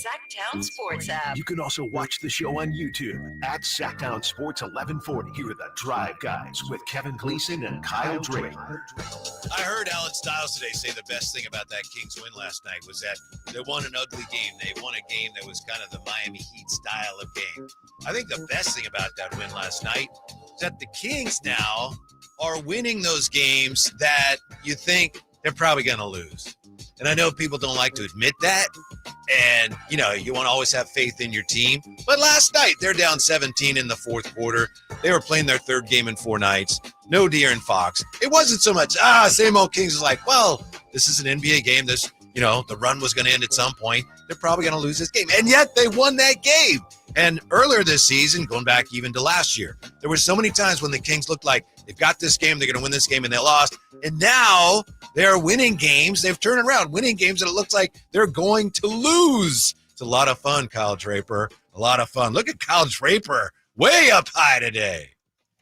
Sacktown Sports app. You can also watch the show on YouTube at Sacktown Sports 1140. Here are the Drive Guys with Kevin Gleason and Kyle Draper. I heard Alan Stiles today say the best thing about that Kings win last night was that they won an ugly game. They won a game that was kind of the Miami Heat style of game. I think the best thing about that win last night is that the Kings now are winning those games that you think they're probably going to lose. And I know people don't like to admit that. And, you know, you want to always have faith in your team. But last night, they're down 17 in the fourth quarter. They were playing their third game in 4 nights. No De'Aaron Fox. It wasn't so much, same old Kings. Is like, well, this is an NBA game. This, you know, the run was going to end at some point. They're probably going to lose this game. And yet they won that game. And earlier this season, going back even to last year, there were so many times when the Kings looked like they've got this game, they're going to win this game, and they lost. And now they're winning games. They've turned around, winning games, and it looks like they're going to lose. It's a lot of fun, Kyle Draper. A lot of fun. Look at Kyle Draper way up high today.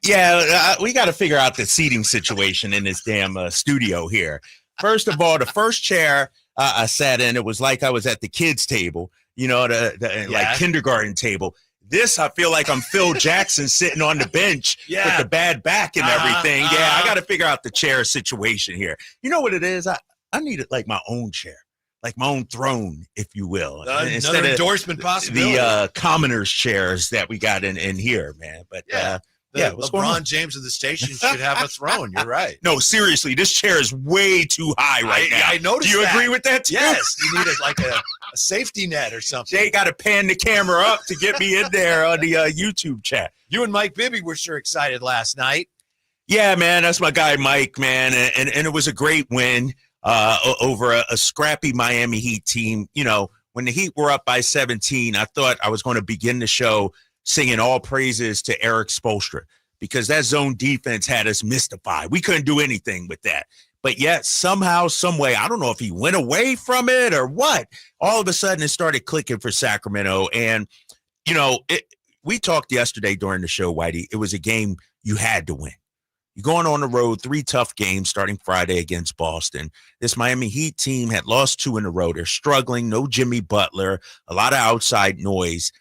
Yeah, we got to figure out the seating situation in this damn studio here. First of all, the first chair I sat in, it was like I was at the kids' table, you know, like kindergarten table. This, I feel like I'm Phil Jackson sitting on the bench with the bad back and everything. Yeah, I got to figure out the chair situation here. You know what it is? I needed like my own chair, like my own throne, if you will. Instead another endorsement possibility. The commoners' chairs that we got in here, man. But LeBron James of the station should have a throne. You're right. No, seriously, this chair is way too high right now. I noticed. Do you agree with that too? Yes, you need a safety net or something. Jay got to pan the camera up to get me in there on the YouTube chat. You and Mike Bibby were sure excited last night. Yeah, man, that's my guy Mike, man, and it was a great win over a scrappy Miami Heat team. You know, when the Heat were up by 17, I thought I was going to begin the show singing all praises to Eric Spoelstra because that zone defense had us mystified. We couldn't do anything with that. But yet somehow, some way, I don't know if he went away from it or what, all of a sudden it started clicking for Sacramento. And, you know, we talked yesterday during the show, Whitey, it was a game you had to win. You're going on the road, 3 tough games starting Friday against Boston. This Miami Heat team had lost 2 in a row. They're struggling, no Jimmy Butler, a lot of outside noise.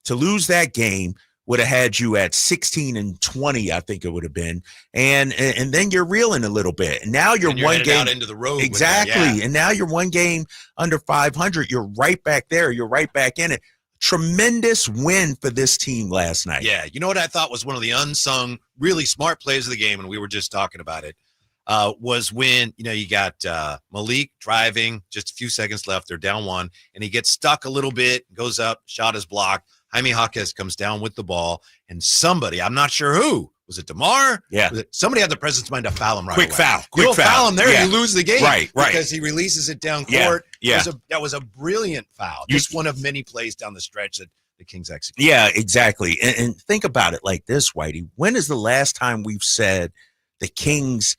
To lose that game would have had you at 16-20, I think it would have been, and then you're reeling a little bit. And now you're one game out into the road. Exactly, and now you're one game under 500. You're right back there. You're right back in it. Tremendous win for this team last night. Yeah, you know what I thought was one of the unsung, really smart plays of the game, and we were just talking about it. Was when, you know, you got Malik driving, just a few seconds left. They're down 1, and he gets stuck a little bit, goes up, shot is blocked. Jaime Jaquez comes down with the ball, and somebody, I'm not sure who, was it DeMar? Yeah. Somebody had the presence of mind to foul him right Quick away. foul. You don't foul him there, yeah. you lose the game. Right. Because he releases it down court. Yeah. That was a brilliant foul. Just one of many plays down the stretch that the Kings executed. Yeah, exactly. And think about it like this, Whitey. When is the last time we've said the Kings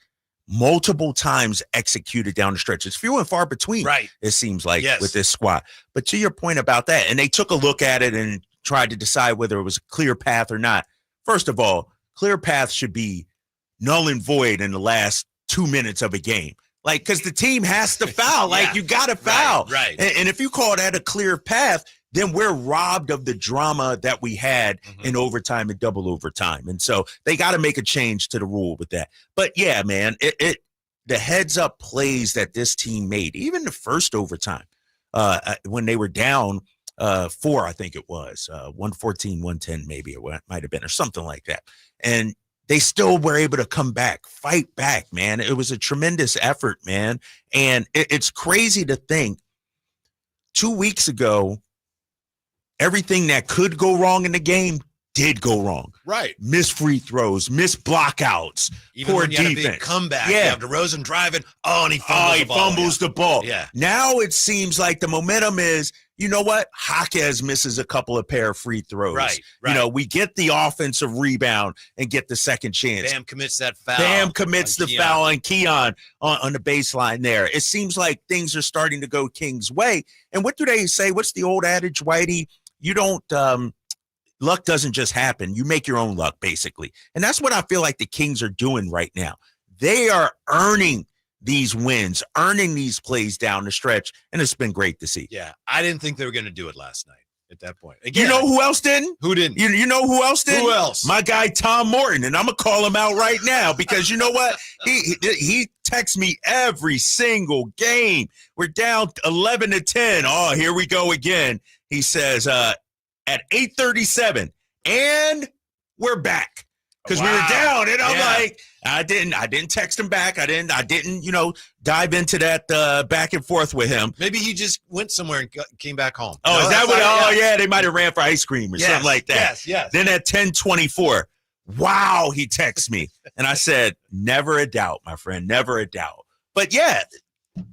multiple times executed down the stretch? It's few and far between, right? It seems like with this squad. But to your point about that, and they took a look at it and tried to decide whether it was a clear path or not. First of all, clear path should be null and void in the last 2 minutes of a game. Like, because the team has to foul. Like, you got to foul. Right. And if you call that a clear path, then we're robbed of the drama that we had in overtime and double overtime. And so they got to make a change to the rule with that. But, yeah, man, the heads-up plays that this team made, even the first overtime, when they were down 4, I think it was, 114, 110 maybe it might have been, or something like that. And they still were able to come back, fight back, man. It was a tremendous effort, man. And it's crazy to think 2 weeks ago, everything that could go wrong in the game did go wrong. Right. Missed free throws, missed blockouts, even poor when you had defense. A big comeback. Yeah. You have DeRozan driving. And he fumbles the ball. Yeah. Now it seems like the momentum is, you know what? Jaquez misses a couple of pair of free throws. Right. You know, we get the offensive rebound and get the second chance. Bam commits that foul. Bam commits the foul on Keon on the baseline there. It seems like things are starting to go Kings' way. And what do they say? What's the old adage, Whitey? You don't luck doesn't just happen. You make your own luck, basically. And that's what I feel like the Kings are doing right now. They are earning these wins, earning these plays down the stretch, and it's been great to see. Yeah, I didn't think they were going to do it last night at that point. Again, You know who else didn't? who didn't? You know who else didn't? Who else? My guy Tom Morton, and I'm gonna call him out right now because you know what? He texts me every single game. We're down 11-10. Oh, here we go again. He says at 8:37, and we're back. Because we were down, and I'm like, I didn't text him back. I didn't, dive into that back and forth with him. Maybe he just went somewhere and came back home. Oh, is that what? Oh, yeah, they might have ran for ice cream or something like that. Yes. Then at 10:24, wow, he texts me, and I said, never a doubt, my friend, never a doubt. But yeah,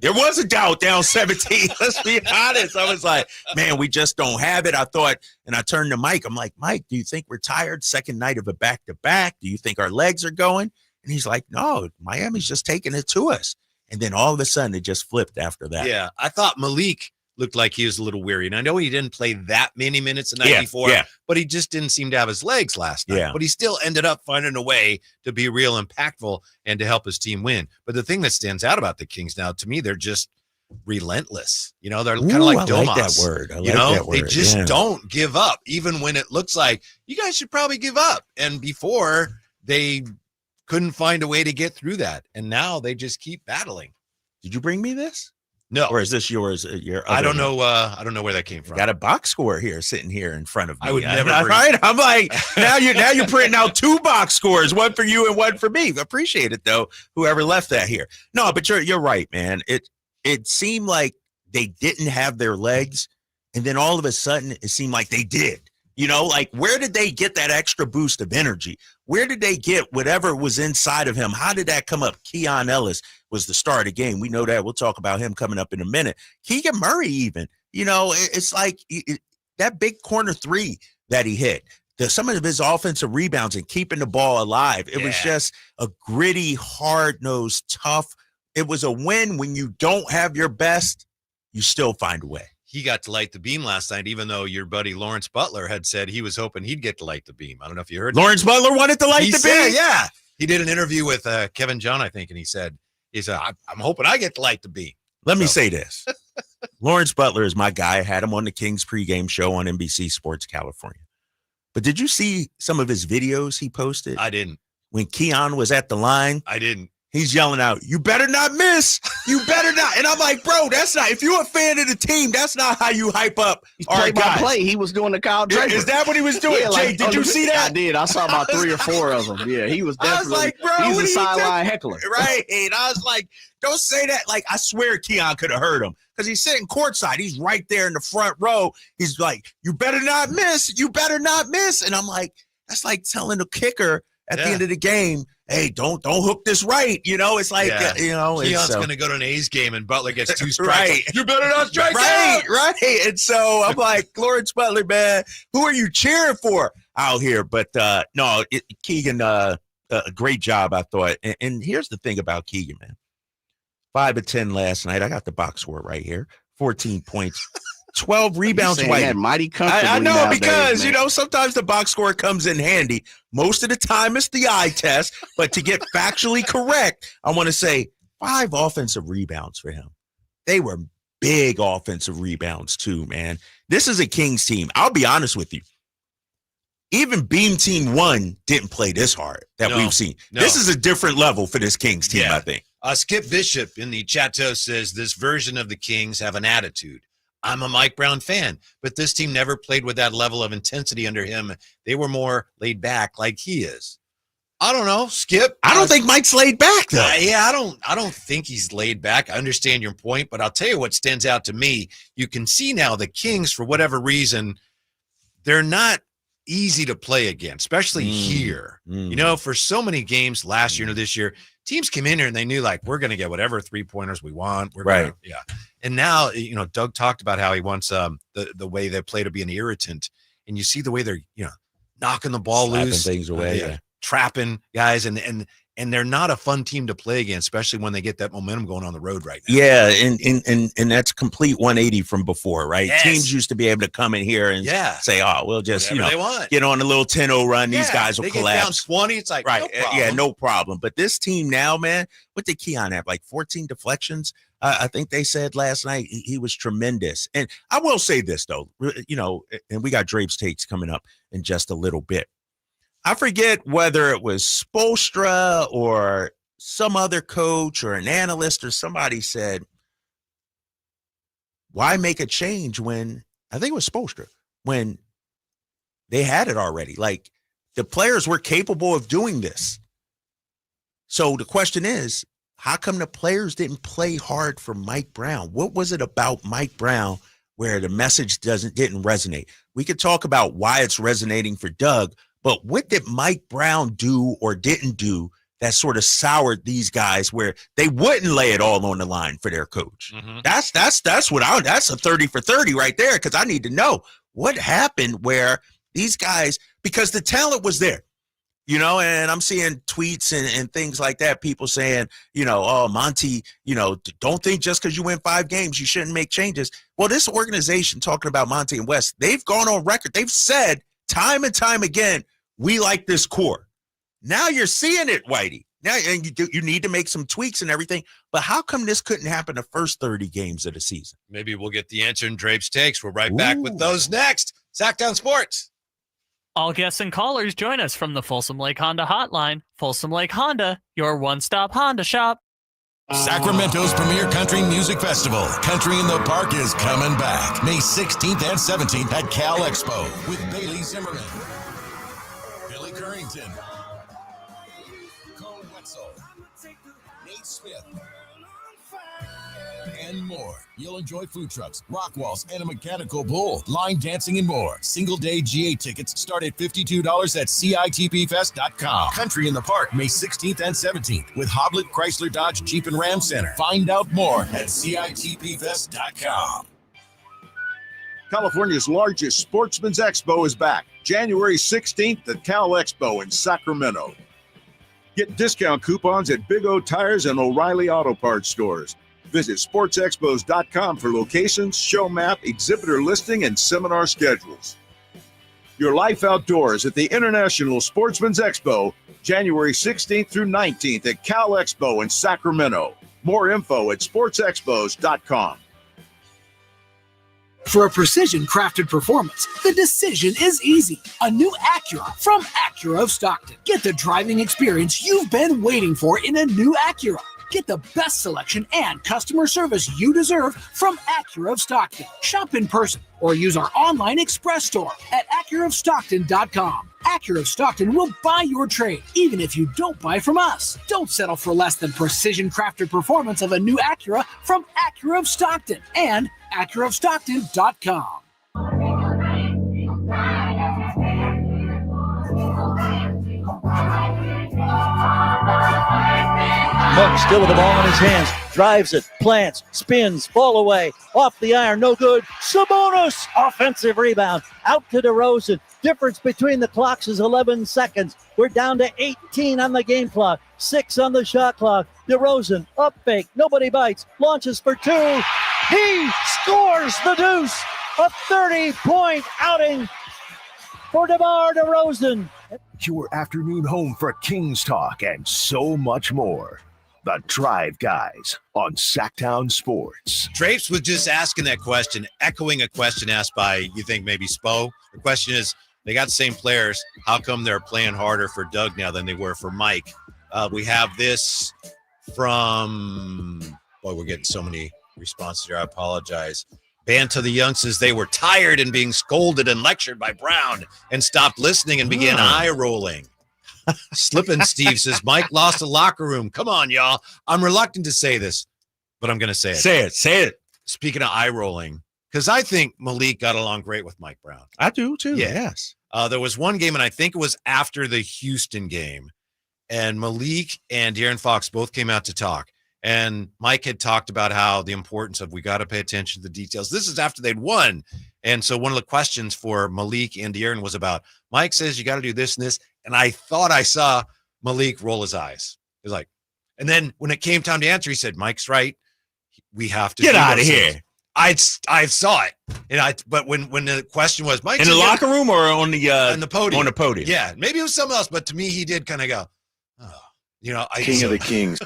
there was a doubt down 17. Let's be honest. I was like, man, we just don't have it. I thought, and I turned to Mike. I'm like, Mike, do you think we're tired? Second night of a back-to-back. Do you think our legs are going? And he's like, no, Miami's just taking it to us. And then all of a sudden, it just flipped after that. Yeah, I thought Malik looked like he was a little weary. And I know he didn't play that many minutes the night before, but he just didn't seem to have his legs last night. Yeah. But he still ended up finding a way to be real impactful and to help his team win. But the thing that stands out about the Kings now, to me, they're just relentless. You know, they're kind of like Domas. I like that word. They just don't give up, even when it looks like you guys should probably give up. And before, they couldn't find a way to get through that. And now they just keep battling. Did you bring me this? No. Or is this yours? I don't know. I don't know where that came from. Got a box score here sitting here in front of me. I would never. Right? I'm like, now you're printing out two box scores, one for you and one for me. Appreciate it though, whoever left that here. No, but you're right, man. It seemed like they didn't have their legs, and then all of a sudden it seemed like they did. You know, like where did they get that extra boost of energy? Where did they get whatever was inside of him? How did that come up? Keon Ellis was the star of the game. We know that. We'll talk about him coming up in a minute. Keegan Murray even, you know, it's like that big corner three that he hit. Some of his offensive rebounds and keeping the ball alive. It was just a gritty, hard-nosed, tough. It was a win when you don't have your best, you still find a way. He got to light the beam last night, even though your buddy Lawrence Butler had said he was hoping he'd get to light the beam. I don't know if you heard. Lawrence Butler wanted to light the beam? Yeah. He did an interview with Kevin John, I think, and he said, I'm hoping I get to light the beam. Let me say this. Lawrence Butler is my guy. I had him on the Kings pregame show on NBC Sports California. But did you see some of his videos he posted? I didn't. When Keon was at the line? I didn't. He's yelling out, you better not miss. You better not. And I'm like, bro, that's not, if you're a fan of the team, that's not how you hype up our guys. Play. He was doing the Kyle Draper. Is that what he was doing? Yeah, Jay, did you see that? I did. I saw about 3 or 4 of them. Yeah, he was definitely. I was like, bro, he's a sideline heckler. Right. And I was like, don't say that. Like, I swear Keon could have heard him because he's sitting courtside. He's right there in the front row. He's like, you better not miss. You better not miss. And I'm like, that's like telling the kicker at the end of the game, hey, don't hook this right. You know, it's like, you know. Keon's going to go to an A's game and Butler gets 2 strikes. Right. You better not strike out. Right. And so I'm like, Lawrence Butler, man, who are you cheering for out here? But no, Keegan, a great job, I thought. And here's the thing about Keegan, man. 5 of 10 last night. I got the box score right here. 14 points. 12 rebounds. Mighty comfortably. I know nowadays, because, man. you know, sometimes the box score comes in handy. Most of the time it's the eye test. But to get factually correct, I want to say 5 offensive rebounds for him. They were big offensive rebounds too, man. This is a Kings team. I'll be honest with you. Even Beam Team 1 didn't play this hard that we've seen. No. This is a different level for this Kings team, I think. Skip Bishop in the chateau says this version of the Kings have an attitude. I'm a Mike Brown fan, but this team never played with that level of intensity under him. They were more laid back like he is. I don't know, Skip. I don't think Mike's laid back, though. I don't think he's laid back. I understand your point, but I'll tell you what stands out to me. You can see now the Kings, for whatever reason, they're not easy to play against, especially here. You know, for so many games last year and this year, teams came in here and they knew, like, we're going to get whatever 3-pointers we want. We're right. Gonna, And now, you know, Doug talked about how he wants the way they play to be an irritant. And you see the way they're, you know, knocking the ball slapping loose. Things away. Trapping guys. And and they're not a fun team to play against, especially when they get that momentum going on the road right now. Yeah, and that's complete 180 from before, right? Yes. Teams used to be able to come in here and say, "Oh, we'll just Whatever they want. get on a little 10-0 run. These guys will they collapse." Get down 20, it's like Right? no problem. Yeah, no problem. But this team now, man, what did Keon have? Like 14 deflections. I think they said last night he was tremendous. And I will say this though, and we got Drape's takes coming up in just a little bit. I forget whether it was Spoelstra or some other coach or an analyst or somebody said, why make a change when, I think it was Spoelstra, when they had it already? Like, the players were capable of doing this. So the question is, how come the players didn't play hard for Mike Brown? What was it about Mike Brown where the message didn't resonate? We could talk about why it's resonating for Doug, but what did Mike Brown do or didn't do that sort of soured these guys where they wouldn't lay it all on the line for their coach? Mm-hmm. That's a 30 for 30 right there, because I need to know what happened where these guys, because the talent was there, and I'm seeing tweets and things like that, people saying, oh, Monty, don't think just because you win 5 games, you shouldn't make changes. Well, this organization, talking about Monty and West, they've gone on record. They've said time and time again, we like this core. Now you're seeing it, Whitey. Now and you need to make some tweaks and everything. But how come this couldn't happen the first 30 games of the season? Maybe we'll get the answer in Drape's takes. We're right back with those next. Sacktown Sports. All guests and callers join us from the Folsom Lake Honda Hotline. Folsom Lake Honda, your one-stop Honda shop. Sacramento's premier country music festival, Country in the Park, is coming back May 16th and 17th at Cal Expo with Bailey Zimmerman, Billy Currington, Cole Wetzel, Nate Smith, and more. You'll enjoy food trucks, rock walls, and a mechanical bull, line dancing, and more. Single-day GA tickets start at $52 at CITPFest.com. Country in the Park, May 16th and 17th with Hoblit Chrysler Dodge Jeep and Ram Center. Find out more at CITPFest.com. California's largest Sportsman's Expo is back, January 16th at Cal Expo in Sacramento. Get discount coupons at Big O Tires and O'Reilly Auto Parts stores. Visit sportsexpos.com for locations, show map, exhibitor listing, and seminar schedules. Your life outdoors at the International Sportsman's Expo, January 16th through 19th at Cal Expo in Sacramento. More info at sportsexpos.com. For a precision-crafted performance, the decision is easy. A new Acura from Acura of Stockton. Get the driving experience you've been waiting for in a new Acura. Get the best selection and customer service you deserve from Acura of Stockton. Shop in person or use our online express store at AcuraofStockton.com. Acura of Stockton will buy your trade, even if you don't buy from us. Don't settle for less than precision-crafted performance of a new Acura from Acura of Stockton and AcuraofStockton.com. Monk still with the ball in his hands, drives it, plants, spins, fall away, off the iron, no good. Sabonis, offensive rebound, out to DeRozan. Difference between the clocks is 11 seconds. We're down to 18 on the game clock, 6 on the shot clock. DeRozan, up fake, nobody bites, launches for 2. He scores the deuce. A 30-point outing for DeMar DeRozan. Your afternoon home for Kings talk and so much more. The Drive Guys on Sacktown Sports. Drapes was just asking that question, echoing a question asked by, you think, maybe Spo. The question is, they got the same players. How come they're playing harder for Doug now than they were for Mike? We have this from, boy, we're getting so many responses here. I apologize. Banned to the youngsters, they were tired and being scolded and lectured by Brown and stopped listening and began eye rolling. Slippin' Steve says, Mike lost the locker room. Come on, y'all. I'm reluctant to say this, but I'm going to say it. Say it. Speaking of eye rolling, because I think Malik got along great with Mike Brown. I do too. Yeah. Yes. There was one game, and I think it was after the Houston game, and Malik and De'Aaron Fox both came out to talk. And Mike had talked about how the importance of we got to pay attention to the details. This is after they'd won. And so one of the questions for Malik and De'Aaron was about, Mike says you got to do this and this. And I thought I saw Malik roll his eyes. He's like, and then when it came time to answer, he said, Mike's right. We have to Get do out of those here. things. I saw it. But when the question was, Mike, In the locker room or on the podium? On the podium. Yeah, maybe it was something else, but to me, he did kind of go, oh, King of the Kings.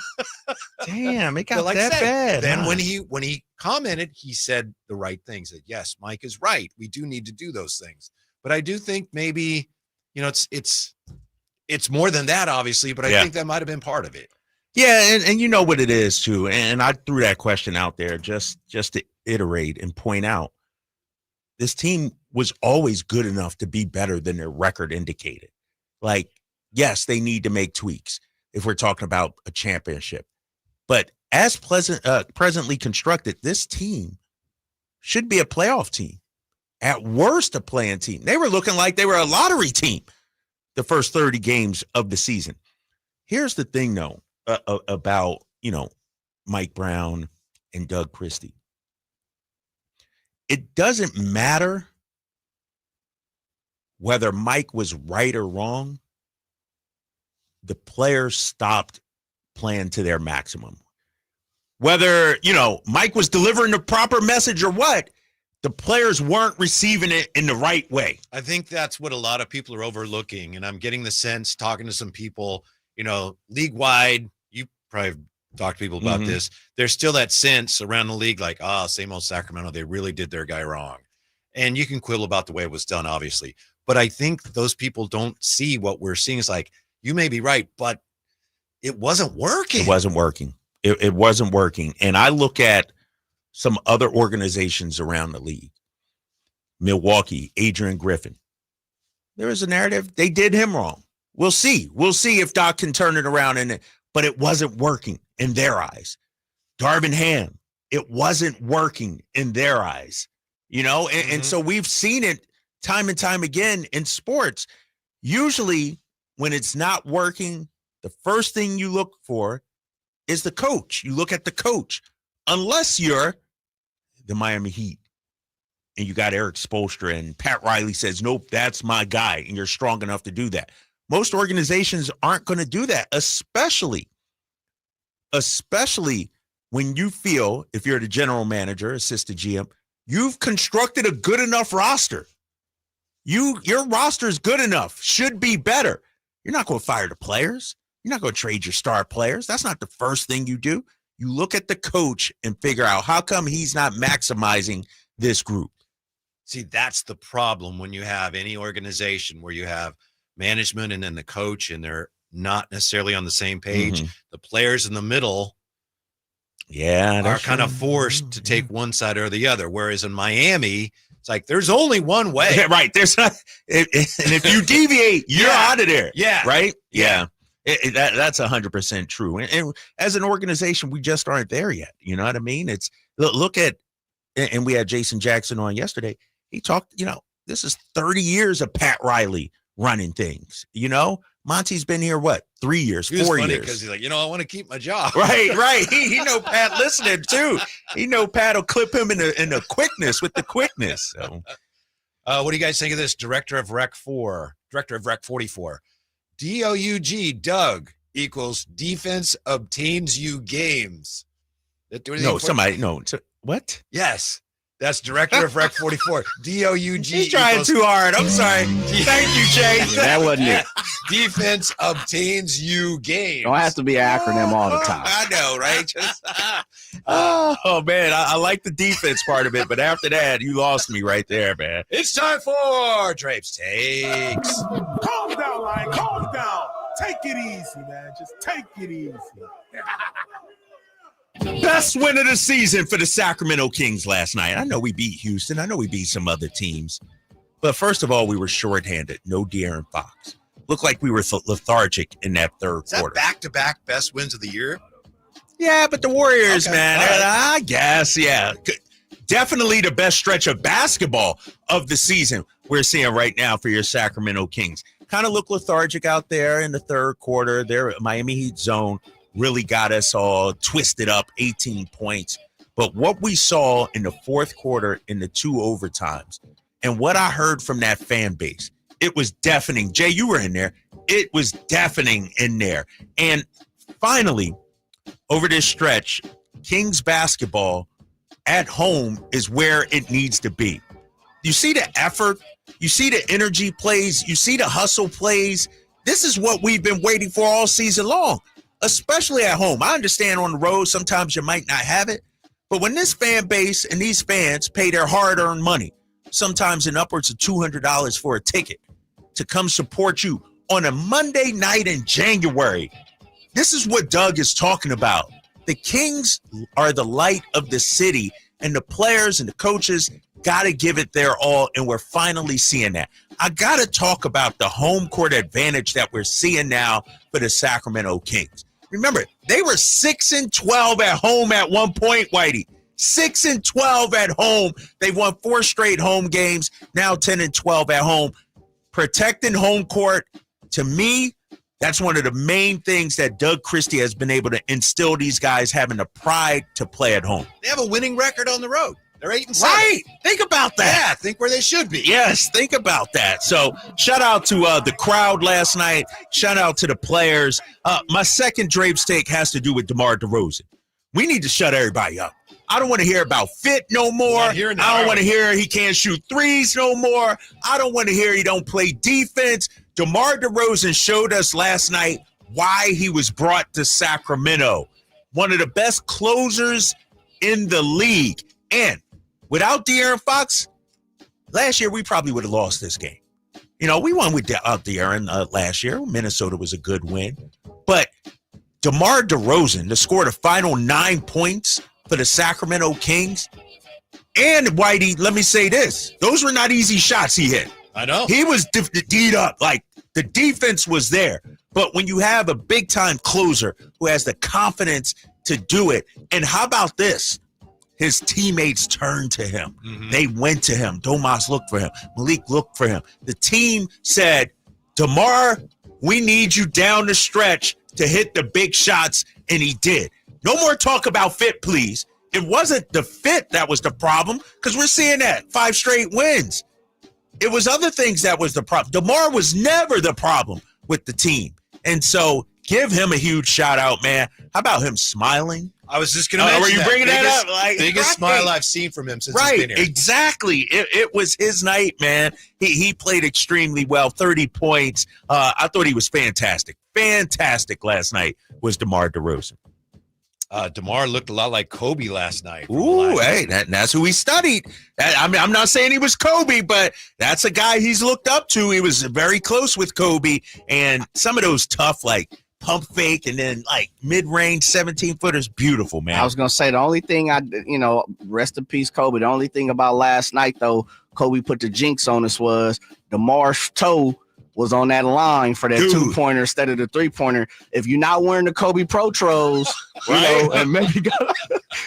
Damn, it got But like I that said, bad. Then huh? when he commented, he said the right things. That yes, Mike is right. We do need to do those things. But I do think maybe, it's more than that, obviously. But I think that might have been part of it. Yeah, and you know what it is too. And I threw that question out there just to iterate and point out this team was always good enough to be better than their record indicated. Like, yes, they need to make tweaks if we're talking about a championship. But as presently constructed, this team should be a playoff team. At worst, a play-in team. They were looking like they were a lottery team the first 30 games of the season. Here's the thing, though. About Mike Brown and Doug Christie. It doesn't matter whether Mike was right or wrong. The players stopped playing to their maximum. Whether Mike was delivering the proper message or what, the players weren't receiving it in the right way. I think that's what a lot of people are overlooking, and I'm getting the sense talking to some people. League wide, you probably talk to people about this. There's still that sense around the league, like, same old Sacramento. They really did their guy wrong. And you can quibble about the way it was done, obviously. But I think those people don't see what we're seeing. It's like, you may be right, but it wasn't working. It wasn't working. It wasn't working. And I look at some other organizations around the league. Milwaukee, Adrian Griffin. There is a narrative. They did him wrong. We'll see. We'll see if Doc can turn it around, but it wasn't working in their eyes. Darvin Ham, it wasn't working in their eyes, and so we've seen it time and time again in sports. Usually when it's not working, the first thing you look for is the coach. You look at the coach, unless you're the Miami Heat and you got Eric Spoelstra and Pat Riley says, nope, that's my guy, and you're strong enough to do that. Most organizations aren't going to do that, especially when you feel, if you're the general manager, assistant GM, you've constructed a good enough roster. Your roster is good enough, should be better. You're not going to fire the players. You're not going to trade your star players. That's not the first thing you do. You look at the coach and figure out how come he's not maximizing this group. See, that's the problem when you have any organization where you have management and then the coach, and they're not necessarily on the same page. The players in the middle are kind of forced to take one side or the other. Whereas in Miami, it's like there's only one way. Right. There's not, and if you deviate, you're out of there. Yeah. Right. Yeah. That's 100% true. And as an organization, we just aren't there yet. You know what I mean? It's look at, and we had Jason Jackson on yesterday. He talked, this is 30 years of Pat Riley running things. Monty's been here, 3 years, 4 years? Because he's like, I want to keep my job. Right. He know Pat listening too. He know Pat will clip him in the quickness with the quickness. So, what do you guys think of this? Director of Rec 44. DOUG equals defense obtains you games. What? Yes. That's Director of Rec 44. DOUG. He's trying too hard. I'm sorry. Thank you, Jay. That wasn't it. Defense obtains you games. Don't have to be an acronym all the time. I know, right? Oh, man. I like the defense part of it, but after that, you lost me right there, man. It's time for Drapes Takes. Calm down, Lion. Calm down. Take it easy, man. Just take it easy. Best win of the season for the Sacramento Kings last night. I know we beat Houston. I know we beat some other teams. But first of all, we were shorthanded. No De'Aaron Fox. Looked like we were lethargic in that third quarter. Back-to-back best wins of the year? Yeah, but the Warriors, man, right. I guess, yeah. Definitely the best stretch of basketball of the season we're seeing right now for your Sacramento Kings. Kind of look lethargic out there in the third quarter. Their Miami Heat zone really got us all twisted up, 18 points. But what we saw in the fourth quarter in the 2 overtimes, and what I heard from that fan base, it was deafening. Jay, you were in there. It was deafening in there. And finally, over this stretch, Kings basketball at home is where it needs to be. You see the effort, you see the energy plays, you see the hustle plays. This is what we've been waiting for all season long, especially at home. I understand on the road, sometimes you might not have it, but when this fan base and these fans pay their hard-earned money, sometimes in upwards of $200 for a ticket to come support you on a Monday night in January, this is what Doug is talking about. The Kings are the light of the city, and the players and the coaches got to give it their all, and we're finally seeing that. I got to talk about the home court advantage that we're seeing now for the Sacramento Kings. Remember, they were 6-12 at home at one point, Whitey. 6-12 at home. They won 4 straight home games, now 10-12 at home. Protecting home court, to me, that's one of the main things that Doug Christie has been able to instill these guys, having the pride to play at home. They have a winning record on the road. They're 8-7. Right. Think about that. Yeah, think where they should be. Yes, think about that. So shout out to the crowd last night. Shout out to the players. My second Drapes take has to do with DeMar DeRozan. We need to shut everybody up. I don't want to hear about fit no more. I don't want to hear he can't shoot threes no more. I don't want to hear he don't play defense. DeMar DeRozan showed us last night why he was brought to Sacramento. One of the best closers in the league. And without De'Aaron Fox, last year we probably would have lost this game. You know, we won without De'Aaron last year. Minnesota was a good win. But DeMar DeRozan to score the final 9 points for the Sacramento Kings. And, Whitey, let me say this. Those were not easy shots he hit. I know. He was D'd up. Like, the defense was there. But when you have a big-time closer who has the confidence to do it, and how about this? His teammates turned to him. Mm-hmm. They went to him. Domas looked for him. Malik looked for him. The team said, DeMar, we need you down the stretch to hit the big shots, and he did. No more talk about fit, please. It wasn't the fit that was the problem, because we're seeing that 5 straight wins. It was other things that was the problem. DeMar was never the problem with the team. And so give him a huge shout out, man. How about him smiling? I was just going to mention were you that. bringing that up? Like, biggest smile I've seen from him since he's been here. Exactly. It was his night, man. He played extremely well, 30 points. I thought he was fantastic. Fantastic last night was DeMar DeRozan. DeMar looked a lot like Kobe last night. Ooh, hey, that's who he studied. I'm not saying he was Kobe, but that's a guy he's looked up to. He was very close with Kobe, and some of those tough, like, pump fake and then, like, mid-range 17-footers, beautiful, man. I was going to say the only thing rest in peace, Kobe. The only thing about last night, though, Kobe put the jinx on us was DeMar's toe was on that line for that 2-pointer instead of the 3-pointer. If you're not wearing the Kobe Pro Tros, and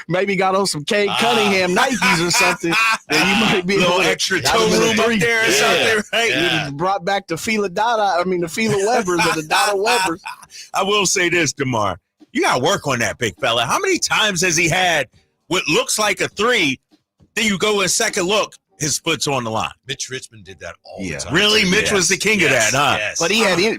maybe got on some Cade Cunningham Nikes or something, then you might be a little extra toe room up there or something, right? Yeah. Brought back the Fila Webbers or the Dada Webbers. I will say this, DeMar. You got to work on that, big fella. How many times has he had what looks like a 3, then you go a second look, his foot's on the line? Mitch Richmond did that all the time. Really? Mitch was the king of that, huh? Yes.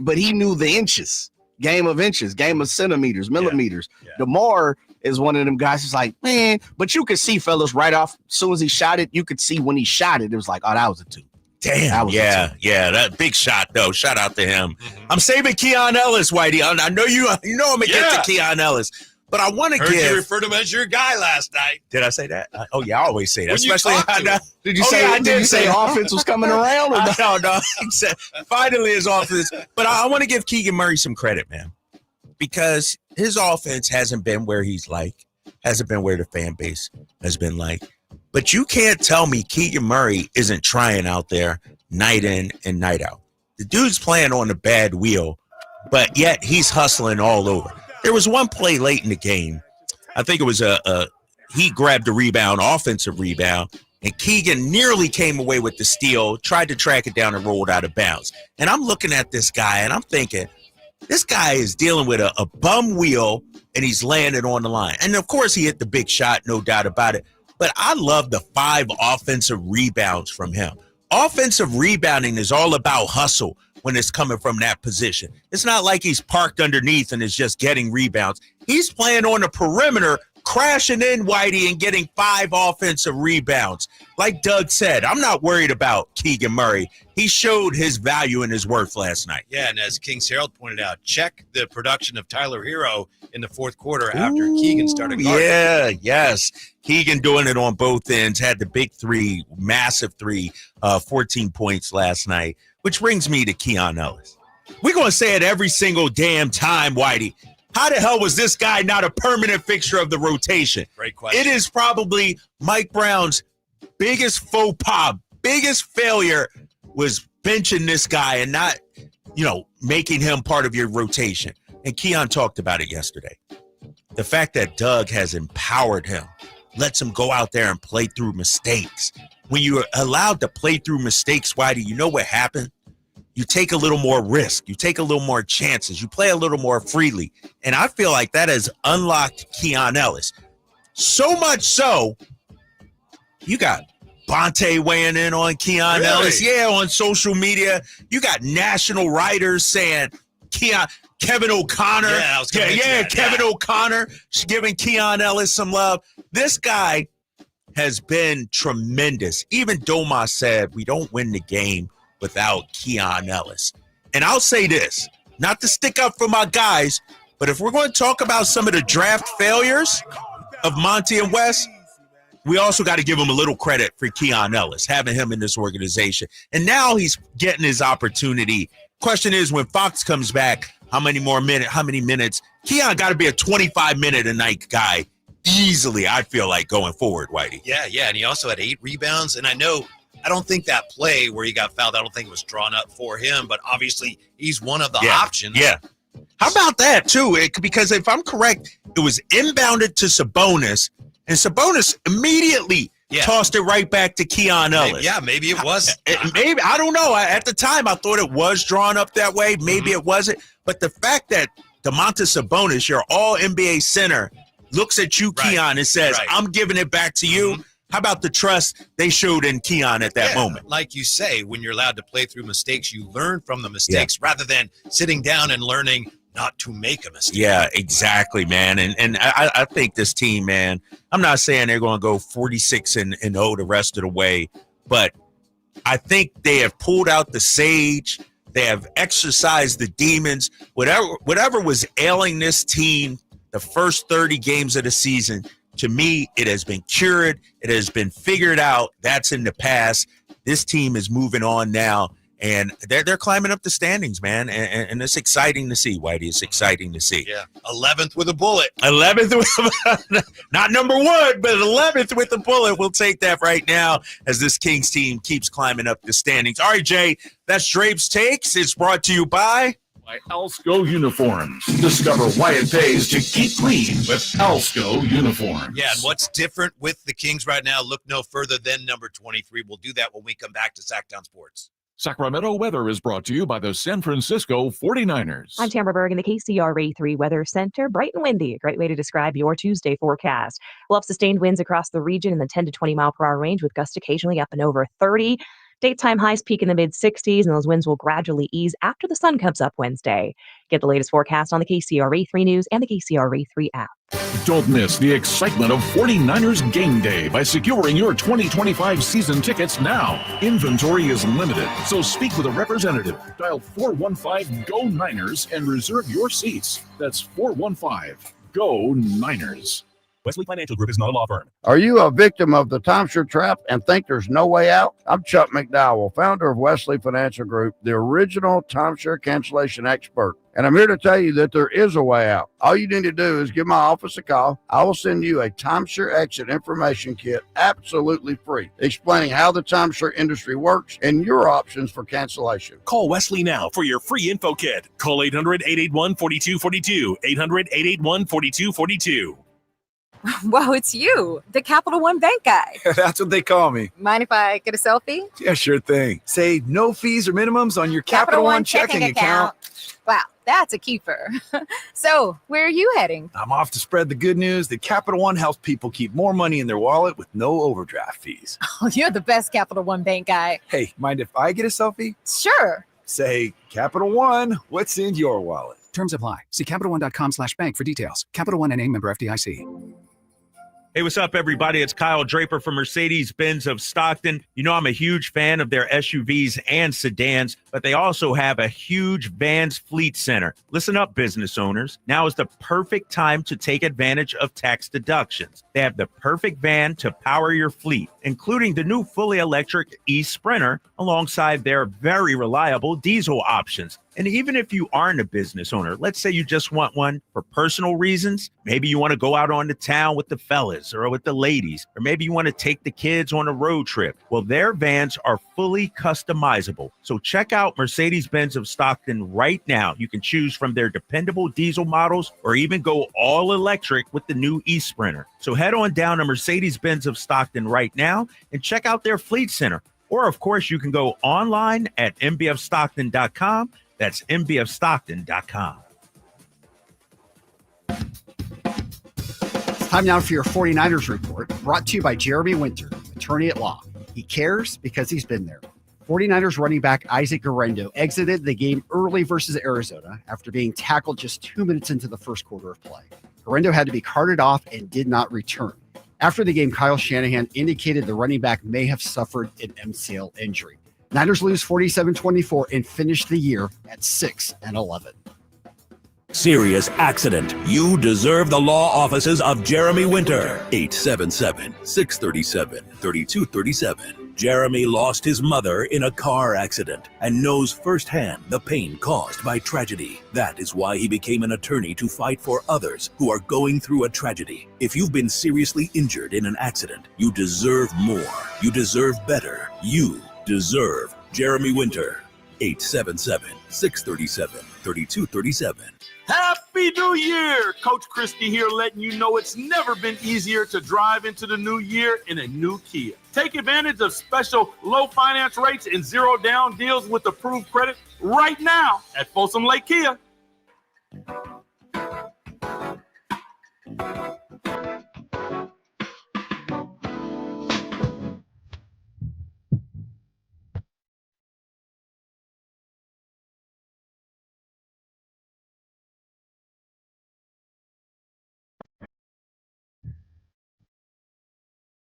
But he knew the inches. Game of inches, game of centimeters, millimeters. Yeah. DeMar is one of them guys who's like, man, but you could see, fellas, right off, as soon as he shot it, you could see when he shot it, it was like, oh, that was a 2. Damn, yeah, that big shot, though. Shout out to him. Mm-hmm. I'm saving Keon Ellis, Whitey. I know I'm against Keon Ellis. But I want to give. You referred to him as your guy last night. Did I say that? Oh yeah, I always say that. When especially did you say? I did say offense was coming around. Or no. Finally, his offense. But I want to give Keegan Murray some credit, man, because his offense hasn't been where hasn't been where the fan base has been like. But you can't tell me Keegan Murray isn't trying out there night in and night out. The dude's playing on the bad wheel, but yet he's hustling all over. There was one play late in the game. I think it was he grabbed a rebound, offensive rebound, and Keegan nearly came away with the steal, tried to track it down and rolled out of bounds. And I'm looking at this guy, and I'm thinking, this guy is dealing with a bum wheel, and he's landing on the line. And, of course, he hit the big shot, no doubt about it. But I love the 5 offensive rebounds from him. Offensive rebounding is all about hustle. when it's coming from that position. It's not like he's parked underneath and is just getting rebounds. He's playing on the perimeter, crashing in, Whitey, and getting 5 offensive rebounds. Like Doug said, I'm not worried about Keegan Murray. He showed his value and his worth last night. Yeah, and as Kings Herald pointed out, check the production of Tyler Hero in the fourth quarter after Keegan started guarding. Yeah, yes. Keegan doing it on both ends, had the big 3, massive 3, 14 points last night, which brings me to Keon Ellis. We're going to say it every single damn time, Whitey. How the hell was this guy not a permanent fixture of the rotation? Great question. It is probably Mike Brown's biggest faux pas, biggest failure was benching this guy and not, making him part of your rotation. And Keon talked about it yesterday. The fact that Doug has empowered him, lets him go out there and play through mistakes. When you're allowed to play through mistakes, Whitey, you know what happened? You take a little more risk. You take a little more chances. You play a little more freely. And I feel like that has unlocked Keon Ellis. So much so, you got Bonte weighing in on Keon Ellis. Yeah, on social media. You got national writers saying Kevin O'Connor. Kevin O'Connor giving Keon Ellis some love. This guy has been tremendous. Even Domas said we don't win the game without Keon Ellis. And I'll say this, not to stick up for my guys, but if we're going to talk about some of the draft failures of Monty and Wes, we also got to give him a little credit for Keon Ellis, having him in this organization. And now he's getting his opportunity. Question is, when Fox comes back, how many minutes? Keon got to be a 25-minute-a-night guy easily, I feel like, going forward, Whitey. Yeah, and he also had 8 rebounds. And I don't think that play where he got fouled, I don't think it was drawn up for him, but obviously he's one of the options. Yeah. How about that, too? Because if I'm correct, it was inbounded to Sabonis, and Sabonis immediately tossed it right back to Keon Ellis. Maybe it was. Maybe, I don't know. At the time, I thought it was drawn up that way. Maybe it wasn't. But the fact that Domantas Sabonis, your all-NBA center, looks at you, Keon, and says, I'm giving it back to you. How about the trust they showed in Keon at that moment? Like you say, when you're allowed to play through mistakes, you learn from the mistakes rather than sitting down and learning not to make a mistake. Yeah, exactly, man. And I think this team, man, I'm not saying they're going to go 46-0 the rest of the way, but I think they have pulled out the sage. They have exercised the demons. Whatever was ailing this team the first 30 games of the season, to me, it has been cured. It has been figured out. That's in the past. This team is moving on now, and they're climbing up the standings, man. And it's exciting to see, Whitey. It's exciting to see. Yeah, 11th with a bullet. 11th with not number 1, but 11th with a bullet. We'll take that right now as this Kings team keeps climbing up the standings. All right, Jay, that's Drape's Takes. It's brought to you by Alsco Uniforms. Discover why it pays to keep clean with Alsco Uniforms. Yeah, and what's different with the Kings right now? Look no further than number 23. We'll do that when we come back to Sacktown Sports. Sacramento weather is brought to you by the San Francisco 49ers. I'm Tamara Berg in the KCRA3 Weather Center. Bright and windy, a great way to describe your Tuesday forecast. We'll have sustained winds across the region in the 10 to 20 mile per hour range with gusts occasionally up and over 30. Daytime highs peak in the mid-60s, and those winds will gradually ease after the sun comes up Wednesday. Get the latest forecast on the KCRA3 News and the KCRA3 app. Don't miss the excitement of 49ers Game Day by securing your 2025 season tickets now. Inventory is limited, so speak with a representative. Dial 415-GO-NINERS and reserve your seats. That's 415-GO-NINERS. Wesley Financial Group is not a law firm. Are you a victim of the timeshare trap and think there's no way out? I'm Chuck McDowell, founder of Wesley Financial Group, the original timeshare cancellation expert. And I'm here to tell you that there is a way out. All you need to do is give my office a call. I will send you a timeshare exit information kit absolutely free, explaining how the timeshare industry works and your options for cancellation. Call Wesley now for your free info kit. Call 800-881-4242, 800-881-4242. Whoa, it's you, the Capital One Bank guy. That's what they call me. Mind if I get a selfie? Yeah, sure thing. Say no fees or minimums on your Capital One checking account. Wow, that's a keeper. So, where are you heading? I'm off to spread the good news that Capital One helps people keep more money in their wallet with no overdraft fees. Oh, you're the best Capital One Bank guy. Hey, mind if I get a selfie? Sure. Say, Capital One, what's in your wallet? Terms apply. See CapitalOne.com/bank for details. Capital One NA, member FDIC. Hey, what's up, everybody? It's Kyle Draper from Mercedes-Benz of Stockton. You know, I'm a huge fan of their SUVs and sedans, but they also have a huge Vans fleet center. Listen up, business owners. Now is the perfect time to take advantage of tax deductions. They have the perfect van to power your fleet, including the new fully electric e-Sprinter alongside their very reliable diesel options. And even if you aren't a business owner, let's say you just want one for personal reasons. Maybe you want to go out on the town with the fellas or with the ladies, or maybe you want to take the kids on a road trip. Well, their vans are fully customizable. So check out Mercedes-Benz of Stockton right now. You can choose from their dependable diesel models or even go all electric with the new e-Sprinter. So head on down to Mercedes-Benz of Stockton right now and check out their fleet center. Or, of course, you can go online at mbfstockton.com. That's mbfstockton.com. It's time now for your 49ers report, brought to you by Jeremy Winter, attorney at law. He cares because he's been there. 49ers running back Isaac Guerrero exited the game early versus Arizona after being tackled just 2 minutes into the first quarter of play. Guerrero had to be carted off and did not return. After the game, Kyle Shanahan indicated the running back may have suffered an MCL injury. Niners lose 47-24 and finish the year at 6-11. Serious accident. You deserve the law offices of Jeremy Winter. 877-637-3237. Jeremy lost his mother in a car accident and knows firsthand the pain caused by tragedy. That is why he became an attorney to fight for others who are going through a tragedy. If you've been seriously injured in an accident, you deserve more. You deserve better. You deserve Jeremy Winter. 877-637-3237. Happy New Year! Coach Christie here, letting you know it's never been easier to drive into the new year in a new Kia. Take advantage of special low finance rates and zero down deals with approved credit right now at Folsom Lake Kia.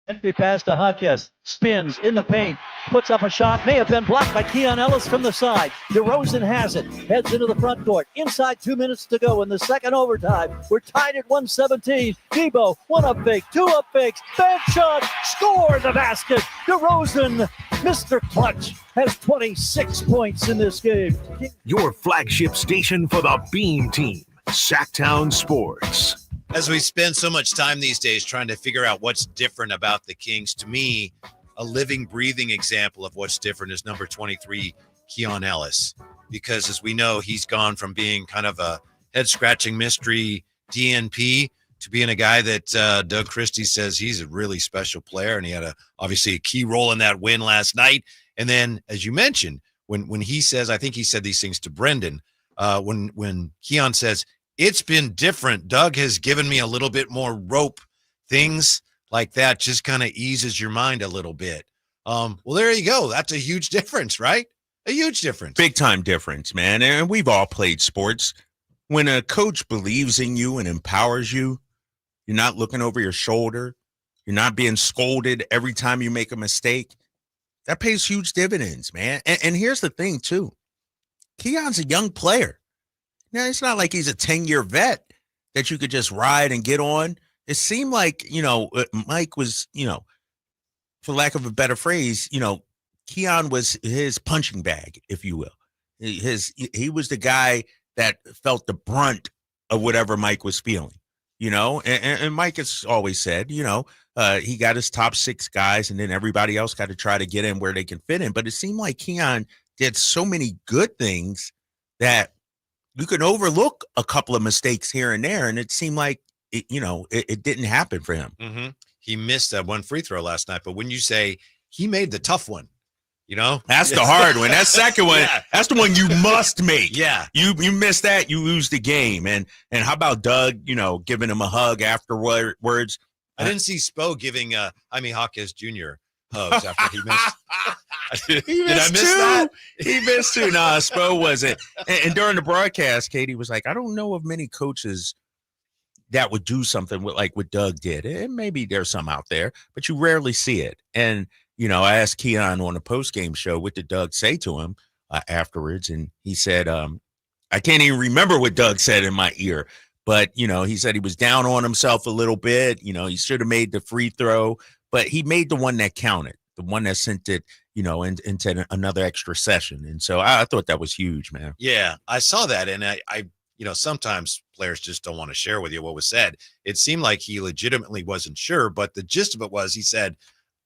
Entry pass to Hodges. Spins in the paint. Puts up a shot. May have been blocked by Keon Ellis from the side. DeRozan has it. Heads into the front court. Inside 2 minutes to go in the second overtime. We're tied at 117. Debo, one up fake. Two up fakes. Bad shot. Score the basket. DeRozan, Mr. Clutch, has 26 points in this game. Your flagship station for the Beam Team. Sacktown Sports. As we spend so much time these days trying to figure out what's different about the Kings, to me, a living, breathing example of what's different is number 23, Keon Ellis. Because as we know, he's gone from being kind of a head-scratching mystery DNP to being a guy that Doug Christie says he's a really special player, and he had obviously a key role in that win last night. And then, as you mentioned, when he says, I think he said these things to Brendan, when Keon says, it's been different. Doug has given me a little bit more rope. Things like that just kind of eases your mind a little bit. Well, there you go. That's a huge difference, right? A huge difference. Big time difference, man. And we've all played sports. When a coach believes in you and empowers you, you're not looking over your shoulder. You're not being scolded every time you make a mistake. That pays huge dividends, man. And here's the thing, too. Keon's a young player. Now, it's not like he's a 10-year vet that you could just ride and get on. It seemed like, Mike was, for lack of a better phrase, Keon was his punching bag, if you will. He was the guy that felt the brunt of whatever Mike was feeling, and Mike has always said, he got his top 6 guys and then everybody else got to try to get in where they can fit in. But it seemed like Keon did so many good things that you can overlook a couple of mistakes here and there, and it seemed like it didn't happen for him. Mm-hmm. He missed that one free throw last night, but when you say he made the tough one, that's the hard one. That second one, that's the one you must make. Yeah, you miss that, you lose the game. And how about Doug? Giving him a hug afterwards. I didn't see Spo giving Jaime Jaquez Jr. hugs after he missed. Did I miss that? He missed two. No, Spo wasn't. And during the broadcast, Katie was like, I don't know of many coaches that would do something like what Doug did. And maybe there's some out there, but you rarely see it. And, I asked Keon on the post-game show, what did Doug say to him afterwards? And he said, I can't even remember what Doug said in my ear, but, he said he was down on himself a little bit. He should have made the free throw, but he made the one that counted, the one that sent it, into another extra session. And so I thought that was huge, man. Yeah, I saw that. And I sometimes players just don't want to share with you what was said. It seemed like he legitimately wasn't sure, but the gist of it was he said,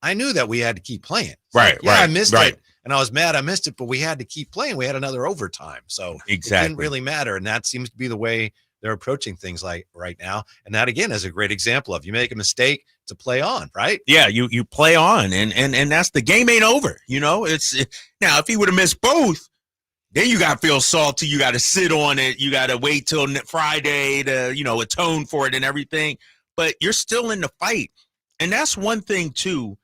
I knew that we had to keep playing. Right, yeah, right. I missed right. it, and I was mad I missed it, but we had to keep playing. We had another overtime. So exactly. It didn't really matter. And that seems to be the way they're approaching things like right now. And that, again, is a great example of you make a mistake to play on, right? Yeah, you play on, and that's the game ain't over. Now, if he would have missed both, then you got to feel salty. You got to sit on it. You got to wait till Friday to, atone for it and everything. But you're still in the fight. And that's one thing, too,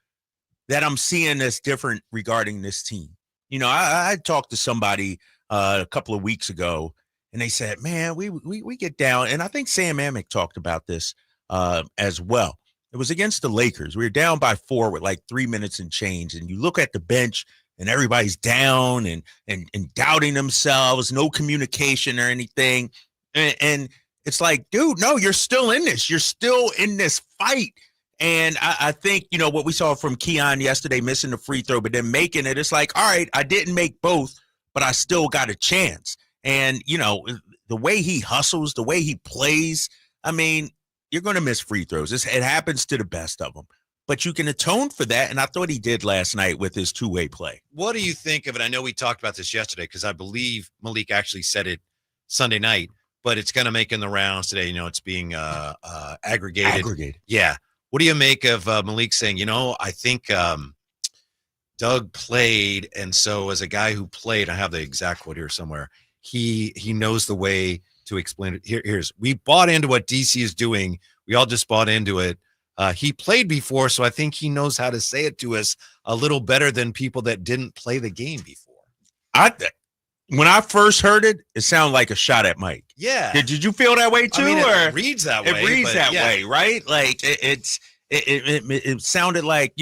that I'm seeing that's different regarding this team. I talked to somebody a couple of weeks ago, and they said, man, we get down. And I think Sam Amick talked about this as well. It was against the Lakers. We were down by 4 with like 3 minutes and change. And you look at the bench, and everybody's down and doubting themselves, no communication or anything. And it's like, dude, no, you're still in this. You're still in this fight. And I think, what we saw from Keon yesterday, missing the free throw, but then making it, it's like, all right, I didn't make both, but I still got a chance. And, the way he hustles, the way he plays, I mean, you're going to miss free throws. It happens to the best of them. But you can atone for that, and I thought he did last night with his two-way play. What do you think of it? I know we talked about this yesterday because I believe Malik actually said it Sunday night, but it's kind of making the rounds today. It's being aggregated. Aggregated. Yeah. What do you make of Malik saying, I think Doug played, and so as a guy who played, I have the exact quote here somewhere, he knows the way to explain it. Here's we bought into what DC is doing. We all just bought into it. He played before, so I think he knows how to say it to us a little better than people that didn't play the game before. When I first heard it, it sounded like a shot at Mike. Yeah. Did you feel that way too? It reads that way. It reads that way, right? Like it sounded like,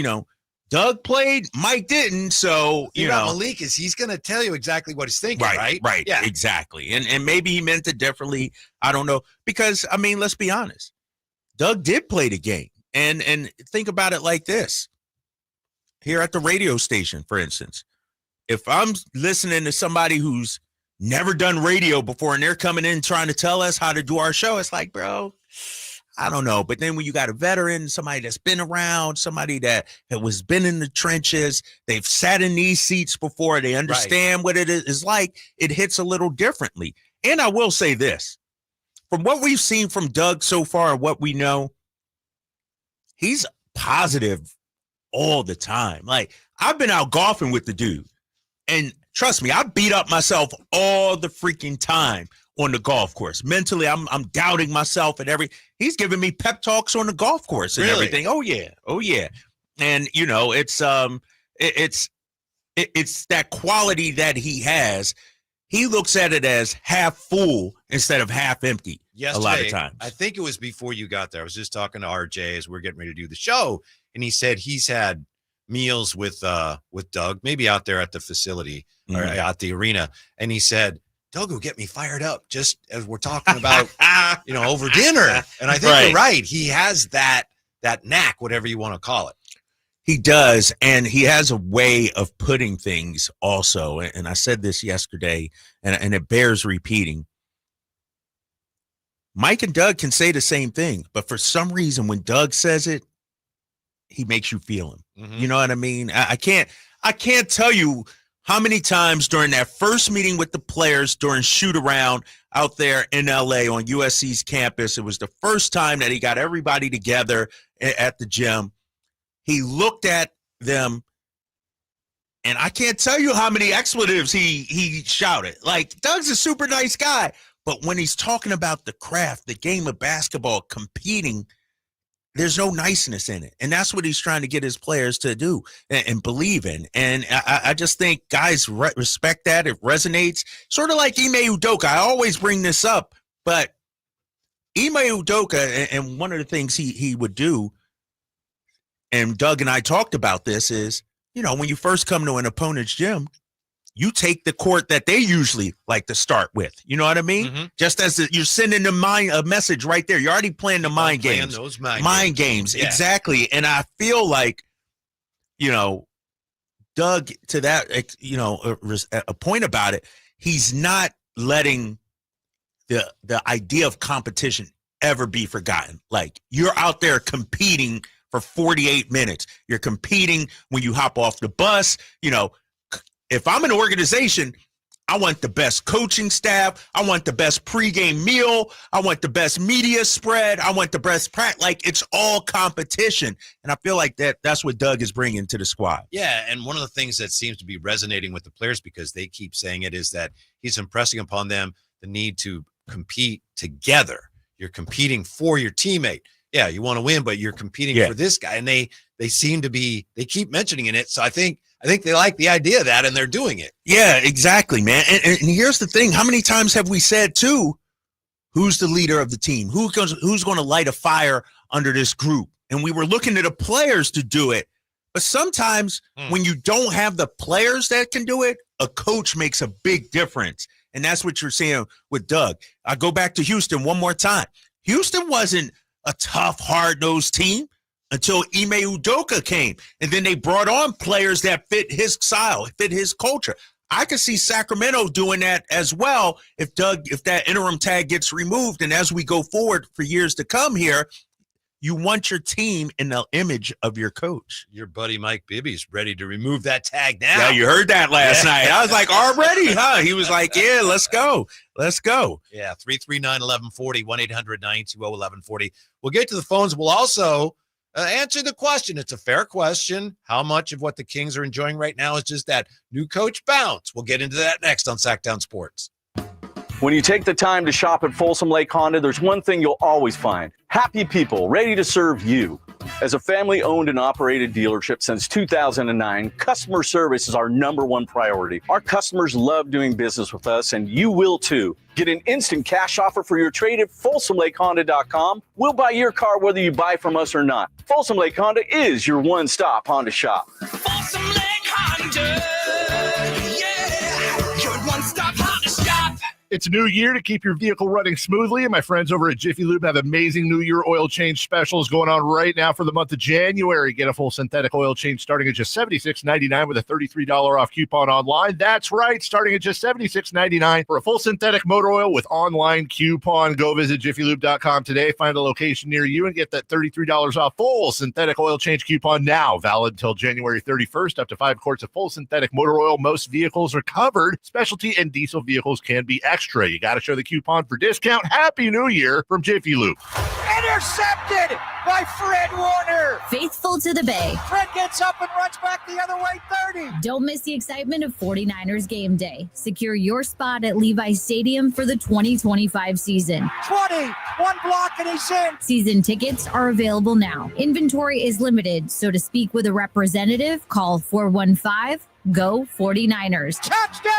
Doug played, Mike didn't. So, Malik he's going to tell you exactly what he's thinking, right? Right. Yeah. Exactly. And maybe he meant it differently. I don't know. Because, let's be honest. Doug did play the game. And think about it like this. Here at the radio station, for instance, if I'm listening to somebody who's never done radio before and they're coming in trying to tell us how to do our show, it's like, bro, I don't know. But then when you got a veteran, somebody that's been around, somebody that was been in the trenches, they've sat in these seats before, they understand what it is like, it hits a little differently. And I will say this, from what we've seen from Doug so far, what we know, he's positive all the time. Like, I've been out golfing with the dude, and trust me, I beat up myself all the freaking time on the golf course. Mentally, I'm doubting myself and he's giving me pep talks on the golf course and everything. Oh yeah. And it's that quality that he has. He looks at it as half full instead of half empty. Yesterday, a lot of times. I think it was before you got there. I was just talking to RJ as we're getting ready to do the show, and he said he's had meals with Doug, maybe out there at the facility or at the arena, and he said, Doug will get me fired up just as we're talking about, over dinner. And I think you're right. He has that knack, whatever you want to call it. He does, and he has a way of putting things also. And I said this yesterday, and it bears repeating. Mike and Doug can say the same thing, but for some reason, when Doug says it, he makes you feel him. Mm-hmm. You know what I mean? I can't tell you how many times during that first meeting with the players during shoot around out there in LA on USC's campus, it was the first time that he got everybody together at the gym. He looked at them, and I can't tell you how many expletives he shouted. Like, Doug's a super nice guy, but when he's talking about the craft, the game of basketball, competing, there's no niceness in it. And that's what he's trying to get his players to do and believe in. And I just think guys respect that. It resonates. Sort of like Ime Udoka. I always bring this up, but Ime Udoka, and one of the things he would do, and Doug and I talked about this, is, when you first come to an opponent's gym, you take the court that they usually like to start with. You know what I mean? Mm-hmm. Just as you're sending a message right there. You're already playing the mind games. Those mind games. Yeah. Exactly. And I feel like, Doug, to that, a point about it, he's not letting the idea of competition ever be forgotten. Like, you're out there competing for 48 minutes. You're competing when you hop off the bus. If I'm an organization, I want the best coaching staff. I want the best pregame meal. I want the best media spread. I want the best practice. Like, it's all competition. And I feel like that's what Doug is bringing to the squad. Yeah, and one of the things that seems to be resonating with the players, because they keep saying it, is that he's impressing upon them the need to compete together. You're competing for your teammate. Yeah, you want to win, but you're competing for this guy. And they seem to be, they keep mentioning it. So I think they like the idea of that, and they're doing it. Yeah, exactly, man. And here's the thing. How many times have we said, too, who's the leader of the team? Who's going to light a fire under this group? And we were looking at the players to do it. But sometimes when you don't have the players that can do it, a coach makes a big difference. And that's what you're saying with Doug. I go back to Houston one more time. Houston wasn't a tough, hard-nosed team until Ime Udoka came. And then they brought on players that fit his style, fit his culture. I could see Sacramento doing that as well if that interim tag gets removed. And as we go forward for years to come here, you want your team in the image of your coach. Your buddy Mike Bibby's ready to remove that tag now. Yeah, you heard that last night. I was like, already, huh? He was like, yeah, let's go. Let's go. Yeah, 339-1140, 1-800-920-1140. We'll get to the phones. We'll also answer the question. It's a fair question. How much of what the Kings are enjoying right now is just that new coach bounce? We'll get into that next on Sacktown Sports. When you take the time to shop at Folsom Lake Honda, there's one thing you'll always find: happy people ready to serve you. As a family-owned and operated dealership since 2009, customer service is our #1 priority. Our customers love doing business with us, and you will too. Get an instant cash offer for your trade at FolsomLakeHonda.com. We'll buy your car whether you buy from us or not. Folsom Lake Honda is your one-stop Honda shop. Folsom Lake Honda, yeah, your one-stop Honda shop. It's a new year to keep your vehicle running smoothly, and my friends over at Jiffy Lube have amazing New Year oil change specials going on right now for the month of January. Get a full synthetic oil change starting at just $76.99 with a $33 off coupon online. That's right, starting at just $76.99 for a full synthetic motor oil with online coupon. Go visit JiffyLube.com today, find a location near you, and get that $33 off full synthetic oil change coupon now. Valid until January 31st, up to 5 quarts of full synthetic motor oil. Most vehicles are covered. Specialty and diesel vehicles can be extra. You got to show the coupon for discount. Happy New Year from Jiffy Lube. Intercepted by Fred Warner. Faithful to the Bay. Fred gets up and runs back the other way, 30. Don't miss the excitement of 49ers game day. Secure your spot at Levi's Stadium for the 2025 season. 20, one block and he's in. Season tickets are available now. Inventory is limited, so to speak with a representative, call 415-GO-49ers. Touchdown!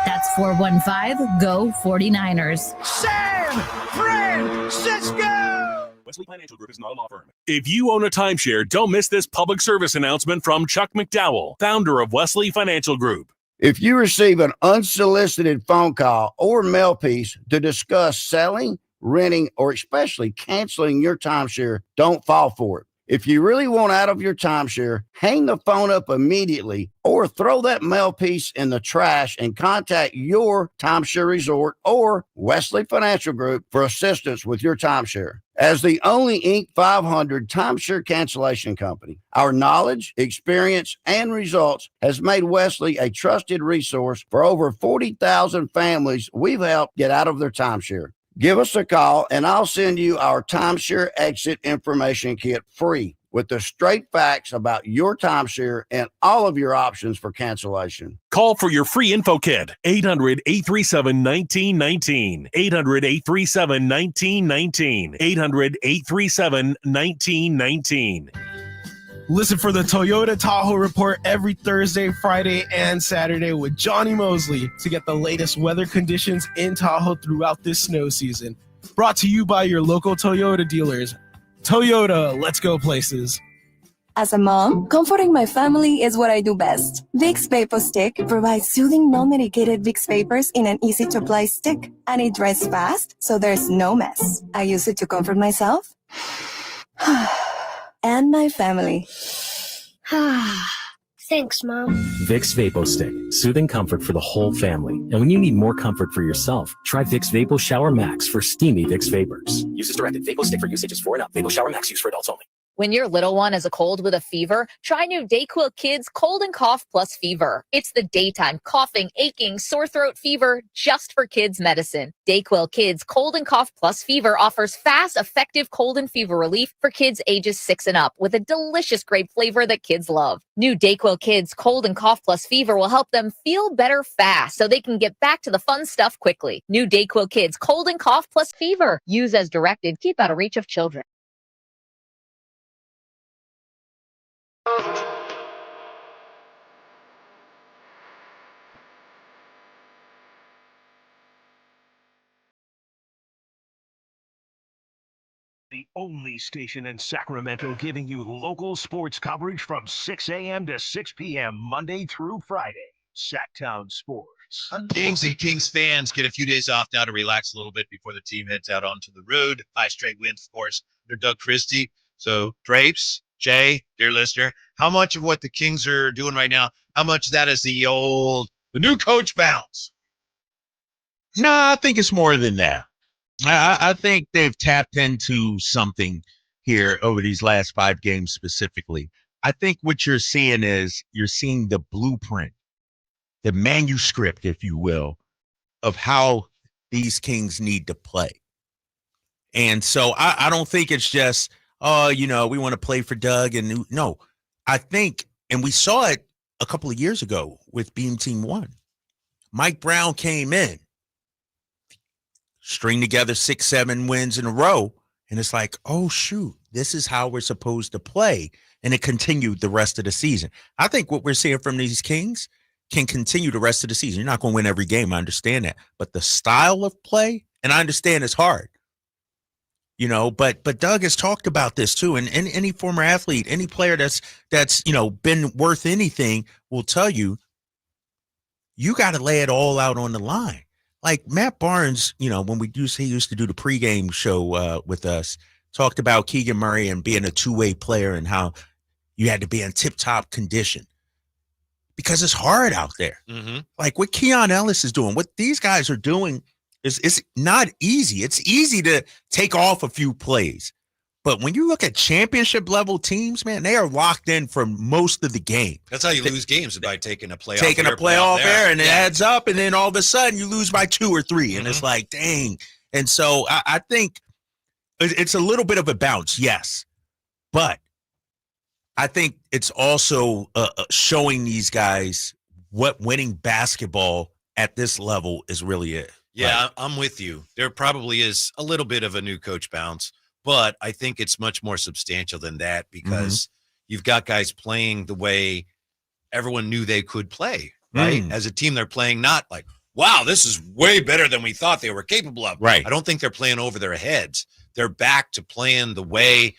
That's 415-GO-49ers. San Francisco! Wesley Financial Group is not a law firm. If you own a timeshare, don't miss this public service announcement from Chuck McDowell, founder of Wesley Financial Group. If you receive an unsolicited phone call or mail piece to discuss selling, renting, or especially canceling your timeshare, don't fall for it. If you really want out of your timeshare, hang the phone up immediately or throw that mail piece in the trash and contact your timeshare resort or Wesley Financial Group for assistance with your timeshare. As the only Inc. 500 timeshare cancellation company, our knowledge, experience, and results has made Wesley a trusted resource for over 40,000 families we've helped get out of their timeshare. Give us a call, and I'll send you our timeshare exit information kit free. with the straight facts about your timeshare and all of your options for cancellation. Call for your free info kit. 800-837-1919. 800-837-1919. 800-837-1919. Listen for the Toyota Tahoe Report every Thursday, Friday, and Saturday with Johnny Mosley to get the latest weather conditions in Tahoe throughout this snow season. Brought to you by your local Toyota dealers. Toyota, let's go places. As a mom, comforting my family is what I do best. Vicks Vapor Stick provides soothing, non-medicated Vicks Vapors in an easy-to-apply stick, and it dries fast, so there's no mess. I use it to comfort myself and my family. Thanks, Mom. Vicks Vapo Stick, soothing comfort for the whole family. And when you need more comfort for yourself, try Vicks Vapo Shower Max for steamy Vicks Vapors. Use as directed. Vapo Stick for usage is 4 and up. Vapo Shower Max used for adults only. When your little one has a cold with a fever, try new DayQuil Kids Cold and Cough Plus Fever. It's the daytime coughing, aching, sore throat fever just for kids medicine. DayQuil Kids Cold and Cough Plus Fever offers fast, effective cold and fever relief for kids ages 6 and up with a delicious grape flavor that kids love. New DayQuil Kids Cold and Cough Plus Fever will help them feel better fast so they can get back to the fun stuff quickly. New DayQuil Kids Cold and Cough Plus Fever. Use as directed. Keep out of reach of children. The only station in Sacramento giving you local sports coverage from 6 a.m. to 6 p.m. Monday through Friday. Sacktown Sports. Kings and Kings fans get a few days off now to relax a little bit before the team heads out onto the road. 5 straight wins, of course, under Doug Christie. So, Drapes, Jay, dear listener, how much of what the Kings are doing right now, how much of that is the new coach bounce? No, I think it's more than that. I think they've tapped into something here over these last 5 games specifically. I think what you're seeing is you're seeing the blueprint, the manuscript, if you will, of how these Kings need to play. And so I don't think it's just, we want to play for Doug. And no, I think, and we saw it a couple of years ago with Beam Team 1. Mike Brown came in, string together 6-7 wins in a row. And it's like, oh, shoot, this is how we're supposed to play. And it continued the rest of the season. I think what we're seeing from these Kings can continue the rest of the season. You're not going to win every game. I understand that. But the style of play, and I understand it's hard, but Doug has talked about this too. And any former athlete, any player that's been worth anything will tell you, you got to lay it all out on the line. Like Matt Barnes, when he used to do the pregame show with us, talked about Keegan Murray and being a two-way player and how you had to be in tip-top condition because it's hard out there. Mm-hmm. Like what Keon Ellis is doing, what these guys are doing is not easy. It's easy to take off a few plays. But when you look at championship level teams, man, they are locked in for most of the game. That's how you lose games, by taking a playoff. Taking a playoff there, and it adds up, and then all of a sudden you lose by 2 or 3, and it's like, dang. And so I think it's a little bit of a bounce, yes, but I think it's also showing these guys what winning basketball at this level is really it. Yeah, I'm with you. There probably is a little bit of a new coach bounce. But I think it's much more substantial than that because you've got guys playing the way everyone knew they could play, right? As a team, they're playing not like, wow, this is way better than we thought they were capable of. Right. I don't think they're playing over their heads. They're back to playing the way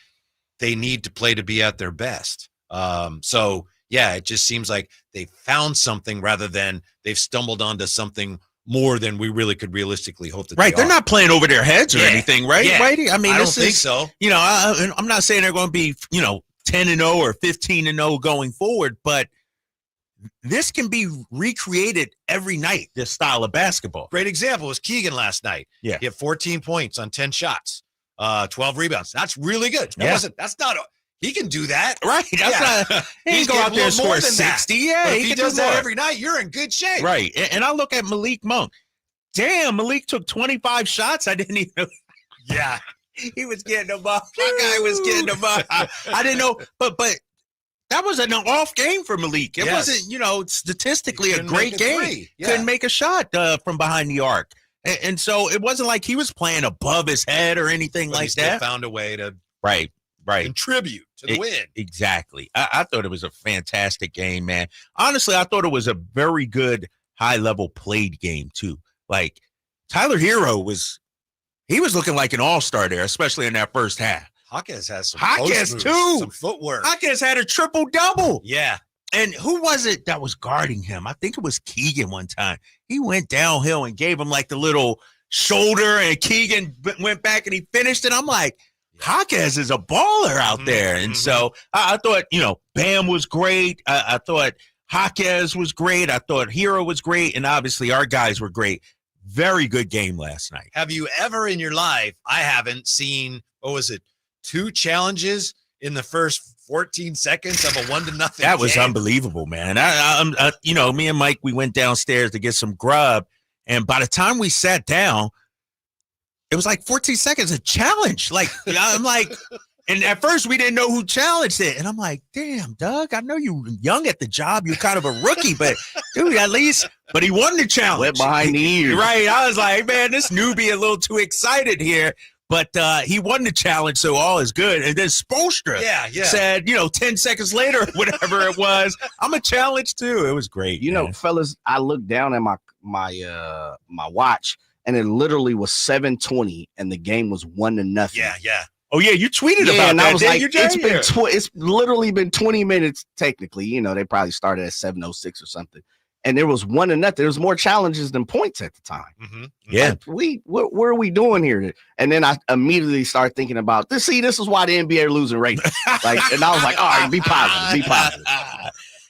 they need to play to be at their best. So, yeah, it just seems like they found something rather than they've stumbled onto something more than we really could realistically hope that they're not playing over their heads or anything, right? Yeah. Right? I mean, I don't think so. I'm not saying they're going to be, 10-0 or 15-0 going forward, but this can be recreated every night, this style of basketball. Great example was Keegan last night. Yeah. He had 14 points on 10 shots, 12 rebounds. That's really good. He can do that. Right. That's not, he can go out there and score 60. Yeah. But if he does that every night, you're in good shape. Right. And I look at Malik Monk. Damn, Malik took 25 shots. I didn't even. Yeah. He was getting them up. That guy was getting them up. I didn't know, but that was an off game for Malik. It wasn't, statistically a great game. Couldn't make a shot from behind the arc. And so it wasn't like he was playing above his head or anything like that. Found a way to contribute to the win. Exactly. I thought it was a fantastic game, man. Honestly, I thought it was a very good high-level played game, too. Like, Tyler Hero was looking like an all-star there, especially in that first half. Jaquez has some Jaquez, too. Some footwork. Jaquez had a triple-double. Yeah. And who was it that was guarding him? I think it was Keegan one time. He went downhill and gave him like the little shoulder, and Keegan went back and he finished it. I'm like, Jaquez is a baller out there. And so I thought, Bam was great. I thought Jaquez was great. I thought Hero was great. And obviously our guys were great. Very good game last night. Have you ever in your life, I haven't seen, 2 challenges in the first 14 seconds of a 1-0 That was game? unbelievable, man. Me and Mike, we went downstairs to get some grub. And by the time we sat down, it was like 14 seconds of challenge. Like, I'm like, and at first we didn't know who challenged it. And I'm like, damn, Doug, I know you young at the job. You're kind of a rookie, but dude, at least, but he won the challenge. Wet behind the ears. Right. I was like, man, this newbie a little too excited here. But he won the challenge, so all is good. And then Spoelstra said, 10 seconds later, whatever it was, I'm a challenge too. It was great. Fellas, I looked down at my watch, and it literally was 7:20, and the game was 1-0. Yeah. Oh yeah, you tweeted about and that. I was like, it's it's literally been 20 minutes technically. They probably started at 7:06 or something. And there was 1-0. There was more challenges than points at the time. Mm-hmm. Yeah. Like, what are we doing here? And then I immediately started thinking about this. See, this is why the NBA are losing ratings. And I was like, all right, be positive.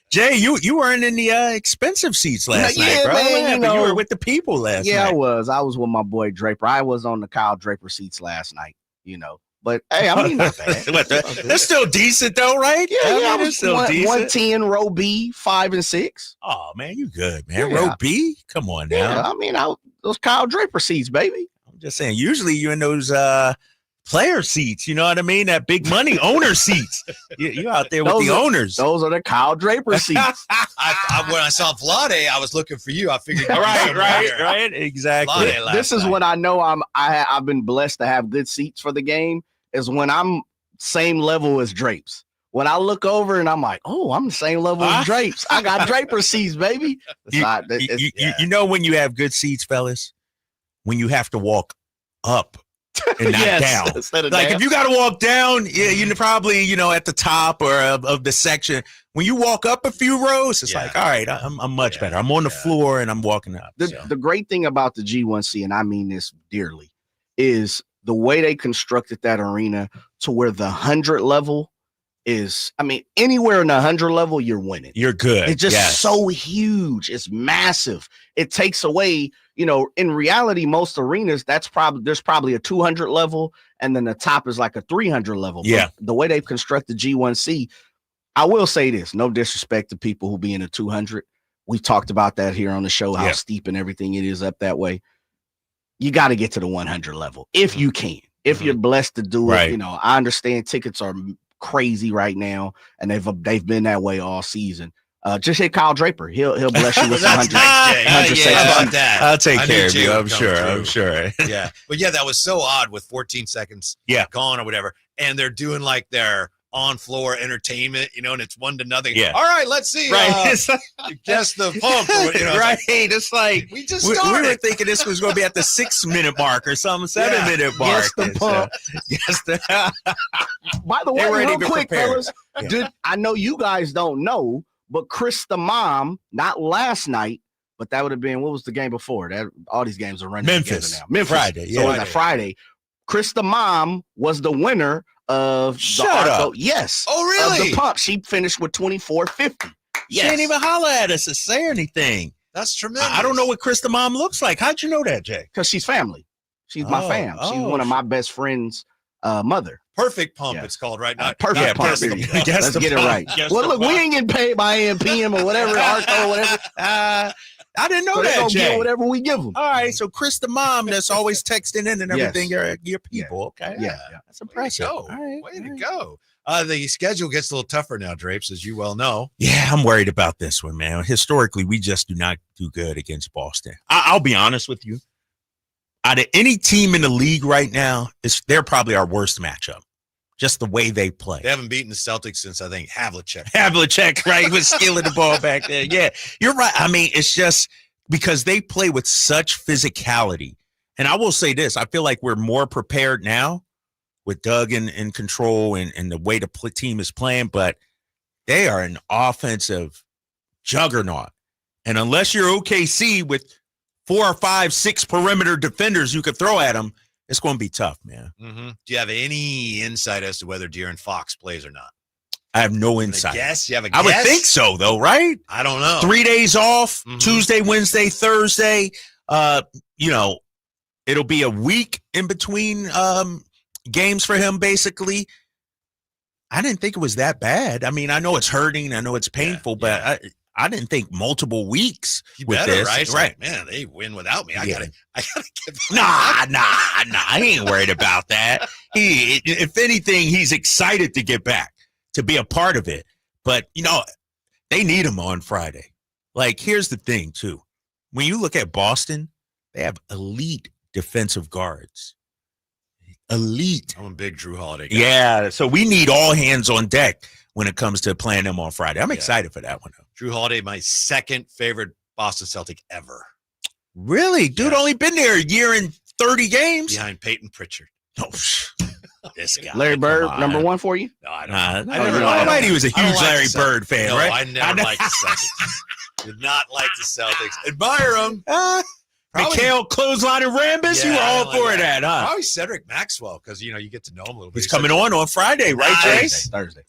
Jay, you weren't in the expensive seats last night, bro. Man, you were with the people last night. Yeah, I was. I was with my boy Draper. I was on the Kyle Draper seats last night, But hey, I mean, not bad. That's still decent, though, right? Yeah, it's still decent. 110, row B, 5 and 6. Oh man, you good, man. Yeah. Row B, come on now. Yeah, I mean, those Kyle Draper seats, baby. I'm just saying. Usually, you're in those player seats. You know what I mean? That big money owner seats. You out there with the owners. Those are the Kyle Draper seats. When I saw Vlade, I was looking for you. I figured. right, exactly. This is when I know I've been blessed to have good seats for the game. Is when I'm same level as Drapes. When I look over and I'm like, oh, I'm the same level as Drapes. I got Draper seats, baby. You know when you have good seats, fellas? When you have to walk up and not down. Like if you got to walk down, you're probably, at the top or of the section. When you walk up a few rows, it's like, all right, I'm much better. I'm on the floor and I'm walking up. The great thing about the G1C, and I mean this dearly, is the way they constructed that arena to where the 100 level is, anywhere in the 100 level, you're winning. You're good. It's just so huge. It's massive. It takes away, in reality, most arenas, there's probably a 200 level, and then the top is like a 300 level. Yeah. But the way they've constructed G1C, I will say this, no disrespect to people who be in a 200. We've talked about that here on the show, how steep and everything it is up that way. You got to get to the 100 level if you can. If you're blessed to do it, I understand tickets are crazy right now, and they've been that way all season. Just hit Kyle Draper. He'll bless you with 100. I'll take care of you. I'm sure. Yeah, but that was so odd with 14 seconds gone or whatever, and they're doing like their on-floor entertainment, and it's 1-0. Yeah. All right, let's see. Right. Guess the pump. Right. It's like we just started. We were thinking this was going to be at the 6-minute mark or some 7-minute mark. Guess the pump. By the way, real quick, fellas, I know you guys don't know, but Chris the mom, not last night, but that would have been, what was the game before? That all these games are running Memphis. together now. Memphis. Friday. So it was a Friday. Chris the mom was the winner of Shut the up. Arco. Yes. Oh, really? Of the pump. She finished with 24.50. She didn't even holler at us to say anything. That's tremendous. I don't know what Chris the mom looks like. How'd you know that, Jay? Because she's family. She's my fam. She's one of my best friends' mother. Perfect pump, it's called, right? Perfect pump. Let's get it right. Well, look, we ain't getting paid by AMPM or whatever, Arco or whatever. I didn't know So they're that, gonna Jay. get whatever we give them. All right, so Chris, the mom that's always texting in and everything, your people. Okay, Yeah. that's impressive. Go. Way to go. The schedule gets a little tougher now, Drapes, as you well know. Yeah, I'm worried about this one, man. Historically, we just do not do good against Boston. I'll be honest with you. Out of any team in the league right now, they're probably our worst matchup. Just the way they play. They haven't beaten the Celtics since, I think, Havlicek. Havlicek, right? He was stealing the ball back there. Yeah, you're right. I mean, it's just because they play with such physicality. And I will say this. I feel like we're more prepared now with Doug in control and the way the team is playing. But they are an offensive juggernaut. And unless you're OKC with 4 or 5, 6 perimeter defenders you could throw at them, it's going to be tough, man. Mm-hmm. Do you have any insight as to whether De'Aaron Fox plays or not? I have no insight. Guess? You have a guess? I would think so, though, right? I don't know. 3 days off, Tuesday, Wednesday, Thursday. It'll be a week in between games for him, basically. I didn't think it was that bad. I mean, I know it's hurting. I know it's painful, but I didn't think multiple weeks with better, this. right? Right. Man, they win without me. I gotta get Nah. I ain't worried about that. If anything, he's excited to get back, to be a part of it. But, they need him on Friday. Like, here's the thing, too. When you look at Boston, they have elite defensive guards. Elite. I'm a big Drew Holiday guy. Yeah, so we need all hands on deck when it comes to playing them on Friday. I'm excited for that one, though. Drew Holiday, my second favorite Boston Celtic ever. Really? Dude, only been there a year and 30 games? Behind Peyton Pritchard. Oh, this guy. Larry Bird, number one for you? No, I don't. I never liked he was a huge Larry Bird fan, no, right? I never liked the Celtics. Did not like the Celtics. Admire them. Mikhail Clothesline and Rambus, you were all for that, huh? Probably Cedric Maxwell, because you get to know him a little bit. He's coming on Friday, right, Jay?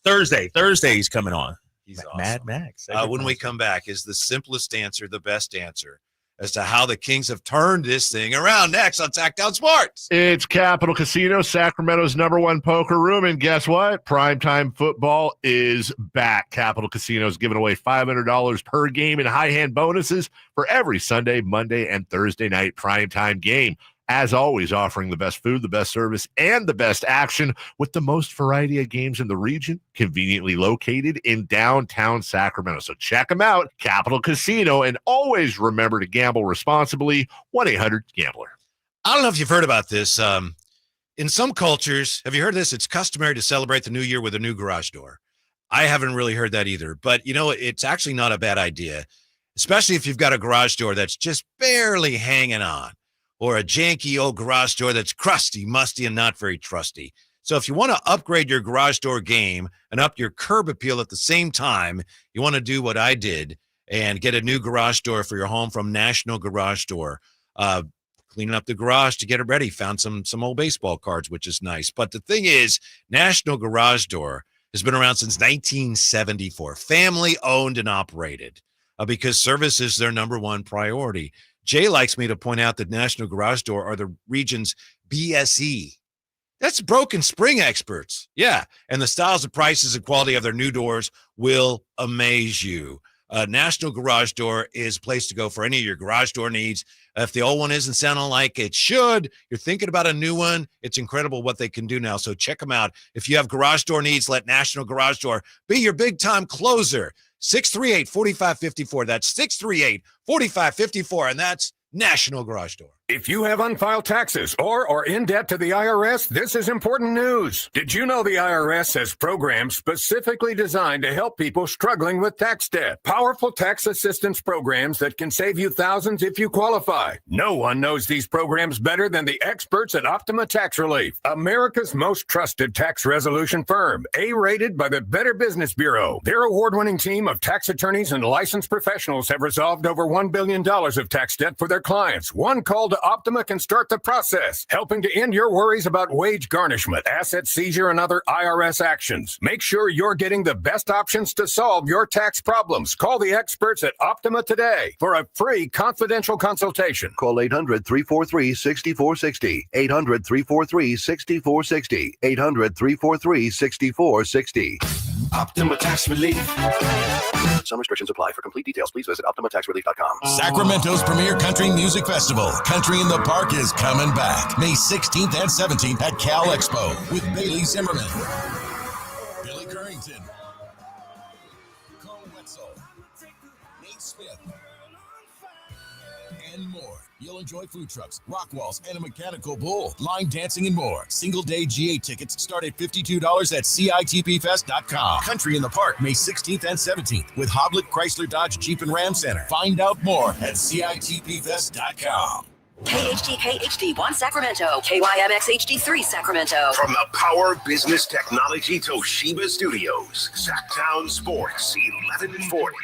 Thursday He's coming on. He's Mad awesome. Max. When we come back, is the simplest answer the best answer as to how the Kings have turned this thing around next on Sacktown Sports. It's Capital Casino, Sacramento's #1 poker room. And guess what? Primetime football is back. Capital Casino is giving away $500 per game in high hand bonuses for every Sunday, Monday, and Thursday night primetime game. As always, offering the best food, the best service, and the best action with the most variety of games in the region, conveniently located in downtown Sacramento. So check them out, Capital Casino, and always remember to gamble responsibly. 1-800-GAMBLER. I don't know if you've heard about this. In some cultures, have you heard this? It's customary to celebrate the new year with a new garage door. I haven't really heard that either, but it's actually not a bad idea, especially if you've got a garage door that's just barely hanging on, or a janky old garage door that's crusty, musty, and not very trusty. So if you want to upgrade your garage door game and up your curb appeal at the same time, you want to do what I did and get a new garage door for your home from National Garage Door. Cleaning up the garage to get it ready. Found some old baseball cards, which is nice. But the thing is, National Garage Door has been around since 1974, family owned and operated, because service is their #1 priority. Jay likes me to point out that National Garage Door are the region's BSE. That's broken spring experts. Yeah. And the styles, the prices, and quality of their new doors will amaze you. National Garage Door is a place to go for any of your garage door needs. If the old one isn't sounding like it should, you're thinking about a new one, it's incredible what they can do now. So check them out. If you have garage door needs, let National Garage Door be your big-time closer. 638-4554. That's 638-4554, and that's National Garage Door. If you have unfiled taxes or are in debt to the IRS, this is important news. Did you know the IRS has programs specifically designed to help people struggling with tax debt? Powerful tax assistance programs that can save you thousands if you qualify. No one knows these programs better than the experts at Optima Tax Relief, America's most trusted tax resolution firm, A-rated by the Better Business Bureau. Their award-winning team of tax attorneys and licensed professionals have resolved over $1 billion of tax debt for their clients. One call to Optima can start the process, helping to end your worries about wage garnishment, asset seizure, and other IRS actions. Make sure you're getting the best options to solve your tax problems. Call the experts at Optima today for a free confidential consultation. Call 800-343-6460. 800-343-6460. 800-343-6460. Optima Tax Relief. Some restrictions apply. For complete details, please visit OptimaTaxRelief.com. Sacramento's premier country music festival, Country in the Park, is coming back May 16th and 17th at Cal Expo with Bailey Zimmerman, Billy Currington, Cole Wetzel, Nate Smith, and more. You'll enjoy food trucks, rock walls, and a mechanical bull, line dancing, and more. Single-day GA tickets start at $52 at CITPFest.com. Country in the Park, May 16th and 17th with Hoblit Chrysler Dodge Jeep and Ram Center. Find out more at CITPFest.com. KHT HD1 Sacramento, KYMX HD3 Sacramento. From the Power Business Technology Toshiba Studios, Sacktown Sports 1140.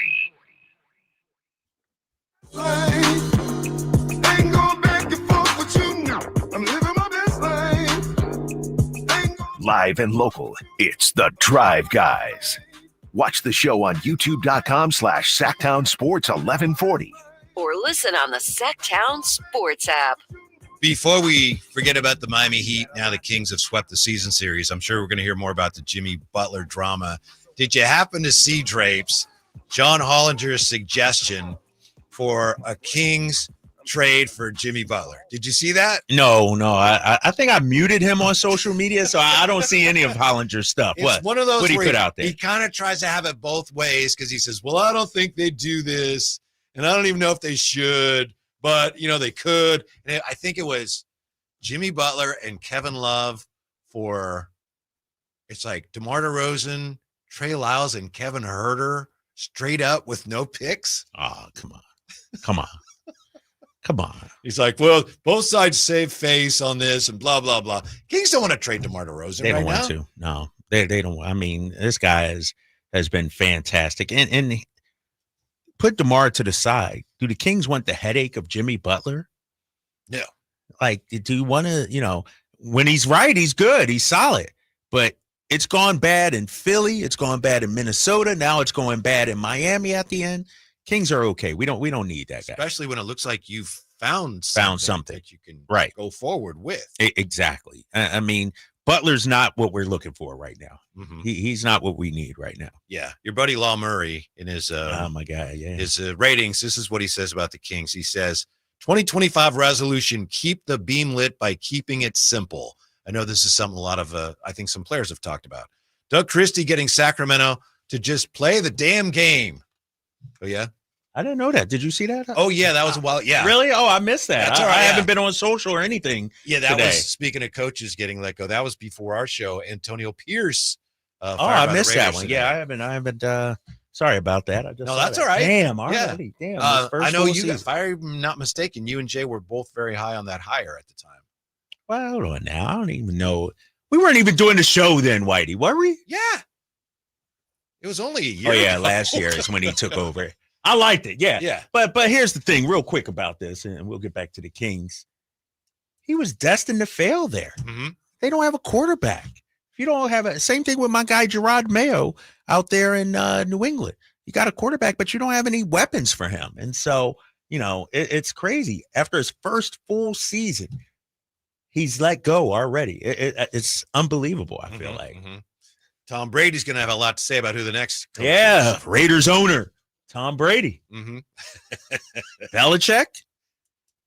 Live and local, it's the Drive Guys. Watch the show on youtube.com/Sacktown Sports 1140. Or listen on the Sacktown Sports app. Before we forget about the Miami Heat, now the Kings have swept the season series. I'm sure we're going to hear more about the Jimmy Butler drama. Did you happen to see, Drapes, John Hollinger's suggestion for a Kings trade for Jimmy Butler? Did you see that? No. I think I muted him on social media, so I don't see any of Hollinger's stuff. It's one of those what he where put out there. He kind of tries to have it both ways because he says, well, I don't think they do this, and I don't even know if they should, but, they could. And I think it was Jimmy Butler and Kevin Love for, it's like DeMar DeRozan, Trey Lyles, and Kevin Huerter straight up with no picks. Oh, come on. He's like, well, both sides save face on this and blah, blah, blah. Kings don't want to trade DeMar DeRozan They right don't want now. to. No, they don't. I mean, this guy has been fantastic. And put DeMar to the side. Do the Kings want the headache of Jimmy Butler? No. Like, do you want to, when he's right, he's good. He's solid. But it's gone bad in Philly. It's gone bad in Minnesota. Now it's going bad in Miami at the end. Kings are okay. We don't need that guy. Especially when it looks like you've found something that you can go forward with. Exactly. I mean, Butler's not what we're looking for right now. Mm-hmm. He's not what we need right now. Yeah. Your buddy Law Murray in his my guy, his ratings, this is what he says about the Kings. He says, 2025 resolution, keep the beam lit by keeping it simple. I know this is something a lot of I think some players have talked about. Doug Christie getting Sacramento to just play the damn game. Oh, yeah? I didn't know that. Did you see that? Oh, yeah, that was a while. Yeah. Really? Oh, I missed that. That's all right, I yeah. haven't been on social or anything. Yeah, that today. was, speaking of coaches getting let go, that was before our show. Antonio Pierce. I missed that one. Yeah, I haven't. Sorry about that. I just no, saw that's that. all right. Damn, already. Yeah. Damn. I know you, if I'm not mistaken, you and Jay were both very high on that hire at the time. Well, hold on now. I don't even know. We weren't even doing the show then, Whitey, were we? Yeah. It was only a year. Oh, yeah, ago. last year is when he took over. I liked it, yeah. Yeah. But here's the thing, real quick about this, and we'll get back to the Kings. He was destined to fail there. Mm-hmm. They don't have a quarterback. If you don't have same thing with my guy Gerard Mayo out there in New England. You got a quarterback, but you don't have any weapons for him. And so, it's crazy. After his first full season, he's let go already. It's unbelievable, I feel like. Mm-hmm. Tom Brady's going to have a lot to say about who the next coach is. Raiders owner, Tom Brady. Mm-hmm. Belichick?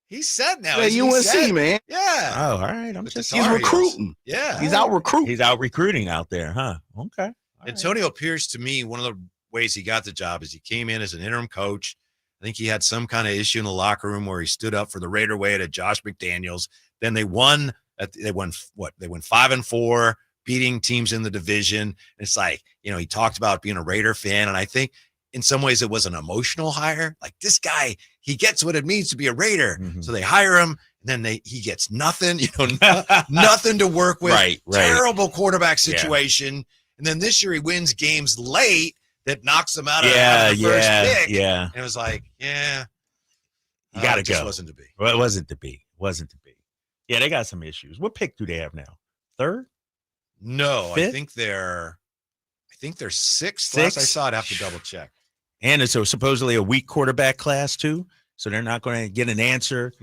He's set now. Yeah, UNC, man. Yeah. Oh, all right. He's recruiting. Yeah. He's out recruiting. He's out recruiting out there, huh? Okay. Antonio Pierce, to me, one of the ways he got the job is he came in as an interim coach. I think he had some kind of issue in the locker room where he stood up for the Raider way to Josh McDaniels. Then they won. They won 5-4, beating teams in the division. It's like, he talked about being a Raider fan, and I think in some ways it was an emotional hire. Like, this guy, he gets what it means to be a Raider. Mm-hmm. So they hire him, and then he gets nothing, nothing to work with. Right. Terrible quarterback situation. Yeah. And then this year he wins games late that knocks him out of the first pick. Yeah. And it was like, you got to go. It wasn't to be. Well, it wasn't to be. Yeah, they got some issues. What pick do they have now? Third? No, Fifth? I think they're sixth. Last I saw it, I have to double check. And it's supposedly a weak quarterback class too, so they're not going to get an answer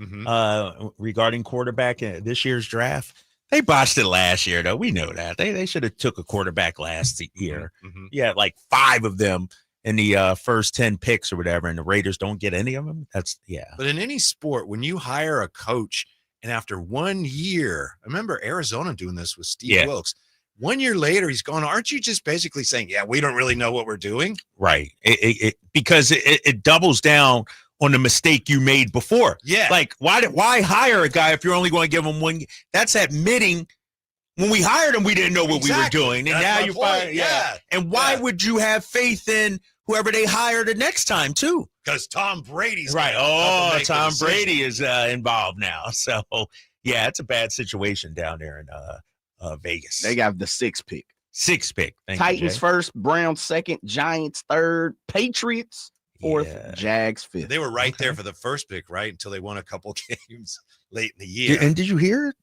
regarding quarterback in this year's draft. They botched it last year, though. We know that. They should have took a quarterback last year. Mm-hmm. Yeah, like 5 of them in the first 10 picks or whatever, and the Raiders don't get any of them. But in any sport, when you hire a coach and after 1 year, I remember Arizona doing this with Steve Wilkes. 1 year later, he's gone, aren't you just basically saying, yeah, we don't really know what we're doing? Right. Because it doubles down on the mistake you made before. Yeah. Like, why hire a guy if you're only going to give him 1? That's admitting when we hired him, we didn't know what we were doing. And now you fire. Yeah. And why would you have faith in whoever they hire the next time, too? Because Tom Brady's right. Oh, Tom Brady is involved now. So, yeah, it's a bad situation down there in Vegas. They got the 6th pick. 6th pick. Titans first, Browns second, Giants third, Patriots fourth, Jags fifth. They were right there for the first pick, right? Until they won a couple games late in the year. And did you hear?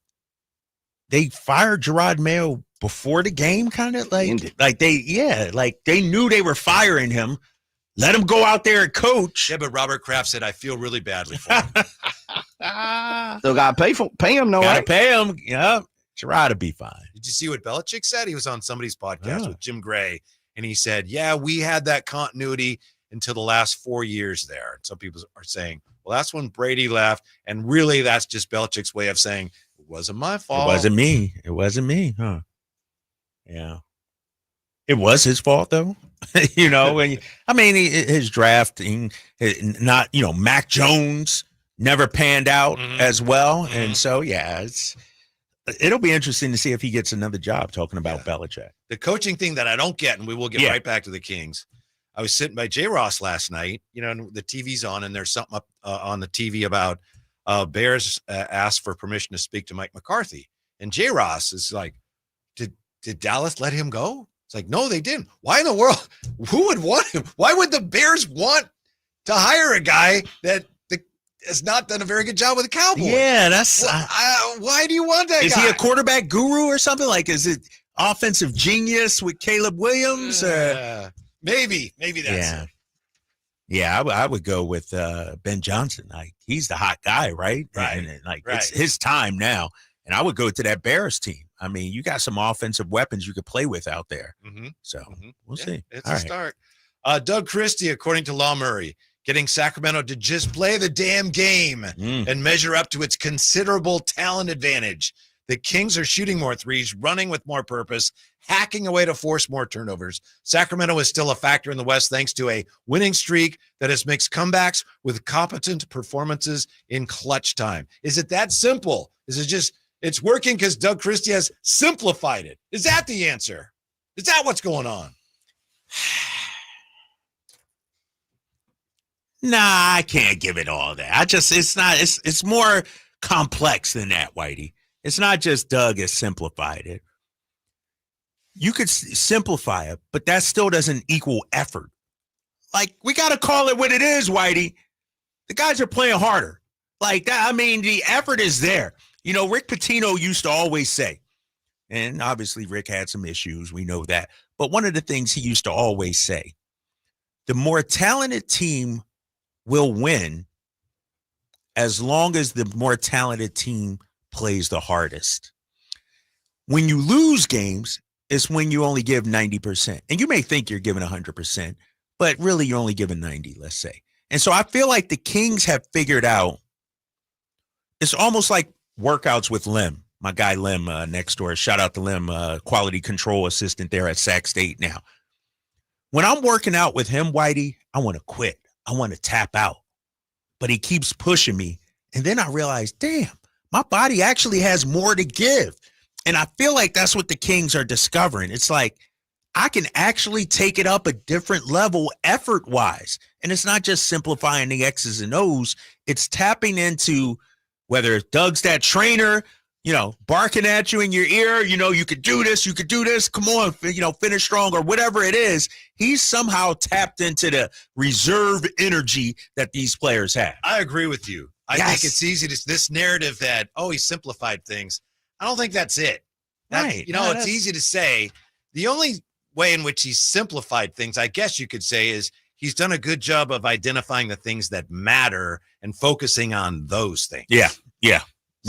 They fired Gerard Mayo before the game, kind of they knew they were firing him. Let him go out there and coach. Yeah, but Robert Kraft said, I feel really badly for him. Still got to pay him, no way. Pay him. Yeah, Gerard will be fine. Did you see what Belichick said? He was on somebody's podcast with Jim Gray, and he said, yeah, we had that continuity until the last 4 years there. And some people are saying, well, that's when Brady left, and really that's just Belichick's way of saying, it wasn't my fault. It wasn't me, huh? Yeah. It was his fault, though. His drafting, Mac Jones never panned out as well. Mm-hmm. And so, it'll be interesting to see if he gets another job talking about Belichick. The coaching thing that I don't get, and we will get right back to the Kings. I was sitting by J. Ross last night, and the TV's on, and there's something up on the TV about Bears asked for permission to speak to Mike McCarthy. And J. Ross is like, did Dallas let him go? It's like, no, they didn't. Why in the world? Who would want him? Why would the Bears want to hire a guy that has not done a very good job with the Cowboys? Yeah, that's why do you want that guy? Is he a quarterback guru or something? Like, is it offensive genius with Caleb Williams? Maybe that's it. Yeah, I would go with Ben Johnson. Like, he's the hot guy, right? Right. And it's his time now. And I would go to that Bears team. I mean, you got some offensive weapons you could play with out there. Mm-hmm. So we'll see. It's a start. Doug Christie, according to Law Murray, getting Sacramento to just play the damn game and measure up to its considerable talent advantage. The Kings are shooting more threes, running with more purpose, hacking away to force more turnovers. Sacramento is still a factor in the West thanks to a winning streak that has mixed comebacks with competent performances in clutch time. Is it that simple? Is it just it's working because Doug Christie has simplified it? Is that the answer? Is that what's going on? Nah, I can't give it all that. It's more complex than that, Whitey. It's not just Doug has simplified it. You could simplify it, but that still doesn't equal effort. Like, we got to call it what it is, Whitey. The guys are playing harder. Like that. I mean, the effort is there. Rick Pitino used to always say, and obviously Rick had some issues. We know that. But one of the things he used to always say, the more talented team will win as long as the more talented team plays the hardest. When you lose games, it's when you only give 90%. And you may think you're giving 100%, but really you're only giving 90, let's say. And so I feel like the Kings have figured out, it's almost like workouts with Lim, my guy Lim next door. Shout out to Lim, quality control assistant there at Sac State now. When I'm working out with him, Whitey, I want to quit. I want to tap out. But he keeps pushing me. And then I realize, damn, my body actually has more to give. And I feel like that's what the Kings are discovering. It's like, I can actually take it up a different level effort-wise. And it's not just simplifying the X's and O's. It's tapping into whether Doug's that trainer, barking at you in your ear, you could do this, come on, finish strong or whatever it is. He's somehow tapped into the reserve energy that these players have. I agree with you. I think it's easy to this narrative that, he simplified things. I don't think that's it. Right. It's easy to say. The only way in which he's simplified things, I guess you could say, is he's done a good job of identifying the things that matter and focusing on those things. Yeah.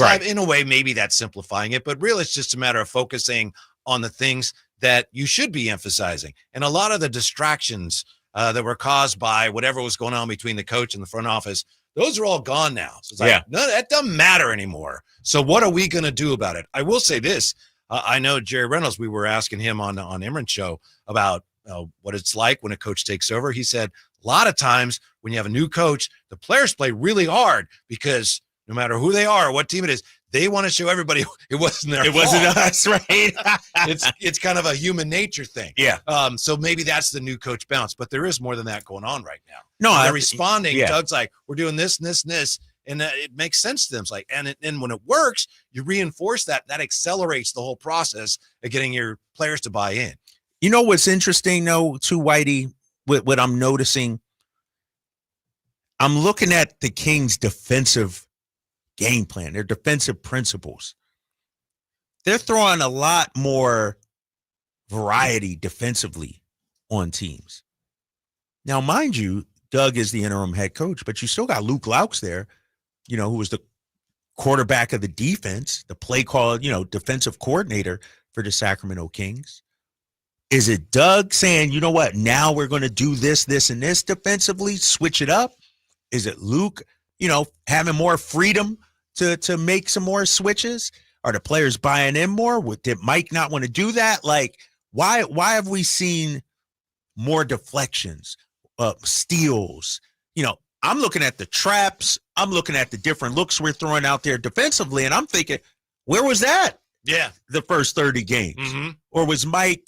Right. In a way, maybe that's simplifying it, but really it's just a matter of focusing on the things that you should be emphasizing. And a lot of the distractions that were caused by whatever was going on between the coach and the front office, those are all gone now. So it's like, no, that doesn't matter anymore. So what are we going to do about it? I will say this. I know Jerry Reynolds, we were asking him on Imran's show about what it's like when a coach takes over. He said a lot of times when you have a new coach, the players play really hard because no matter who they are or what team it is, they want to show everybody it wasn't their fault. Wasn't us, right? It's kind of a human nature thing. Yeah. So maybe that's the new coach bounce, but there is more than that going on right now. No, they're responding. Yeah. Doug's like, we're doing this and this and this. And it makes sense to them. It's like, and when it works, you reinforce that accelerates the whole process of getting your players to buy in. You know what's interesting, though, too, Whitey, what I'm noticing? I'm looking at the Kings' defensive game plan, their defensive principles. They're throwing a lot more variety defensively on teams. Now, mind you, Doug is the interim head coach, but you still got Luke Laux there, who was the quarterback of the defense, the play call, defensive coordinator for the Sacramento Kings. Is it Doug saying, you know what, now we're going to do this, this, and this defensively, switch it up? Is it Luke, having more freedom to make some more switches? Are the players buying in more? Did Mike not want to do that? Like, why have we seen more deflections, steals? I'm looking at the traps. I'm looking at the different looks we're throwing out there defensively, and I'm thinking, where was that? Yeah. The first 30 games. Mm-hmm. Or was Mike,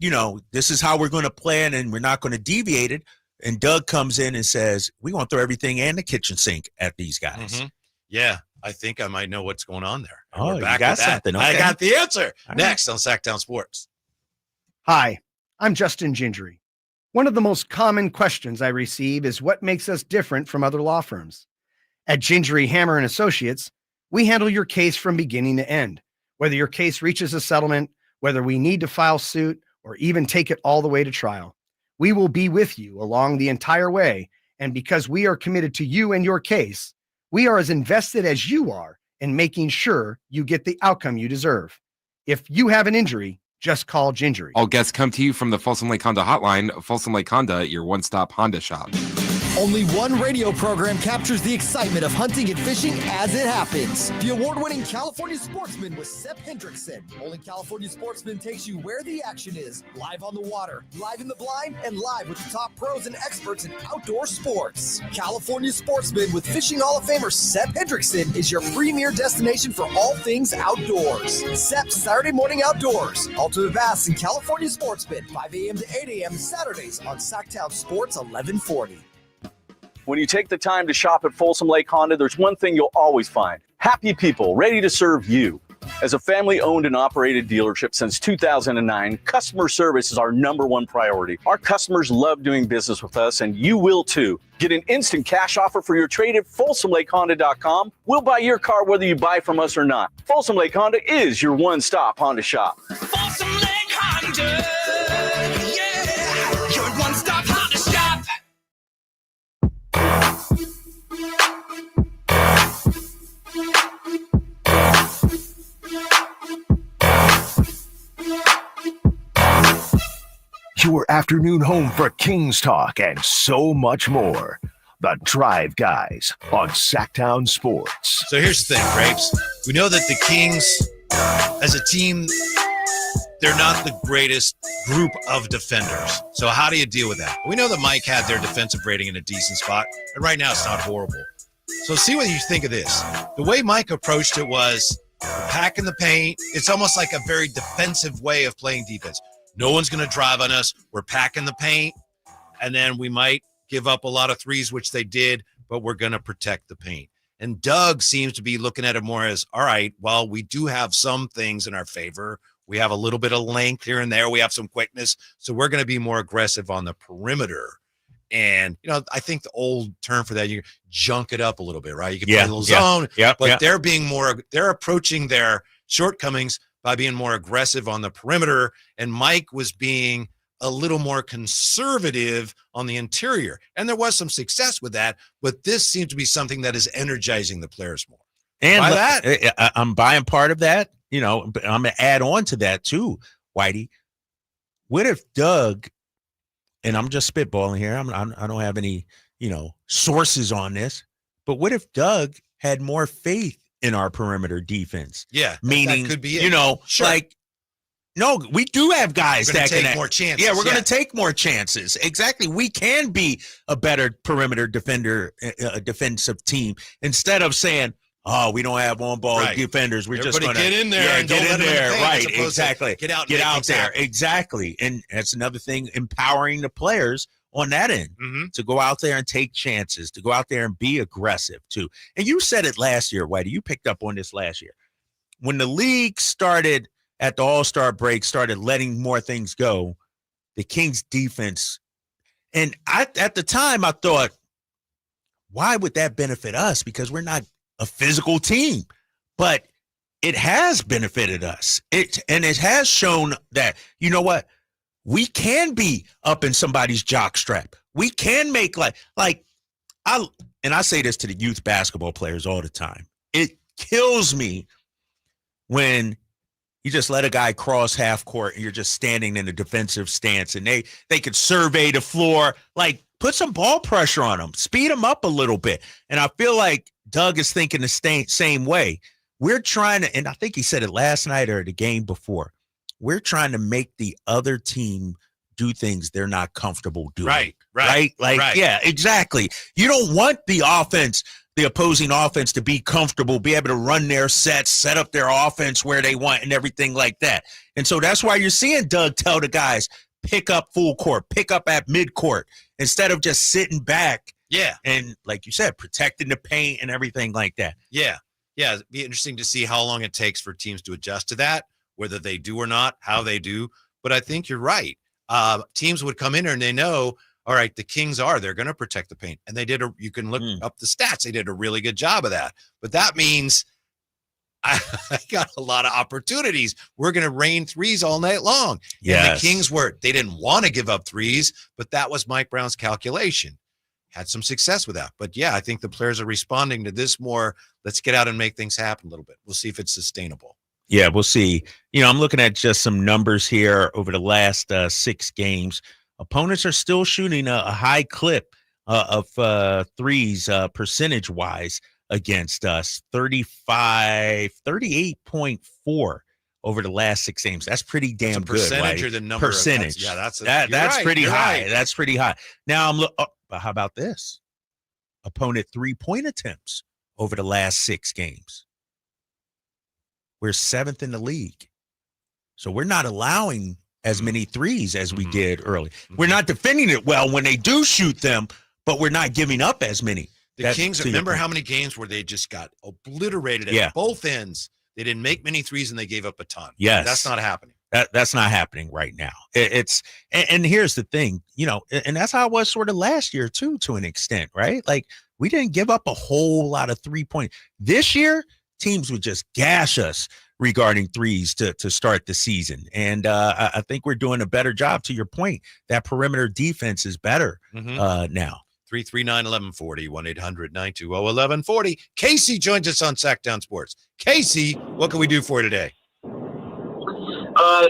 this is how we're going to play it, and we're not going to deviate it. And Doug comes in and says, we want to throw everything and the kitchen sink at these guys. Mm-hmm. Yeah, I think I might know what's going on there. Oh, you got something. Okay. I got the answer. Next on Sacktown Sports. Hi, I'm Justin Gingery. One of the most common questions I receive is what makes us different from other law firms. At Gingery, Hammer & Associates, we handle your case from beginning to end. Whether your case reaches a settlement, whether we need to file suit, or even take it all the way to trial, we will be with you along the entire way. And because we are committed to you and your case, we are as invested as you are in making sure you get the outcome you deserve. If you have an injury, just call Gingery. All guests come to you from the Folsom Lake Honda hotline. Folsom Lake Honda, your one-stop Honda shop. Only one radio program captures the excitement of hunting and fishing as it happens. The award-winning California Sportsman with Sepp Hendrickson. Only California Sportsman takes you where the action is. Live on the water, live in the blind, and live with the top pros and experts in outdoor sports. California Sportsman with Fishing Hall of Famer Sepp Hendrickson is your premier destination for all things outdoors. Sepp's Saturday Morning Outdoors. Ultimate Bass and California Sportsman, 5 a.m. to 8 a.m. Saturdays on Sacktown Sports 1140. When you take the time to shop at Folsom Lake Honda, there's one thing you'll always find. Happy people ready to serve you. As a family-owned and operated dealership since 2009, customer service is our #1 priority. Our customers love doing business with us, and you will too. Get an instant cash offer for your trade at FolsomLakeHonda.com. We'll buy your car whether you buy from us or not. Folsom Lake Honda is your one-stop Honda shop. Folsom Lake Honda, yeah, your one-stop Honda shop. Your afternoon home for Kings talk and so much more. The Drive Guys on Sacktown Sports. So here's the thing, Grapes. We know that the Kings, as a team, they're not the greatest group of defenders. So how do you deal with that? We know that Mike had their defensive rating in a decent spot, and right now it's not horrible. So see what you think of this. The way Mike approached it was packing the paint. It's almost like a very defensive way of playing defense. No one's going to drive on us. We're packing the paint, and then we might give up a lot of threes, which they did, but we're going to protect the paint. And Doug seems to be looking at it more as, all right, well, we do have some things in our favor. We have a little bit of length here and there. We have some quickness, so we're going to be more aggressive on the perimeter. And, I think the old term for that, you junk it up a little bit, right? You can play a little zone, but they're approaching their shortcomings by being more aggressive on the perimeter, and Mike was being a little more conservative on the interior. And there was some success with that, but this seems to be something that is energizing the players more. And Buy that. I'm buying part of that, but I'm going to add on to that too, Whitey. What if Doug, and I'm just spitballing here, I don't have any, sources on this, but what if Doug had more faith in our perimeter defense? Yeah. Meaning, that could be it. Sure. No, we do have guys that can take more chances. Yeah, we're going to take more chances. Exactly. We can be a better perimeter defender, a defensive team, instead of saying, oh, we don't have on-ball defenders. We're just going to get in there and get in there. Right, exactly. Get out there. Happen. Exactly. And that's another thing, empowering the players on that end to go out there and take chances, to go out there and be aggressive too. And you said it last year, Whitey. You picked up on this last year. When the league started at the All-Star break, started letting more things go, the Kings defense, and at the time I thought, why would that benefit us? Because we're not a physical team. But it has benefited us. It has shown that, you know what? We can be up in somebody's jock strap. We can make I say this to the youth basketball players all the time. It kills me when you just let a guy cross half court and you're just standing in a defensive stance and they could survey the floor. Put some ball pressure on them, speed them up a little bit. And I feel like Doug is thinking the same way. We're trying to, and I think he said it last night or the game before, we're trying to make the other team do things they're not comfortable doing. Right. Yeah, exactly. You don't want the opposing offense to be comfortable, be able to run their sets, set up their offense where they want and everything like that. And so that's why you're seeing Doug tell the guys, pick up full court, pick up at midcourt, instead of just sitting back. Yeah. And like you said, protecting the paint and everything like that. Yeah. Yeah. It'd be interesting to see how long it takes for teams to adjust to that, whether they do or not, how they do. But I think you're right. Teams would come in there and they know, all right, the Kings they're going to protect the paint. And you can look up the stats. They did a really good job of that. But that means I got a lot of opportunities. We're going to rain threes all night long. Yes. And the Kings they didn't want to give up threes, but that was Mike Brown's calculation. Had some success with that. But yeah, I think the players are responding to this more. Let's get out and make things happen a little bit. We'll see if it's sustainable. Yeah, we'll see. I'm looking at just some numbers here over the last 6 games. Opponents are still shooting a high clip of threes percentage-wise against us, 38.4 over the last 6 games. That's pretty damn good. Percentage or the number? Percentage. That's pretty high. Right. That's pretty high. Now how about this? Opponent 3-point attempts over the last 6 games. We're 7th in the league. So we're not allowing as many threes as we did early. We're not defending it well when they do shoot them, but we're not giving up as many. The Kings, remember how many games where they just got obliterated at both ends? They didn't make many threes and they gave up a ton. Yes. That's not happening. That's not happening right now. And here's the thing, and that's how it was sort of last year too, to an extent, right? We didn't give up a whole lot of 3-point. This year, teams would just gash us regarding threes to start the season. And I think we're doing a better job. To your point, that perimeter defense is better now. 339-1140, 1-800-920-1140. Casey joins us on Sacktown Sports. Casey, what can we do for you today? I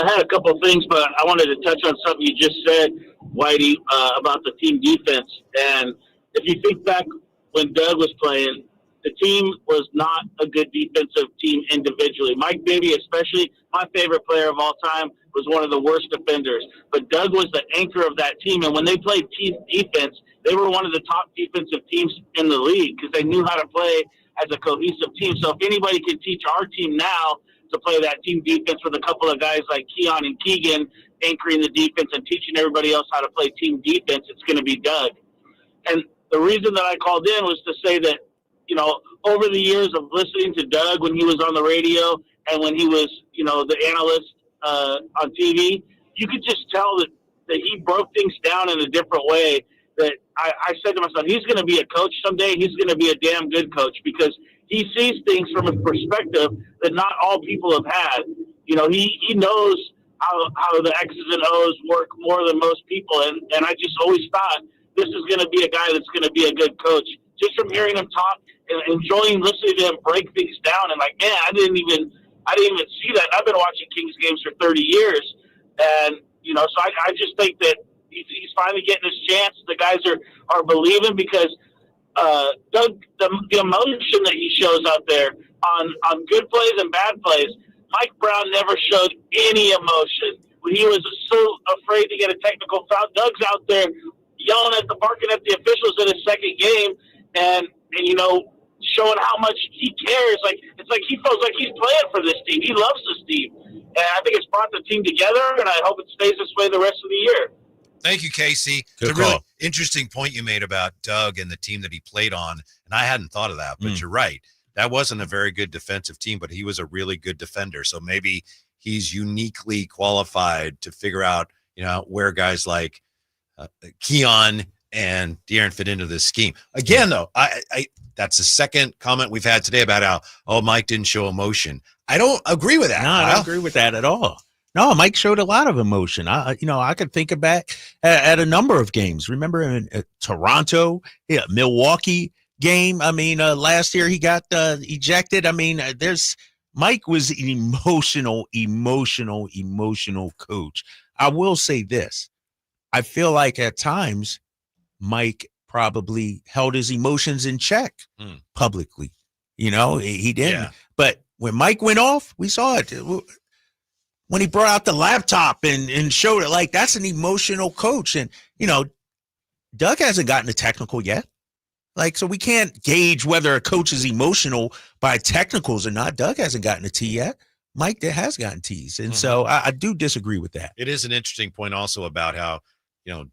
had a couple of things, but I wanted to touch on something you just said, Whitey, about the team defense. And if you think back when Doug was playing, the team was not a good defensive team individually. Mike Bibby, especially, my favorite player of all time, was one of the worst defenders. But Doug was the anchor of that team, and when they played team defense, they were one of the top defensive teams in the league because they knew how to play as a cohesive team. So if anybody can teach our team now to play that team defense with a couple of guys like Keon and Keegan anchoring the defense and teaching everybody else how to play team defense, it's going to be Doug. And the reason that I called in was to say that, over the years of listening to Doug when he was on the radio and when he was, the analyst on TV, you could just tell that he broke things down in a different way. That I said to myself, he's going to be a coach someday. He's going to be a damn good coach because he sees things from a perspective that not all people have had. He knows how the X's and O's work more than most people. And I just always thought this is going to be a guy that's going to be a good coach. Just from hearing him talk, enjoying listening to him break things down. And like, man, I didn't even see that. I've been watching Kings games for 30 years, and so I just think that he's finally getting his chance. The guys are believing because Doug, the emotion that he shows out there on good plays and bad plays. Mike Brown never showed any emotion. When he was so afraid to get a technical foul, Doug's out there yelling at barking at the officials in his second game, and showing how much he cares. Like, it's like he feels like he's playing for this team. He loves this team, and I think it's brought the team together. And I hope it stays this way the rest of the year. Thank you, Casey. Good it's a really call. interesting point you made about Doug and the team that he played on, and I hadn't thought of that. But you're right. That wasn't a very good defensive team, but he was a really good defender. So maybe he's uniquely qualified to figure out, where guys like Keon and De'Aaron fit into this scheme. Again, though, I that's the second comment we've had today about how, Mike didn't show emotion. I don't agree with that. No, I don't agree with that at all. No, Mike showed a lot of emotion. I could think back at a number of games. Remember in Toronto, Milwaukee game. I mean, last year he got ejected. I mean, Mike was an emotional coach. I will say this. I feel like at times Mike probably held his emotions in check publicly. He didn't. Yeah. But when Mike went off, we saw it. When he brought out the laptop and showed it, like, that's an emotional coach. And, Doug hasn't gotten the technical yet. Like, so we can't gauge whether a coach is emotional by technicals or not. Doug hasn't gotten a T yet. Mike has gotten T's. And so I do disagree with that. It is an interesting point also about how,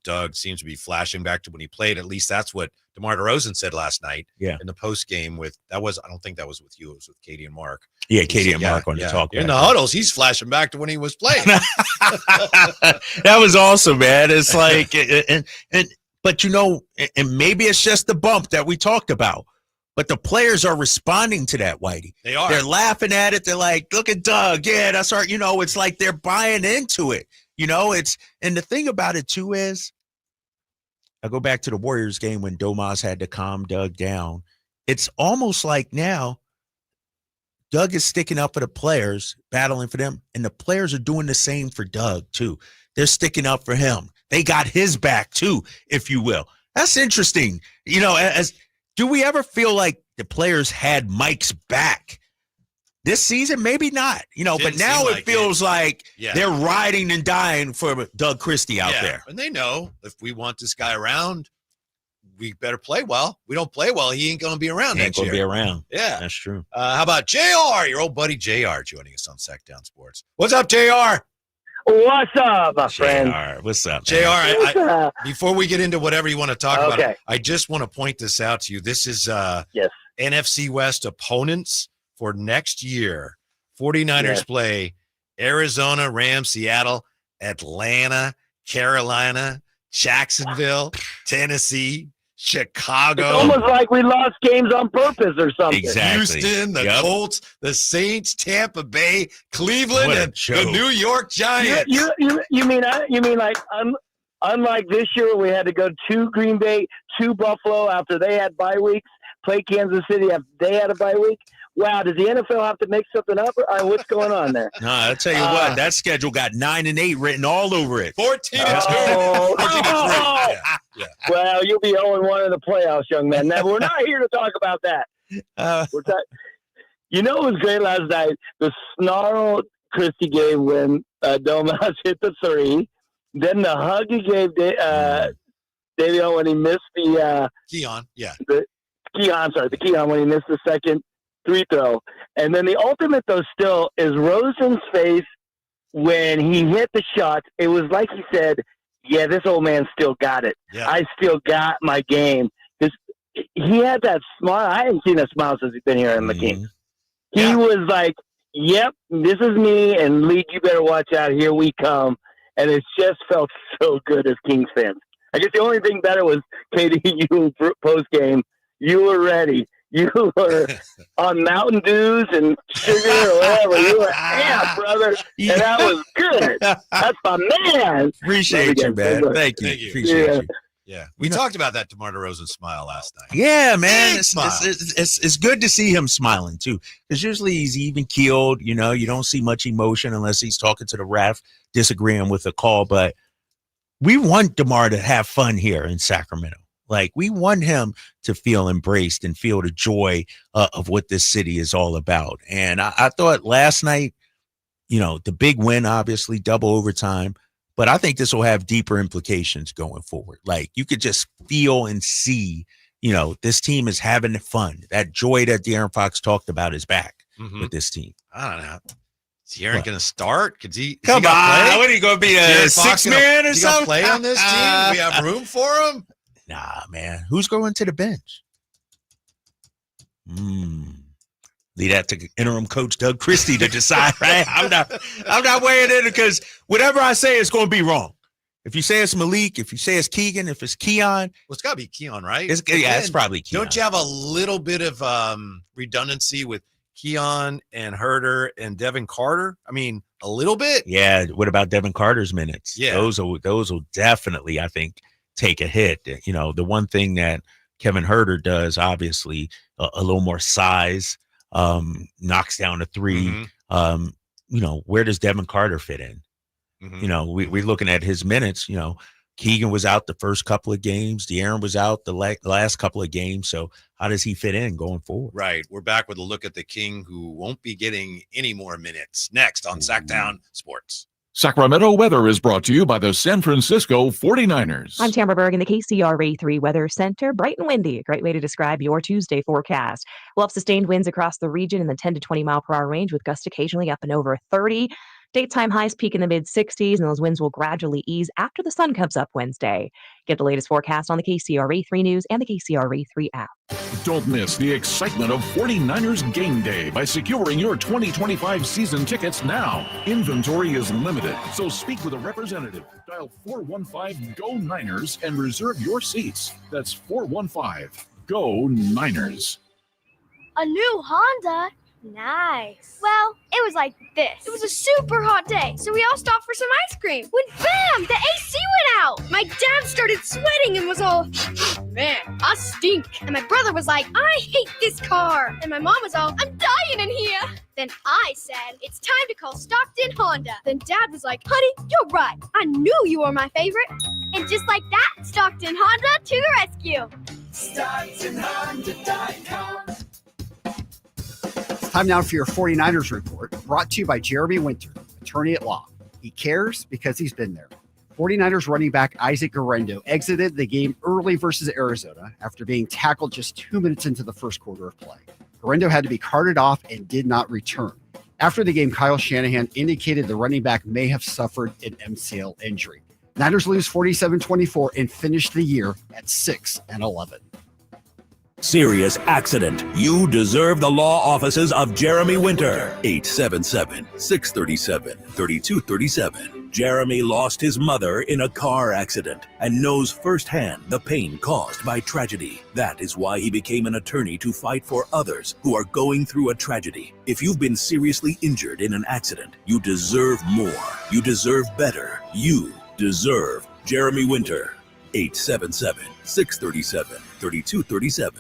Doug seems to be flashing back to when he played. At least that's what DeMar DeRozan said last night in the post game I don't think that was with you. It was with Katie and Mark. Yeah, Katie and Mark on the talk. In the huddles, he's flashing back to when he was playing. That was awesome, man. It's like, but and maybe it's just the bump that we talked about. But the players are responding to that, Whitey. They are. They're laughing at it. They're like, look at Doug. Yeah, that's our, it's like they're buying into it. And the thing about it too is, I go back to the Warriors game when Domas had to calm Doug down. It's almost like now Doug is sticking up for the players, battling for them, and the players are doing the same for Doug too. They're sticking up for him. They got his back too, if you will. That's interesting. Do we ever feel like the players had Mike's back this season? Maybe not, but now it feels like they're riding and dying for Doug Christie out there. And they know if we want this guy around, we better play well. We don't play well, he ain't going to be around next year. Be around. Yeah. That's true. How about JR, your old buddy JR, joining us on Sacktown Sports. What's up, JR? What's up, my friend? What's up, JR? Before we get into whatever you want to talk about, I just want to point this out to you. This is NFC West opponents for next year. 49ers play Arizona, Rams, Seattle, Atlanta, Carolina, Jacksonville, Tennessee, Chicago. It's almost like we lost games on purpose or something. Exactly. Houston, the Colts, the Saints, Tampa Bay, Cleveland, and the New York Giants. You mean like unlike this year, we had to go to Green Bay, to Buffalo after they had bye weeks, play Kansas City after they had a bye week. Wow, does the NFL have to make something up? Or what's going on there? No, I'll tell you what, that schedule got 9-8 written all over it. 14-2. 14-3. Yeah. Well, you'll be 0-1 in the playoffs, young man. Now, we're not here to talk about that. It was great last night? The snarl Christie gave when Domas hit the three. Then the hug he gave David when he missed the Keon, the Keon when he missed the second free throw. And then the ultimate, though, still is Rosen's face when he hit the shot. It was like he said, yeah, this old man still got it. Yeah. I still got my game. He had that smile. I haven't seen a smile since he's been here in the Kings. He was like, yep, this is me, and League, you better watch out. Here we come. And it just felt so good as Kings fans. I guess the only thing better was, Katie, you post-game, you were ready. You were on Mountain Dews and sugar or whatever. You were brother. And that was good. That's my man. Appreciate you, man. Thank you. Appreciate you. Yeah, we talked about that DeMar DeRozan smile last night. Yeah, man, Big smile. it's good to see him smiling too, because usually he's even keeled. You know, you don't see much emotion unless he's talking to the ref, disagreeing with a call. But we want DeMar to have fun here in Sacramento. Like, we want him to feel embraced and feel the joy of what this city is all about. And I thought last night, you know, the big win, obviously double overtime. But I think this will have deeper implications going forward. Like, you could just feel and see, you know, this team is having fun. That joy that De'Aaron Fox talked about is back with this team. I don't know. Is De'Aaron going to start? Come on. Play? What are you going to be, a six-man or something? Play on this team? We have room for him? Nah, man. Who's going to the bench? Leave that to interim coach Doug Christie to decide, right? I'm not weighing in, because whatever I say is going to be wrong. If you say it's Malik, if you say it's Keegan, if it's Keon. Well, it's got to be Keon, right? It's probably Keon. Don't you have a little bit of redundancy with Keon and Herter and Devin Carter? I mean, a little bit. Yeah. What about Devin Carter's minutes? Yeah. Those will definitely, I think, take a hit. You know, the one thing that Kevin Herter does, obviously, a little more size, knocks down a three. You know, where does Devin Carter fit in? You know, we're looking at his minutes. You know, Keegan was out the first couple of games. De'Aaron was out the last couple of games. So how does he fit in going forward? Right. We're back with a look at the King, who won't be getting any more minutes, next on Sacktown Sports. Sacramento weather is brought to you by the San Francisco 49ers. I'm Tamara Berg in the KCRA3 Weather Center. Bright and windy, a great way to describe your Tuesday forecast. We'll have sustained winds across the region in the 10 to 20 mile per hour range, with gusts occasionally up and over 30. Daytime highs peak in the mid-60s, and those winds will gradually ease after the sun comes up Wednesday. Get the latest forecast on the KCRA3 News and the KCRA3 app. Don't miss the excitement of 49ers Game Day by securing your 2025 season tickets now. Inventory is limited, so speak with a representative. Dial 415-GO-NINERS and reserve your seats. That's 415-GO-NINERS. A new Honda? Nice. Well, it was like this. It was a super hot day, so we all stopped for some ice cream. When bam, the AC went out. My dad started sweating and was all, man, I stink. And my brother was like, I hate this car. And my mom was all, I'm dying in here. Then I said, it's time to call Stockton Honda. Then Dad was like, honey, you're right. I knew you were my favorite. And just like that, Stockton Honda to the rescue. StocktonHonda.com. Time now for your 49ers report, brought to you by Jeremy Winter, attorney at law. He cares because he's been there. 49ers running back Isaac Guerrero exited the game early versus Arizona after being tackled just 2 minutes into the first quarter of play. Guerrero had to be carted off and did not return. After the game, Kyle Shanahan indicated the running back may have suffered an MCL injury. Niners lose 47-24 and finish the year at 6-11. Serious accident. You deserve the law offices of Jeremy Winter. 877-637-3237. Jeremy lost his mother in a car accident and knows firsthand the pain caused by tragedy. That is why he became an attorney to fight for others who are going through a tragedy. If you've been seriously injured in an accident, you deserve more. You deserve better. You deserve Jeremy Winter. 877-637-3237.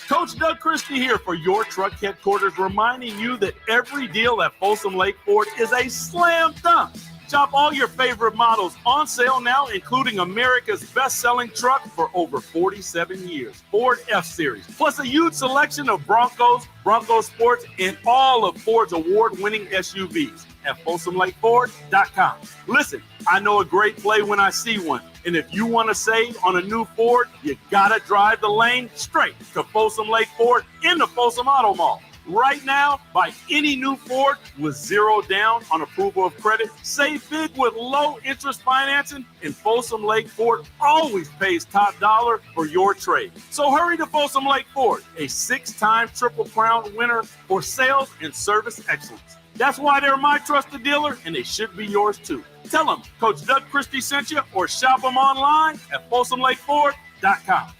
Coach Doug Christie here for your truck headquarters, reminding you that every deal at Folsom Lake Ford is a slam dunk. Shop all your favorite models on sale now, including America's best-selling truck for over 47 years, Ford F-Series, plus a huge selection of Broncos, Bronco Sports, and all of Ford's award-winning SUVs at FolsomLakeFord.com. Listen, I know a great play when I see one. And if you want to save on a new Ford, you got to drive the lane straight to Folsom Lake Ford in the Folsom Auto Mall. Right now, buy any new Ford with zero down on approval of credit. Save big with low interest financing. And Folsom Lake Ford always pays top dollar for your trade. So hurry to Folsom Lake Ford, a 6-time Triple Crown winner for sales and service excellence. That's why they're my trusted dealer, and they should be yours too. Tell them Coach Doug Christie sent you, or shop them online at FolsomLakeFord.com.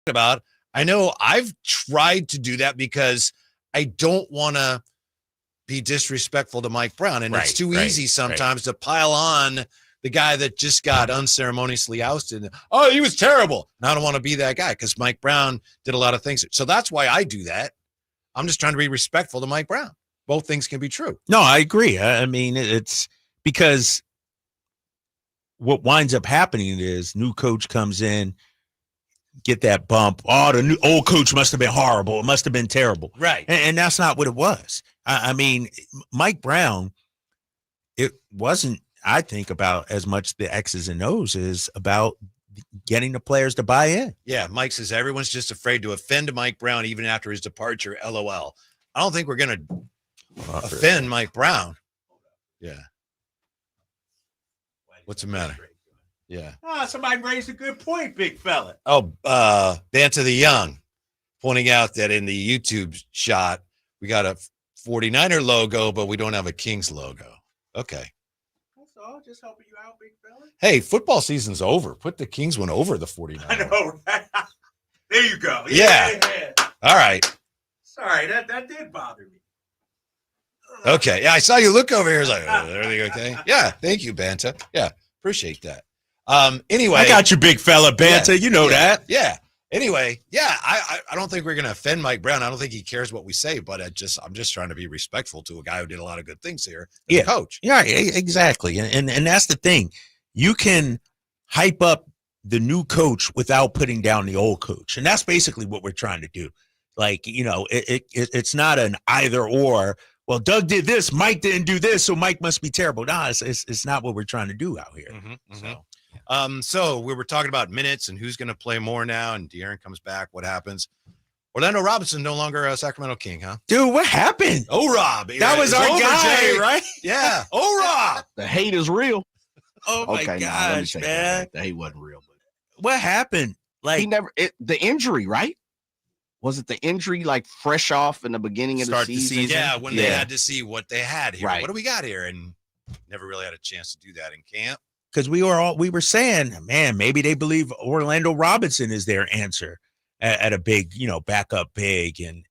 about. I know I've tried to do that because I don't want to be disrespectful to Mike Brown. And it's too easy sometimes to pile on the guy that just got unceremoniously ousted. Oh, he was terrible. And I don't want to be that guy because Mike Brown did a lot of things. So that's why I do that. I'm just trying to be respectful to Mike Brown. Both things can be true. No, I agree. I mean, it's because what winds up happening is new coach comes in, get that bump. Oh, the new old coach must have been horrible. It must have been terrible. Right. And that's not what it was. I mean, Mike Brown, it wasn't, I think, about as much the X's and O's as about getting the players to buy in. Yeah, Mike says everyone's just afraid to offend Mike Brown even after his departure, LOL. I don't think we're going to offend Mike Brown. Yeah. What's the matter? Yeah. Somebody raised a good point, big fella. Oh, Banta the Young pointing out that in the YouTube shot, we got a 49er logo, but we don't have a Kings logo. Okay. That's all. Just helping you out, big fella. Hey, football season's over. Put the Kings one over the 49ers. I know, right? There you go. Yeah. All right. Sorry, that did bother me. Okay. Yeah, I saw you look over here. It's like, everything okay? Yeah. Thank you, Banta. Yeah. Appreciate that. Anyway. I got you, big fella, Banta. Yeah, you know that. Yeah. Anyway, yeah, I don't think we're going to offend Mike Brown. I don't think he cares what we say, but I'm just trying to be respectful to a guy who did a lot of good things here as a coach. Yeah, exactly. And that's the thing. You can hype up the new coach without putting down the old coach. And that's basically what we're trying to do. Like, it's not an either or. Well, Doug did this, Mike didn't do this, so Mike must be terrible. No, it's not what we're trying to do out here. So we were talking about minutes and who's going to play more now, and De'Aaron comes back. What happens? Orlando Robinson no longer a Sacramento King, huh? Dude, what happened? Oh, Rob. That was our guy, Jay. right? Yeah. Oh, Rob. The hate is real. Oh, my gosh, man. The hate wasn't real. But what happened? Like he never the injury, right? Was it the injury like fresh off in the beginning of the season? Yeah, when they had to see what they had here. Right. What do we got here? And never really had a chance to do that in camp. Because we were saying, man, maybe they believe Orlando Robinson is their answer at a big, backup big. And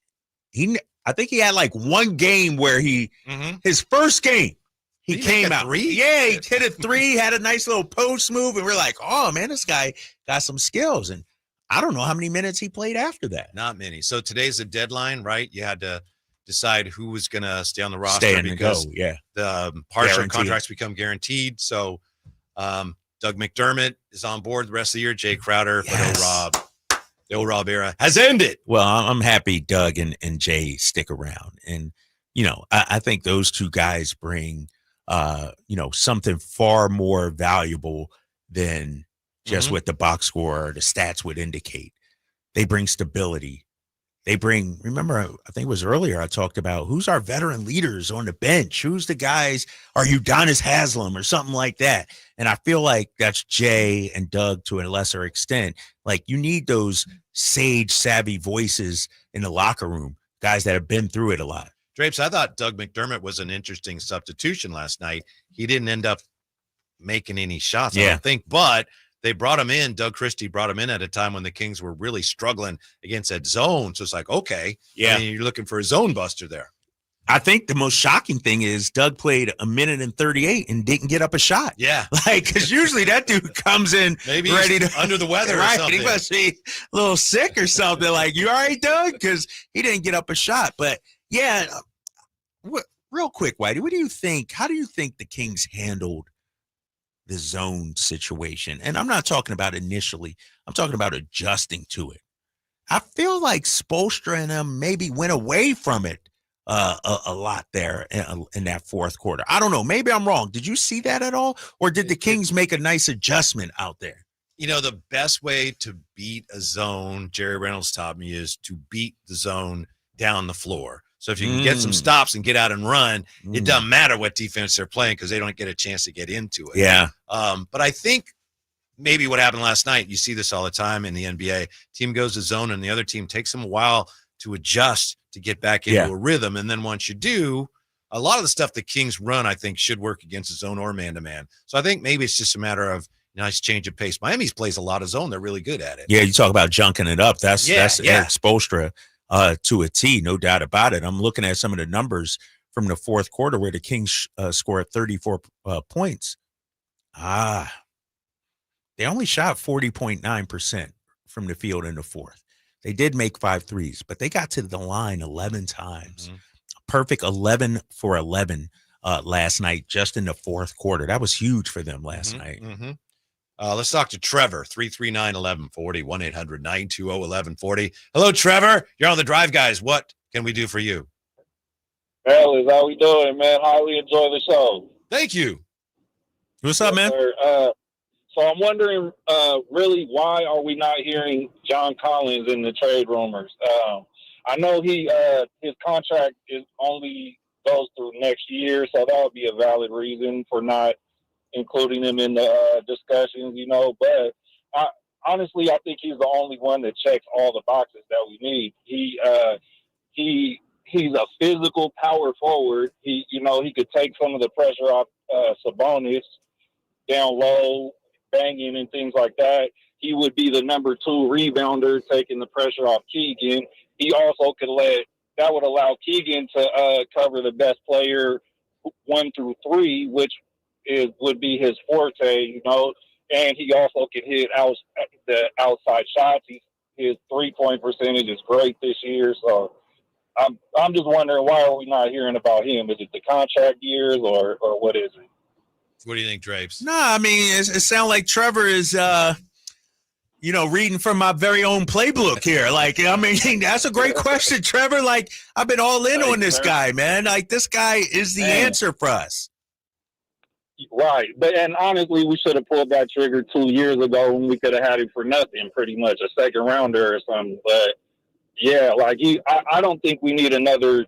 I think he had like one game where his first game, he came out. Yeah, he hit a three, had a nice little post move. And we're like, oh, man, this guy got some skills. And I don't know how many minutes he played after that. Not many. So today's the deadline, right? You had to decide who was going to stay on the roster because the partial contracts become guaranteed. So Doug McDermott is on board the rest of the year. Jay Crowder, but the old Rob era has ended. Well, I'm happy Doug and Jay stick around. And, I think those two guys bring, something far more valuable than just what the box score or the stats would indicate. They bring stability. They bring, remember, I think it was earlier I talked about who's our veteran leaders on the bench? Who's the guys? Are you Udonis Haslem or something like that? And I feel like that's Jay and Doug to a lesser extent. Like you need those sage, savvy voices in the locker room, guys that have been through it a lot. Drapes, I thought Doug McDermott was an interesting substitution last night. He didn't end up making any shots, I don't think, but they brought him in. Doug Christie brought him in at a time when the Kings were really struggling against that zone. So it's like, okay, I mean, you're looking for a zone buster there. I think the most shocking thing is Doug played 1:38 and didn't get up a shot. Yeah. Like, because usually that dude comes in maybe ready he's to under the weather right? or something. He must be a little sick or something. Like, you all right, Doug? Because he didn't get up a shot. But, yeah, real quick, Whitey, what do you think? How do you think the Kings handled the zone situation? And I'm not talking about initially. I'm talking about adjusting to it. I feel like Spoelstra and them maybe went away from it a lot there in that fourth quarter. I don't know. Maybe I'm wrong. Did you see that at all? Or did the Kings make a nice adjustment out there? The best way to beat a zone, Jerry Reynolds taught me, is to beat the zone down the floor. So if you can get some stops and get out and run, it doesn't matter what defense they're playing because they don't get a chance to get into it. Yeah. But I think maybe what happened last night, you see this all the time in the NBA. Team goes to zone and the other team takes them a while to adjust to get back into a rhythm. And then once you do, a lot of the stuff the Kings run, I think, should work against the zone or man-to-man. So I think maybe it's just a matter of, nice change of pace. Miami's plays a lot of zone. They're really good at it. Yeah, you talk about junking it up. That's Eric Spoelstra to a T, no doubt about it. I'm looking at some of the numbers from the fourth quarter where the Kings scored 34 points. They only shot 40.9% from the field in the fourth. They did make 5 threes, but they got to the line 11 times. Perfect 11 for 11 last night, just in the fourth quarter. That was huge for them last night. Let's talk to Trevor, 339-1140, 1-800-920-1140. Hello, Trevor. You're on the Drive, guys. What can we do for you? Fellas, how we doing, man? Highly enjoy the show. Thank you. What's up, man? So I'm wondering, really, why are we not hearing John Collins in the trade rumors? I know his contract only goes through next year, so that would be a valid reason for not including him in the discussions, you know. But honestly, I think he's the only one that checks all the boxes that we need. He's a physical power forward. He could take some of the pressure off Sabonis down low, banging and things like that. He would be the number 2 rebounder, taking the pressure off Keegan. He also could that would allow Keegan to cover the best player 1 through 3, which would be his forte, you know. And he also can hit the outside shots. His 3-point percentage is great this year. So I'm just wondering, why are we not hearing about him? Is it the contract years or what is it? What do you think, Drapes? No, I mean, it sounds like Trevor is, reading from my very own playbook here. Like, I mean, that's a great question, Trevor. Like, I've been all in on this guy, man. Like, this guy is the answer for us. Right. And honestly, we should have pulled that trigger 2 years ago when we could have had him for nothing, pretty much, a second rounder or something. But, yeah, like, I don't think we need another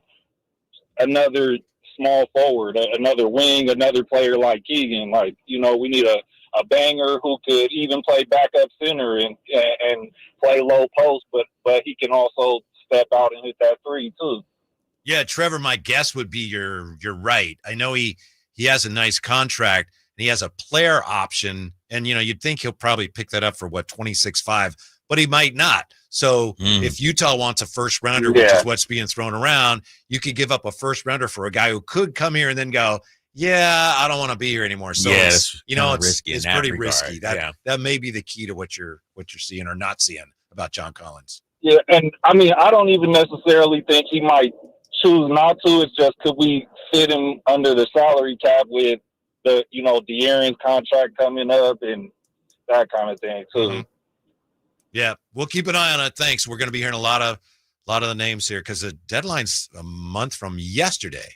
small forward, another wing, another player like Keegan. Like, you know, we need a banger who could even play backup center and play low post, but he can also step out and hit that 3 too. Yeah, Trevor, my guess would be you're right. I know he has a nice contract and he has a player option, and you'd think he'll probably pick that up for 26.5, but he might not. So if Utah wants a first rounder, which is what's being thrown around, you could give up a first rounder for a guy who could come here and then go, yeah, I don't want to be here anymore. So it's pretty risky. That may be the key to what you're seeing or not seeing about John Collins. Yeah, and I mean, I don't even necessarily think he might choose not to. It's just, could we fit him under the salary cap with the De'Aaron's contract coming up and that kind of thing too. Yeah, we'll keep an eye on it. Thanks. We're going to be hearing a lot of the names here because the deadline's a month from yesterday.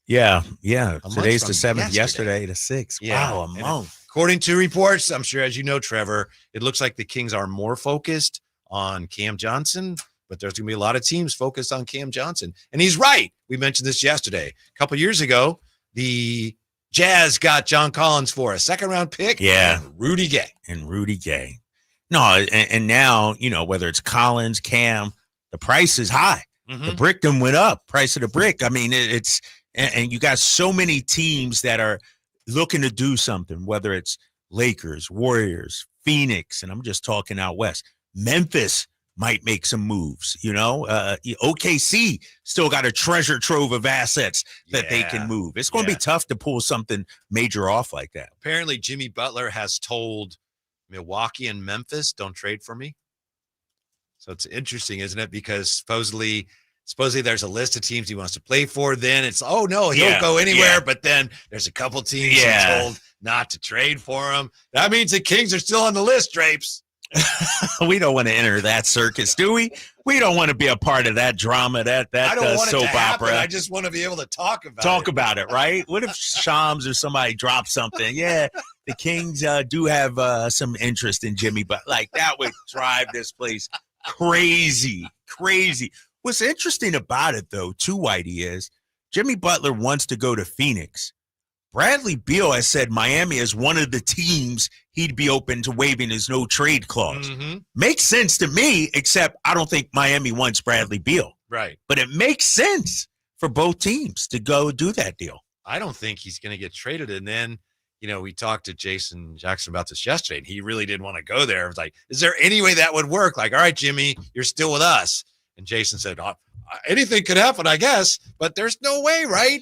Yeah. Today's the 7th, yesterday the 6th. Yeah. Wow, a month. According to reports, I'm sure, as you know, Trevor, it looks like the Kings are more focused on Cam Johnson, but there's going to be a lot of teams focused on Cam Johnson. And he's right. We mentioned this yesterday. A couple years ago, the Jazz got John Collins for a second-round pick. Yeah. And Rudy Gay. No, and now, whether it's Collins, Cam, the price is high. The brick done went up, price of the brick. I mean, and you got so many teams that are looking to do something, whether it's Lakers, Warriors, Phoenix, and I'm just talking out west. Memphis might make some moves, OKC still got a treasure trove of assets that they can move. It's going to be tough to pull something major off like that. Apparently, Jimmy Butler has told Milwaukee and Memphis, don't trade for me. So it's interesting, isn't it? Because supposedly there's a list of teams he wants to play for. Then it's, oh no, he'll go anywhere. But then there's a couple teams he's told not to trade for him. That means the Kings are still on the list, Drapes. We don't want to enter that circus, do we? We don't want to be a part of that drama, that I don't want soap it to happen. opera. I just want to be able to talk about it, right? What if Shams or somebody drops something? Yeah, the Kings do have some interest in Jimmy, but like that would drive this place crazy. What's interesting about it, though, too, Whitey, is Jimmy Butler wants to go to Phoenix. Bradley Beal has said Miami is one of the teams he'd be open to waiving his no-trade clause. Makes sense to me, except I don't think Miami wants Bradley Beal. Right. But it makes sense for both teams to go do that deal. I don't think he's going to get traded. And then, we talked to Jason Jackson about this yesterday, and he really didn't want to go there. It was like, is there any way that would work? Like, all right, Jimmy, you're still with us. And Jason said, anything could happen, I guess, but there's no way, right?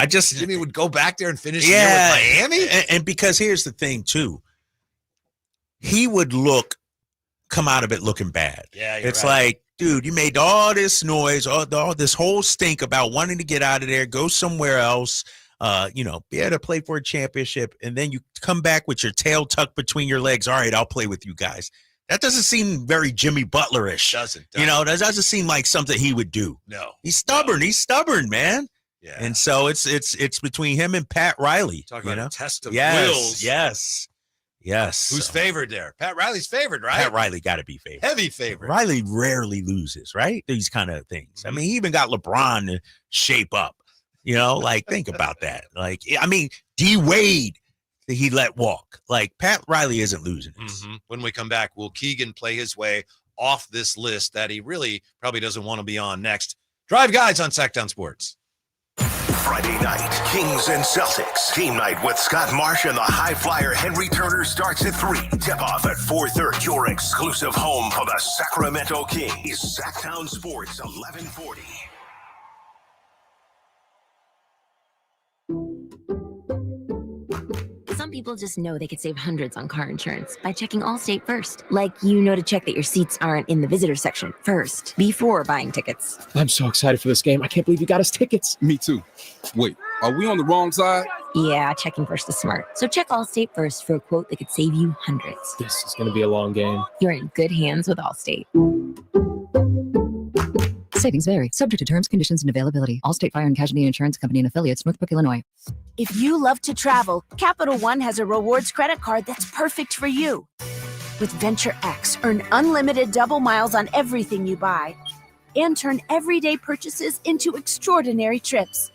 Jimmy would go back there and finish the year with Miami. And because here's the thing too, he would come out of it looking bad. Yeah, it's like, dude, you made all this noise, all this whole stink about wanting to get out of there, go somewhere else, be able to play for a championship, and then you come back with your tail tucked between your legs. All right, I'll play with you guys. That doesn't seem very Jimmy Butler-ish. Doesn't. That doesn't seem like something he would do. No. He's stubborn. He's stubborn, man. Yeah. And so it's between him and Pat Riley. Talk about a test of wills. Yes. Who's favored there? Pat Riley's favored, right? Pat Riley got to be favored. Heavy favorite. Riley rarely loses, right? These kind of things. I mean, he even got LeBron to shape up. Think about that. D Wade, he let walk. Pat Riley isn't losing this. Mm-hmm. When we come back, will Keegan play his way off this list that he really probably doesn't want to be on next? Drive Guys on Sacktown Sports. Friday night, Kings and Celtics. Team night with Scott Marsh and the high flyer Henry Turner starts at 3. Tip-off at 4:30. Your exclusive home for the Sacramento Kings. Sacktown Sports, 1140. Some people just know they could save hundreds on car insurance by checking Allstate first. To check that your seats aren't in the visitor section first, before buying tickets. I'm so excited for this game. I can't believe you got us tickets. Me too. Wait, are we on the wrong side? Yeah, checking first is smart. So check Allstate first for a quote that could save you hundreds. This is going to be a long game. You're in good hands with Allstate. Savings vary, subject to terms, conditions, and availability. Allstate Fire and Casualty Insurance Company and Affiliates, Northbrook, Illinois. If you love to travel, Capital One has a rewards credit card that's perfect for you. With Venture X, earn unlimited double miles on everything you buy and turn everyday purchases into extraordinary trips.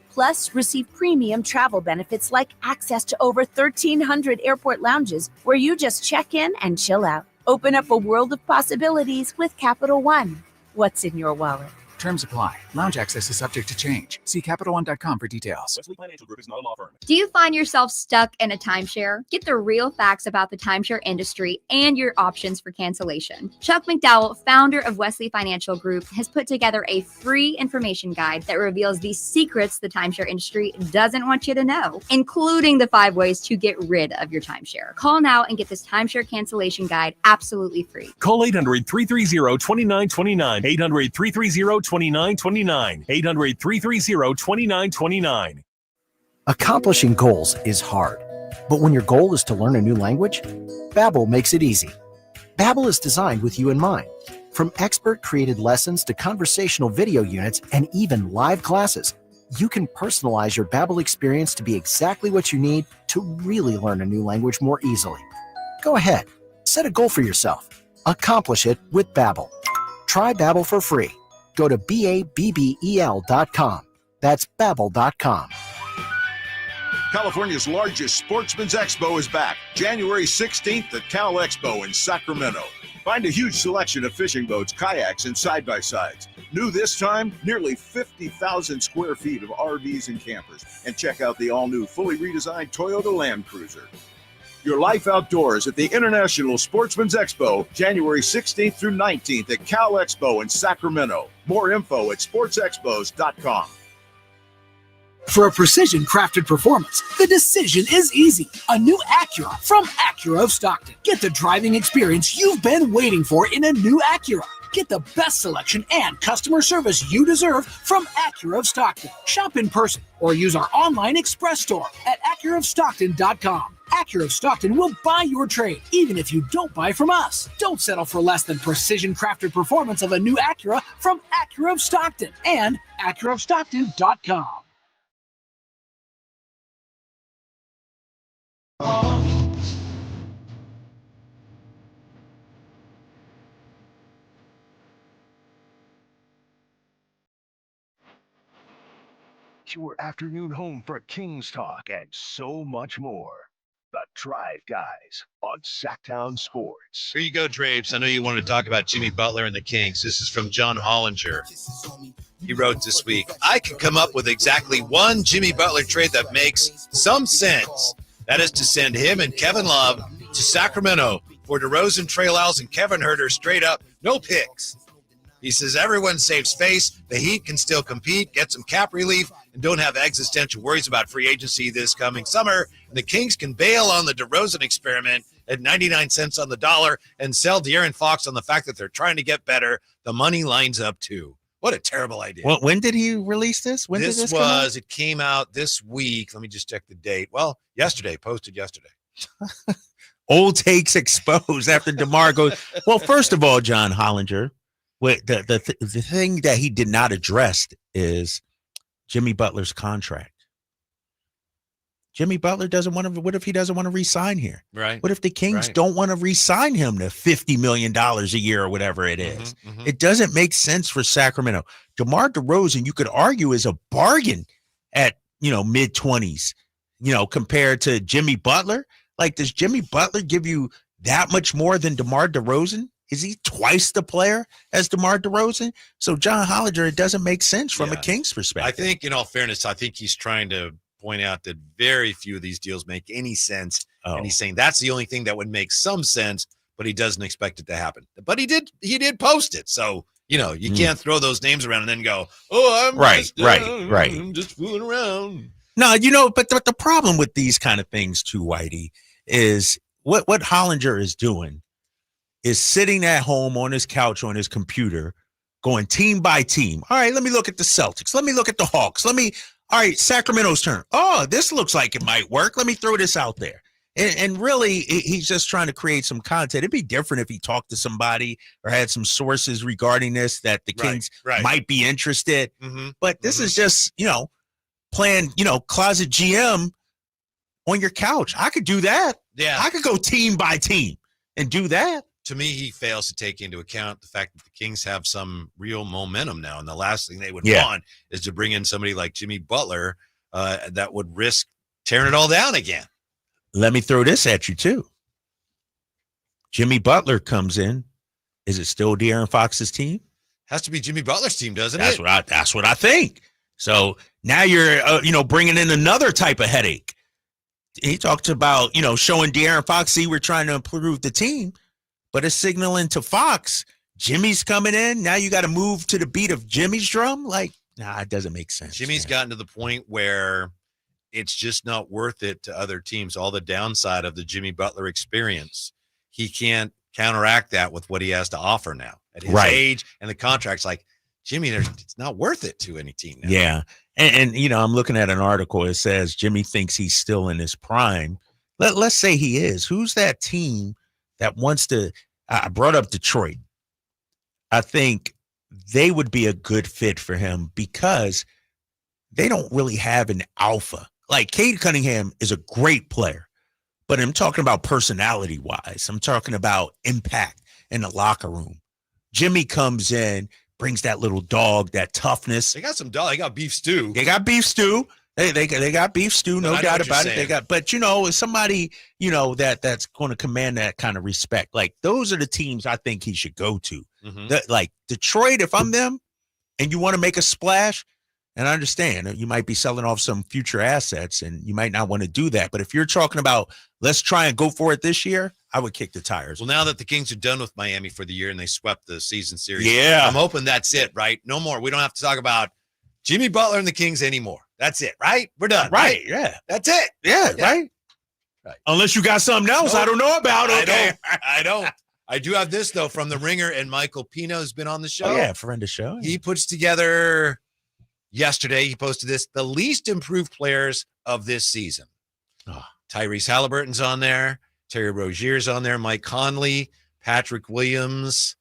Plus, receive premium travel benefits like access to over 1,300 airport lounges where you just check in and chill out. Open up a world of possibilities with Capital One. What's in your wallet? Terms apply. Lounge access is subject to change. See CapitalOne.com for details. Wesley Financial Group is not a law firm. Do you find yourself stuck in a timeshare? Get the real facts about the timeshare industry and your options for cancellation. Chuck McDowell, founder of Wesley Financial Group, has put together a free information guide that reveals the secrets the timeshare industry doesn't want you to know, including the 5 ways to get rid of your timeshare. Call now and get this timeshare cancellation guide absolutely free. Call 800-330-2929. 800-330-2929. 800-330-2929. Accomplishing goals is hard, but when your goal is to learn a new language, Babbel makes it easy. Babbel is designed with you in mind. From expert-created lessons to conversational video units and even live classes, you can personalize your Babbel experience to be exactly what you need to really learn a new language more easily. Go ahead, set a goal for yourself. Accomplish it with Babbel. Try Babbel for free. Go to BABBEL.com. That's Babbel.com. California's largest sportsman's expo is back, January 16th at Cal Expo in Sacramento. Find a huge selection of fishing boats, kayaks, and side-by-sides. New this time, nearly 50,000 square feet of RVs and campers. And check out the all-new, fully redesigned Toyota Land Cruiser. Your life outdoors at the International Sportsman's Expo, January 16th through 19th at Cal Expo in Sacramento. More info at sportsexpos.com. For a precision-crafted performance, the decision is easy. A new Acura from Acura of Stockton. Get the driving experience you've been waiting for in a new Acura. Get the best selection and customer service you deserve from Acura of Stockton. Shop in person or use our online express store at AcuraofStockton.com. Acura of Stockton will buy your trade, even if you don't buy from us. Don't settle for less than precision-crafted performance of a new Acura from Acura of Stockton and AcuraofStockton.com. Your afternoon home for Kings talk and so much more. The Drive Guys on Sacktown Sports. Here you go, Drapes. I know you wanted to talk about Jimmy Butler and the Kings. This is from John Hollinger. He wrote this week, I can come up with exactly one Jimmy Butler trade that makes some sense. That is to send him and Kevin Love to Sacramento for DeRozan, Trey Lyles, and Kevin Huerter straight up. No picks. He says everyone saves face. The Heat can still compete, get some cap relief, and don't have existential worries about free agency this coming summer. And the Kings can bail on the DeRozan experiment at 99 cents on the dollar and sell De'Aaron Fox on the fact that they're trying to get better. The money lines up too. What a terrible idea. Well, when did he release this? When did this come out? It came out this week. Let me just check the date. Well, posted yesterday. Old takes exposed after DeMar goes. Well, first of all, John Hollinger, the thing that he did not address is Jimmy Butler's contract. Jimmy Butler doesn't want to. What if he doesn't want to re-sign here? Right. What if the Kings don't want to re-sign him to $50 million a year or whatever it is? It doesn't make sense for Sacramento. DeMar DeRozan, you could argue, is a bargain at mid-20s, compared to Jimmy Butler. Like, does Jimmy Butler give you that much more than DeMar DeRozan? Is he twice the player as DeMar DeRozan? So, John Hollinger, it doesn't make sense from a Kings perspective. I think, in all fairness, he's trying to point out that very few of these deals make any sense. And he's saying that's the only thing that would make some sense, but he doesn't expect it to happen. But he did post it. So, you can't throw those names around and then go, I'm I'm just fooling around. No, but the problem with these kind of things too, Whitey, is what Hollinger is doing is sitting at home on his couch on his computer going team by team. All right, let me look at the Celtics. Let me look at the Hawks. All right, Sacramento's turn. Oh, this looks like it might work. Let me throw this out there. And really, he's just trying to create some content. It'd be different if he talked to somebody or had some sources regarding this that the Kings might be interested. But this is just, playing, closet GM on your couch. I could do that. Yeah. I could go team by team and do that. To me, he fails to take into account the fact that the Kings have some real momentum now. And the last thing they would want is to bring in somebody like Jimmy Butler that would risk tearing it all down again. Let me throw this at you, too. Jimmy Butler comes in. Is it still De'Aaron Fox's team? Has to be Jimmy Butler's team, doesn't it? That's what I think. So now you're, bringing in another type of headache. He talked about, showing De'Aaron Fox, see, we're trying to improve the team. But it's signaling to Fox, Jimmy's coming in. Now you got to move to the beat of Jimmy's drum. Like, it doesn't make sense. Jimmy's gotten to the point where it's just not worth it to other teams. All the downside of the Jimmy Butler experience, he can't counteract that with what he has to offer now at his age and the contract's like, Jimmy, it's not worth it to any team now. Yeah. And I'm looking at an article. It says Jimmy thinks he's still in his prime. Let's say he is. Who's that team that wants to I brought up Detroit. I think they would be a good fit for him because they don't really have an alpha. Like, Cade Cunningham is a great player, but I'm talking about personality-wise. I'm talking about impact in the locker room. Jimmy comes in, brings that little dog, that toughness. They got some dog. They got beef stew. They got beef stew. They got beef stew, no doubt about it. But it's somebody, that's going to command that kind of respect. Like, those are the teams I think he should go to. Like Detroit, if I'm them and you want to make a splash, and I understand you might be selling off some future assets and you might not want to do that. But if you're talking about let's try and go for it this year, I would kick the tires. Well, now that the Kings are done with Miami for the year and they swept the season series, I'm hoping that's it, right? No more. We don't have to talk about Jimmy Butler and the Kings anymore. That's it, right? We're done. Right? Yeah. That's it. Yeah. Right. Unless you got something else I don't know about. Okay. I don't. I do have this, though, from the Ringer, and Michael Pino has been on the show. Oh, yeah, friend of the show. He puts together yesterday, he posted this, the least improved players of this season. Tyrese Halliburton's on there. Terry Rozier's on there. Mike Conley, Patrick Williams.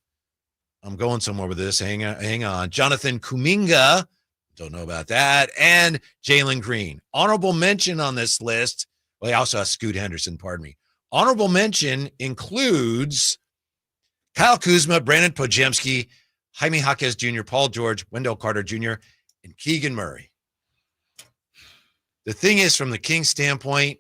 I'm going somewhere with this. Hang on. Jonathan Kuminga. Don't know about that. And Jalen Green. Honorable mention on this list. Well, he also has Scoot Henderson, pardon me. Honorable mention includes Kyle Kuzma, Brandon Podziemski, Jaime Jaquez Jr., Paul George, Wendell Carter Jr., and Keegan Murray. The thing is, from the Kings' standpoint,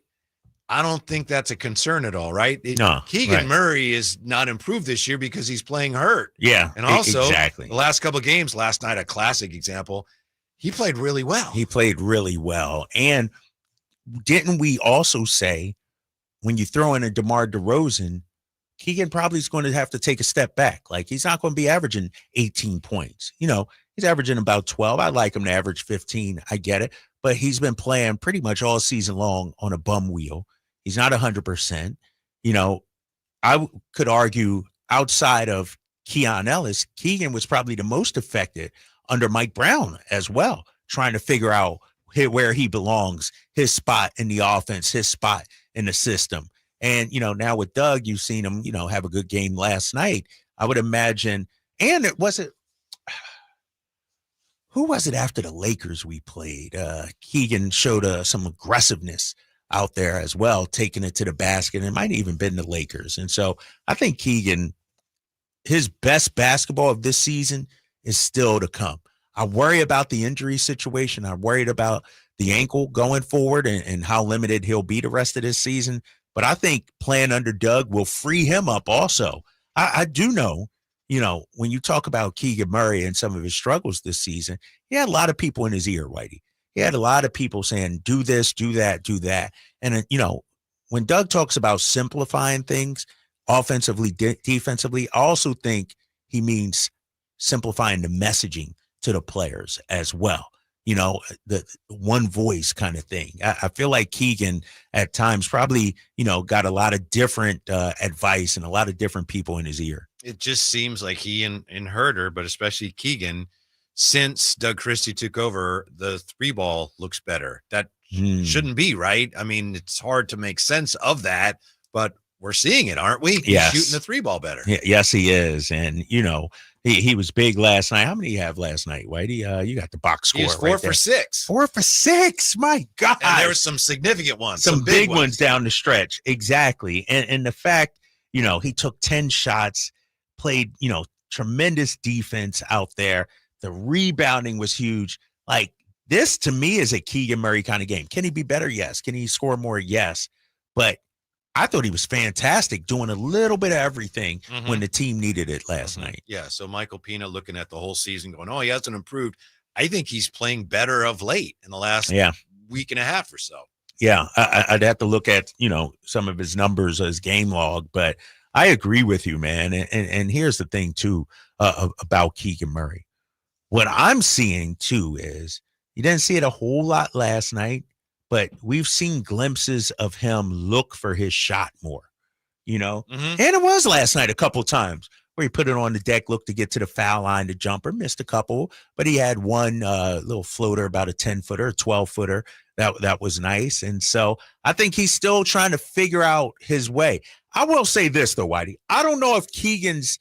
I don't think that's a concern at all, right? No. Keegan Murray is not improved this year because he's playing hurt. Yeah. And also, exactly. The last couple of games, last night, a classic example, he played really well. He played really well. And didn't we also say when you throw in a DeMar DeRozan, Keegan probably is going to have to take a step back. Like, he's not going to be averaging 18 points. You know, he's averaging about 12. I'd like him to average 15. I get it. But he's been playing pretty much all season long on a bum wheel. He's not 100%. You know, I could argue outside of Keon Ellis, Keegan was probably the most affected under Mike Brown as well, trying to figure out where he belongs, his spot in the offense, his spot in the system. And, you know, now with Doug, you've seen him, you know, have a good game last night. I would imagine, and who was it after the Lakers we played? Keegan showed some aggressiveness out there as well, taking it to the basket. It might have even been the Lakers. And so I think Keegan, his best basketball of this season is still to come. I worry about the injury situation. I'm worried about the ankle going forward and how limited he'll be the rest of this season. But I think playing under Doug will free him up also. I do know, you know, when you talk about Keegan Murray and some of his struggles this season, he had a lot of people in his ear, Whitey. He had a lot of people saying, do this, do that, do that. And, you know, when Doug talks about simplifying things offensively, defensively, I also think he means simplifying the messaging to the players as well. You know, the one voice kind of thing. I feel like Keegan at times probably, you know, got a lot of different advice and a lot of different people in his ear. It just seems like he and Herder, but especially Keegan, since Doug Christie took over, the three ball looks better. That shouldn't be, right? I mean, it's hard to make sense of that, but we're seeing it, aren't we? Yes. He's shooting the three ball better. Yes, he is. And, you know, he was big last night. How many do you have last night, Whitey? You got the box score. He was 4 for 6. 4 for 6. My God. And there were some significant ones. Some big ones down the stretch. Exactly. And the fact, you know, he took 10 shots, played, you know, tremendous defense out there. The rebounding was huge. Like, this to me is a Keegan Murray kind of game. Can he be better? Yes. Can he score more? Yes. But I thought he was fantastic, doing a little bit of everything when the team needed it last night. Yeah, so Michael Pina looking at the whole season going, oh, he hasn't improved. I think he's playing better of late in the last week and a half or so. Yeah, I'd have to look at, you know, some of his numbers, his game log, but I agree with you, man. And here's the thing, too, about Keegan Murray. What I'm seeing, too, is you didn't see it a whole lot last night, but we've seen glimpses of him look for his shot more, you know? And it was last night a couple times where he put it on the deck, looked to get to the foul line, the jumper, missed a couple, but he had one little floater, about a 10-footer, a 12-footer. That was nice. And so I think he's still trying to figure out his way. I will say this, though, Whitey. I don't know if Keegan's,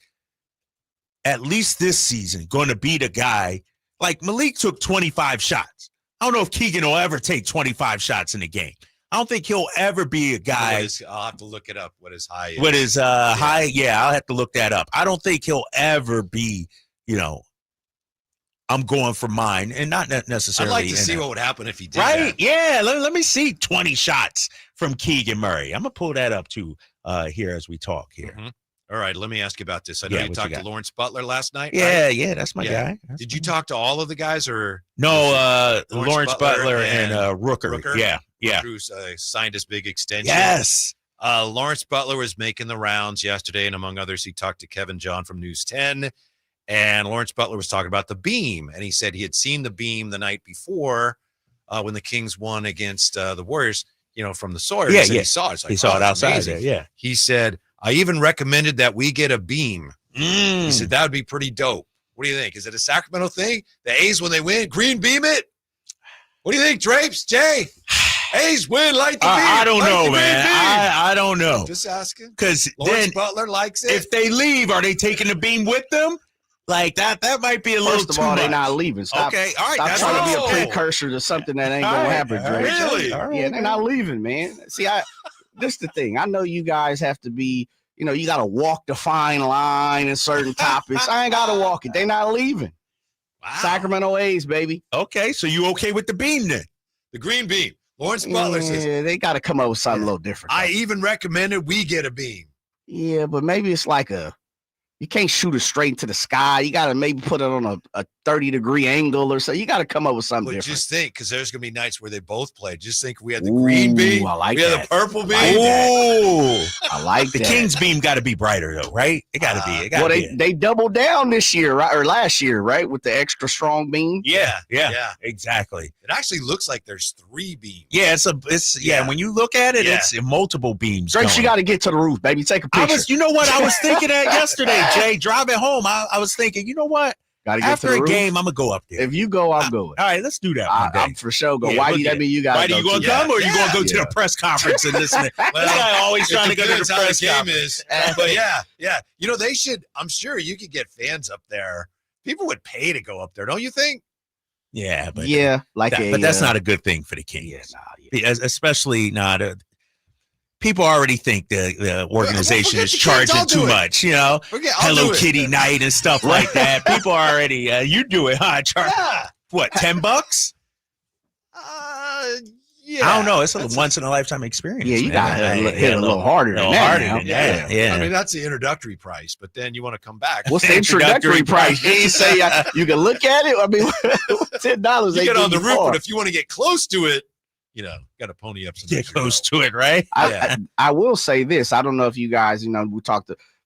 at least this season, going to be the guy. Like, Malik took 25 shots. I don't know if Keegan will ever take 25 shots in a game. I don't think he'll ever be a guy. I'll have to look it up. What his high is. What his high? Yeah, I'll have to look that up. I don't think he'll ever be, you know, I'm going for mine, and not necessarily. I'd like to see what would happen if he did. Right? That. Yeah. Let me see 20 shots from Keegan Murray. I'm gonna pull that up too here as we talk here. All right, let me ask you about this. I know you talked to Lawrence Butler last night. Yeah, right? yeah, that's my guy. Did you talk to all of the guys or no? Lawrence Butler and Rooker. Yeah. Who signed his big extension. Yes. Lawrence Butler was making the rounds yesterday, and among others, he talked to Kevin John from News 10. And Lawrence Butler was talking about the beam, and he said he had seen the beam the night before when the Kings won against the Warriors. You know, from the Sawyer. Yeah, he saw it. It's like, he saw it outside amazing. there. Yeah. He said, I even recommended that we get a beam. He said, that would be pretty dope. What do you think? Is it a Sacramento thing? The A's, when they win, green beam it? What do you think, Drapes? Jay? A's win, light the beam. I don't know, man. I don't know. Just asking. Because Lawrence Butler likes it. If they leave, are they taking the beam with them? Like that might be a little too much. First of all, they're not leaving. Stop, okay, all right. Stop trying to be a precursor to something that ain't going to happen, Dre. Really? Yeah, they're not leaving, man. See, this is the thing. I know you guys have to be, you know, you got to walk the fine line in certain topics. I ain't got to walk it. They're not leaving. Wow. Sacramento A's, baby. Okay, so you okay with the beam then? The green beam. Lawrence Butler says. They got to come up with something a little different. I even recommended we get a beam. Yeah, but maybe it's like you You can't shoot it straight into the sky. You got to maybe put it on a 30-degree angle or so. You got to come up with something different. Just think, because there's going to be nights where they both play. Just think we had the green beam. I like we that. had the purple beam. I like the that. Kings beam got to be brighter, though, right? It got to be. They doubled down this year, right? Or last year, right? With the extra strong beam. Yeah, exactly. It actually looks like there's 3 beams. Yeah, when you look at it, it's multiple beams. Drapes, you got to get to the roof, baby. Take a picture. You know what? I was thinking that yesterday, Jay. Driving home, I was thinking, you know what? After a game, I'm going to go up there. If you go, I'm going. All right, let's do that one day. I'm for sure going. Whitey, that mean you got to go. Whitey, you going to come or you going to go to the press conference and listen? Well, this guy always trying to go to the press conference. But yeah. You know, they should, I'm sure you could get fans up there. People would pay to go up there, don't you think? Yeah, but but that's not a good thing for the Kings. Especially not people already think the organization is charging too much, you know, Hello Kitty night and stuff like that. People already, you do it, huh? Charge what, $10? Yeah. I don't know. It's a once in a lifetime experience. Yeah, you got to hit a little harder than that. Yeah. I mean, that's the introductory price, but then you want to come back. What's the introductory price? You say you can look at it. I mean, $10. You get on the roof, but if you want to get close to it, you know, got to pony up some. Get close to it, right? I will say this. I don't know if you guys, you know,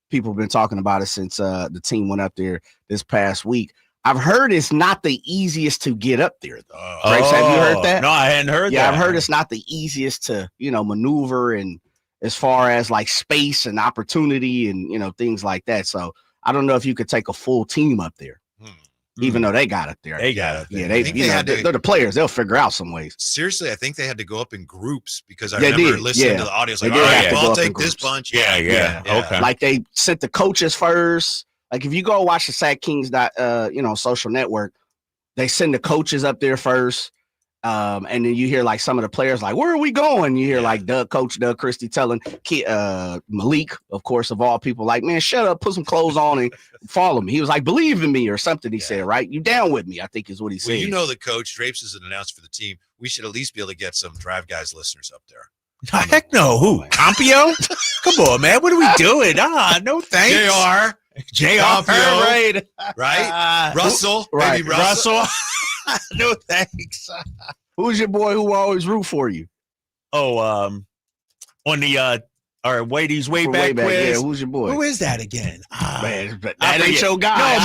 people have been talking about it since the team went up there this past week. I've heard it's not the easiest to get up there, though. Grace, have you heard that? No, I hadn't heard that. Yeah, I've heard it's not the easiest to, you know, maneuver and as far as like space and opportunity and, you know, things like that. So I don't know if you could take a full team up there, even though they got it there. They got it. Yeah, they're the players. They'll figure out some ways. Seriously, I think they had to go up in groups because I remember listening to the audio. Like, all right, I'll take this bunch. Yeah. Okay. Like they sent the coaches first. Like if you go watch the Sac Kings, social network, they send the coaches up there first. And then you hear like some of the players like, where are we going? You hear like Coach Doug Christie telling Malik, of course, of all people, like, man, shut up, put some clothes on and follow me. He was like, believe in me or something. He said, right? You down with me, I think is what he said. Well, you know, the coach Drapes is an announcer for the team. We should at least be able to get some Drive Guys listeners up there. Heck no. Who? Compio? Come on, man. What are we doing? No thanks. JR, right? Russell, right? Maybe Russell. No thanks. Who's your boy who always root for you? Oh, on the Whitey's wayback quiz. Yeah, who's your boy? Who is that again? Man, that ain't your guy.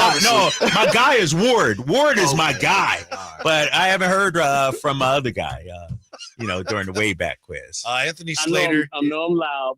My guy is Ward. Ward is my guy, but I haven't heard from my other guy. During the wayback quiz. Anthony Slater. I know I'm loud.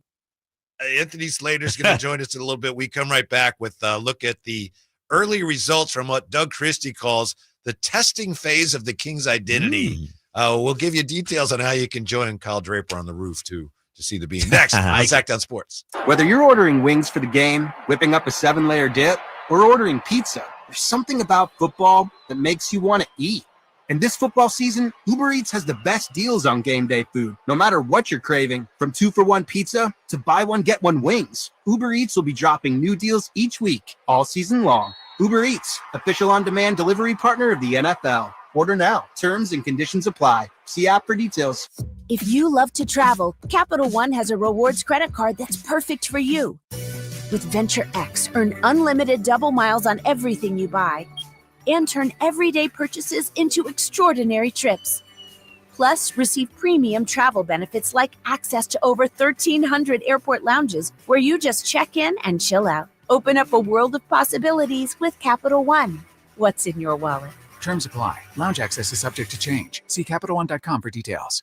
Anthony Slater's going to join us in a little bit. We come right back with a look at the early results from what Doug Christie calls the testing phase of the Kings' identity. We'll give you details on how you can join Kyle Draper on the roof to see the beam. Next on Sackdown Sports. Whether you're ordering wings for the game, whipping up a 7-layer dip, or ordering pizza, there's something about football that makes you want to eat. And this football season, Uber Eats has the best deals on game day food. No matter what you're craving, from 2-for-1 pizza to buy one, get one wings, Uber Eats will be dropping new deals each week, all season long. Uber Eats, official on-demand delivery partner of the NFL. Order now. Terms and conditions apply. See app for details. If you love to travel, Capital One has a rewards credit card that's perfect for you. With Venture X, earn unlimited double miles on everything you buy and turn everyday purchases into extraordinary trips. Plus, receive premium travel benefits like access to over 1,300 airport lounges where you just check in and chill out. Open up a world of possibilities with Capital One. What's in your wallet? Terms apply. Lounge access is subject to change. See CapitalOne.com for details.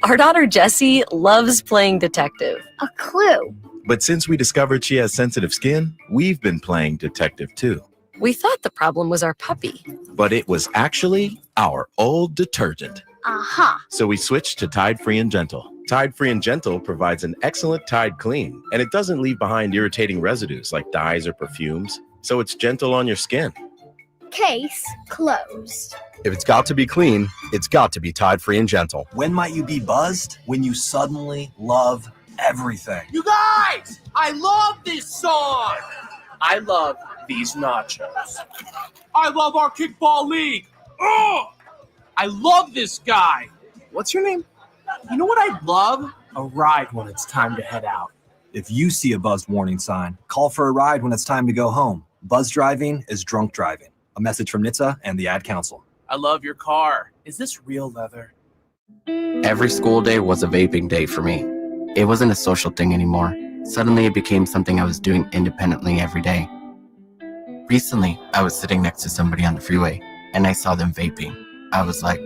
Our daughter Jessie loves playing detective. A clue. But since we discovered she has sensitive skin, we've been playing detective too. We thought the problem was our puppy. But it was actually our old detergent. Aha. So we switched to Tide Free and Gentle. Tide Free and Gentle provides an excellent Tide clean, and it doesn't leave behind irritating residues like dyes or perfumes. So it's gentle on your skin. Case closed. If it's got to be clean, it's got to be Tide Free and Gentle. When might you be buzzed? When you suddenly love everything. You guys, I love this song. I love these nachos. I love our kickball league. Oh, I love this guy. What's your name? You know what I'd love? A ride when it's time to head out. If you see a buzzed warning sign, call for a ride when it's time to go home. Buzz driving is drunk driving. A message from NHTSA and the Ad Council. I love your car. Is this real leather? Every school day was a vaping day for me. It wasn't a social thing anymore. Suddenly it became something I was doing independently every day. Recently, I was sitting next to somebody on the freeway and I saw them vaping. I was like,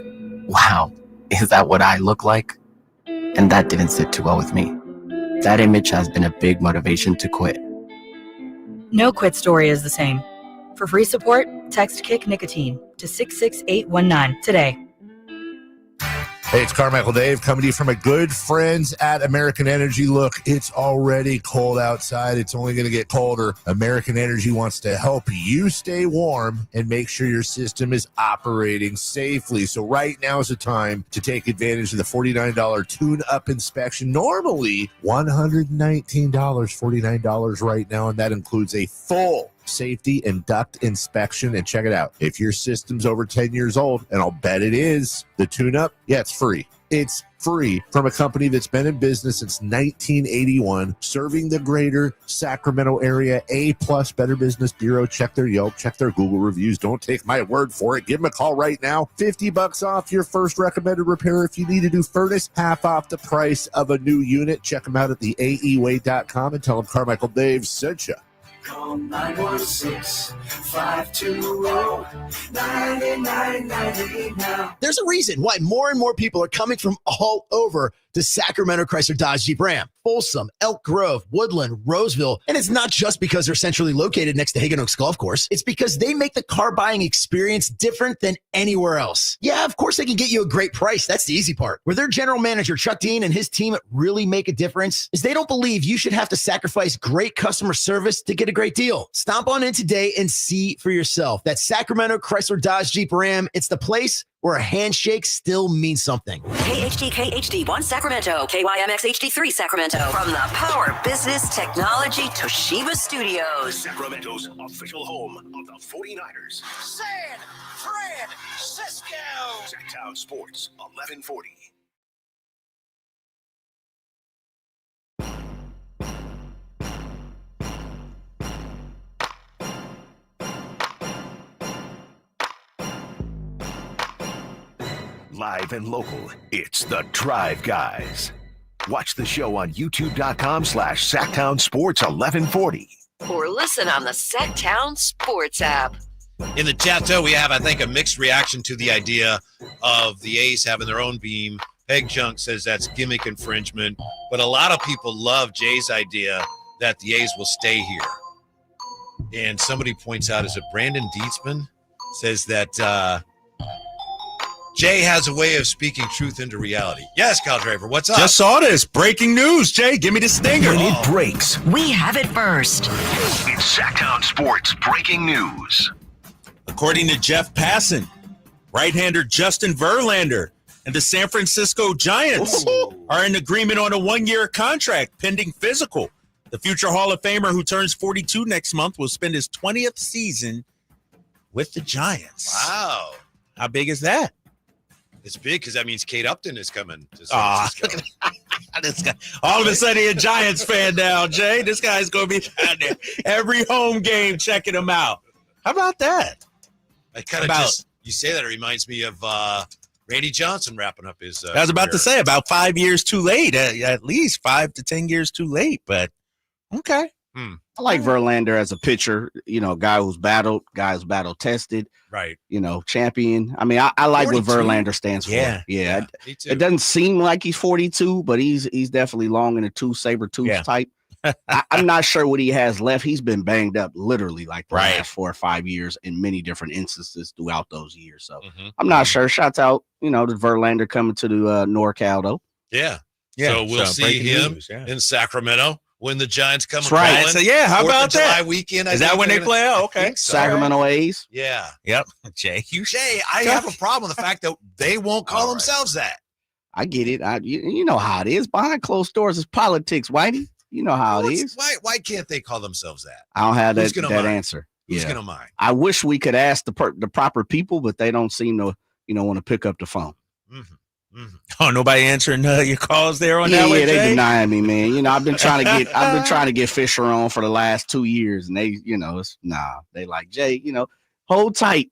wow, is that what I look like? And that didn't sit too well with me. That image has been a big motivation to quit. No quit story is the same. For free support, text Kick Nicotine to 66819 today. Hey, it's Carmichael Dave coming to you from my good friends at American Energy. Look, it's already cold outside. It's only going to get colder. American Energy wants to help you stay warm and make sure your system is operating safely. So right now is the time to take advantage of the $49 tune-up inspection. Normally $119, $49 right now, and that includes a full safety and duct inspection. And check it out. If your system's over 10 years old, and I'll bet it is, the tune-up, yeah, it's free. It's free from a company that's been in business since 1981, serving the greater Sacramento area. A+ Better Business Bureau. Check their Yelp, check their Google reviews. Don't take my word for it. Give them a call right now. $50 off your first recommended repair. If you need a new furnace, half off the price of a new unit. Check them out at the AEway.com and tell them Carmichael Dave sent you. Call 916-520-9998 now. There's a reason why more and more people are coming from all over to Sacramento Chrysler Dodge Jeep Ram. Folsom, Elk Grove, Woodland, Roseville. And it's not just because they're centrally located next to Hagan Oaks Golf Course. It's because they make the car buying experience different than anywhere else. Yeah, of course they can get you a great price. That's the easy part. Where their general manager, Chuck Dean, and his team really make a difference is they don't believe you should have to sacrifice great customer service to get a great deal. Stomp on in today and see for yourself. That's Sacramento Chrysler Dodge Jeep Ram. It's the place where a handshake still means something. KHD-KHD1 Sacramento, KYMX HD3 Sacramento. From the Power Business Technology Toshiba Studios. Sacramento's official home of the 49ers. San Francisco. Sacktown Sports, 1140. Live and local, it's the Drive Guys. Watch the show on youtube.com/Sacktown Sports 1140. Or listen on the Sacktown Sports app. In the chat, though, we have, I think, a mixed reaction to the idea of the A's having their own beam. Peg Junk says that's gimmick infringement. But a lot of people love Jay's idea that the A's will stay here. And somebody points out, is it Brandon Dietzman? Says that Jay has a way of speaking truth into reality. Yes, Kyle Draper, what's up? Just saw this. Breaking news, Jay. Give me the stinger. When it breaks, we have it first. It's Sacktown Sports breaking news. According to Jeff Passan, right-hander Justin Verlander and the San Francisco Giants are in agreement on a one-year contract pending physical. The future Hall of Famer who turns 42 next month will spend his 20th season with the Giants. Wow. How big is that? It's big because that means Kate Upton is coming to San Francisco. This guy, all of a sudden, he's a Giants fan now, Jay. This guy's going to be down there every home game checking him out. How about that? I kind of just, you say that, it reminds me of Randy Johnson wrapping up his I was about to say, about 5 years too late, at least 5 to 10 years too late, but okay. I like Verlander as a pitcher, guy who's battle tested, right? Champion. I mean, I like 42? What Verlander stands for. Yeah. It doesn't seem like he's 42, but he's definitely long in the tooth, saber tooth type. I'm not sure what he has left. He's been banged up literally like the last 4 or 5 years in many different instances throughout those years. So I'm not sure. Shouts out, to Verlander coming to the NorCal though. Yeah. So we'll see him in Sacramento. When the Giants come right. So how about that? July weekend? Is that when they play? Oh, okay. So. Sacramento A's. Yeah. Yep. Jay, I have a problem with the fact that they won't call themselves that. I get it. You know how it is. Behind closed doors is politics, Whitey. You know how it is. Why can't they call themselves that? I don't have that answer. Who's gonna mind? I wish we could ask the proper people, but they don't seem to want to pick up the phone. Oh, nobody answering your calls there on that Yeah, way, they Jay? denying me, man. You know, I've been trying to get Fisher on for the last 2 years, and they, you know, they like, Jay, you know, hold tight.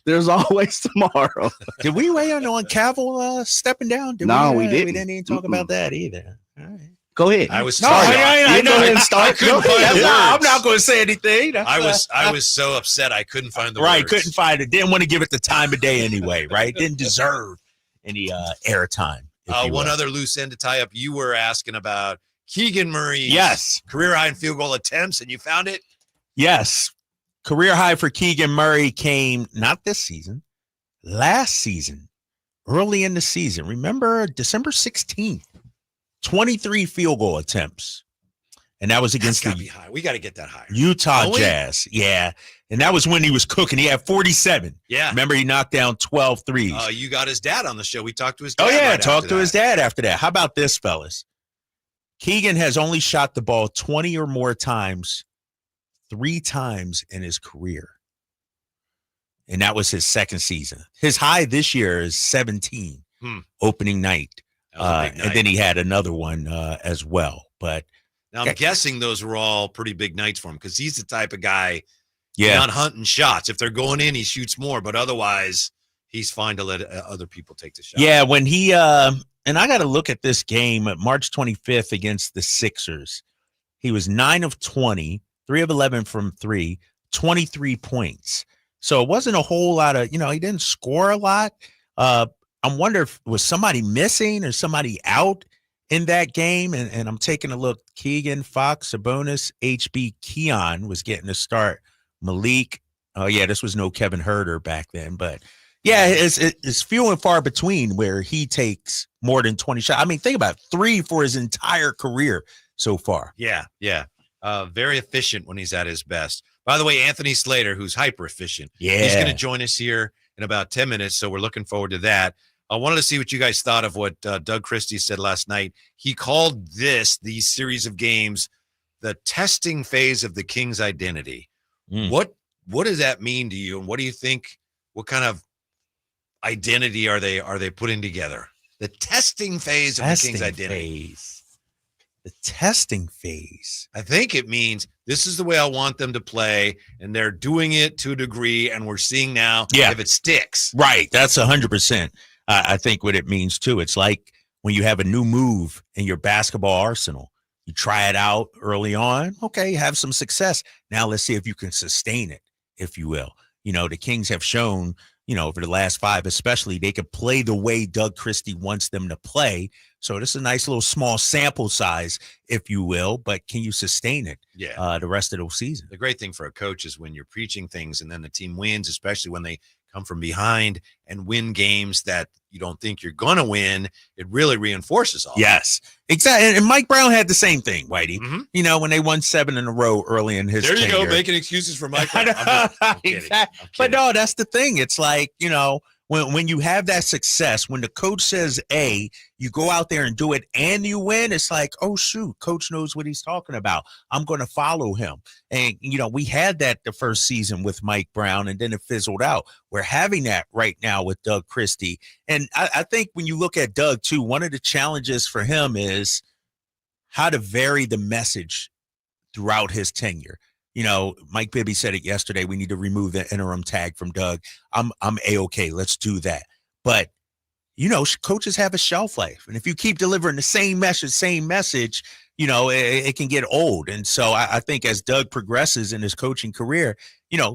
There's always tomorrow. Did we weigh on Cavill stepping down? We didn't. We didn't even talk about that either. All right. Go ahead. I was go ahead and start. I'm not going to say anything. I was so upset I couldn't find the right. words. Couldn't find it. Didn't want to give it the time of day anyway. Right. Didn't deserve any airtime. One other loose end to tie up. You were asking about Keegan Murray's career high in field goal attempts, and you found it. Yes. Career high for Keegan Murray came not this season, last season, early in the season. Remember December 16th, 23 field goal attempts. And that was against the high. We got to get that higher. Utah Jazz. Yeah. And that was when he was cooking. He had 47. Yeah. Remember, he knocked down 12 threes. You got his dad on the show. We talked to his dad. Oh, yeah. Right Talked to his dad after that. How about this, fellas? Keegan has only shot the ball 20 or more times 3 times in his career. And that was his second season. His high this year is 17, opening night. Night. And then he had another one as well. But now I'm guessing those were all pretty big nights for him because he's the type of guy not hunting shots. If they're going in, he shoots more. But otherwise, he's fine to let other people take the shot. Yeah, when he and I got to look at this game at March 25th against the Sixers. He was 9 of 20. 3 of 11 from 3, 23 points. So it wasn't a whole lot of, he didn't score a lot. I'm wondering if was somebody missing or somebody out in that game. And I'm taking a look. Keegan, Fox, Sabonis, HB, Keon was getting a start. Malik. Oh, yeah, this was no Kevin Huerter back then. But, yeah, it's few and far between where he takes more than 20 shots. I mean, think about it, 3 for his entire career so far. Yeah. Very efficient when he's at his best. By the way, Anthony Slater, who's hyper efficient, he's going to join us here in about 10 minutes. So we're looking forward to that. I wanted to see what you guys thought of what Doug Christie said last night. He called these series of games, the testing phase of the Kings' identity. What does that mean to you? And what do you think? What kind of identity are they putting together? The testing phase of the Kings' identity. The testing phase. I think it means this is the way I want them to play, and they're doing it to a degree, and we're seeing now if it sticks. Right. That's 100%. I think what it means, too. It's like when you have a new move in your basketball arsenal. You try it out early on. Okay, have some success. Now let's see if you can sustain it, if you will. The Kings have shown, over the last 5 especially, they could play the way Doug Christie wants them to play. So this is a nice little small sample size, if you will, but can you sustain it the rest of the season? The great thing for a coach is when you're preaching things and then the team wins, especially when they come from behind and win games that you don't think you're going to win, it really reinforces all Yes, exactly. And Mike Brown had the same thing, Whitey. When they won 7 in a row early in his tenure. There you go, making excuses for Mike Brown. I'm kidding. Exactly. But no, that's the thing. It's like, when you have that success, when the coach says A, you go out there and do it and you win, it's like, oh, shoot, coach knows what he's talking about. I'm going to follow him. And, we had that the first season with Mike Brown, and then it fizzled out. We're having that right now with Doug Christie. And I think when you look at Doug, too, one of the challenges for him is how to vary the message throughout his tenure. Mike Bibby said it yesterday. We need to remove the interim tag from Doug. I'm A-okay. Let's do that. But, coaches have a shelf life. And if you keep delivering the same message, it can get old. And so I think as Doug progresses in his coaching career,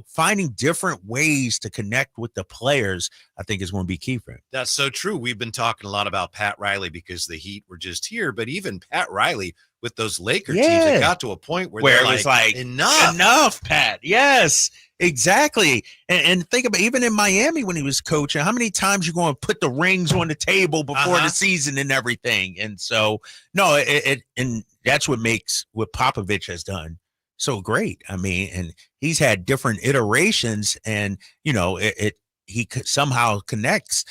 finding different ways to connect with the players, I think is going to be key for him. That's so true. We've been talking a lot about Pat Riley because the Heat were just here. But even Pat Riley with those Laker teams, it got to a point where it was like, enough, Pat. Yes, exactly. And think about even in Miami when he was coaching, how many times you going to put the rings on the table before the season and everything. And so, no, and that's what makes what Popovich has done so great. I mean, and he's had different iterations, and he somehow connects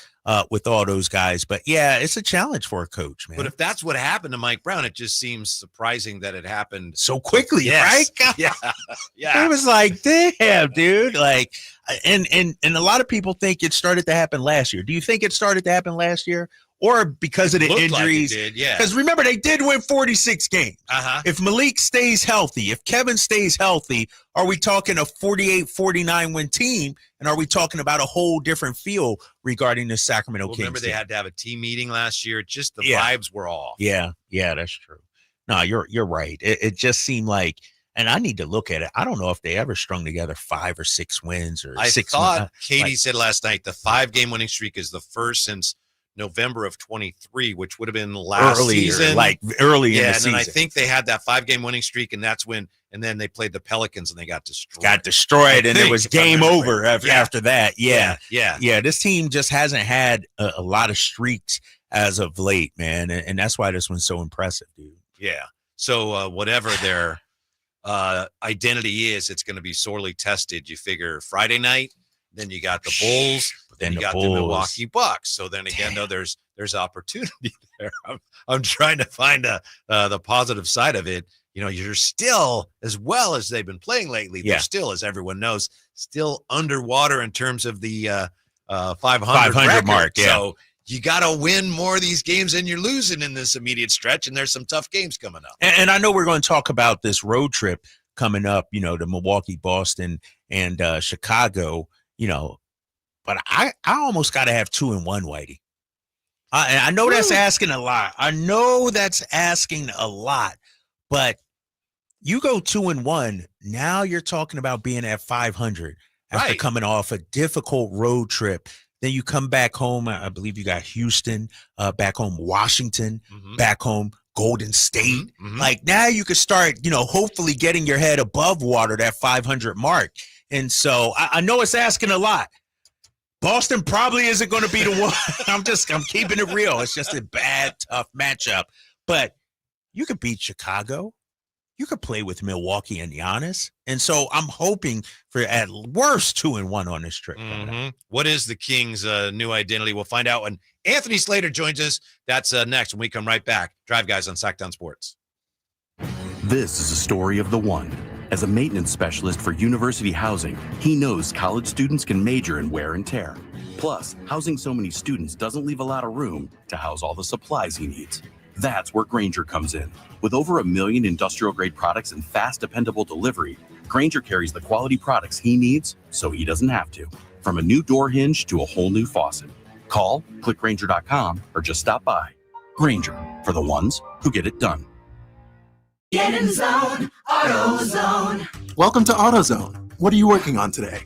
with all those guys. But yeah, it's a challenge for a coach, man. But if that's what happened to Mike Brown, it just seems surprising that it happened so quickly, right? Yeah. It was like, damn, dude. Like, and a lot of people think it started to happen last year. Do you think it started to happen last year, or because of the Looked like it injuries. did, yeah. Because remember, they did win 46 games. If Malik stays healthy, if Kevin stays healthy, are we talking a 48-49 win team? And are we talking about a whole different feel regarding the Sacramento Kings? Remember, they had to have a team meeting last year. Just the vibes were off. Yeah, that's true. No, you're right. It just seemed like, and I need to look at it. I don't know if they ever strung together 5 or 6 wins or I 6 thought wins. Katie said last night the 5-game winning streak is the first since November of 23, which would have been last season. Like early in the and season. then I think they had that 5-game winning streak, and that's when, and then they played the Pelicans and they got destroyed. And it was game over after that. Yeah. This team just hasn't had a lot of streaks as of late, man. And that's why this one's so impressive, dude. Yeah. So whatever their identity is, it's going to be sorely tested. You figure Friday night, then you got the Bulls, then you got the Milwaukee Bucks. So then again, though, there's opportunity there. I'm trying to find the positive side of it. You know, you're still, as well as they've been playing lately, they're still, as everyone knows, still underwater in terms of the 500 mark. Yeah. So you got to win more of these games than you're losing in this immediate stretch, and there's some tough games coming up. And I know we're going to talk about this road trip coming up, you know, to Milwaukee, Boston, and Chicago, you know, but I almost got to have 2-1, Whitey. I know that's asking a lot. But you go 2-1, now you're talking about being at 500 after coming off a difficult road trip. Then you come back home. I believe you got Houston, back home, Washington, back home, Golden State. Like now you could start, you know, hopefully getting your head above water, that 500 mark. And so I know it's asking a lot. Boston probably isn't going to be the one. I'm keeping it real. It's just a bad, tough matchup. But you could beat Chicago. You could play with Milwaukee and Giannis. And so I'm hoping for at worst 2-1 on this trip. What is the Kings' new identity? We'll find out when Anthony Slater joins us. That's next when we come right back. Drive Guys on Sacktown Sports. This is a story of the one. As a maintenance specialist for university housing, he knows college students can major in wear and tear. Plus, housing so many students doesn't leave a lot of room to house all the supplies he needs. That's where Grainger comes in. With over 1 million industrial-grade products and fast, dependable delivery, Grainger carries the quality products he needs so he doesn't have to. From a new door hinge to a whole new faucet. Call, click Grainger.com, or just stop by. Grainger, for the ones who get it done. Get in zone, AutoZone. Welcome to AutoZone. What are you working on today?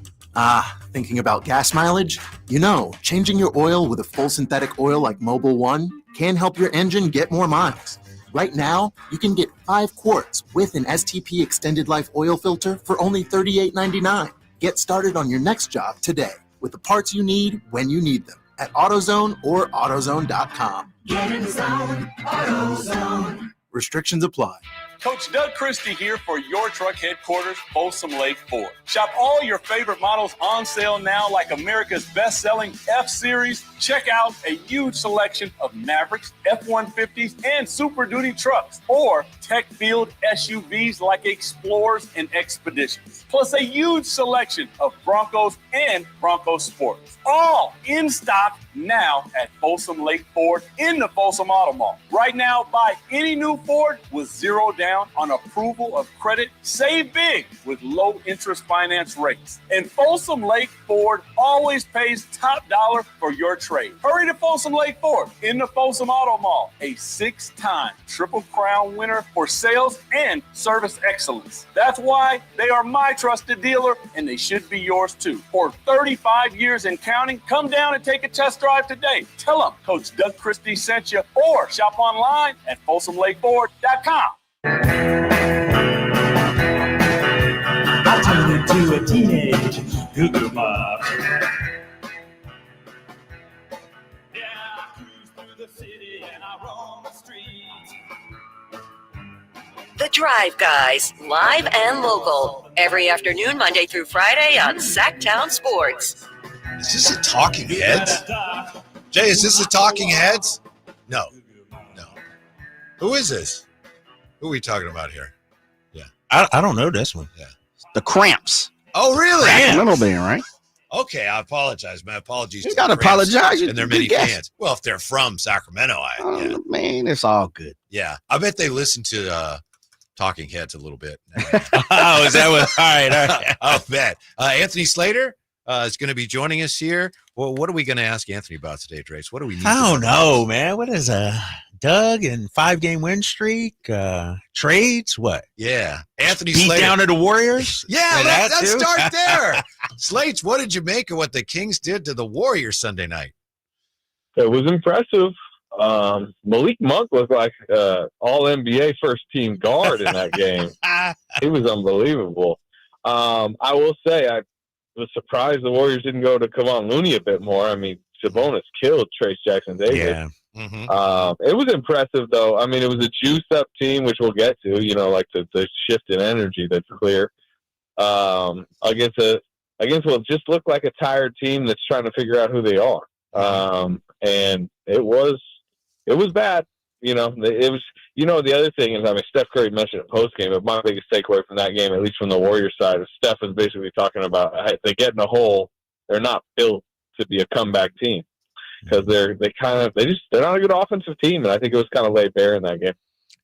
Thinking about gas mileage? You know, changing your oil with a full synthetic oil like Mobil 1 can help your engine get more miles. Right now, you can get 5 quarts with an STP extended life oil filter for only $38.99. Get started on your next job today with the parts you need when you need them at AutoZone or AutoZone.com. Get in zone, AutoZone. Restrictions apply. Coach Doug Christie here for your truck headquarters, Folsom Lake Ford. Shop all your favorite models on sale now, like America's best-selling F-Series. Check out a huge selection of Mavericks, F-150s, and Super Duty trucks, or tech-filled SUVs like Explorers and Expeditions. Plus a huge selection of Broncos and Bronco Sports. All in stock now at Folsom Lake Ford in the Folsom Auto Mall. Right now, buy any new Ford with $0 down on approval of credit. Save big with low interest finance rates. And Folsom Lake Ford always pays top dollar for your trade. Hurry to Folsom Lake Ford in the Folsom Auto Mall, a 6-time Triple Crown winner for sales and service excellence. That's why they are my trusted dealer, and they should be yours too. For 35 years and counting, come down and take a test drive today. Tell them Coach Doug Christie sent you, or shop online at FolsomLakeFord.com. I turned into a teenage Google Mob. The Drive Guys, live and local, every afternoon, Monday through Friday on Sacktown Sports. Is this a Talking Heads? Jay, is this a Talking Heads? No. Who is this? Who are we talking about here? I don't know this one. Yeah. The Cramps. Oh, really? Sacramento band, right? Okay, I apologize. My apologies. You got to apologize. And their many fans. Well, if they're from Sacramento, yeah. Man, it's all good. Yeah, I bet they listen to Talking Heads a little bit. Oh, is that what? All right. I'll bet. Anthony Slater is going to be joining us here. Well, what are we going to ask Anthony about today, Trace? What do we need? I don't know, man. What is Doug and 5-game win streak? Trades? What? Yeah. Anthony Beat Slater. down to the Warriors? Yeah, let's too? start there. Slates, what did you make of what the Kings did to the Warriors Sunday night? It was impressive. Malik Monk looked like all NBA first team guard in that game. He was unbelievable. I will say I was surprised the Warriors didn't go to Kevon Looney a bit more. I mean, Sabonis killed Trace Jackson-Davis. Yeah. It was impressive, though. I mean, it was a juiced-up team, which we'll get to, like the shift in energy that's clear, against what just looked like a tired team that's trying to figure out who they are. And it was bad. It was, the other thing is, I mean, Steph Curry mentioned it post-game, but my biggest takeaway from that game, at least from the Warriors side, is Steph is basically talking about, hey, if they get in a hole, they're not built to be a comeback team because they're not a good offensive team, and I think it was kind of laid bare in that game.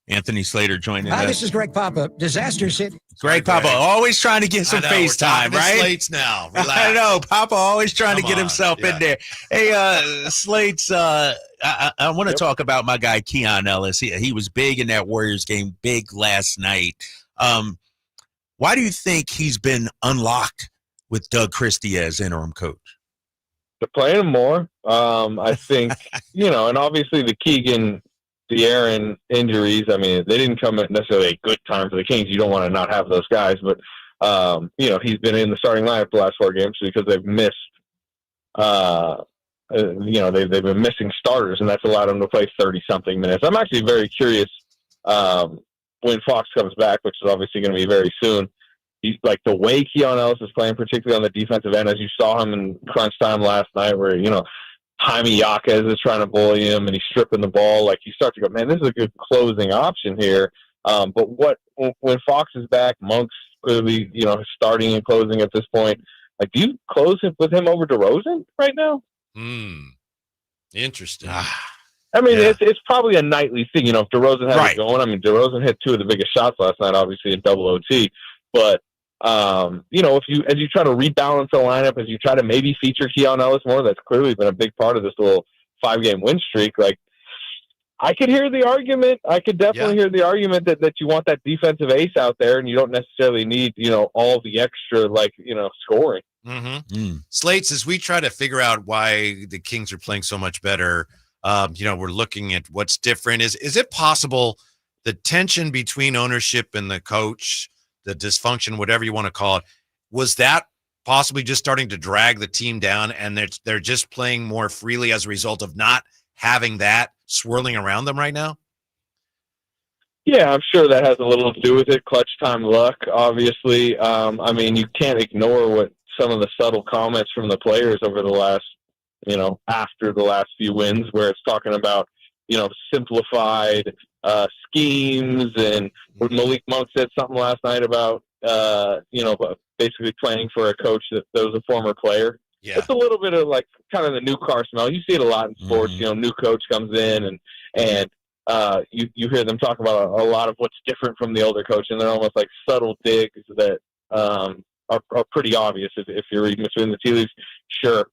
Anthony Slater joining us. Hi, this is Greg Papa. Disaster City. Greg Papa always trying to get some FaceTime, right? Slates now. I know. Papa always trying to get himself in there. Hey, Slates, I want to talk about my guy, Keon Ellis. He was big in that Warriors game, big last night. Why do you think he's been unlocked with Doug Christie as interim coach? They're playing him more. I think, and obviously the Keegan De'Aaron injuries, I mean, they didn't come at necessarily a good time for the Kings. You don't want to not have those guys, but, he's been in the starting lineup the last 4 games because they've missed, they've been missing starters, and that's allowed them to play 30-something minutes. I'm actually very curious when Fox comes back, which is obviously going to be very soon. He's like the way Keon Ellis is playing, particularly on the defensive end, as you saw him in crunch time last night, where, Jaime Jaquez is trying to bully him and he's stripping the ball. Like, you start to go, man, this is a good closing option here. But when Fox is back, Monk's clearly, starting and closing at this point. Like, do you close it with him over DeRozan right now? Interesting. I mean, it's probably a nightly thing. If DeRozan has it going, I mean, DeRozan hit 2 of the biggest shots last night, obviously in double OT. But as you try to rebalance the lineup, as you try to maybe feature Keon Ellis more, that's clearly been a big part of this little 5-game win streak. Like, I could hear the argument. I could definitely hear the argument that you want that defensive ace out there, and you don't necessarily need, all the extra, scoring. Slates, as we try to figure out why the Kings are playing so much better, we're looking at what's different. Is it possible the tension between ownership and the coach, the dysfunction, whatever you want to call it, was that possibly just starting to drag the team down, and they're just playing more freely as a result of not having that swirling around them right now? Yeah, I'm sure that has a little to do with it. Clutch time luck, obviously. I mean, you can't ignore what some of the subtle comments from the players over the last, after the last few wins, where it's talking about, simplified schemes, and Malik Monk said something last night about, basically playing for a coach that was a former player. Yeah. It's a little bit of kind of the new car smell. You see it a lot in sports. New coach comes in and you hear them talk about a lot of what's different from the older coach, and they're almost like subtle digs that are pretty obvious if you're reading between the tea leaves. Sure.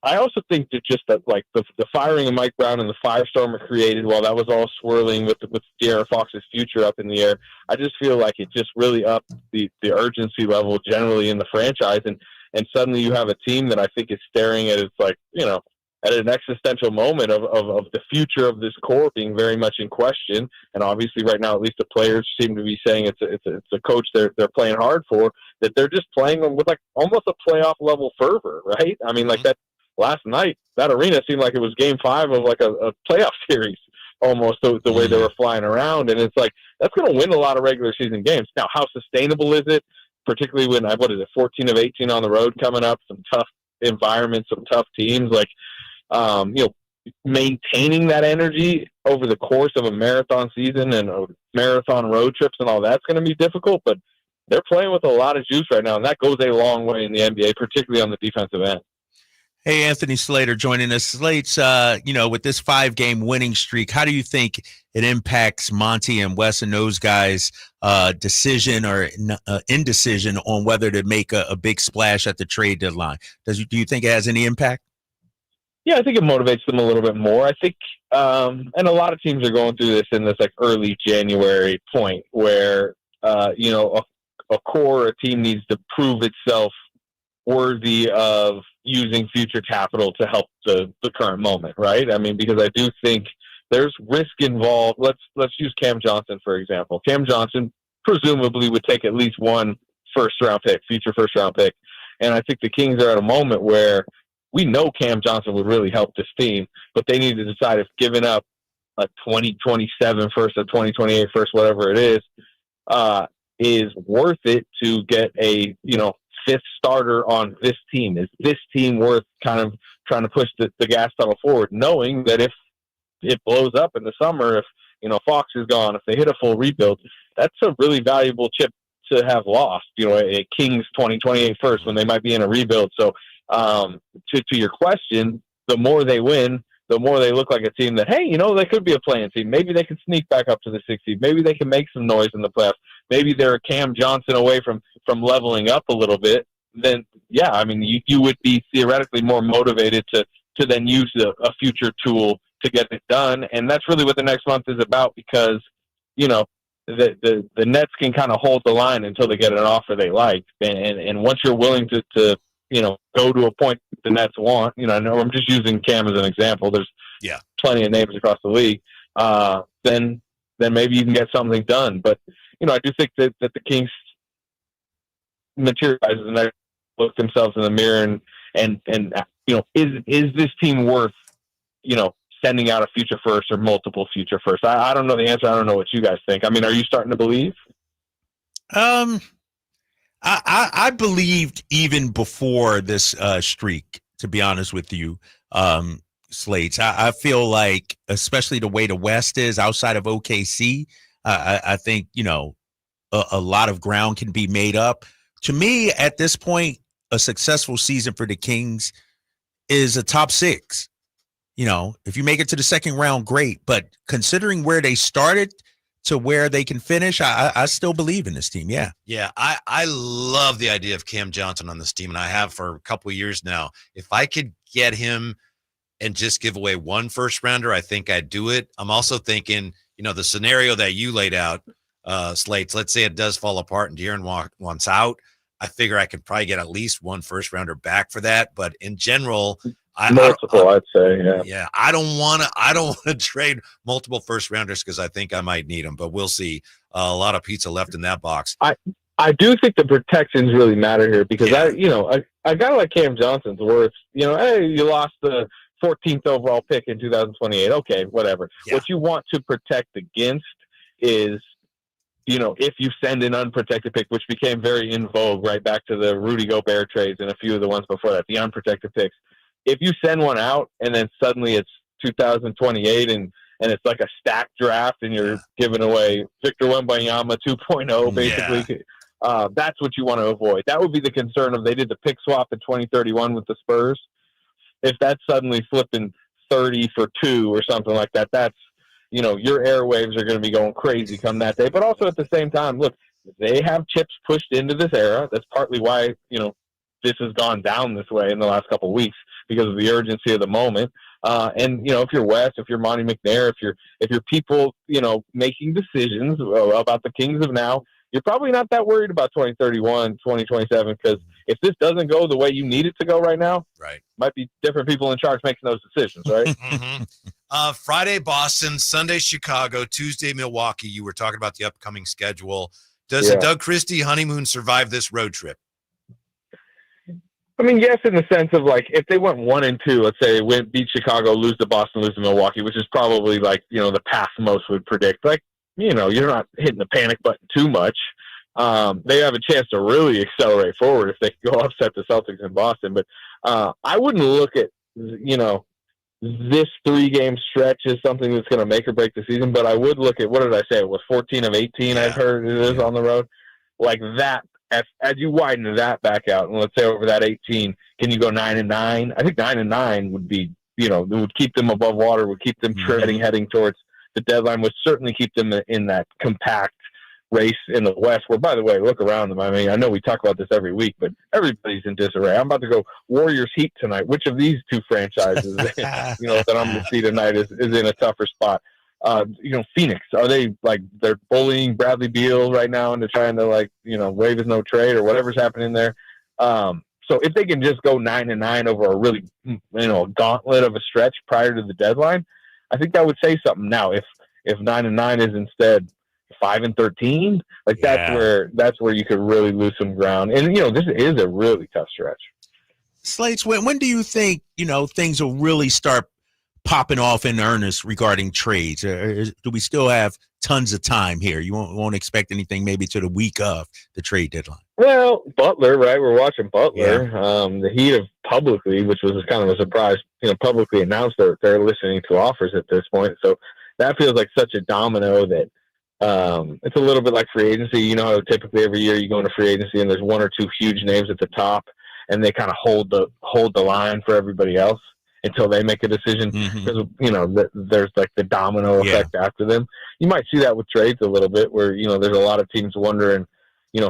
I also think that just that the firing of Mike Brown and the firestorm it created while that was all swirling with De'Aaron Fox's future up in the air, I just feel like it just really upped the urgency level generally in the franchise, and suddenly you have a team that I think is staring at at an existential moment of the future of this core being very much in question. And obviously right now, at least the players seem to be saying it's a coach they're playing hard for, that they're just playing with almost a playoff level fervor, right? I mean, that last night, that arena seemed like it was game 5 of a playoff series, almost the way they were flying around. And it's that's going to win a lot of regular season games. Now, how sustainable is it? Particularly when 14 of 18 on the road coming up, some tough environments, some tough teams, maintaining that energy over the course of a marathon season and marathon road trips and all that's going to be difficult. But they're playing with a lot of juice right now, and that goes a long way in the NBA, particularly on the defensive end. Hey, Anthony Slater joining us. Slate's, with this 5-game winning streak, how do you think it impacts Monty and Wes and those guys' decision or indecision on whether to make a big splash at the trade deadline? Do you think it has any impact? Yeah, I think it motivates them a little bit more. I think, and a lot of teams are going through this in this like early January point where, a core, a team needs to prove itself worthy of using future capital to help the current moment, right? I mean, because I do think there's risk involved. Let's use Cam Johnson, for example. Cam Johnson presumably would take at least one future first round pick. And I think the Kings are at a moment where we know Cam Johnson would really help this team, but they need to decide if giving up a 2027 first, a 2028 first, whatever it is worth it to get a, fifth starter on this team. Is this team worth kind of trying to push the gas pedal forward, knowing that if it blows up in the summer, if, Fox is gone, if they hit a full rebuild, that's a really valuable chip to have lost, a Kings 2028 first when they might be in a rebuild. So, to your question, the more they win, the more they look like a team that, hey, they could be a playing team. Maybe they could sneak back up to the 6th seed. Maybe they can make some noise in the playoffs. Maybe they're a Cam Johnson away from leveling up a little bit. Then, yeah, I mean, you would be theoretically more motivated to then use a future tool to get it done. And that's really what the next month is about because, the Nets can kind of hold the line until they get an offer they like. And once you're willing to go to a point the Nets want, I'm just using Cam as an example. There's plenty of names across the league. Then maybe you can get something done. But, I do think that the Kings materialize and they look themselves in the mirror and is this team worth, sending out a future first or multiple future firsts? I don't know the answer. I don't know what you guys think. I mean, are you starting to believe? I believed even before this streak, to be honest with you, Slates. I feel like, especially the way the West is outside of OKC, I think, a lot of ground can be made up. To me, at this point, a successful season for the Kings is a top 6. If you make it to the second round, great. But considering where they started to where they can finish, I still believe in this team. Yeah. Yeah. I love the idea of Cam Johnson on this team, and I have for a couple of years now. If I could get him and just give away one first rounder, I think I'd do it. I'm also thinking, the scenario that you laid out, Slates, let's say it does fall apart and De'Aaron wants out. I figure I could probably get at least one first rounder back for that. But in general, multiple, I'd say. Yeah. Yeah. I don't want to trade multiple first rounders because I think I might need them, but we'll see. A lot of pizza left in that box. I do think the protections really matter here because a guy like Cam Johnson's worth, hey, you lost the 14th overall pick in 2028. Okay, whatever. Yeah. What you want to protect against is, if you send an unprotected pick, which became very in vogue right back to the Rudy Gobert trades and a few of the ones before that, the unprotected picks. If you send one out and then suddenly it's 2028 and it's like a stacked draft and you're giving away Victor Wembanyama 2.0, basically, that's what you want to avoid. That would be the concern of they did the pick swap in 2031 with the Spurs. If that's suddenly flipping 30 for 2 or something like that, that's, your airwaves are going to be going crazy come that day. But also at the same time, look, they have chips pushed into this era. That's partly why, this has gone down this way in the last couple of weeks because of the urgency of the moment. And, if you're Wes, if you're Monty McNair, if you're people, making decisions about the Kings of now, you're probably not that worried about 2031, 2027, because if this doesn't go the way you need it to go right now, might be different people in charge making those decisions, right? Friday, Boston, Sunday, Chicago, Tuesday, Milwaukee. You were talking about the upcoming schedule. Does the Doug Christie honeymoon survive this road trip? I mean, yes, in the sense of like, if they went 1-2, let's say beat Chicago, lose to Boston, lose to Milwaukee, which is probably like, the path most would predict. Like, you're not hitting the panic button too much. They have a chance to really accelerate forward if they go upset the Celtics in Boston. But I wouldn't look at, this 3-game stretch as something that's going to make or break the season. But I would look at, what did I say? It was 14 of 18, I've heard it is on the road. like that, as you widen that back out, and let's say over that 18, can you go 9-9? I think 9-9 would be, it would keep them above water, would keep them treading, heading towards the deadline, would certainly keep them in that compact race in the West, where, by the way, look around them. I mean, I know we talk about this every week, but everybody's in disarray. I'm about to go Warriors Heat tonight. Which of these two franchises, that I'm going to see tonight is in a tougher spot? Phoenix, are they they're bullying Bradley Beal right now into trying to waive his no trade or whatever's happening there? So if they can just go 9-9 over a really, a gauntlet of a stretch prior to the deadline, I think that would say something. Now, if 9-9 is instead 5-13, that's where you could really lose some ground. And this is a really tough stretch. Slates, when do you think things will really start popping off in earnest regarding trades? Do we still have tons of time here? You won't expect anything maybe to the week of the trade deadline. Well, Butler, right? We're watching Butler. Yeah. The Heat have publicly, which was kind of a surprise, publicly announced they're listening to offers at this point. So that feels like such a domino that it's a little bit like free agency. You know how typically every year you go into free agency and there's one or two huge names at the top, and they kind of hold the line for everybody else until they make a decision, because there's like the domino effect after them. You might see that with trades a little bit, where there's a lot of teams wondering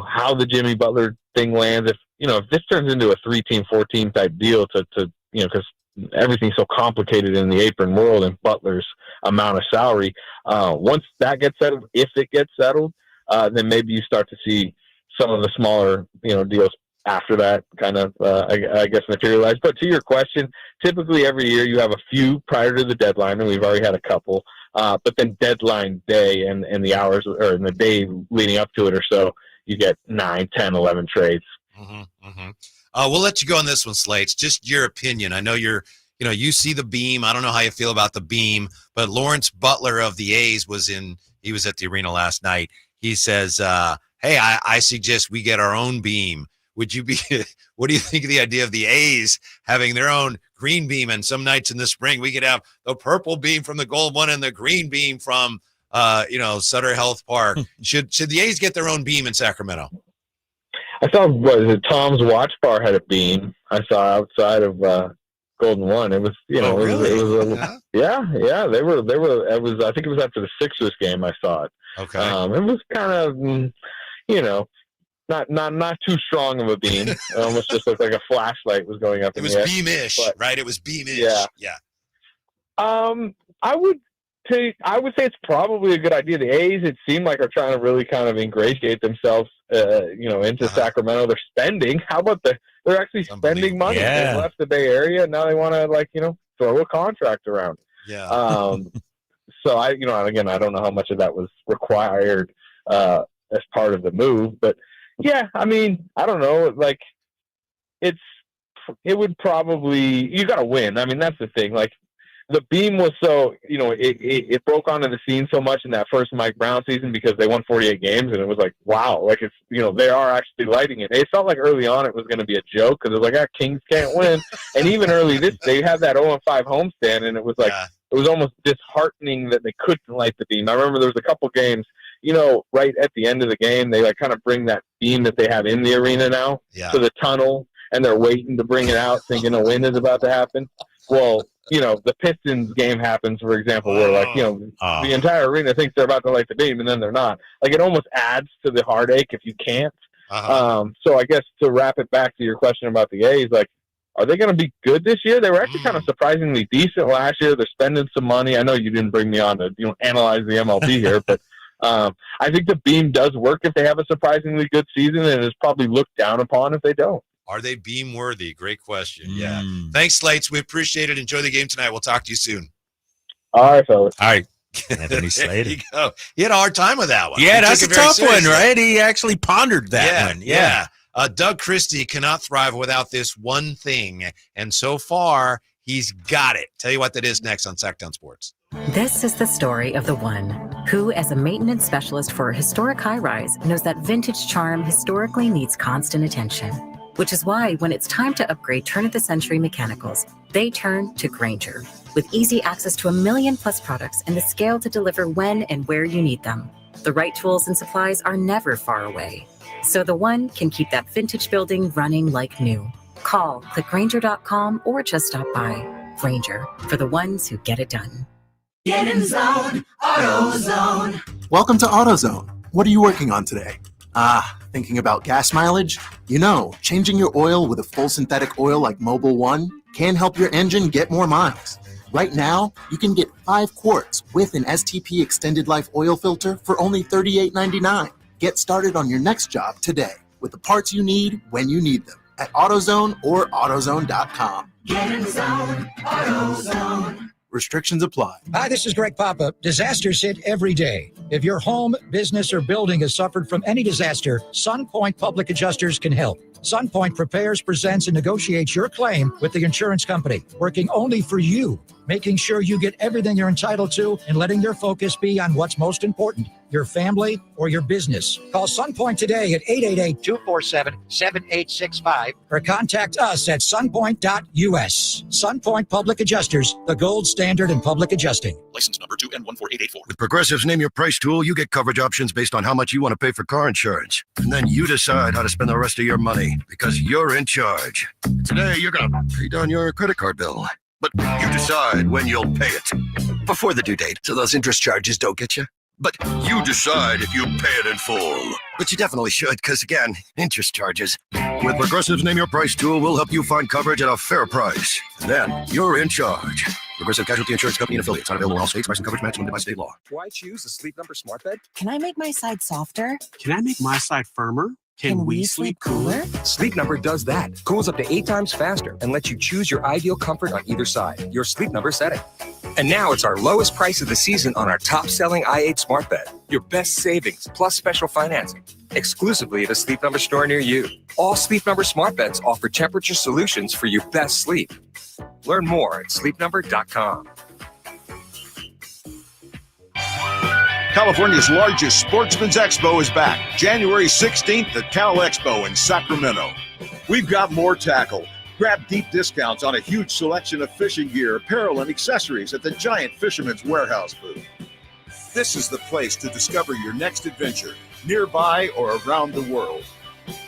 how the Jimmy Butler thing lands. If this turns into a 3-team, 4-team type deal to because everything's so complicated in the apron world and Butler's amount of salary. Once that gets settled, if it gets settled, then maybe you start to see some of the smaller deals after that kind of, I guess, materialize. But to your question, typically every year you have a few prior to the deadline, and we've already had a couple. But then deadline day and the hours or in the day leading up to it or so, you get 9, 10, 11 trades. We'll let you go on this one, Slates. Just your opinion. I know you see the beam. I don't know how you feel about the beam, but Lawrence Butler of the A's he was at the arena last night. He says, hey, I suggest we get our own beam. What do you think of the idea of the A's having their own green beam? And some nights in the spring, we could have the purple beam from the Gold One and the green beam from, Sutter Health Park. Should the A's get their own beam in Sacramento? I saw, Tom's Watch Bar had a beam. I saw outside of Golden One. It was, They were. It was. I think it was after the Sixers game. I saw it. Okay. It was kind of, not too strong of a beam. It almost just looked like a flashlight was going up. It was beamish, right? It was beamish. Yeah. I would say it's probably a good idea. The A's, it seemed like, are trying to really kind of ingratiate themselves, into Sacramento. They're spending. How about they're actually spending money? Yeah. They left the Bay Area, and now they want to throw a contract around. Yeah. So I don't know how much of that was required as part of the move, but yeah, I mean, I don't know. It would probably, you got to win. I mean, that's the thing. The beam was so, it broke onto the scene so much in that first Mike Brown season because they won 48 games, and it was like, wow, it's, they are actually lighting it. It felt like early on it was going to be a joke because it was like, Kings can't win. And even early they had that 0-5 homestand, and it was like, it was almost disheartening that they couldn't light the beam. I remember there was a couple games, right at the end of the game, they kind of bring that beam that they have in the arena now to the tunnel, and they're waiting to bring it out thinking a win is about to happen. Well, the Pistons game happens, for example, where the entire arena thinks they're about to light the beam, and then they're not. It almost adds to the heartache if you can't. So I guess to wrap it back to your question about the A's, are they going to be good this year? They were actually kind of surprisingly decent last year. They're spending some money. I know you didn't bring me on to analyze the MLB here, but I think the beam does work if they have a surprisingly good season, and is probably looked down upon if they don't. Are they beam worthy? Great question. Yeah. Thanks, Slates. We appreciate it. Enjoy the game tonight. We'll talk to you soon. All right, fellas. All right. Anthony Slater. There you go. He had a hard time with that one. Yeah, that's a tough one, right? He actually pondered that one. Yeah. Doug Christie cannot thrive without this one thing. And so far, he's got it. Tell you what that is next on Sacktown Sports. This is the story of the one who, as a maintenance specialist for a historic high-rise, knows that vintage charm historically needs constant attention. Which is why when it's time to upgrade turn-of-the-century mechanicals, they turn to Grainger. With easy access to 1 million+ products and the scale to deliver when and where you need them. The right tools and supplies are never far away. so the one can keep that vintage building running like new. Call, click Grainger.com, or just stop by. Grainger, for the ones who get it done. Get in zone, AutoZone. Welcome to AutoZone. What are you working on today? Thinking about gas mileage? You know, changing your oil with a full synthetic oil like Mobil 1 can help your engine get more miles. Right now, you can get 5 quarts with an STP extended life oil filter for only $38.99. Get started on your next job today with the parts you need when you need them at AutoZone or AutoZone.com. Get in zone, AutoZone. Restrictions apply. Hi, this is Greg Papa. Disasters hit every day. If your home, business, or building has suffered from any disaster, SunPoint Public Adjusters can help. SunPoint prepares, presents, and negotiates your claim with the insurance company, working only for you, making sure you get everything you're entitled to and letting your focus be on what's most important, your family or your business. Call SunPoint today at 888-247-7865 or contact us at sunpoint.us. SunPoint Public Adjusters, the gold standard in public adjusting. License number 2N14884. With Progressive's Name Your Price tool, you get coverage options based on how much you want to pay for car insurance. And then you decide how to spend the rest of your money because you're in charge. Today, you're going to pay down your credit card bill. But you decide when you'll pay it. Before the due date, so those interest charges don't get you. But you decide if you pay it in full. But you definitely should, because again, interest charges. With Progressive's Name Your Price tool, we'll help you find coverage at a fair price. Then you're in charge. Progressive Casualty Insurance Company and affiliates. Not available in all states. Price and coverage match limited by state law. Why choose a Sleep Number smart bed? Can I make my side softer? Can I make my side firmer? Can we sleep cooler? Sleep Number does that. Cools up to 8 times faster and lets you choose your ideal comfort on either side. Your Sleep Number setting. And now it's our lowest price of the season on our top-selling i8 smart bed. Your best savings plus special financing. Exclusively at a Sleep Number store near you. All Sleep Number smart beds offer temperature solutions for your best sleep. Learn more at sleepnumber.com. California's largest sportsman's expo is back, January 16th at Cal Expo in Sacramento. We've got more tackle. Grab deep discounts on a huge selection of fishing gear, apparel, and accessories at the giant Fisherman's Warehouse booth. This is the place to discover your next adventure, nearby or around the world.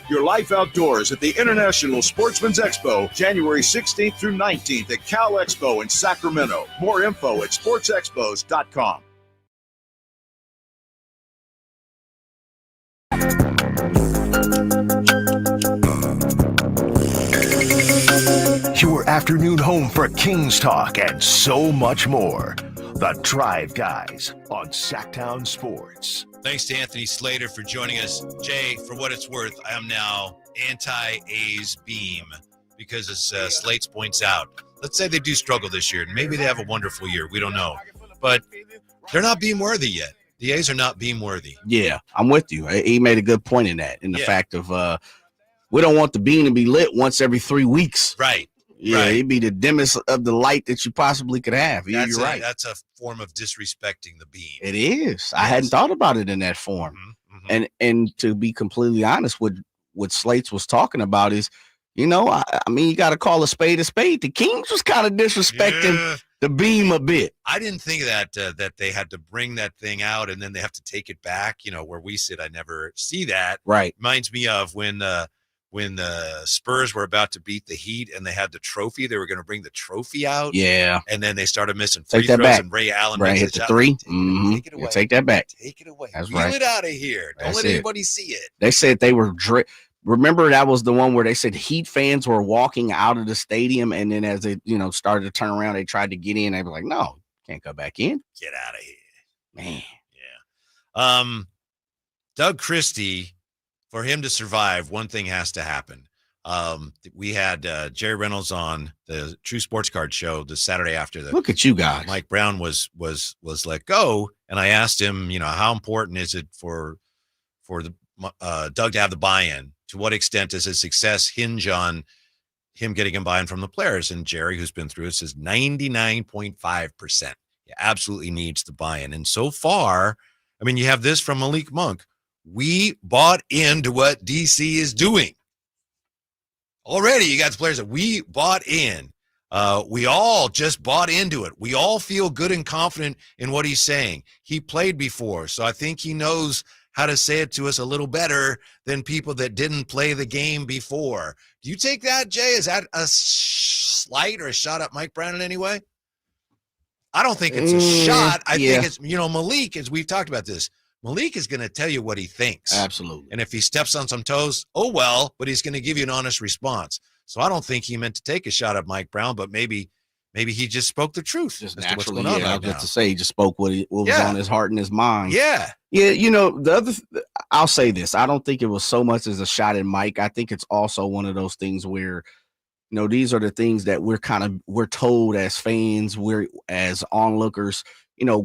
Your life outdoors at the International Sportsman's Expo, January 16th through 19th at Cal Expo in Sacramento. More info at sportsexpos.com. Your afternoon home for Kings talk and so much more. The Drive Guys on Sacktown Sports. Thanks to Anthony Slater for joining us. Jay, for what it's worth, I am now anti-A's beam because as Slates points out, let's say they do struggle this year, and maybe they have a wonderful year. We don't know. But they're not beam worthy yet. The A's are not beam worthy. Yeah, I'm with you. He made a good point in that, in the fact of we don't want the beam to be lit once every 3 weeks. Right. Yeah, right. It'd be the dimmest of the light that you possibly could have. You're right. That's a form of disrespecting the beam. It is. Yes. I hadn't thought about it in that form. Mm-hmm. And to be completely honest, what Slates was talking about is, you know, I mean, you got to call a spade a spade. The Kings was kind of disrespecting the beam a bit. I didn't think that they had to bring that thing out and then they have to take it back. You know, where we sit, I never see that. Right. Reminds me of when the Spurs were about to beat the Heat and they had the trophy, they were going to bring the trophy out. Yeah. And then they started missing free Take that throws back. and Ray Allen hit the three. Mm-hmm. Take it away. Take that back. Take it away. That's Reel right. it out of here. Don't let anybody see it. They said they were remember that was the one where they said Heat fans were walking out of the stadium, and then as they, started to turn around, they tried to get in. They were like, "No, can't go back in. Get out of here, man." Yeah. Doug Christie, for him to survive, one thing has to happen. We had Jerry Reynolds on the True Sports Card show the Saturday after the. Look at you guys. Mike Brown was let go, and I asked him, how important is it for the Doug to have the buy-in? To what extent does his success hinge on him getting a buy-in from the players? And Jerry, who's been through it, says 99.5%. He absolutely needs the buy-in. And so far, I mean, you have this from Malik Monk. We bought into what DC is doing. Already, you got the players that we bought in. We all just bought into it. We all feel good and confident in what he's saying. He played before, so I think he knows how to say it to us a little better than people that didn't play the game before. Do you take that, Jay? Is that a slight or a shot at Mike Brown in any way? I don't think it's a shot. I think it's, Malik, as we've talked about this, Malik is going to tell you what he thinks. Absolutely. And if he steps on some toes, oh well, but he's going to give you an honest response. So I don't think he meant to take a shot at Mike Brown, but maybe he just spoke the truth. Just as to what's naturally, going on I right was now. to say, he just spoke what was on his heart and his mind. Yeah. Yeah, I'll say this. I don't think it was so much as a shot at Mike. I think it's also one of those things where, these are the things that we're told as fans, we're as onlookers,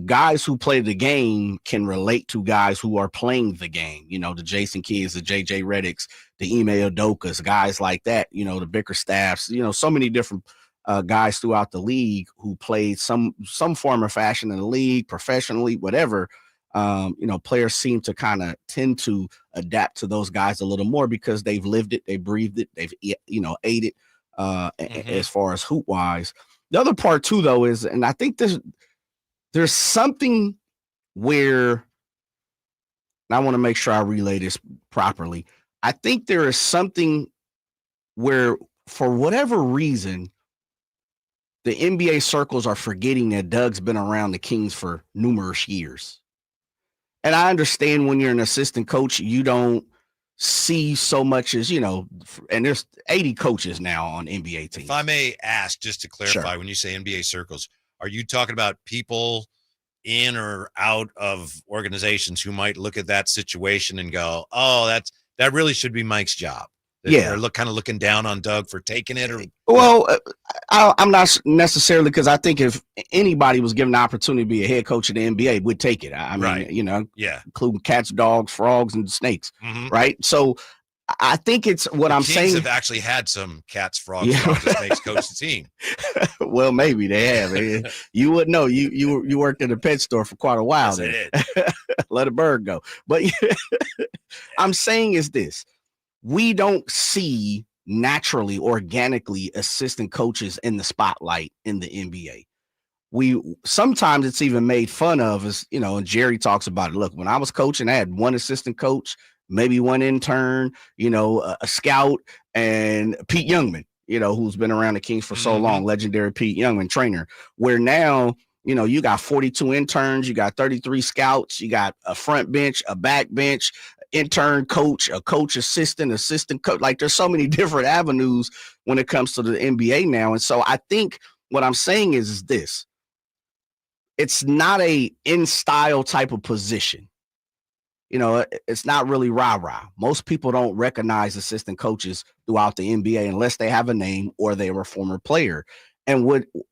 guys who play the game can relate to guys who are playing the game, the Jason Kidds, the JJ Reddicks, the Ime Udokas, guys like that, the Bickerstaffs, so many different guys throughout the league who played some form or fashion in the league, professionally, whatever. Players seem to kind of tend to adapt to those guys a little more because they've lived it, they breathed it, they've, ate it. As far as hoop wise, the other part too, though, is, and I think there's something where, and I want to make sure I relay this properly. I think there is something where, for whatever reason, the NBA circles are forgetting that Doug's been around the Kings for numerous years. And I understand when you're an assistant coach, you don't see so much as, and there's 80 coaches now on NBA teams. If I may ask, just to clarify, Sure. when you say NBA circles, are you talking about people in or out of organizations who might look at that situation and go, oh, that really should be Mike's job? They're kind of looking down on Doug for taking it? Or Well, I'm not necessarily, because I think if anybody was given the opportunity to be a head coach in the NBA, would take it. I mean, Right. Yeah, including cats, dogs, frogs, and snakes, Mhm. right? So I think it's what The I'm Kings saying. have actually had some cats, frogs, Yeah. frogs that makes coach the team. Well, maybe they have. You wouldn't know. You worked at a pet store for quite a while. Yes, Then. I did. Let a bird go. But I'm saying is this: we don't see naturally, organically assistant coaches in the spotlight in the NBA. Sometimes it's even made fun of, as and Jerry talks about it. Look, when I was coaching, I had one assistant coach, maybe one intern, a scout, and Pete Youngman, who's been around the Kings for so long, legendary Pete Youngman trainer, where now, you got 42 interns, you got 33 scouts, you got a front bench, a back bench, intern coach, a coach assistant coach. Like, there's so many different avenues when it comes to the NBA now. And so I think what I'm saying is this: it's not a in style type of position. It's not really rah-rah. Most people don't recognize assistant coaches throughout the NBA unless they have a name or they were a former player. And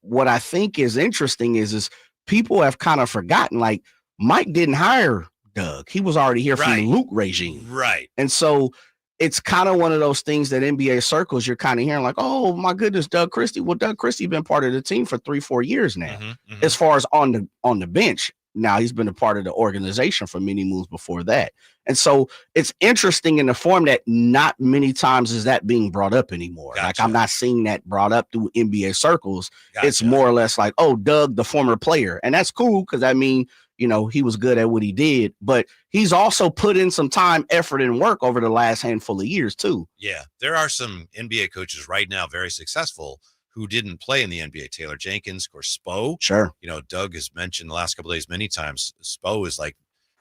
what I think is interesting is people have kind of forgotten, like, Mike didn't hire Doug. He was already here from the Luke regime. Right. And so it's kind of one of those things that NBA circles, you're kind of hearing like, oh my goodness, Doug Christie. Well, Doug Christie been part of the team for 3-4 years now. As far as on the bench. Now he's been a part of the organization for many moves before that. And so it's interesting in the form that not many times is that being brought up anymore. Gotcha. Like, I'm not seeing that brought up through NBA circles. Gotcha. It's more or less like, oh, Doug, the former player. And that's cool, because I mean, he was good at what he did, but he's also put in some time, effort, and work over the last handful of years too. Yeah, there are some NBA coaches right now very successful who didn't play in the NBA. Taylor Jenkins, of course, Spo. Sure. Doug has mentioned the last couple of days many times, Spo is like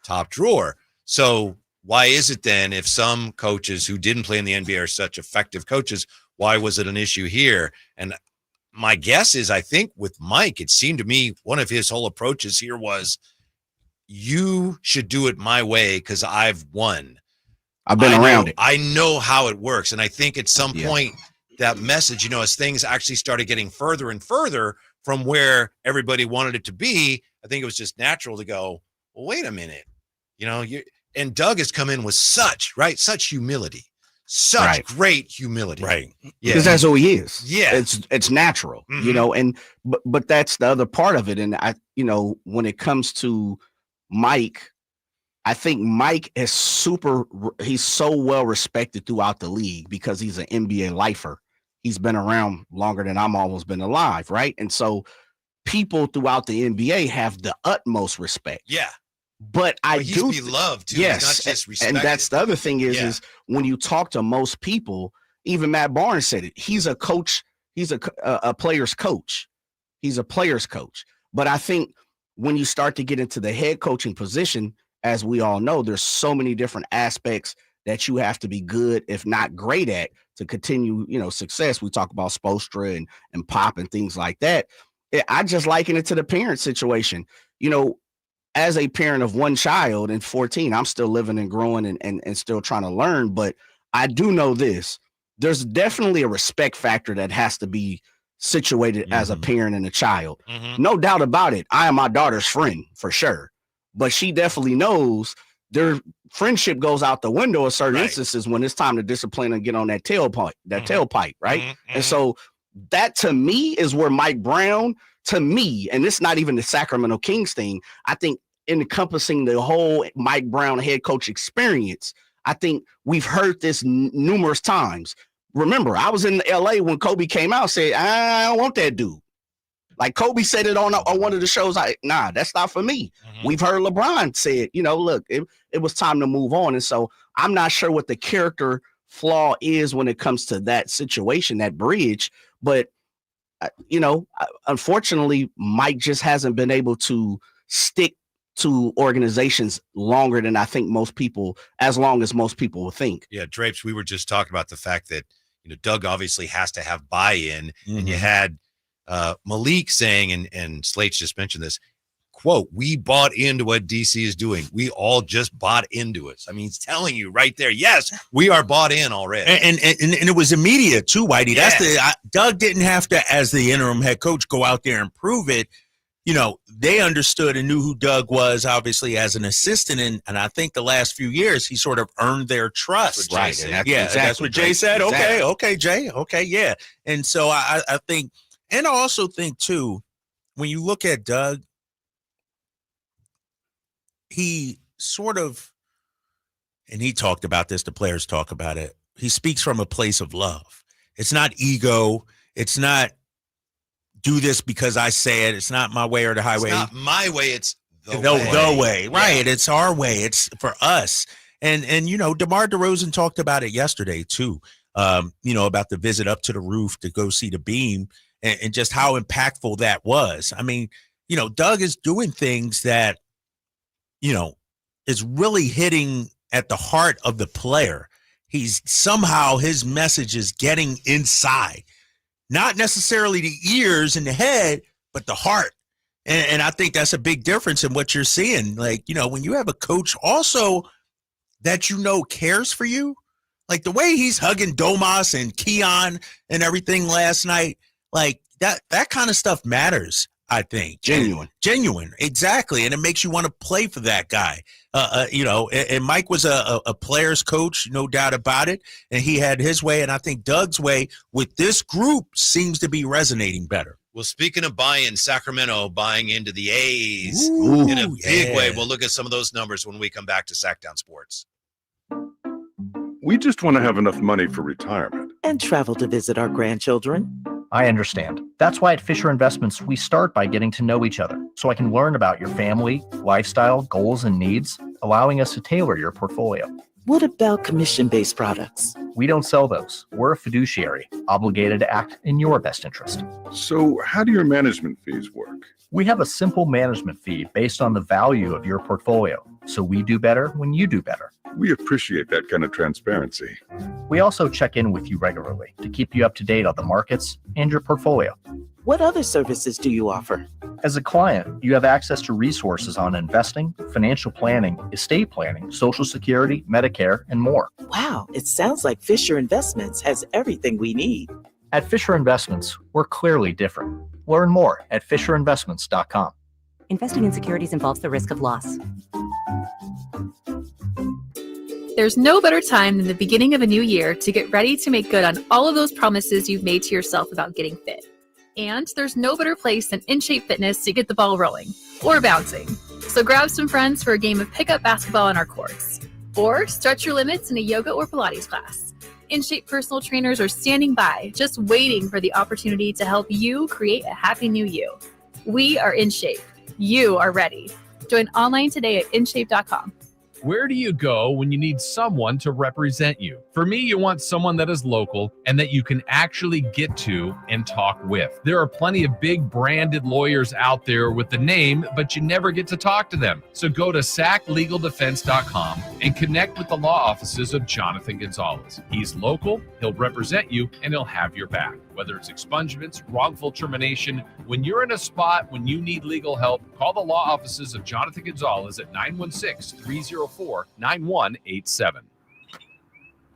top drawer. So why is it then, if some coaches who didn't play in the NBA are such effective coaches, why was it an issue here? And my guess is, I think with Mike, it seemed to me one of his whole approaches here was, you should do it my way because I've won. I've been around it. I know how it works. And I think at some point that message, as things actually started getting further and further from where everybody wanted it to be, I think it was just natural to go, well, wait a minute. And Doug has come in with such humility, such great humility. Right. Yeah. Because that's who he is. Yeah. It's natural, and but that's the other part of it. And when it comes to Mike, I think Mike is he's so well respected throughout the league because he's an NBA lifer. He's been around longer than I'm almost been alive, right? And so people throughout the NBA have the utmost respect. Yeah. But he's beloved too. Yes, he's not just respected. And that's the other thing is when you talk to most people, even Matt Barnes said it. He's a coach. He's a player's coach. He's a player's coach. But I think when you start to get into the head coaching position, as we all know, there's so many different aspects that you have to be good, if not great at, to continue, success. We talk about Spoelstra and Pop and things like that. I just liken it to the parent situation. As a parent of one child and 14, I'm still living and growing and still trying to learn. But I do know this. There's definitely a respect factor that has to be situated as a parent and a child. No doubt about it. I am my daughter's friend for sure. But she definitely knows their friendship goes out the window in certain instances when it's time to discipline and get on that tailpipe, right? And so that to me is where Mike Brown, to me, and it's not even the Sacramento Kings thing, I think encompassing the whole Mike Brown head coach experience, I think we've heard this numerous times. Remember, I was in LA when Kobe came out and said, I don't want that dude. Like Kobe said it on one of the shows. Nah, that's not for me. We've heard LeBron say it, look, it was time to move on. And so I'm not sure what the character flaw is when it comes to that situation, that bridge. But, unfortunately, Mike just hasn't been able to stick to organizations longer than I think as long as most people will think. Yeah, Drapes, we were just talking about the fact that, Doug obviously has to have buy-in, and you had Malik saying, and Slate's just mentioned this, quote, we bought into what DC is doing. We all just bought into it. I mean, he's telling you right there, yes, we are bought in already. And it was immediate too, Whitey. That's Doug didn't have to, as the interim head coach, go out there and prove it. They understood and knew who Doug was, obviously, as an assistant. And I think the last few years, he sort of earned their trust. Right. That's what Jay said. Exactly. Okay, Jay. Okay, yeah. And so I think, and I also think, too, when you look at Doug, he sort of, and he talked about this, the players talk about it, he speaks from a place of love. It's not ego. It's not do this because I say it. It's not my way or the highway. It's not my way. It's the way. Right. Yeah. It's our way. It's for us. And DeMar DeRozan talked about it yesterday, too, about the visit up to the roof to go see the beam and just how impactful that was. I mean, Doug is doing things that, is really hitting at the heart of the player. He's somehow his message is getting inside, not necessarily the ears and the head, but the heart. And I think that's a big difference in what you're seeing. Like, when you have a coach also that cares for you, like the way he's hugging Domas and Keon and everything last night, like that kind of stuff matters, I think. Genuine. Exactly. And it makes you want to play for that guy. And Mike was a player's coach, no doubt about it. And he had his way. And I think Doug's way with this group seems to be resonating better. Well, speaking of buying, Sacramento buying into the A's in a big way. We'll look at some of those numbers when we come back to Sackdown Sports. We just want to have enough money for retirement. And travel to visit our grandchildren. I understand. That's why at Fisher Investments, we start by getting to know each other so I can learn about your family, lifestyle, goals, and needs, allowing us to tailor your portfolio. What about commission-based products? We don't sell those. We're a fiduciary, obligated to act in your best interest. So how do your management fees work? We have a simple management fee based on the value of your portfolio, so we do better when you do better. We appreciate that kind of transparency. We also check in with you regularly to keep you up to date on the markets and your portfolio. What other services do you offer? As a client, you have access to resources on investing, financial planning, estate planning, Social Security, Medicare, and more. Wow, it sounds like Fisher Investments has everything we need. At Fisher Investments, we're clearly different. Learn more at FisherInvestments.com. Investing in securities involves the risk of loss. There's no better time than the beginning of a new year to get ready to make good on all of those promises you've made to yourself about getting fit. And there's no better place than In Shape Fitness to get the ball rolling or bouncing. So grab some friends for a game of pickup basketball on our courts. Or stretch your limits in a yoga or Pilates class. In Shape personal trainers are standing by, just waiting for the opportunity to help you create a happy new you. We are In Shape. You are ready. Join online today at InShape.com. Where do you go when you need someone to represent you? For me, you want someone that is local and that you can actually get to and talk with. There are plenty of big branded lawyers out there with the name, but you never get to talk to them. So go to saclegaldefense.com and connect with the law offices of Jonathan Gonzalez. He's local, he'll represent you, and he'll have your back. Whether it's expungements, wrongful termination, when you're in a spot when you need legal help, call the law offices of Jonathan Gonzalez at 916-304-9187.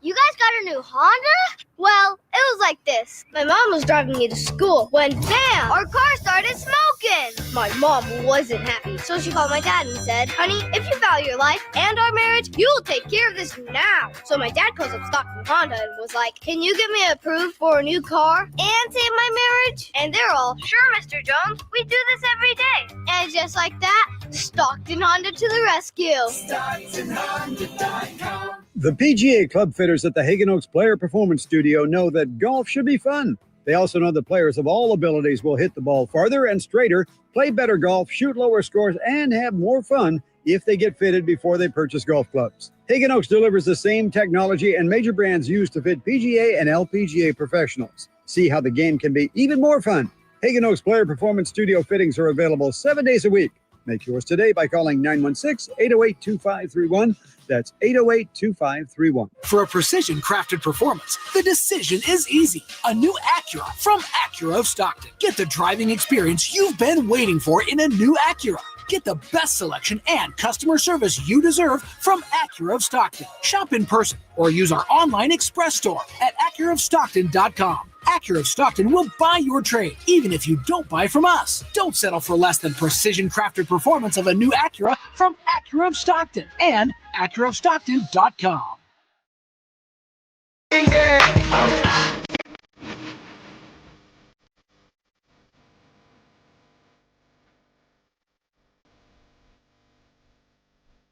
You guys got a new Honda? Well, it was like this. My mom was driving me to school when, bam, our car started smoking. My mom wasn't happy, so she called my dad and said, honey, if you value your life and our marriage, you will take care of this now. So my dad calls up Stockton Honda and was like, can you get me approved for a new car and save my marriage? And they're all, sure, Mr. Jones, we do this every day. And just like that, Stockton Honda to the rescue. StocktonHonda.com. The PGA club fitters at the Hagen Oaks Player Performance Studio know that golf should be fun. They also know that players of all abilities will hit the ball farther and straighter, play better golf, shoot lower scores, and have more fun if they get fitted before they purchase golf clubs. Hagen Oaks delivers the same technology and major brands used to fit PGA and LPGA professionals. See how the game can be even more fun. Hagen Oaks Player Performance Studio fittings are available 7 days a week. Make yours today by calling 916-808-2531. That's 808-2531. For a precision-crafted performance, the decision is easy. A new Acura from Acura of Stockton. Get the driving experience you've been waiting for in a new Acura. Get the best selection and customer service you deserve from Acura of Stockton. Shop in person or use our online express store at AcuraofStockton.com. Acura of Stockton will buy your trade, even if you don't buy from us. Don't settle for less than precision-crafted performance of a new Acura from Acura of Stockton and AcuraofStockton.com.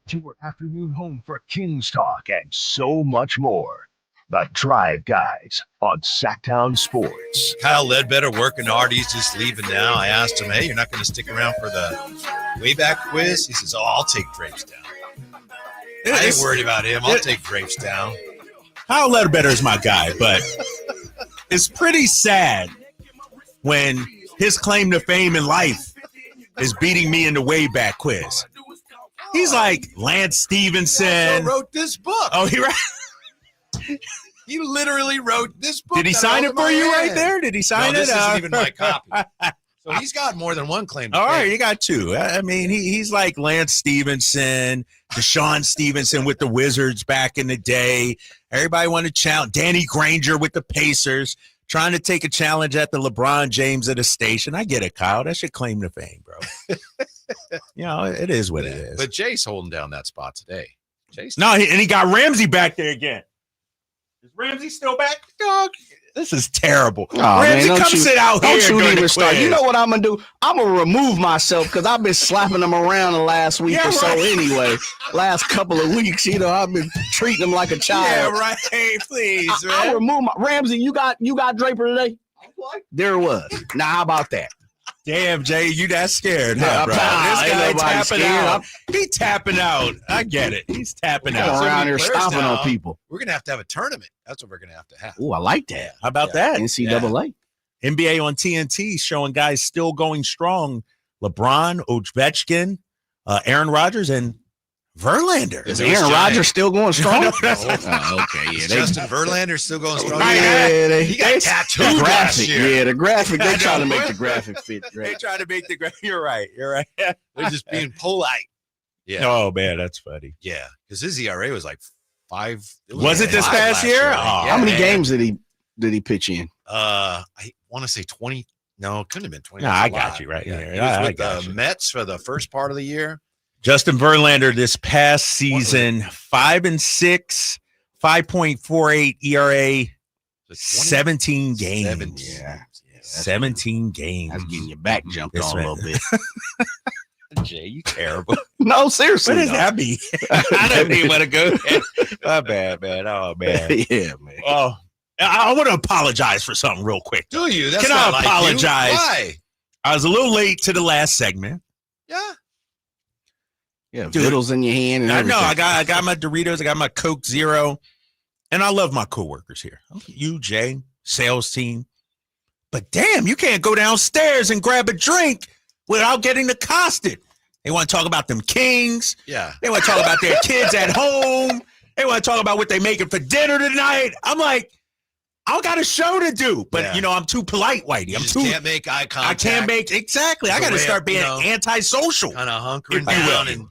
Your afternoon home for Kings talk and so much more. The Drive Guys on Sacktown Sports. Kyle Ledbetter working hard. He's just leaving now. I asked him, hey, you're not going to stick around for the wayback quiz? He says, oh, I'll take Drapes down. I ain't worried about him. I'll take Drapes down. Kyle Ledbetter is my guy, but it's pretty sad when his claim to fame in life is beating me in the wayback quiz. He's like Lance Stevenson. He wrote this book. Oh, he wrote. He literally wrote this book. Did he sign it for you right there? Did he sign it? This isn't even my copy. So he's got more than one claim to fame. All right, you got two. I mean, he's like Lance Stevenson, Deshaun Stevenson with the Wizards back in the day. Everybody wanted to challenge. Danny Granger with the Pacers, trying to take a challenge at the LeBron James of the station. I get it, Kyle. That's your claim to fame, bro. You know, it is what it is. But Jay's holding down that spot today. He got Ramsey back there again. Is Ramsey still back? Dog, this is terrible. Oh, Ramsey, man, come sit out here. Don't you even start. Quiz. You know what I'm going to do? I'm going to remove myself because I've been slapping them around the last week or so anyway. Last couple of weeks, you know, I've been treating them like a child. Yeah, right. Hey, please, man. I'll remove Ramsey, you got Draper today? There it was. Now, how about that? Damn, Jay, you that scared, huh, bro? This guy tapping out. He tapping out. I get it. He's tapping out. Around here stomping on people. We're going to have a tournament. That's what we're going to have. Oh, I like that. How about that? NCAA. Yeah. NBA on TNT showing guys still going strong. LeBron, Ovechkin, Aaron Rodgers, and Verlander. Is Aaron Rodgers still going strong? Okay, yeah. Justin Verlander still going strong. Yeah, he got tattooed last year. Yeah, the graphic. They're trying to make the graphic fit. They trying to make the graphic. You're right. They're just being polite. Yeah. Oh, man, that's funny. Yeah, because his ERA was like 5. Was it this past year? How many games did he pitch in? I want to say 20. No, it couldn't have been 20. No, I got you right here. He was with the Mets for the first part of the year. Justin Verlander this past season, 5-6, 5.48 ERA, 17 games. 17 games. That's getting your back jumped on a little bit. Jay, you terrible. No, seriously. What does that mean? I don't even want to go there. My bad, man. Oh, man. Yeah, man. Oh, I want to apologize for something real quick. Do you? That's Can not I apologize? Like you. Why? I was a little late to the last segment. Yeah. Yeah, Vittles in your hand. And I know. everything. I got my Doritos. I got my Coke Zero. And I love my coworkers here. You, Jay, sales team. But damn, you can't go downstairs and grab a drink without getting accosted. They want to talk about them Kings. Yeah. They want to talk about their kids at home. They want to talk about what they making for dinner tonight. I'm like, I got a show to do, but I'm too polite, Whitey. Can't make eye contact. I can't make exactly. I got to start being antisocial, kind of hunkering down, and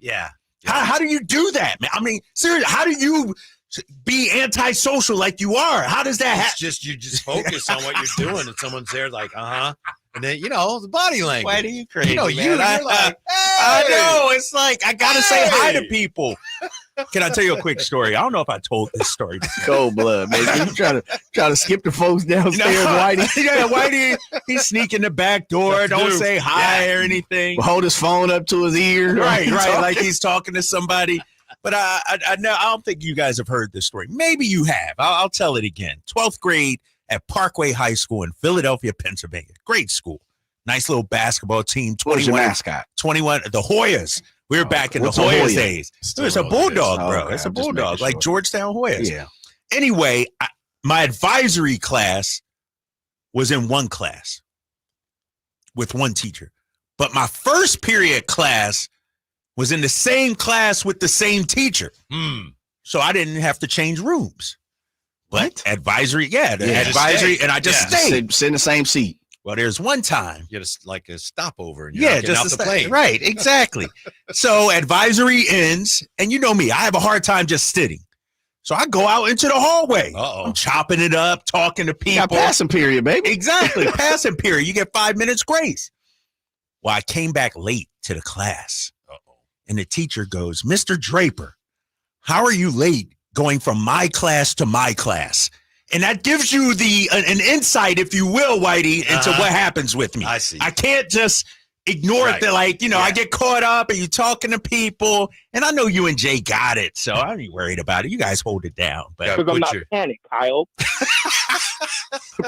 How do you do that, man? I mean, seriously, how do you be antisocial like you are? How does that happen? You just focus on what you're doing, and someone's there like, and then the body language. Why are you crazy? You're like, I know. It's like I gotta say hi to people. Can I tell you a quick story? I don't know if I told this story. Cold blood, man. You try to skip the folks downstairs, Whitey. Yeah, Whitey, he's sneaking the back door. Don't say hi or anything. Hold his phone up to his ear. Right, like he's talking to somebody. But I don't think you guys have heard this story. Maybe you have. I'll tell it again. 12th grade at Parkway High School in Philadelphia, Pennsylvania. Great school. Nice little basketball team. 21, What's your mascot? 21, the Hoyas. We were back in the Hoyas days. It's a bulldog, bro. Okay, it's a I'm just bulldog, making like sure. Georgetown Hoyas. Yeah. Anyway, my advisory class was in one class with one teacher. But my first period class was in the same class with the same teacher. So I didn't have to change rooms. But advisory, advisory, and I just stayed. Sit in the same seat. Well, there's one time. You get like a stopover. And you're just out the plane. Right, exactly. So advisory ends, and you know me, I have a hard time just sitting. So I go out into the hallway. I'm chopping it up, talking to people. Got passing period, baby. Exactly, passing period. You get 5 minutes grace. Well, I came back late to the class, and the teacher goes, Mr. Draper, how are you late going from my class to my class? And that gives you an insight, if you will, Whitey, into what happens with me. I see. I can't just ignore it. That, I get caught up and you talking to people. And I know you and Jay got it, so I ain't worried about it. You guys hold it down. But Because I'm not panic, Kyle.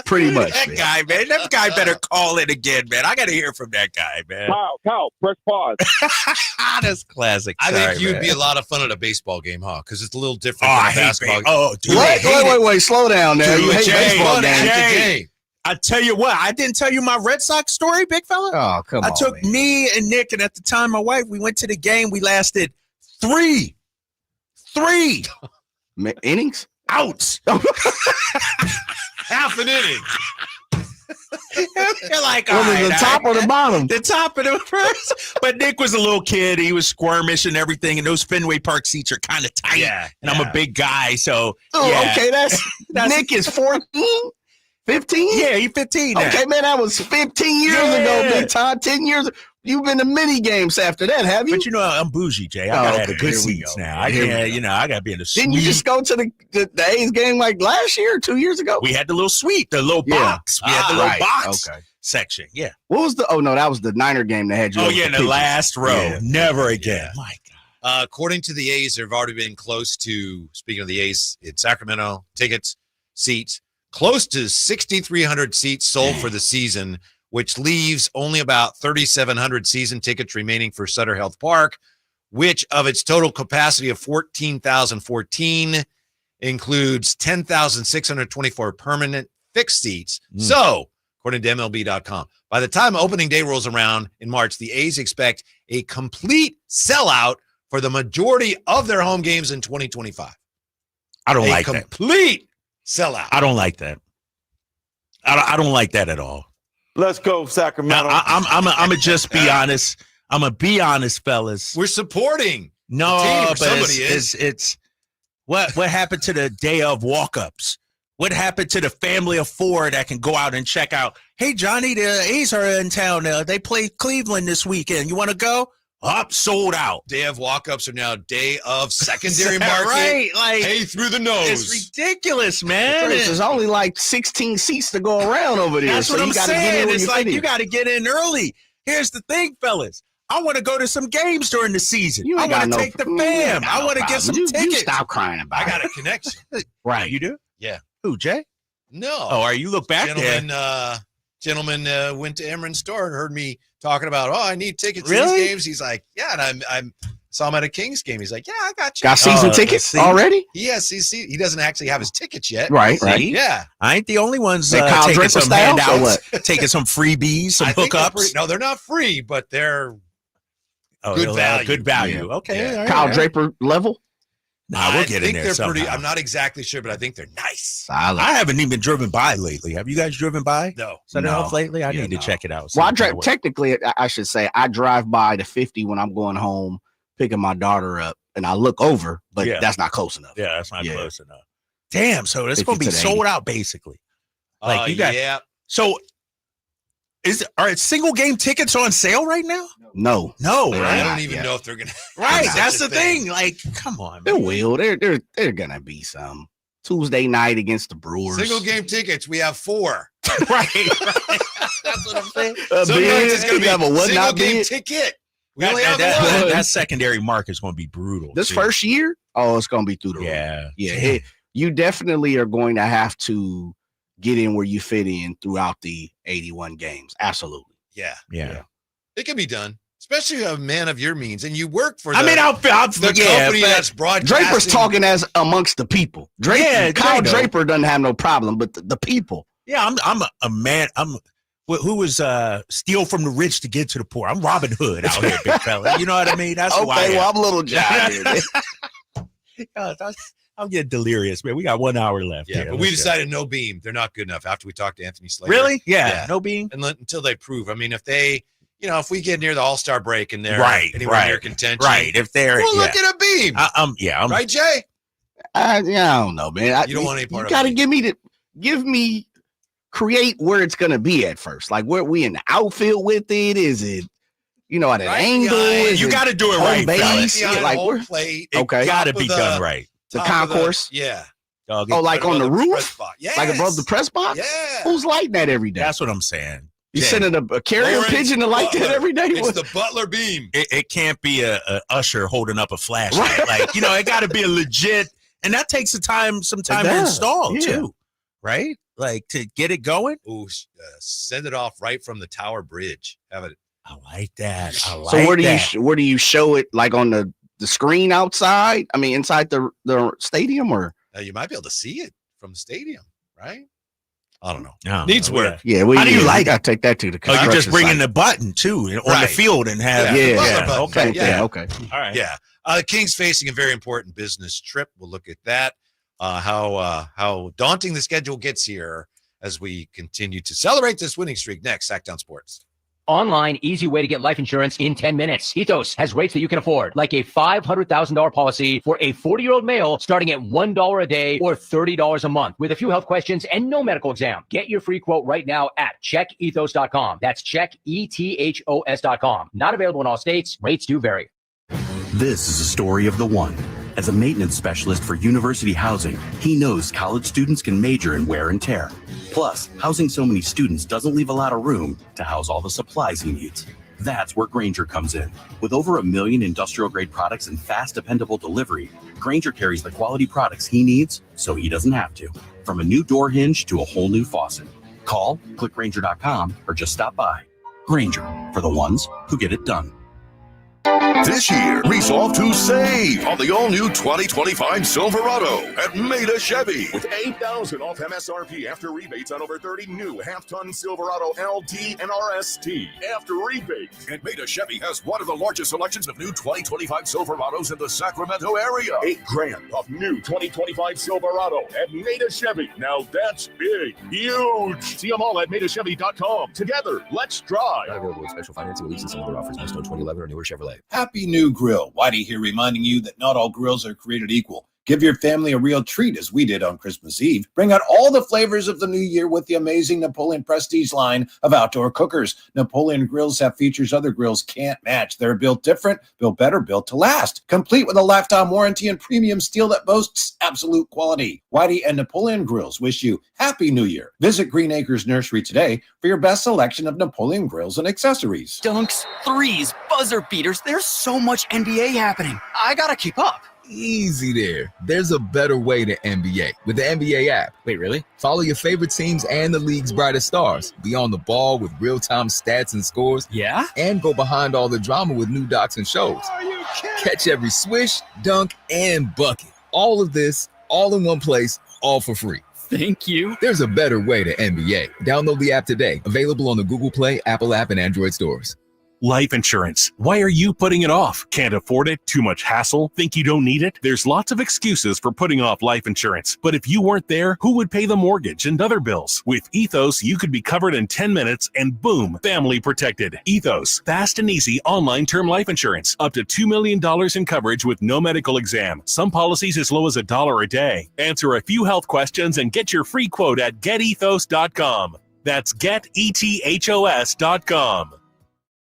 Pretty much. That guy better call it again, man. I got to hear from that guy, man. Kyle, press pause. That's classic. I Sorry, think you'd man. be a lot of fun at a baseball game, huh? Because it's a little different Oh, than I a hate basketball baseball. Oh, dude. Wait. Slow down now. Dude, You hate Jay, baseball games. Jay, I tell you what, I didn't tell you my Red Sox story, big fella. Oh, come on. I took me and Nick, and at the time my wife, we went to the game. We lasted three innings? Outs. Half an inning. You're like, Was it the top or the bottom? The top of the first. But Nick was a little kid. He was squirmish and everything. And those Fenway Park seats are kind of tight. Yeah, and I'm a big guy. So, Okay, that's Nick is 14? 15? Yeah, he's 15 now. Okay, man, that was 15 years ago, big time. 10 years. You've been to many games after that, have you? But you know, I'm bougie, Jay. I gotta have the good seats now. I gotta be in the suite. Didn't you just go to the A's game like last year or 2 years ago? We had the little suite, the little box. We had the little box section. Yeah. What was the? Oh no, that was the Niner game that had you. Oh over yeah, in the pictures. last row. Yeah. Never again. My God. According to the A's, there have already been close to, speaking of the A's, in Sacramento, tickets, seats, close to 6,300 seats sold for the season, which leaves only about 3,700 season tickets remaining for Sutter Health Park, which of its total capacity of 14,014 includes 10,624 permanent fixed seats. So, according to MLB.com, by the time opening day rolls around in March, the A's expect a complete sellout for the majority of their home games in 2025. I don't like that. Complete sellout. I don't like that. I don't like that at all. Let's go, Sacramento. I'm gonna just be honest. I'm gonna be honest, fellas. We're supporting. No, the team, or but somebody it's what happened to the day of walk-ups? What happened to the family of four that can go out and check out? Hey, Johnny, the A's are in town. They play Cleveland this weekend. You want to go? Up, sold out. Day of walk-ups are now day of secondary market. Right, like pay through the nose. It's ridiculous, man. There's only like 16 seats to go around over there. That's so what you I'm gotta saying. Get in when It's you like fit you in. got to get in early. Here's the thing, fellas. I want to go to some games during the season. You I ain't want got to no- take the you fam. ain't got I no want to get problem. some You tickets. stop crying about I it. got a connection. Right. You do? Yeah. Who, Jay? No. Oh, are you look back Gentleman went to Emron's store and heard me talking about, I need tickets to Really? these games. He's like, yeah, and I'm Saw him at a Kings game. He's like, yeah, I got you. Got season tickets already? He has CC. He doesn't actually have his tickets yet. Right. Yeah. I ain't the only ones Kyle taking Draper some style, or handouts, what? taking some freebies, some hookups. No, they're not free, but they're good value. Good value. Yeah. Okay. all right, Kyle all right. Draper level? Nah, we'll get in there they're somehow. pretty. I'm not exactly sure, but I think they're nice. I haven't even driven by lately. Have you guys driven by? No. Southern Health lately? I need to check it out. Well, technically, I should say, I drive by the 50 when I'm going home, picking my daughter up, and I look over, but that's not close enough. Yeah, that's not close enough. Damn, so it's going to be sold out basically. Like you got. Yeah. So are single game tickets on sale right now? No. I Right? don't even know if they're gonna. Right, that's the thing. Like, come on, They man. will. They're gonna be some Tuesday night against the Brewers. Single game tickets. We have 4. right. That's what I'm saying. Sometimes it's going to be have a what single not game bid? ticket. We only have one. That secondary market is going to be brutal. This too. first year, it's gonna be through the roof. Yeah. Yeah. You definitely are going to have to get in where you fit in throughout the 81 games. Absolutely. Yeah. It can be done, especially a man of your means, and you work for. I'll the company that's broadcasting. Draper's talking as amongst the people. Kyle Draper. Draper doesn't have no problem, but the people. Yeah, I'm a man. Who was steal from the rich to get to the poor? I'm Robin Hood out here, big fella. You know what I mean? That's who I am. I'm a little John here. I'm getting delirious, man. We got 1 hour left. Yeah, but we decided no beam. They're not good enough after we talked to Anthony Slater. Really? Yeah, no beam. And until they prove. I mean, if they, if we get near the All-Star break and they're anywhere near contention, if they're, we'll look at a beam. I'm right, Jay? I don't know, man. You don't want any part of it. You got to give me create where it's gonna be at first. Like where we in the outfield with it? Is it, at an angle? You got to do it right, base? Like plate. Okay, got to be done right. The concourse. Like on the roof? Yes. Like above the press box? Yeah. Who's lighting that every day? That's what I'm saying. You sending a carrier pigeon to light that every day? It's the Butler beam. It can't be a usher holding up a flashlight. Like, it got to be a legit, and that takes some time to install too, right? Like to get it going. Ooh, send it off right from the Tower Bridge. Have it. I like that. So where do you show it? Like on the screen outside? I mean, inside the stadium, or you might be able to see it from the stadium, right? I don't know. No, Needs work. Yeah, how do you like? I take that to the. You just bring in the button too on the field and have. Okay. All right. Yeah. The Kings facing a very important business trip. We'll look at that. How daunting the schedule gets here as we continue to celebrate this winning streak. Next, Sacktown Sports. Online, easy way to get life insurance in 10 minutes. Ethos has rates that you can afford, like a $500,000 policy for a 40-year-old male starting at $1 a day or $30 a month with a few health questions and no medical exam. Get your free quote right now at checkethos.com. That's checkethos.com. Not available in all states. Rates do vary. This is a story of the one. As a maintenance specialist for university housing, he knows college students can major in wear and tear. Plus, housing so many students doesn't leave a lot of room to house all the supplies he needs. That's where Grainger comes in. With over 1 million industrial-grade products and fast, dependable delivery, Grainger carries the quality products he needs so he doesn't have to. From a new door hinge to a whole new faucet. Call, click Grainger.com, or just stop by. Grainger, for the ones who get it done. This year, resolve to save on the all-new 2025 Silverado at Maida Chevy. With $8,000 off MSRP after rebates on over 30 new half-ton Silverado LT and RST. After rebates. And Maida Chevy has one of the largest selections of new 2025 Silverados in the Sacramento area. $8,000 off new 2025 Silverado at Maida Chevy. Now that's big. Huge. See them all at MaidaChevy.com. Together, let's drive. Not available with special financing, leases, and other offers. Must own 2011 or newer Chevrolet. Happy New Grill. Whitey here reminding you that not all grills are created equal. Give your family a real treat as we did on Christmas Eve. Bring out all the flavors of the new year with the amazing Napoleon Prestige line of outdoor cookers. Napoleon grills have features other grills can't match. They're built different, built better, built to last. Complete with a lifetime warranty and premium steel that boasts absolute quality. Whitey and Napoleon Grills wish you Happy New Year. Visit Green Acres Nursery today for your best selection of Napoleon grills and accessories. Dunks, threes, buzzer beaters. There's so much NBA happening. I gotta keep up. Easy there. There's a better way to NBA with the NBA app. Wait, really? Follow your favorite teams and the league's brightest stars. Be on the ball with real-time stats and scores. Yeah? And go behind all the drama with new docs and shows. Are you kidding? Catch every swish, dunk, and bucket. All of this, all in one place, all for free. Thank you. There's a better way to NBA. Download the app today. Available on the Google Play, Apple app, and Android stores. Life insurance. Why are you putting it off? Can't afford it? Too much hassle? Think you don't need it? There's lots of excuses for putting off life insurance. But if you weren't there, who would pay the mortgage and other bills? With Ethos, you could be covered in 10 minutes and boom, family protected. Ethos, fast and easy online term life insurance. Up to $2 million in coverage with no medical exam. Some policies as low as $1 a day. Answer a few health questions and get your free quote at getethos.com. That's getethos.com.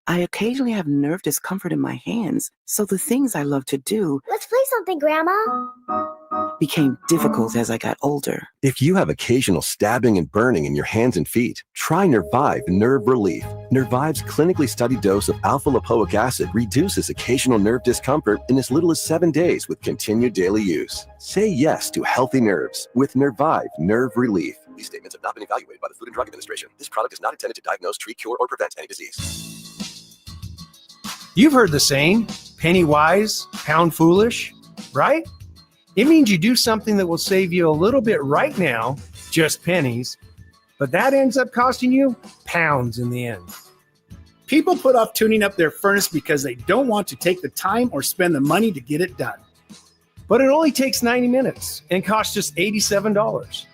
I occasionally have nerve discomfort in my hands, so the things I love to do Let's play something, Grandma. became difficult as I got older. If you have occasional stabbing and burning in your hands and feet, try Nervive Nerve Relief. Nervive's clinically studied dose of alpha-lipoic acid reduces occasional nerve discomfort in as little as 7 days with continued daily use. Say yes to healthy nerves with Nervive Nerve Relief. These statements have not been evaluated by the Food and Drug Administration. This product is not intended to diagnose, treat, cure, or prevent any disease. You've heard the saying, penny wise, pound foolish, right? It means you do something that will save you a little bit right now, just pennies, but that ends up costing you pounds in the end. People put off tuning up their furnace because they don't want to take the time or spend the money to get it done. But it only takes 90 minutes and costs just $87,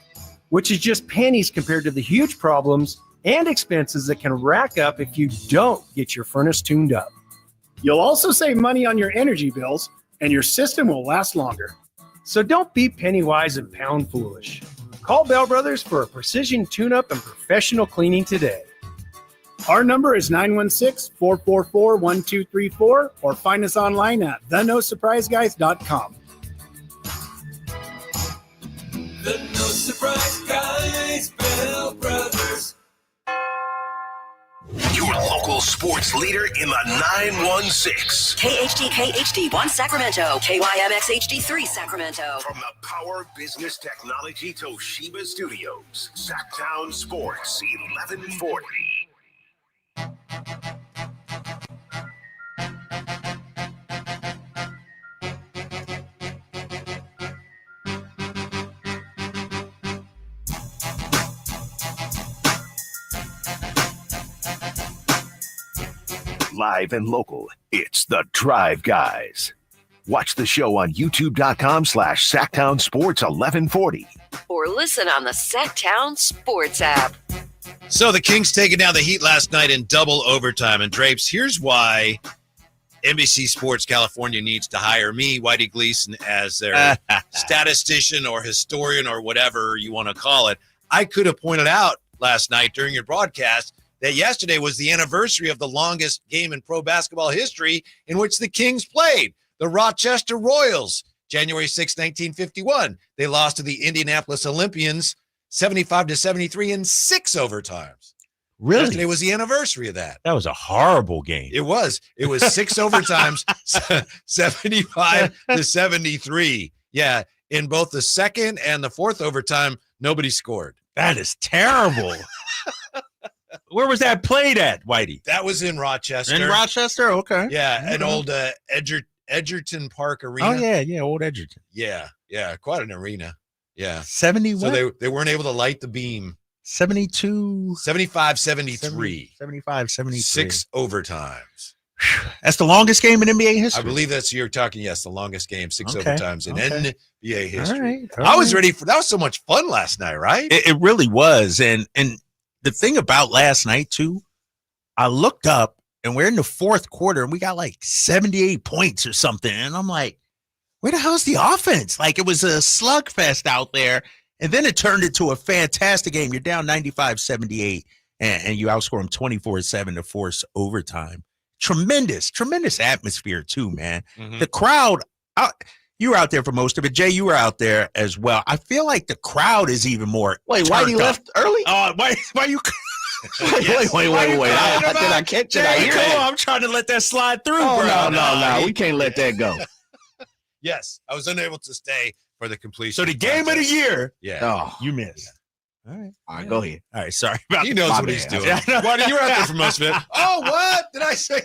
which is just pennies compared to the huge problems and expenses that can rack up if you don't get your furnace tuned up. You'll also save money on your energy bills, and your system will last longer. So don't be penny wise and pound foolish. Call Bell Brothers for a precision tune-up and professional cleaning today. Our number is 916-444-1234, or find us online at thenosurpriseguys.com. The No Surprise Guys, Bell Brothers. Your local sports leader in the 916. KHD1 Sacramento, KYMX HD3 Sacramento. From the Power Business Technology Toshiba Studios, Sacktown Sports 1140. Live and local, it's the Drive Guys. Watch the show on youtube.com/Sacktown Sports 1140. Or listen on the Sacktown Sports app. So the Kings taking down the Heat last night in double overtime. And Drapes, here's why NBC Sports California needs to hire me, Whitey Gleason, as their statistician or historian or whatever you want to call it. I could have pointed out last night during your broadcast that yesterday was the anniversary of the longest game in pro basketball history in which the Kings played, the Rochester Royals, January 6, 1951. They lost to the Indianapolis Olympians 75-73 in 6 overtimes. Really? Yesterday was the anniversary of that. That was a horrible game. It was 6 overtimes, 75-73. Yeah, in both the second and the fourth overtime, nobody scored. That is terrible. Where was that played at, Whitey? That was in Rochester. In Rochester? Okay. Yeah, an old Edgerton Park Arena. Oh, yeah, old Edgerton. Yeah, quite an arena. Yeah. 71? So they weren't able to light the beam. 72? 75-73. 75-73. 6 overtimes. That's the longest game in NBA history. I believe you're talking, yes, the longest game, 6 overtimes in NBA history. All right. I was ready that was so much fun last night, right? It really was. And the thing about last night, too, I looked up and we're in the fourth quarter and we got like 78 points or something. And I'm like, where the hell's the offense? Like, it was a slugfest out there. And then it turned into a fantastic game. You're down 95-78 and you outscore them 24-7 to force overtime. Tremendous atmosphere, too, man. Mm-hmm. The crowd, you were out there for most of it. Jay, you were out there as well. I feel like the crowd is even more. Wait, Whitey left early? Why you? Wait. Did I catch it? I hear it. I'm trying to let that slide through, bro. No. We can't let that go. Yes, I was unable to stay for the completion. So the game of the year, you missed. All right, go ahead. All right, sorry about He knows my what he's bad. doing. Why you were out there for most of it? Oh, what did I say?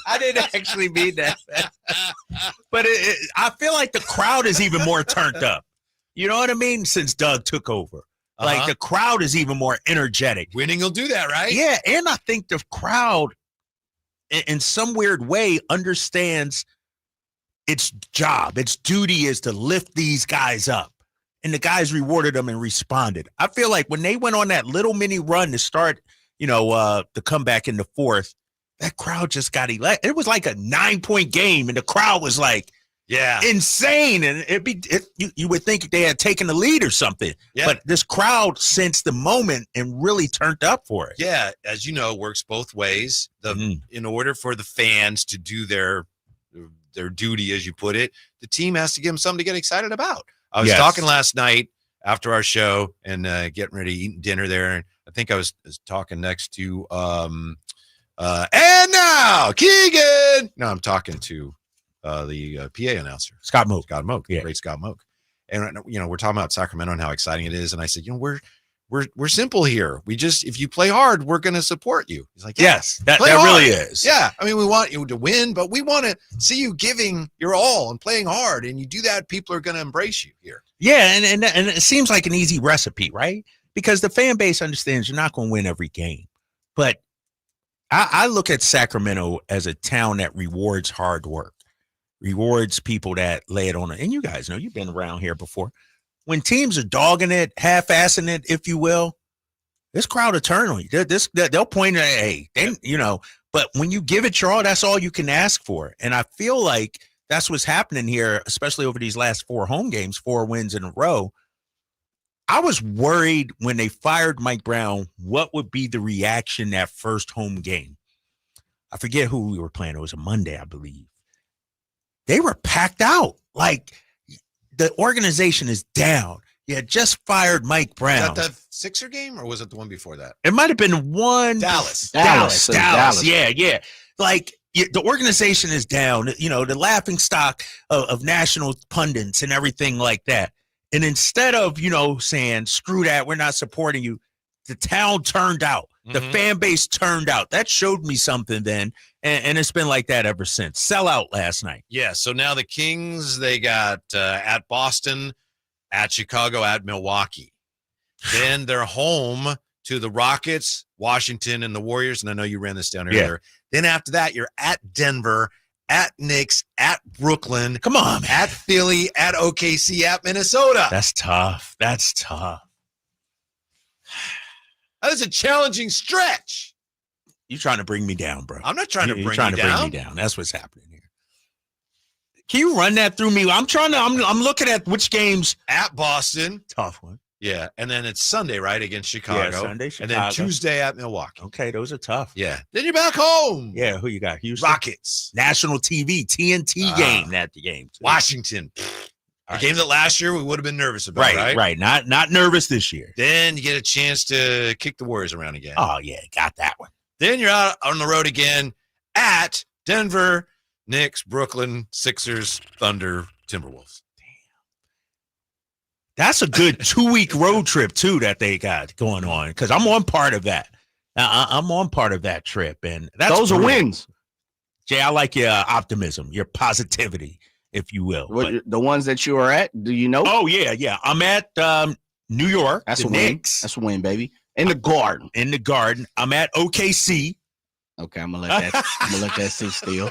I didn't actually mean that. But I feel like the crowd is even more turned up. You know what I mean? Since Doug took over. Like the crowd is even more energetic. Winning will do that, right? Yeah, and I think the crowd, in some weird way, understands its job, its duty is to lift these guys up. And the guys rewarded them and responded. I feel like when they went on that little mini run to start, the comeback in the fourth, that crowd just got elected. It was like a 9-point game, and the crowd was like, insane. And you would think they had taken the lead or something. Yeah. But this crowd sensed the moment and really turned up for it. Yeah, as you know, it works both ways. In order for the fans to do their duty, as you put it, the team has to give them something to get excited about. I was talking last night after our show and getting ready to eat dinner there, and I think I was talking next to and now Keegan. No, I'm talking to the PA announcer, Scott Moak. Great Scott Moak. And we're talking about Sacramento and how exciting it is. And I said, we're simple here. We just, if you play hard, we're going to support you. He's like, yes, that play hard. really is. Yeah. I mean, we want you to win, but we want to see you giving your all and playing hard. And you do that, people are going to embrace you here. Yeah. And it seems like an easy recipe, right? Because the fan base understands you're not going to win every game. But I look at Sacramento as a town that rewards hard work, rewards people that lay it on it. And you guys know, you've been around here before. When teams are dogging it, half-assing it, if you will, this crowd will turn on you. They'll point at, hey, but when you give it your all, that's all you can ask for. And I feel like that's what's happening here, especially over these last 4 home games, 4 wins in a row. I was worried when they fired Mike Brown, what would be the reaction that first home game? I forget who we were playing. It was a Monday, I believe. They were packed out. Like, the organization is down. You had just fired Mike Brown. Was that the Sixer game, or was it the one before that? It might have been one. Dallas. Yeah. Like, the organization is down. The laughing stock of national pundits and everything like that. And instead of, saying, screw that, we're not supporting you, the town turned out. The fan base turned out. That showed me something then, and it's been like that ever since. Sell out last night. Yeah, so now the Kings, they got at Boston, at Chicago, at Milwaukee. Then they're home to the Rockets, Washington, and the Warriors, and I know you ran this down earlier. Yeah. Then after that, you're at Denver, at Knicks, at Brooklyn. Come on, man. At Philly, at OKC, at Minnesota. That's tough. That is a challenging stretch. You're trying to bring me down, bro. I'm not trying to bring you down. You're trying to bring me down. That's what's happening here. Can you run that through me? I'm looking at which games. At Boston. Tough one. Yeah. And then it's Sunday, right? Against Chicago. Yeah, Sunday, Chicago. And then Tuesday at Milwaukee. Okay, those are tough. Yeah. Then you're back home. Yeah, who you got? Houston? Rockets. National TV, TNT game at the game. Too. Washington. A game that last year we would have been nervous about, right? Right. Not nervous this year. Then you get a chance to kick the Warriors around again. Oh, yeah, got that one. Then you're out on the road again at Denver, Knicks, Brooklyn, Sixers, Thunder, Timberwolves. That's a good 2-week road trip, too, that they got going on, because I'm on part of that. I'm on part of that trip, and those are wins. Jay, I like your optimism, your positivity, if you will. The ones that you are at, do you know? Oh, yeah. I'm at New York. That's the a win. Knicks. That's a win, baby. In the Garden. I'm at OKC. Okay, I'm gonna let that sit still.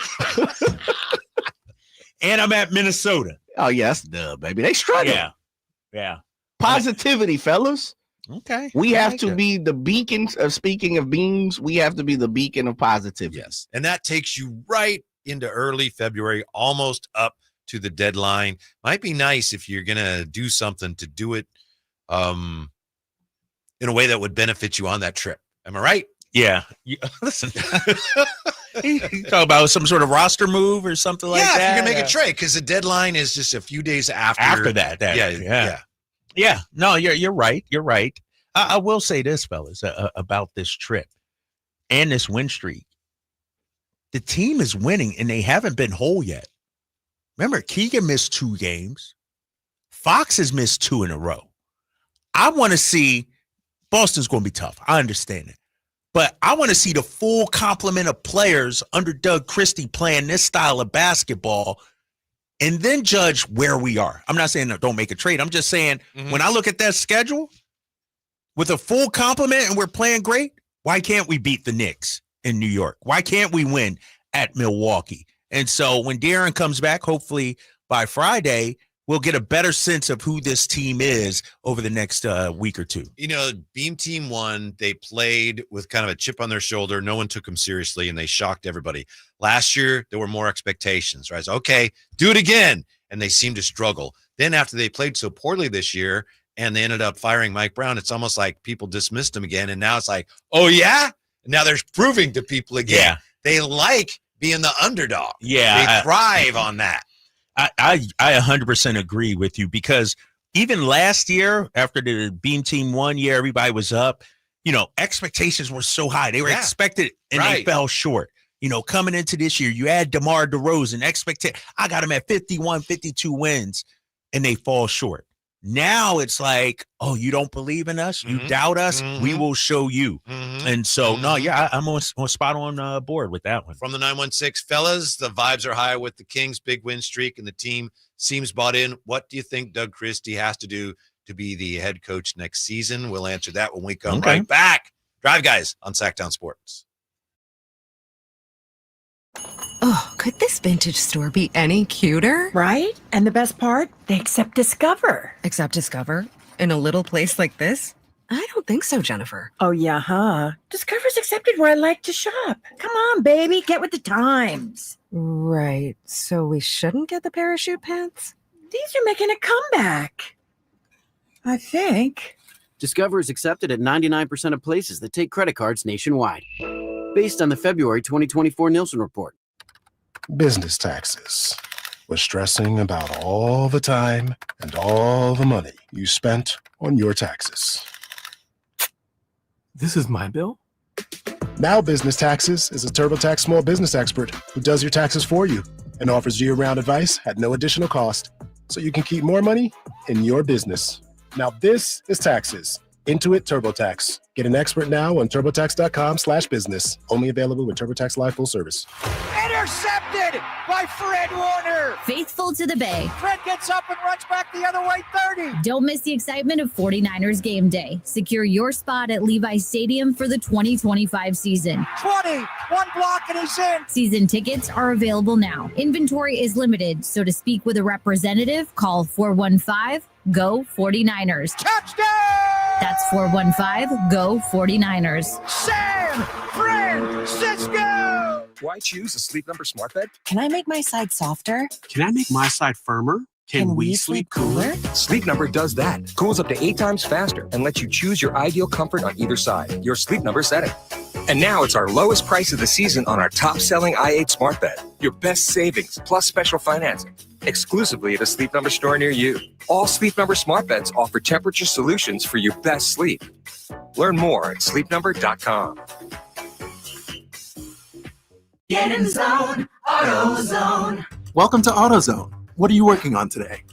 And I'm at Minnesota. Oh, yeah, that's dub, baby. They struggle. Yeah. Positivity, fellas. Okay. We have to be the beacon of, speaking of beams, we have to be the beacon of positivity. Yes. And that takes you right into early February, almost up to the deadline. Might be nice if you're going to do something to do it in a way that would benefit you on that trip. Am I right? Yeah. Listen, you talk about some sort of roster move or something like that. Yeah, if you're going to make a trade, because the deadline is just a few days after that. Yeah. No, you're right. You're right. I will say this, fellas, about this trip and this win streak. The team is winning, and they haven't been whole yet. Remember, Keegan missed 2 games. Fox has missed 2 in a row. I want to see Boston's going to be tough. I understand it. But I want to see the full complement of players under Doug Christie playing this style of basketball and then judge where we are. I'm not saying no, don't make a trade. I'm just saying when I look at that schedule with a full complement and we're playing great, why can't we beat the Knicks in New York? Why can't we win at Milwaukee? And so when De'Aaron comes back, hopefully by Friday, we'll get a better sense of who this team is over the next week or two. You know, Beam Team 1, they played with kind of a chip on their shoulder. No one took them seriously, and they shocked everybody. Last year, there were more expectations, right? So, okay, do it again. And they seemed to struggle. Then after they played so poorly this year and they ended up firing Mike Brown, it's almost like people dismissed him again. And now it's like, oh, yeah? Now they're proving to people again. Yeah. They like being the underdog. Yeah. They thrive on that. I 100% agree with you because even last year after the Beam Team 1 year, everybody was up. You know, expectations were so high. They were expected and they fell short. You know, coming into this year, you add DeMar DeRozan, I got him at 51, 52 wins, and they fall short. Now it's like, oh, you don't believe in us? You doubt us? We will show you. And so, no, yeah, I'm on spot on board with that one. From the 916, fellas, the vibes are high with the Kings' big win streak, and the team seems bought in. What do you think Doug Christie has to do to be the head coach next season? We'll answer that when we come right back. Drive Guys on Sacktown Sports. Oh, could this vintage store be any cuter? Right? And the best part, they accept Discover. Accept Discover? In a little place like this? I don't think so, Jennifer. Oh, yeah, huh? Discover's accepted where I like to shop. Come on, baby, get with the times. Right. So we shouldn't get the parachute pants? These are making a comeback. I think. Discover is accepted at 99% of places that take credit cards nationwide. Based on the February 2024 Nielsen report. Business taxes. We're stressing about all the time and all the money you spent on your taxes. This is my bill? Now Business Taxes is a TurboTax small business expert who does your taxes for you and offers year-round advice at no additional cost so you can keep more money in your business. Now this is taxes. Intuit TurboTax. Get an expert now on TurboTax.com/business. Only available when TurboTax Live full service. Intercepted by Fred Warner. Faithful to the Bay. Fred gets up and runs back the other way, 30. Don't miss the excitement of 49ers game day. Secure your spot at Levi's Stadium for the 2025 season. 20, one block and he's in. Season tickets are available now. Inventory is limited, so to speak with a representative, call 415-GO-49ers. Touchdown! That's 415-GO-49ers. San Francisco! Why choose a Sleep Number smart bed? Can I make my side softer? Can I make my side firmer? Can we sleep cooler? Sleep Number does that. Cools up to 8 times faster and lets you choose your ideal comfort on either side. Your Sleep Number setting. And now it's our lowest price of the season on our top-selling i8 smart bed. Your best savings plus special financing. Exclusively at a Sleep Number store near you. All Sleep Number smart beds offer temperature solutions for your best sleep. Learn more at sleepnumber.com. Get in the zone, AutoZone. Welcome to AutoZone. What are you working on today?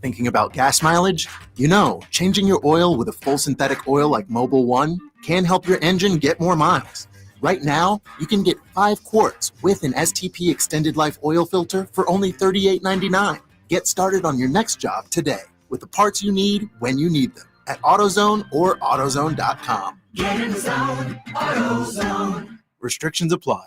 Thinking about gas mileage? You know, changing your oil with a full synthetic oil like Mobil 1 can help your engine get more miles. Right now, you can get 5 quarts with an STP extended life oil filter for only $38.99. Get started on your next job today with the parts you need when you need them at AutoZone or AutoZone.com. Get in the zone, AutoZone. Restrictions apply.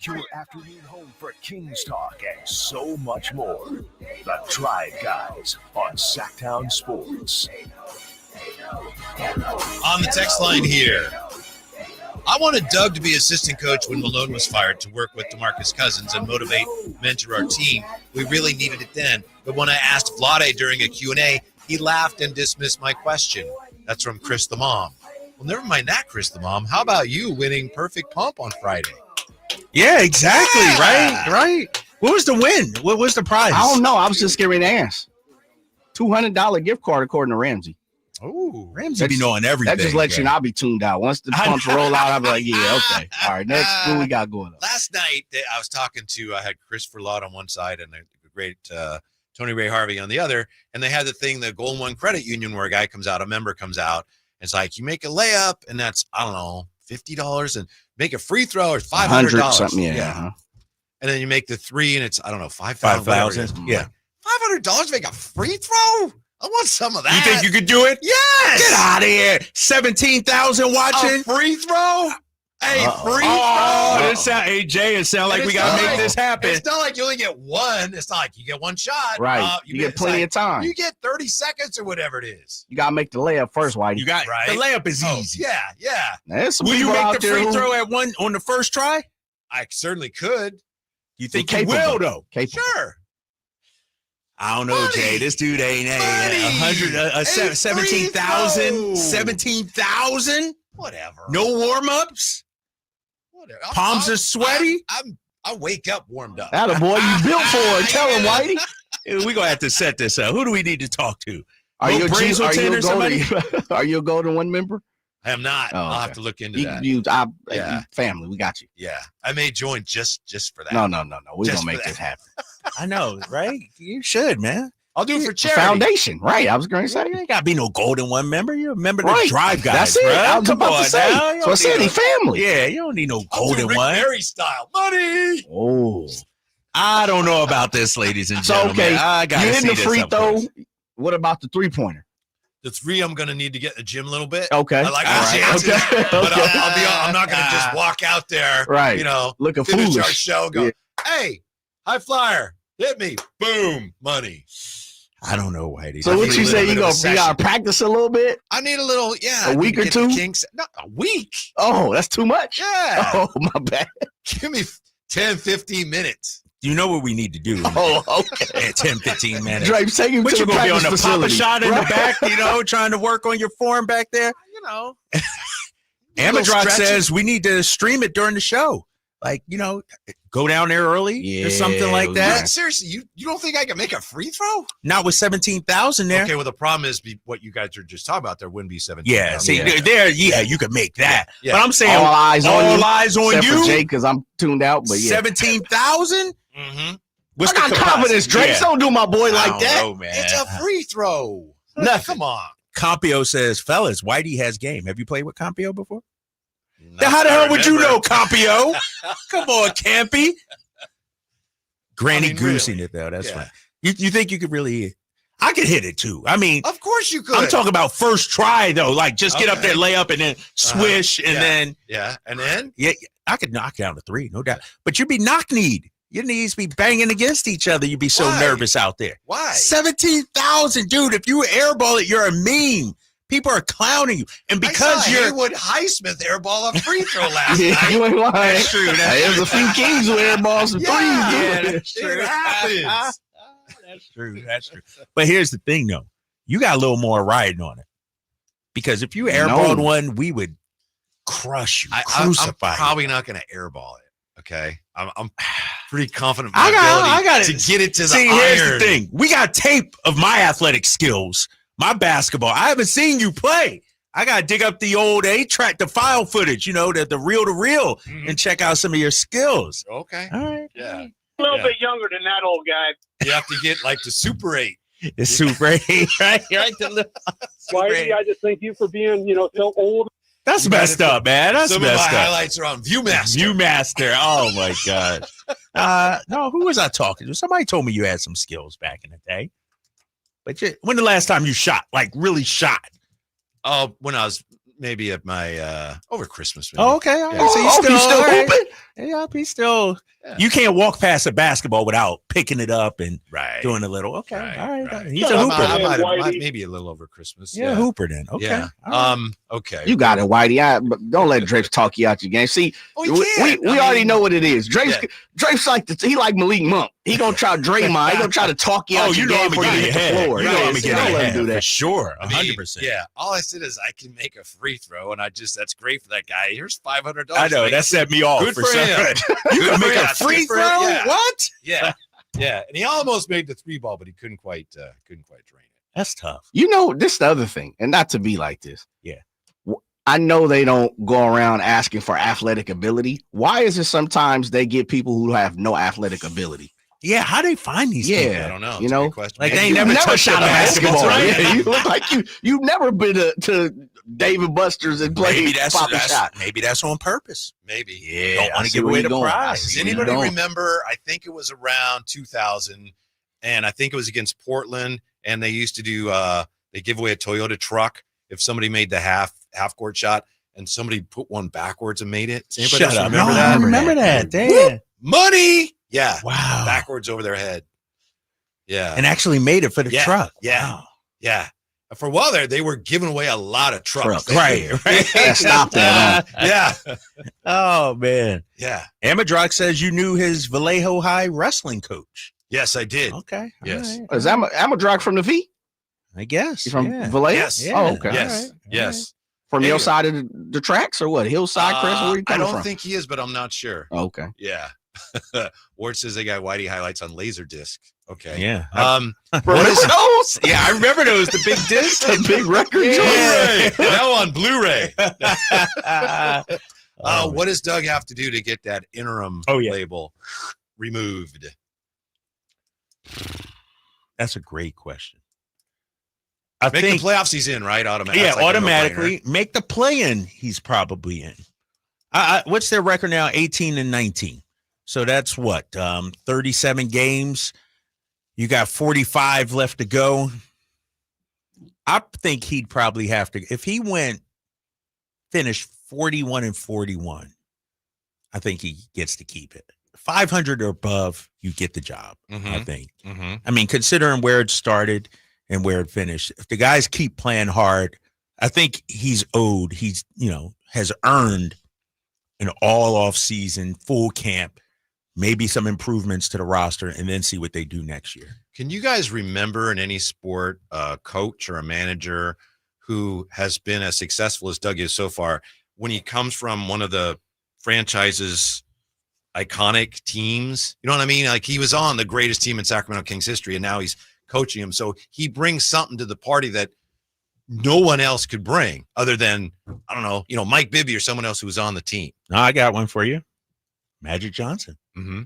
Your afternoon home for Kings Talk and so much more. The Drive Guys on Sacktown Sports. On the text line here, I wanted Doug to be assistant coach when Malone was fired to work with DeMarcus Cousins and motivate, mentor our team. We really needed it then. But when I asked Vlade during a Q&A, he laughed and dismissed my question. That's from Chris the Mom. Well, never mind that, Chris the Mom. How about you winning Perfect Pump on Friday? Yeah, exactly. Yeah. Right. What was the win? What was the prize? I don't know. I was just getting ready to ask. $200 gift card according to Ramsey. Oh, Ramsey be knowing everything. That just lets you know I'll be tuned out. Once the pumps roll out, I'll be like, yeah, okay. All right, next, what we got going on? Last night, I was talking to, I had Christopher Lott on one side and the great Tony Ray Harvey on the other, and they had the thing, the Golden One Credit Union, where a guy comes out, a member comes out, and it's like, you make a layup, and that's, I don't know, $50, and make a free throw, or $500. Something, yeah. And then you make the three, and it's, I don't know, 5,000. Yeah. $500 to make a free throw? I want some of that. You think you could do it? Yes. Get out of here. 17,000 watching. A free throw? Hey, free throw. Hey, Jay, it sounds like we got to make this happen. It's not like you only get one. It's not like you get one shot. Right. You get plenty of time. You get 30 seconds or whatever it is. You got to make the layup first, Whitey. You got the layup is easy. Yeah. Will you make the free throw at one on the first try? I certainly could. You think you will, though? Sure. I don't know, Jay. This dude ain't 17,000. 17,000? Whatever. No warm-ups? Whatever. Palms are sweaty? I wake up warmed up. That a boy you built for it. Tell him, Whitey. We're going to have to set this up. Who do we need to talk to? Are you a Golden One member? I am not. I'll have to look into that. Family, we got you. Yeah. I may join just for that. No. We're going to make this happen. I know, right? You should, man. I'll do it for charity. Foundation, right? I was going to say. You ain't got to be no Golden One member. You're a member of the Drive Guys, That's it. bro. I was about to say. So I said family. Yeah, you don't need no Golden One. Rick Barry style. Money. Oh. I don't know about this, ladies and gentlemen. So, okay. I got You're in the free throw. What about the three-pointer? The three, I'm going to need to get in the gym a little bit. Okay. I like my chances, but I'm not going to just walk out there, right? Looking finish foolish. our show, go, hey, high flyer, hit me, boom, money. I don't know, Whitey. So what you say? You got to practice a little bit? I need a little, a week or two? Not a week. Oh, that's too much? Yeah. Oh, my bad. Give me 10, 15 minutes. You know what we need to do. Oh, okay. 10, 15 minutes. Drake, take him what to you the going to be on the facility. Papa shot in the back, trying to work on your form back there? Amadrock says we need to stream it during the show. Like, go down there early or something like that. Seriously, you don't think I can make a free throw? Not with 17,000 there. Okay, well, the problem is what you guys are just talking about. There wouldn't be 17,000. Yeah, see, you could make that. Yeah. But I'm saying all eyes on you. For Jake, because I'm tuned out. But 17,000? Mm-hmm. I got confidence, Drake. Yeah. Don't do my boy like that. Know, man. It's a free throw. Nothing. Come on. Compio says, fellas, Whitey has game. Have you played with Compio before? Now, how the hell would you know, Compio? Come on, Campy. Granny Goosing it, though. That's fine. You think you could really... I could hit it, too. I mean... Of course you could. I'm talking about first try, though. Like, just get up there, lay up, and then swish, and then... Yeah, and then? Yeah, I could knock down a three, no doubt. But you'd be knock-kneed. Your knees be banging against each other. You'd be so nervous out there. Why? 17,000, dude. If you airball it, you're a meme. People are clowning you. And because you're Haywood Highsmith airball a free throw last night. You ain't lying. That's true. There's a few Kings who airball some threes. Yeah, that's true. It happens. That's true. But here's the thing, though. You got a little more riding on it. Because if you airballed one, we would crush you, crucify I'm probably not going to airball it. Okay, I'm pretty confident. I got to get it to the iron. Here's the thing: we got tape of my athletic skills, my basketball. I haven't seen you play. I got to dig up the old 8-track, the file footage, the reel-to-reel, and check out some of your skills. Okay, all right, yeah, a little bit younger than that old guy. You have to get like the Super 8. The Super 8, right? Whitey, I just thank you for being, so old. That's messed up, man. That's some messed of my up. highlights are on Viewmaster. Viewmaster. Oh my God. No, who was I talking to? Somebody told me you had some skills back in the day. But when the last time you shot, like really shot? Oh, when I was maybe at my over Christmas. Maybe. Oh, okay. Yeah. So he's still hooping? Yeah, he's still. Yeah. You can't walk past a basketball without picking it up and doing a little. Okay, all right. He's a hooper. I might have maybe a little over Christmas. Yeah, hooper then. Okay. Yeah. Right. Okay. You got it, Whitey. But don't let Drapes talk you out your game. See, we already know what it is. Drapes he like Malik Monk. He gonna try Draymond. He gonna try to talk you out your game before you hit the floor. You know I'm gonna get ahead. Do that. For sure, 100%. Yeah. All I said is I can make a free throw, and that's great for that guy. Here's $500. I know that set me off. Good for him. You can make a free throw. Yeah. What? Yeah. And he almost made the three ball, but he couldn't quite drain it. That's tough. You know, this is the other thing, and not to be like this. Yeah. I know they don't go around asking for athletic ability. Why is it sometimes they get people who have no athletic ability? Yeah, how they find these people? I don't know. You know, like they ain't never shot a basketball. Right? Yeah, you look like you've never been to Dave and Buster's and played shot. Maybe that's on purpose. Maybe. Yeah, don't want to give away the prize. Does anybody remember? I think it was around 2000, and I think it was against Portland, and they used to do they give away a Toyota truck if somebody made the half court shot, and somebody put one backwards and made it. Does anybody else remember that? I remember that. Damn. Money. Yeah. Wow. Backwards over their head. Yeah. And actually made it for the truck. Yeah. Wow. Yeah. For a while there, they were giving away a lot of trucks. Right. Stop that. Yeah. Oh, man. Yeah. Amadrock says you knew his Vallejo High wrestling coach. Yes, I did. Okay. Yes. Right. Is Amadrock from the V? I guess. He's from Vallejo? Yes. Yeah. Oh, okay. Yes. Right. Yes. From your side of the tracks or what? Hillside, Chris? Where you I coming don't from? think he is, but I'm not sure. Okay. Yeah. Ward says they got Whitey highlights on Laserdisc. Okay. Yeah. Remember those? Yeah, I remember those. The big disc, the big record. Yeah. Now on Blu-ray. What does Doug have to do to get that interim label removed? That's a great question. Make the playoffs he's in, right? Automatically. Yeah, like automatically. Make the play-in he's probably in. What's their record now? 18-19. So that's what? 37 games. You got 45 left to go. I think he'd probably have to, if he finished 41-41, I think he gets to keep it. 500 or above, you get the job, I think. Mm-hmm. I mean, considering where it started and where it finished, if the guys keep playing hard, I think he's owed, has earned an all-off season, full camp, maybe some improvements to the roster, and then see what they do next year. Can you guys remember in any sport a coach or a manager who has been as successful as Doug is so far when he comes from one of the franchise's iconic teams? You know what I mean? Like he was on the greatest team in Sacramento Kings history, and now he's coaching them. So he brings something to the party that no one else could bring other than, I don't know, Mike Bibby or someone else who was on the team. No, I got one for you. Magic Johnson. Mm-hmm.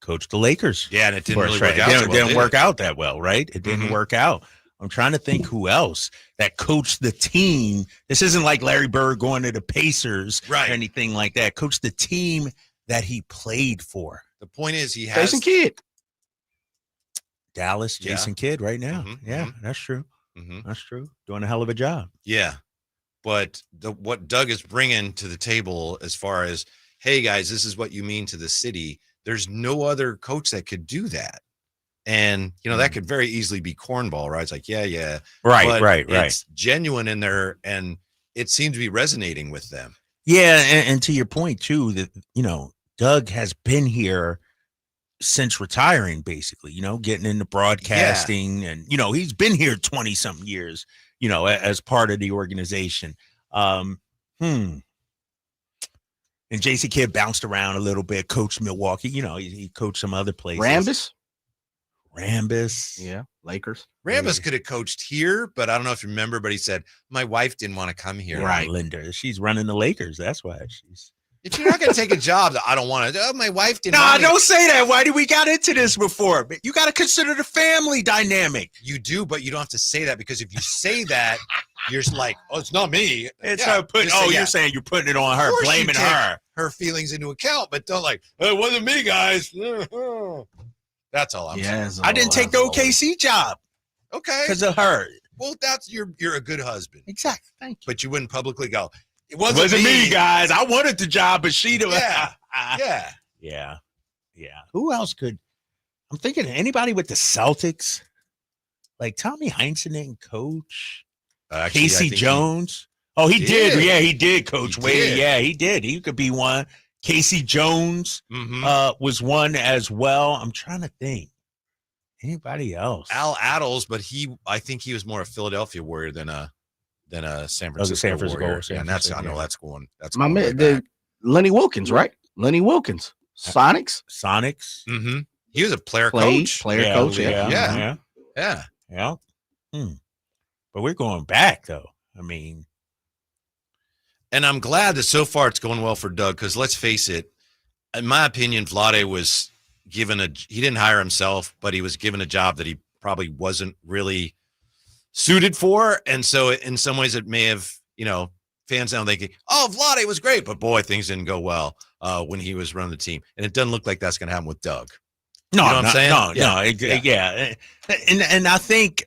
Coached the Lakers. Yeah, and it didn't really work out. It didn't work out that well, right? It didn't work out. I'm trying to think who else that coached the team. This isn't like Larry Bird going to the Pacers or anything like that. Coached the team that he played for. The point is he has Jason Kidd. Dallas, Jason Kidd right now. That's true. That's true. Doing a hell of a job. Yeah. But what Doug is bringing to the table as far as, hey, guys, this is what you mean to the city. There's no other coach that could do that. And, that could very easily be cornball, right? It's like, yeah. Right. It's genuine in there, and it seems to be resonating with them. Yeah, and to your point, too, that, Doug has been here since retiring, basically, getting into broadcasting. And, he's been here 20-something years, as part of the organization. And Jason Kidd bounced around a little bit, coached Milwaukee. He coached some other places. Rambus. Yeah, Lakers. Rambus could have coached here, but I don't know if you remember, but he said, my wife didn't want to come here. Right, Linda. She's running the Lakers. That's why she's. If you're not going to take a job that I don't want to, my wife didn't want to. No, don't say that. Why did we got into this before? But you got to consider the family dynamic. You do, but you don't have to say that, because if you say that, you're like, oh, it's not me. It's her putting. You're saying you're putting it on her, blaming her feelings into account, but don't it wasn't me, guys. That's all I'm saying. I didn't take the OKC job. Okay. Because of her. Well, you're a good husband. Exactly. Thank you. But you wouldn't publicly go, it wasn't me, guys. I wanted the job, but she did. Yeah. Who else could? I'm thinking anybody with the Celtics, like Tommy Heinsohn didn't coach. Casey Jones. He did. Yeah, he did coach Wade. Yeah, he did. He could be one. Casey Jones was one as well. I'm trying to think. Anybody else? Al Attles, but I think he was more a Philadelphia Warrior than a San Francisco Warrior. I know that's going. That's my man. Lenny Wilkins, right? Lenny Wilkins. Sonics. Mm-hmm. He was a player coach. Player coach. Yeah. But we're going back, though. I mean. And I'm glad that so far it's going well for Doug, because let's face it, in my opinion, Vlade was given he didn't hire himself, but he was given a job that he probably wasn't really suited for. And so in some ways it may have, fans now thinking, oh, Vlade was great, but boy, things didn't go well when he was running the team. And it doesn't look like that's going to happen with Doug. No, you know what I'm saying? Yeah. And I think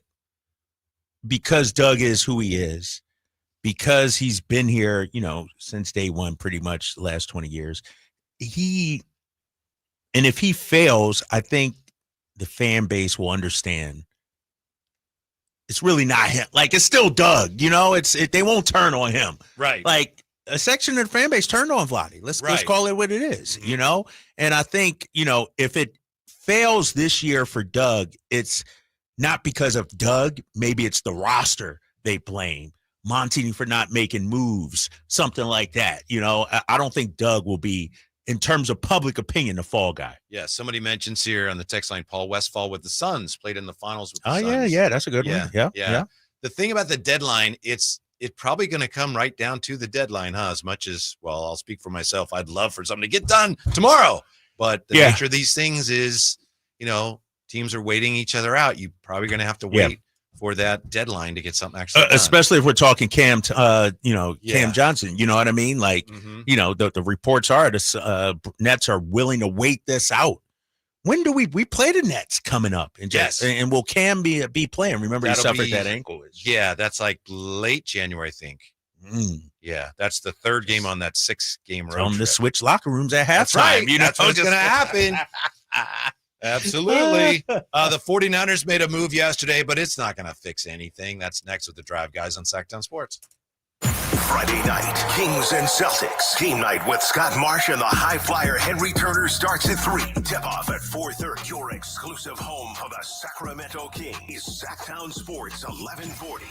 because Doug is who he is, because he's been here, since day one, pretty much the last 20 years, and if he fails, I think the fan base will understand it's really not him. Like, it's still Doug, they won't turn on him. Right. Like, a section of the fan base turned on Vlade. Let's call it what it is, And I think, if it fails this year for Doug, it's not because of Doug. Maybe it's the roster they blame. Montini for not making moves, something like that. I don't think Doug will be, in terms of public opinion, the fall guy. Yeah, somebody mentions here on the text line, Paul Westphal with the Suns, played in the finals with the Suns. Yeah, that's a good one. Yeah. The thing about the deadline, it's probably going to come right down to the deadline, as much as, well, I'll speak for myself. I'd love for something to get done tomorrow. But the nature of these things is, teams are waiting each other out. You're probably going to have to wait for that deadline to get something actually done. Especially if we're talking Cam Johnson, you know what I mean? Like, the reports are the Nets are willing to wait this out. When do we play the Nets coming up? And will Cam be playing? Remember, he suffered that ankle. Yeah, that's like late January, I think. Yeah, that's the third game on that 6-game road Tell them trip. to switch locker rooms at halftime. That's right. That's what's going to happen. Absolutely. The 49ers made a move yesterday, but it's not going to fix anything. That's next with the Drive Guys on Sacktown Sports. Friday night, Kings and Celtics. Team night with Scott Marsh and the high flyer Henry Turner starts at 3. Tip-off at 4:30. Your exclusive home for the Sacramento Kings. Sacktown Sports, 1140.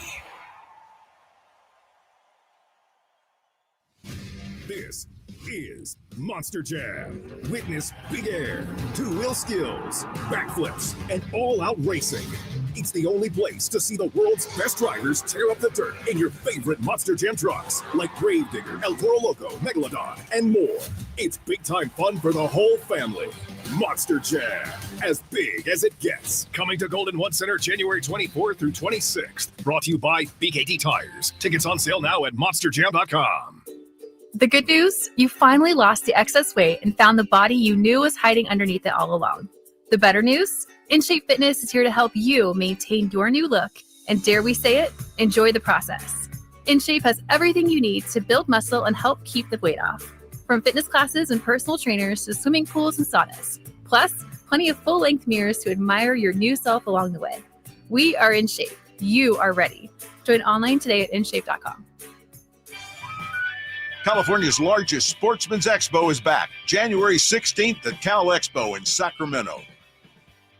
This is Monster Jam. Witness big air, two-wheel skills, backflips, and all-out racing. It's the only place to see the world's best drivers tear up the dirt in your favorite Monster Jam trucks, like Gravedigger, El Toro Loco, Megalodon, and more. It's big-time fun for the whole family. Monster Jam, as big as it gets. Coming to Golden One Center January 24th through 26th. Brought to you by BKT Tires. Tickets on sale now at monsterjam.com. The good news, you finally lost the excess weight and found the body you knew was hiding underneath it all along. The better news, InShape Fitness is here to help you maintain your new look and, dare we say it, enjoy the process. InShape has everything you need to build muscle and help keep the weight off. From fitness classes and personal trainers to swimming pools and saunas. Plus, plenty of full-length mirrors to admire your new self along the way. We are InShape. You are ready. Join online today at InShape.com. California's largest sportsman's expo is back, January 16th at Cal Expo in Sacramento.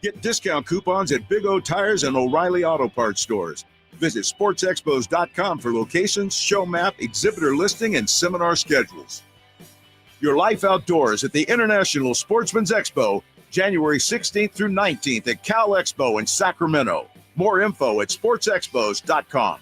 Get discount coupons at Big O Tires and O'Reilly Auto Parts stores. Visit sportsexpos.com for locations, show map, exhibitor listing, and seminar schedules. Your life outdoors at the International Sportsman's Expo, January 16th through 19th at Cal Expo in Sacramento. More info at sportsexpos.com.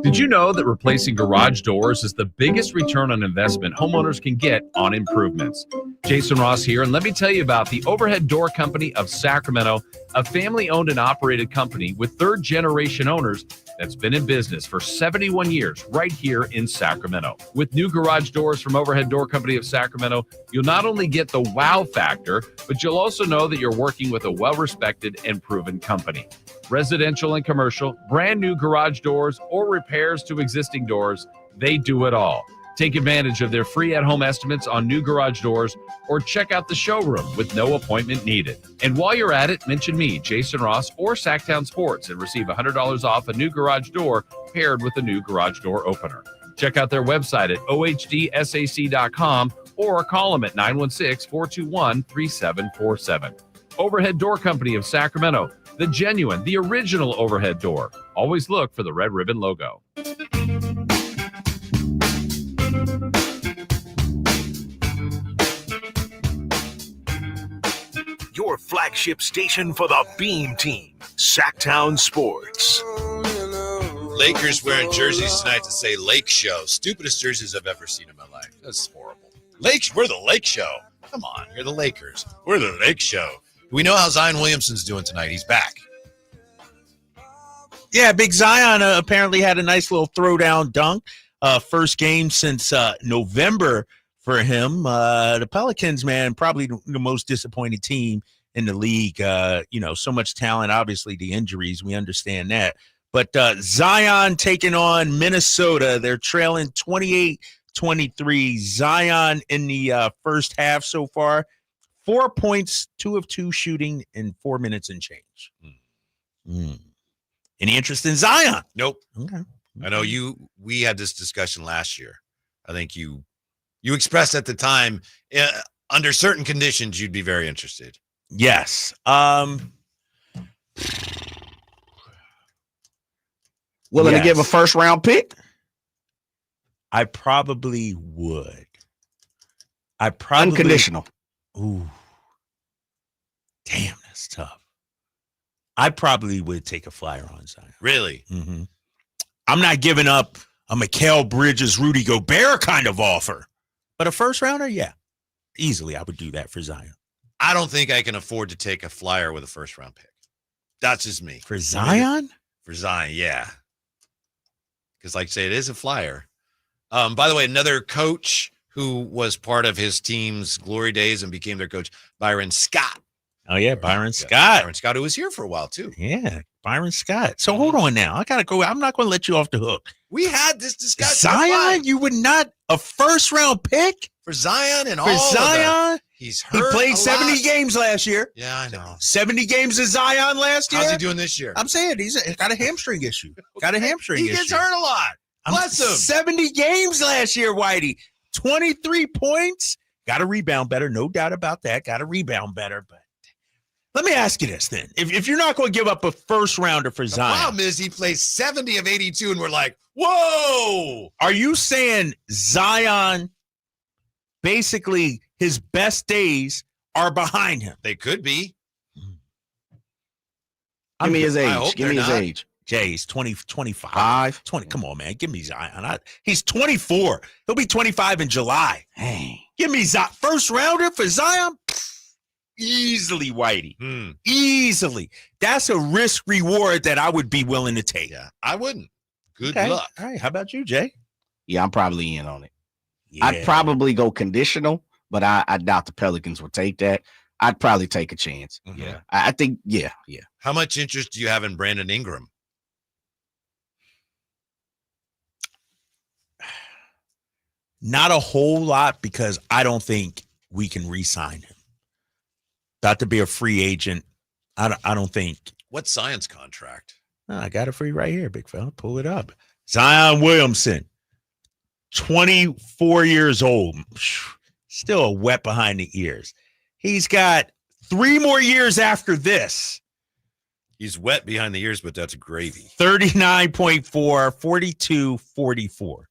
Did you know that replacing garage doors is the biggest return on investment homeowners can get on improvements? Jason Ross here, and let me tell you about the Overhead Door Company of Sacramento, a family-owned and operated company with third-generation owners that's been in business for 71 years right here in Sacramento. With new garage doors from Overhead Door Company of Sacramento, you'll not only get the wow factor, but you'll also know that you're working with a well-respected and proven company. Residential and commercial, brand new garage doors, or repairs to existing doors, they do it all. Take advantage of their free at-home estimates on new garage doors, or check out the showroom with no appointment needed. And while you're at it, mention me, Jason Ross, or Sacktown Sports, and receive $100 off a new garage door paired with a new garage door opener. Check out their website at ohdsac.com or call them at 916-421-3747. Overhead Door Company of Sacramento, the genuine, the original overhead door. Always look for the red ribbon logo. your flagship station for the Beam Team, Sacktown Sports. Lakers wearing jerseys tonight to say Lake Show. Stupidest jerseys I've ever seen in my life. That's horrible. We're the Lake Show. Come on, you're the Lakers. We're the Lake Show. We know how Zion Williamson's doing tonight. He's back. Yeah, Big Zion apparently had a nice little throwdown dunk. First game since November for him. The Pelicans, man, probably the most disappointing team in the league. So much talent, obviously the injuries, we understand that. But Zion taking on Minnesota. They're trailing 28-23. Zion in the first half so far, 4 points, 2 of 2 shooting in 4 minutes and change. Any interest in Zion? Nope. Okay. I know we had this discussion last year. I think you expressed at the time, under certain conditions, you'd be very interested. Yes. Willing to give a first round pick? I probably would. Unconditional. Ooh. Damn, that's tough. I probably would take a flyer on Zion. Really? Mm-hmm. I'm not giving up a Mikal Bridges, Rudy Gobert kind of offer. But a first rounder, yeah. Easily I would do that for Zion. I don't think I can afford to take a flyer with a first round pick. That's just me. For Zion? For Zion, yeah. Because, like I say, it is a flyer. By the way, another coach who was part of his team's glory days and became their coach, Byron Scott. Oh, yeah, Byron Scott. Byron Scott, who was here for a while, too. Yeah, Byron Scott. So hold on now. I got to go. I'm not going to let you off the hook. We had this discussion. Zion, you would not a first round pick? For Zion and for all Zion? He's hurt. He played 70 games last year. Yeah, I know. 70 games of Zion last year. How's he doing this year? I'm saying he's got a hamstring issue. He gets hurt a lot. Bless him. 70 games last year, Whitey. 23 points. Got to rebound better. No doubt about that. Got to rebound better. But let me ask you this then. If you're not going to give up a first rounder for Zion. The problem is he plays 70 of 82 and we're like, whoa. Are you saying Zion, basically his best days are behind him? They could be. Give me his age. Give me his age. Jay, he's 25. 20. Come on, man. Give me Zion. He's 24. He'll be 25 in July. Hey. Give me Zion. First rounder for Zion? Easily, Whitey. Easily. That's a risk reward that I would be willing to take. Yeah, I wouldn't. Good Okay. luck. All right. How about you, Jay? Yeah, I'm probably in on it. Yeah. I'd probably go conditional, but I doubt the Pelicans will take that. I'd probably take a chance. Mm-hmm. Yeah. I think, yeah. How much interest do you have in Brandon Ingram? Not a whole lot because I don't think we can re-sign him. About to be a free agent. I don't think. What's Zion's contract? I got it for you right here, big fella. Pull it up. Zion Williamson, 24 years old. Still wet behind the ears. He's got 3 more years after this. He's wet behind the ears, but that's gravy. 39.4, 42, 44.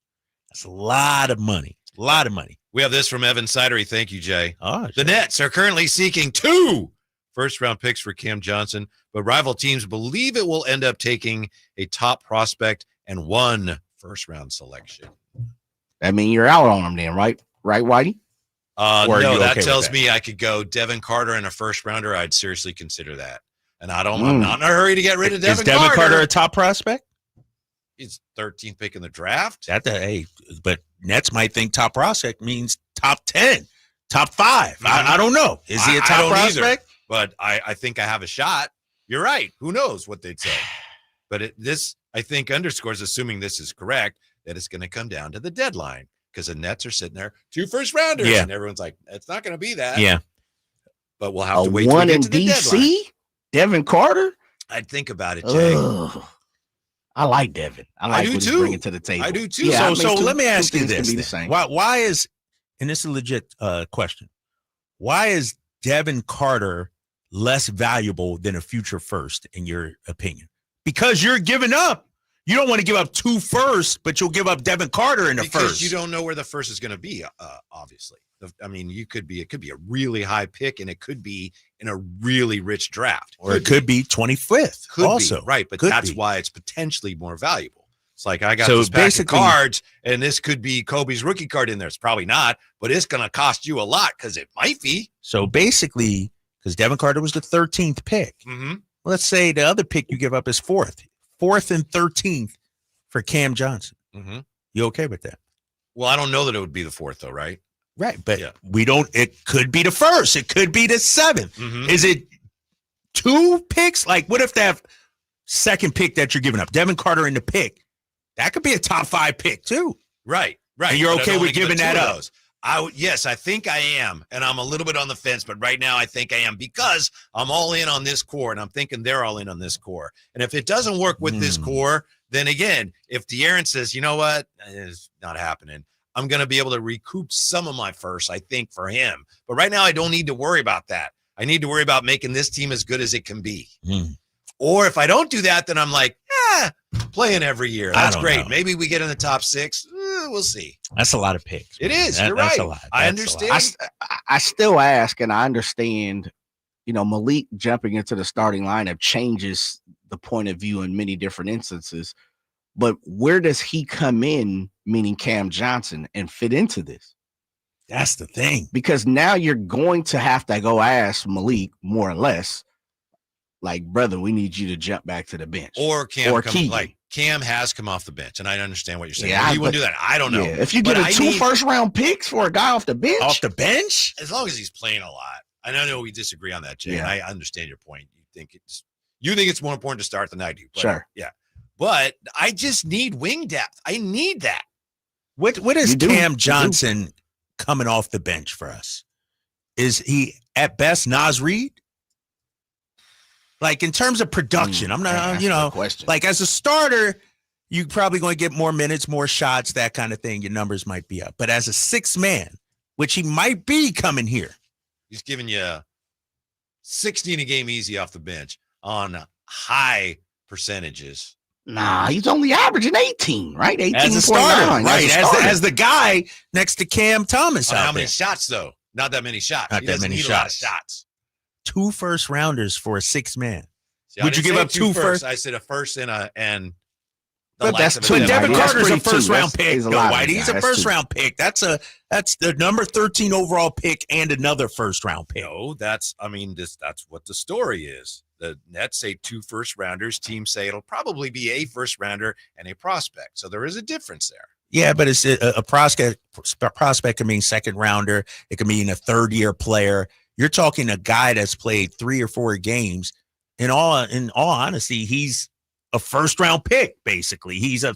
That's a lot of money. A lot of money. We have this from Evan Sidery. Thank you, Jay. Oh, the Nets are currently seeking 2 first-round picks for Cam Johnson, but rival teams believe it will end up taking a top prospect and 1 first-round selection. I mean, you're out on him then, right? Right, Whitey? No, that tells me I could go Devin Carter and a first-rounder. I'd seriously consider that. And I'm not in a hurry to get rid of Devin Carter. Is Devin Carter a top prospect? He's 13th pick in the draft. But Nets might think top prospect means top 10, top 5. I don't know. Is he a top prospect? Either, but I think I have a shot. You're right. Who knows what they'd say? But this, I think, underscores, assuming this is correct, that it's going to come down to the deadline because the Nets are sitting there 2 first-rounders, and everyone's like, it's not going to be that. Yeah. But we'll have to wait till we one get in to the DC? deadline. Devin Carter? I'd think about it, Jay. Ugh. I like Devin. I like do what too. he's bringing to the table. I do too. Yeah, So let me ask you things can this. be the then. same. Why is, and this is a legit question, why is Devin Carter less valuable than a future first, in your opinion? Because you're giving up. You don't want to give up 2 firsts, but you'll give up Devin Carter in the because first. you don't know where the first is going to be, obviously. I mean, it could be a really high pick, and it could be in a really rich draft. Or it could be 25th also. Right, but that's why it's potentially more valuable. It's like I got So this pack of basically- cards, and this could be Kobe's rookie card in there. It's probably not, but it's going to cost you a lot because it might be. So basically, because Devin Carter was the 13th pick, let's say the other pick you give up is 4th and 13th for Cam Johnson. You okay with that? Well, I don't know that it would be the 4th, though, right? Right, but we don't. It could be the 1st. It could be the 7th. Is it 2 picks? Like, what if that second pick that you're giving up, Devin Carter in the pick, that could be a top 5 pick too. Right. And you're But I okay don't with wanna give giving it that two of up? those. Yes, I think I am, and I'm a little bit on the fence, but right now I think I am because I'm all in on this core, and I'm thinking they're all in on this core. And if it doesn't work with this core, then again, if De'Aaron says, you know what, it's not happening, I'm going to be able to recoup some of my first, I think, for him. But right now, I don't need to worry about that. I need to worry about making this team as good as it can be. Or if I don't do that, then I'm like, playing every year. That's great. know. Maybe we get in the top 6. We'll see. That's a lot of picks. It is. That- You're that's right. a lot. I That's a understand. lot. I still ask, and I understand, Malik jumping into the starting lineup changes the point of view in many different instances. But where does he come in, meaning Cam Johnson, and fit into this? That's the thing. Because now you're going to have to go ask Malik, more or less, like, brother, we need you to jump back to the bench. Or Cam, Keegan. Cam has come off the bench, and I understand what you're saying. Yeah, He wouldn't do that. I don't know. Yeah, if you But get I 2 need- first-round picks for a guy off the bench, as long as he's playing a lot. I know we disagree on that, Jay. Yeah. And I understand your point. You think it's more important to start than I do. But Sure. Yeah. But I just need wing depth. I need that. What is Cam Johnson coming off the bench for us? Is he at best Nas Reed? Like in terms of production, I'm not, like as a starter, you probably going to get more minutes, more shots, that kind of thing. Your numbers might be up. But as a 6th man, which he might be coming here, He's giving you 16 a game easy off the bench on high percentages. nah, he's only averaging 18, right? 18.9. as a starter, right? As a starter. As the guy next to Cam Thomas out How there. many shots, though? Not that many shots. Not He that doesn't many need a lot of shots. shots. 2 first-rounders for a 6th man. See, I Would you didn't give say up 2 first? I said a first and the But likes that's of a two. But Devin That's Carter's a pretty too. first-round That's- pick, he's a though, lottery White. He's guy. a That's two. first-round pick. That's the number 13 overall pick and another first-round pick. No, that's what the story is. The Nets say 2 first-rounders. Teams say it'll probably be a first-rounder and a prospect. So there is a difference there. Yeah, but it's a prospect. Prospect can mean second-rounder. It can mean a third-year player. You're talking a guy that's played 3 or 4 games. In all honesty, he's a first-round pick, basically. He's a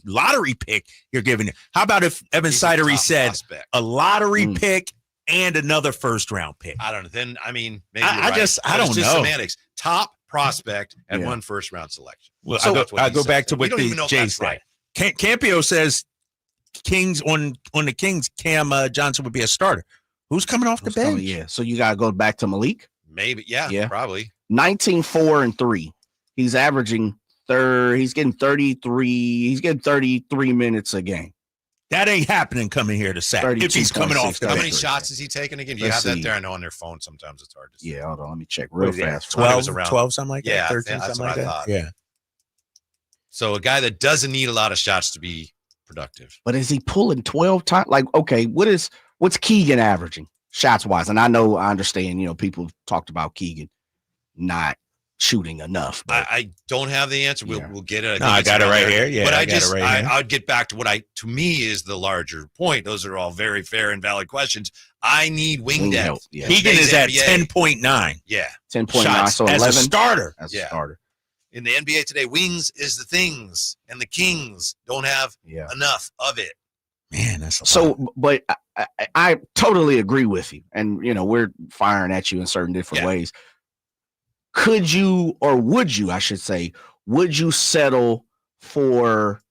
lottery pick you're giving him. How about if Evan He's a Sidery top said prospect. a lottery pick and another first-round pick? I don't know. Then, maybe I you're right. just- I But it's don't just know. Semantics. Top prospect and Yeah. 1 first-round selection. Well, So that's what I he go said. back to We what don't even know the if Jay that's said. right. Campio says Kings on the Kings, Cam Johnson would be a starter. Who's coming off the bench? Yeah. So you got to go back to Malik. Maybe, yeah, Yeah. probably. 19, 4, and 3. He's averaging he's getting 33. He's getting 33 minutes a game. That ain't happening coming here to Sac. If he's coming off the How bench. many shots is he taking again? Do you Let's have that see. there? I know on their phone sometimes it's hard to see. Yeah, hold on. Let me check real What is that, fast. 12, around- 12, something like that? Yeah, 13, that's something what like I that? thought. Yeah. So a guy that doesn't need a lot of shots to be productive. But is he pulling 12 times? Like, okay, what's Keegan averaging shots wise? And I understand, people talked about Keegan not shooting enough. But I don't have the answer. We'll get it. No, I it's got it around right there. here. Yeah, but I got it right here. I'd get back to what to me is the larger point. Those are all very fair and valid questions. I need wing depth. help, yeah. Keegan is at NBA. 10.9. Yeah. 10.9, shots so as 11 a starter. as a Yeah. starter. In the NBA today, wings is the things, and the Kings don't have Yeah. enough of it. Man, that's a lot. So, but I totally agree with you. And, we're firing at you in certain different ways. Could you, or would you, I should say, would you settle for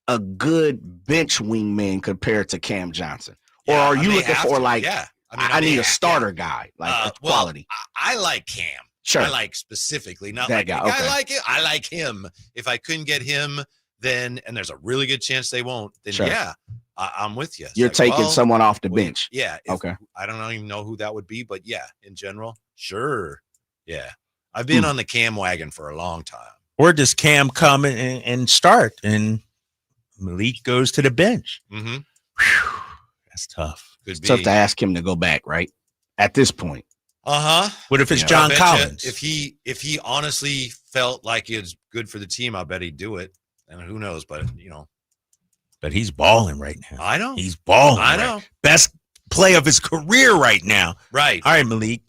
a good bench wingman compared to Cam Johnson? Or are you looking for I need a starter guy, like quality? I like Cam. Sure. I like specifically, not That like guy, the guy okay. like it. I like him. If I couldn't get him, then, and there's a really good chance they won't, then Sure. yeah. I'm with you. It's You're taking someone off the bench. Yeah. Okay. I don't even know who that would be, but yeah, in general, sure. Yeah. I've been on the Cam wagon for a long time. Or does Cam come and start and Malik goes to the bench? Mm-hmm. Whew, that's tough. It's tough to ask him to go back, right? At this point. Uh-huh. What if it's John Collins? If he honestly felt like it's good for the team, I bet he'd do it. And who knows, but But he's balling right now. I know. He's balling. I know. Best play of his career right now. Right. All right, Malik.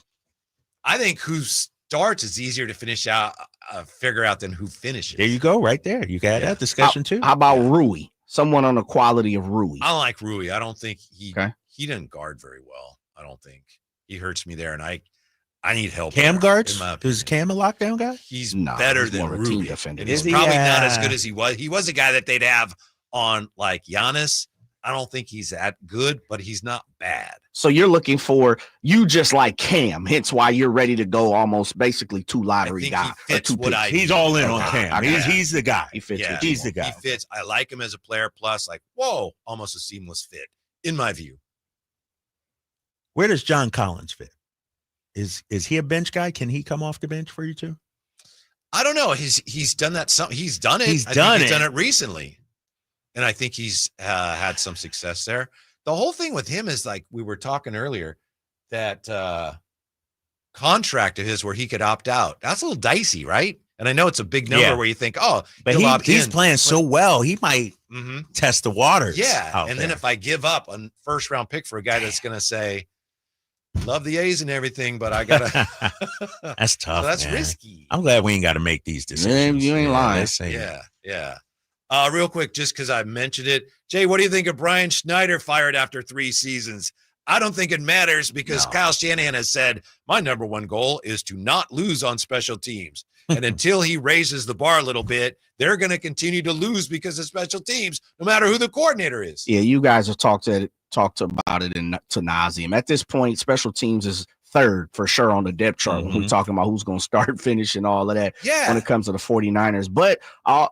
I think who starts is easier to figure out than who finishes. There you go, right there. You got that discussion too. How about Rui? Someone on the quality of Rui. I like Rui. I don't think he didn't guard very well. I don't think he hurts me there, and I need help. Cam there, guards? Is Cam a lockdown guy? He's better than more of a team Rui. defender. And he's probably not as good as he was. He was a guy that they'd have on like Giannis. I don't think he's that good, but he's not bad. So you're looking for you just like Cam, hence why you're ready to go almost basically 2 lottery guys. He's all in on Cam. He's the guy. He fits. He's the guy. He fits. I like him as a player. Plus, like, whoa, almost a seamless fit in my view. Where does John Collins fit? Is he a bench guy? Can he come off the bench for you too? I don't know. He's done that. He's done it. He's done it recently, and I think he's had some success there. The whole thing with him is like we were talking earlier, that contract of his where he could opt out. That's a little dicey, right? And I know it's a big number where you think, oh, but he's playing so well, he might test the waters. Yeah, and then if I give up a first-round pick for a guy that's going to say, love the A's and everything, but I gotta. That's tough. So that's man. risky. I'm glad we ain't got to make these decisions. You ain't lying. Yeah. Real quick, just because I mentioned it, Jay, what do you think of Brian Schneider fired after 3 seasons? I don't think it matters because Kyle Shanahan has said my number one goal is to not lose on special teams, and until he raises the bar a little bit, they're going to continue to lose because of special teams, no matter who the coordinator is. Yeah, you guys have talked about it to nauseum. At this point, special teams is third for sure on the depth chart when we're talking about who's going to start, finish, and all of that when it comes to the 49ers. But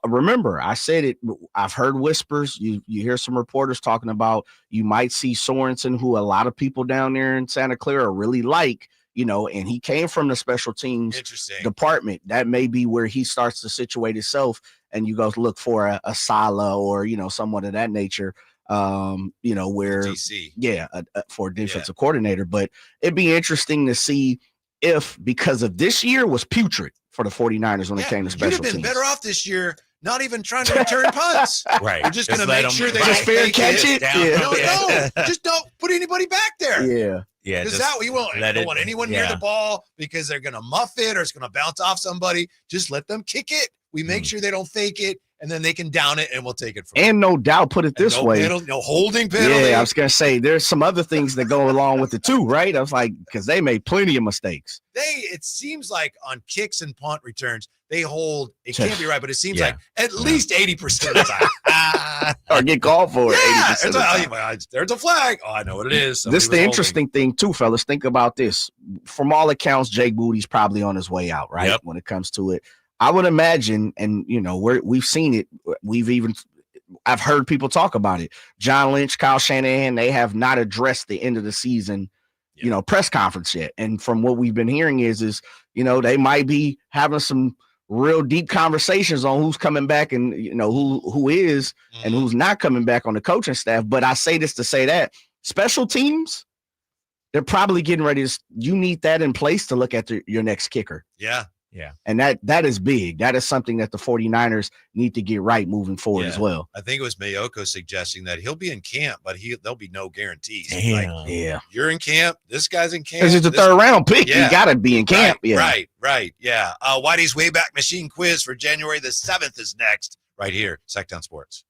remember, I said it, I've heard whispers. You hear some reporters talking about you might see Sorensen, who a lot of people down there in Santa Clara really like, and he came from the special teams department. That may be where he starts to situate himself, and you go look for a Sala or, someone of that nature. Where DC. For a defensive coordinator. But it'd be interesting to see if, because of this year was putrid for the 49ers when it came to special teams. You'd have been better off this year not even trying to return punts. Right. You're just going to make sure they just fair catch it. No, just don't put anybody back there. Yeah. Yeah. Because that you don't want anyone near the ball because they're going to muff it or it's going to bounce off somebody. Just let them kick it. We make sure they don't fake it, and then they can down it, and we'll take it from And no doubt, put it this way. No holding penalty. Yeah, I was going to say, there's some other things that go along with it too, right? I was like, because they made plenty of mistakes. It seems like on kicks and punt returns, they hold, it can't be right, but it seems like at least 80% of the time. Or get called for it 80% of the time. There's a flag. Oh, I know what it is. This is the interesting thing too, fellas. Think about this. From all accounts, Jake Booty's probably on his way out, right? When it comes to it. I would imagine, and we've seen it. I've heard people talk about it. John Lynch, Kyle Shanahan, they have not addressed the end of the season, press conference yet. And from what we've been hearing is they might be having some real deep conversations on who's coming back and who is and who's not coming back on the coaching staff. But I say this to say that special teams, they're probably getting ready to. You need that in place to look at your next kicker. Yeah. Yeah. And that is big. That is something that the 49ers need to get right moving forward as well. I think it was Mayoko suggesting that he'll be in camp, but there'll be no guarantees. Damn. You're in camp. This guy's in camp. Because it's a third round pick. Yeah. You got to be in camp. Right. Yeah. Whitey's Wayback Machine quiz for January the 7th is next right here. Sacktown Sports.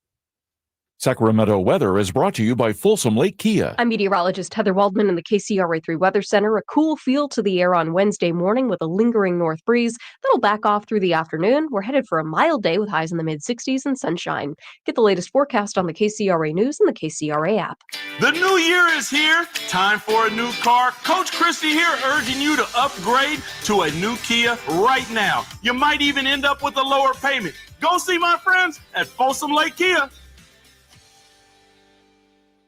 Sacramento weather is brought to you by Folsom Lake Kia. I'm meteorologist Heather Waldman in the KCRA3 Weather Center. A cool feel to the air on Wednesday morning with a lingering north breeze that'll back off through the afternoon. We're headed for a mild day with highs in the mid-60s and sunshine. Get the latest forecast on the KCRA News and the KCRA app. The new year is here. Time for a new car. Coach Christie here urging you to upgrade to a new Kia right now. You might even end up with a lower payment. Go see my friends at Folsom Lake Kia.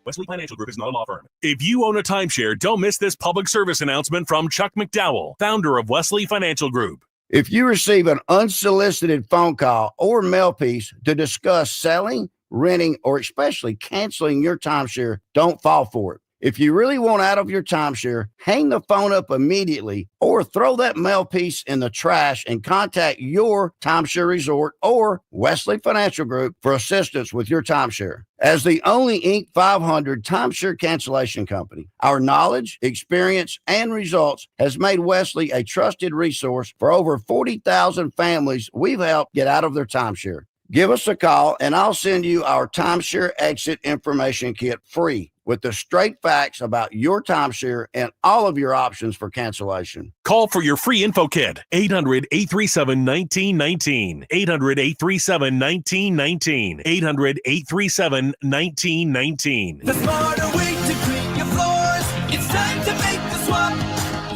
Wesley Financial Group is not a law firm. If you own a timeshare, don't miss this public service announcement from Chuck McDowell, founder of Wesley Financial Group. If you receive an unsolicited phone call or mail piece to discuss selling, renting, or especially canceling your timeshare, don't fall for it. If you really want out of your timeshare, hang the phone up immediately or throw that mail piece in the trash and contact your timeshare resort or Wesley Financial Group for assistance with your timeshare. As the only Inc. 500 timeshare cancellation company, our knowledge, experience, and results has made Wesley a trusted resource for over 40,000 families we've helped get out of their timeshare. Give us a call and I'll send you our timeshare exit information kit free with the straight facts about your timeshare and all of your options for cancellation. Call for your free info kit. 800-837-1919. 800-837-1919. 800-837-1919. The smarter way to clean your floors. It's time to make the swap.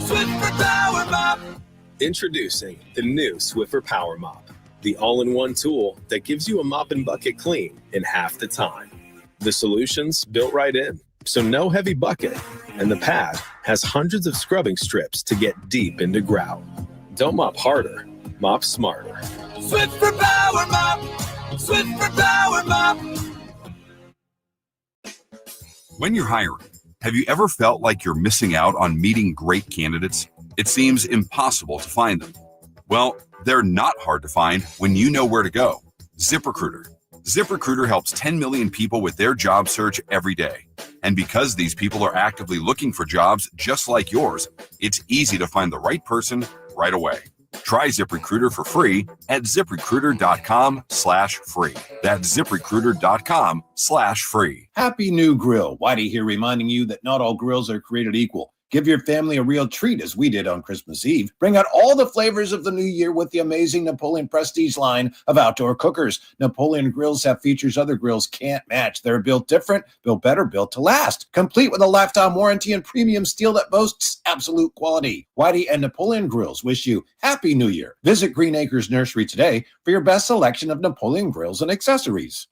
Swiffer Power Mop. Introducing the new Swiffer Power Mop, the all-in-one tool that gives you a mop and bucket clean in half the time. The solution's built right in, so no heavy bucket, and the pad has hundreds of scrubbing strips to get deep into grout. Don't mop harder, mop smarter. Swiffer Power Mop. Swiffer Power Mop. When you're hiring, have you ever felt like you're missing out on meeting great candidates? It seems impossible to find them. Well, they're not hard to find when you know where to go. ZipRecruiter. ZipRecruiter helps 10 million people with their job search every day. And because these people are actively looking for jobs just like yours, it's easy to find the right person right away. Try ZipRecruiter for free at ZipRecruiter.com/free. That's ZipRecruiter.com/free. Happy New Grill. Whitey here reminding you that not all grills are created equal. Give your family a real treat as we did on Christmas Eve. Bring out all the flavors of the new year with the amazing Napoleon Prestige line of outdoor cookers. Napoleon grills have features other grills can't match. They're built different, built better, built to last. Complete with a lifetime warranty and premium steel that boasts absolute quality. Whitey and Napoleon Grills wish you Happy New Year. Visit Green Acres Nursery today for your best selection of Napoleon grills and accessories.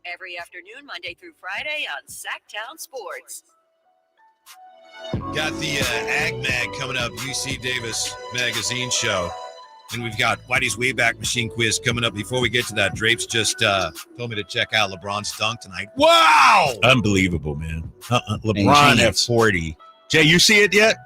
Every afternoon, Monday through Friday on Sacktown Sports. Got the Ag Mag coming up, UC Davis Magazine show. And we've got Whitey's Wayback Machine quiz coming up. Before we get to that, Drapes just told me to check out LeBron's dunk tonight. Wow! Unbelievable, man. LeBron at 40. Jay, you see it yet?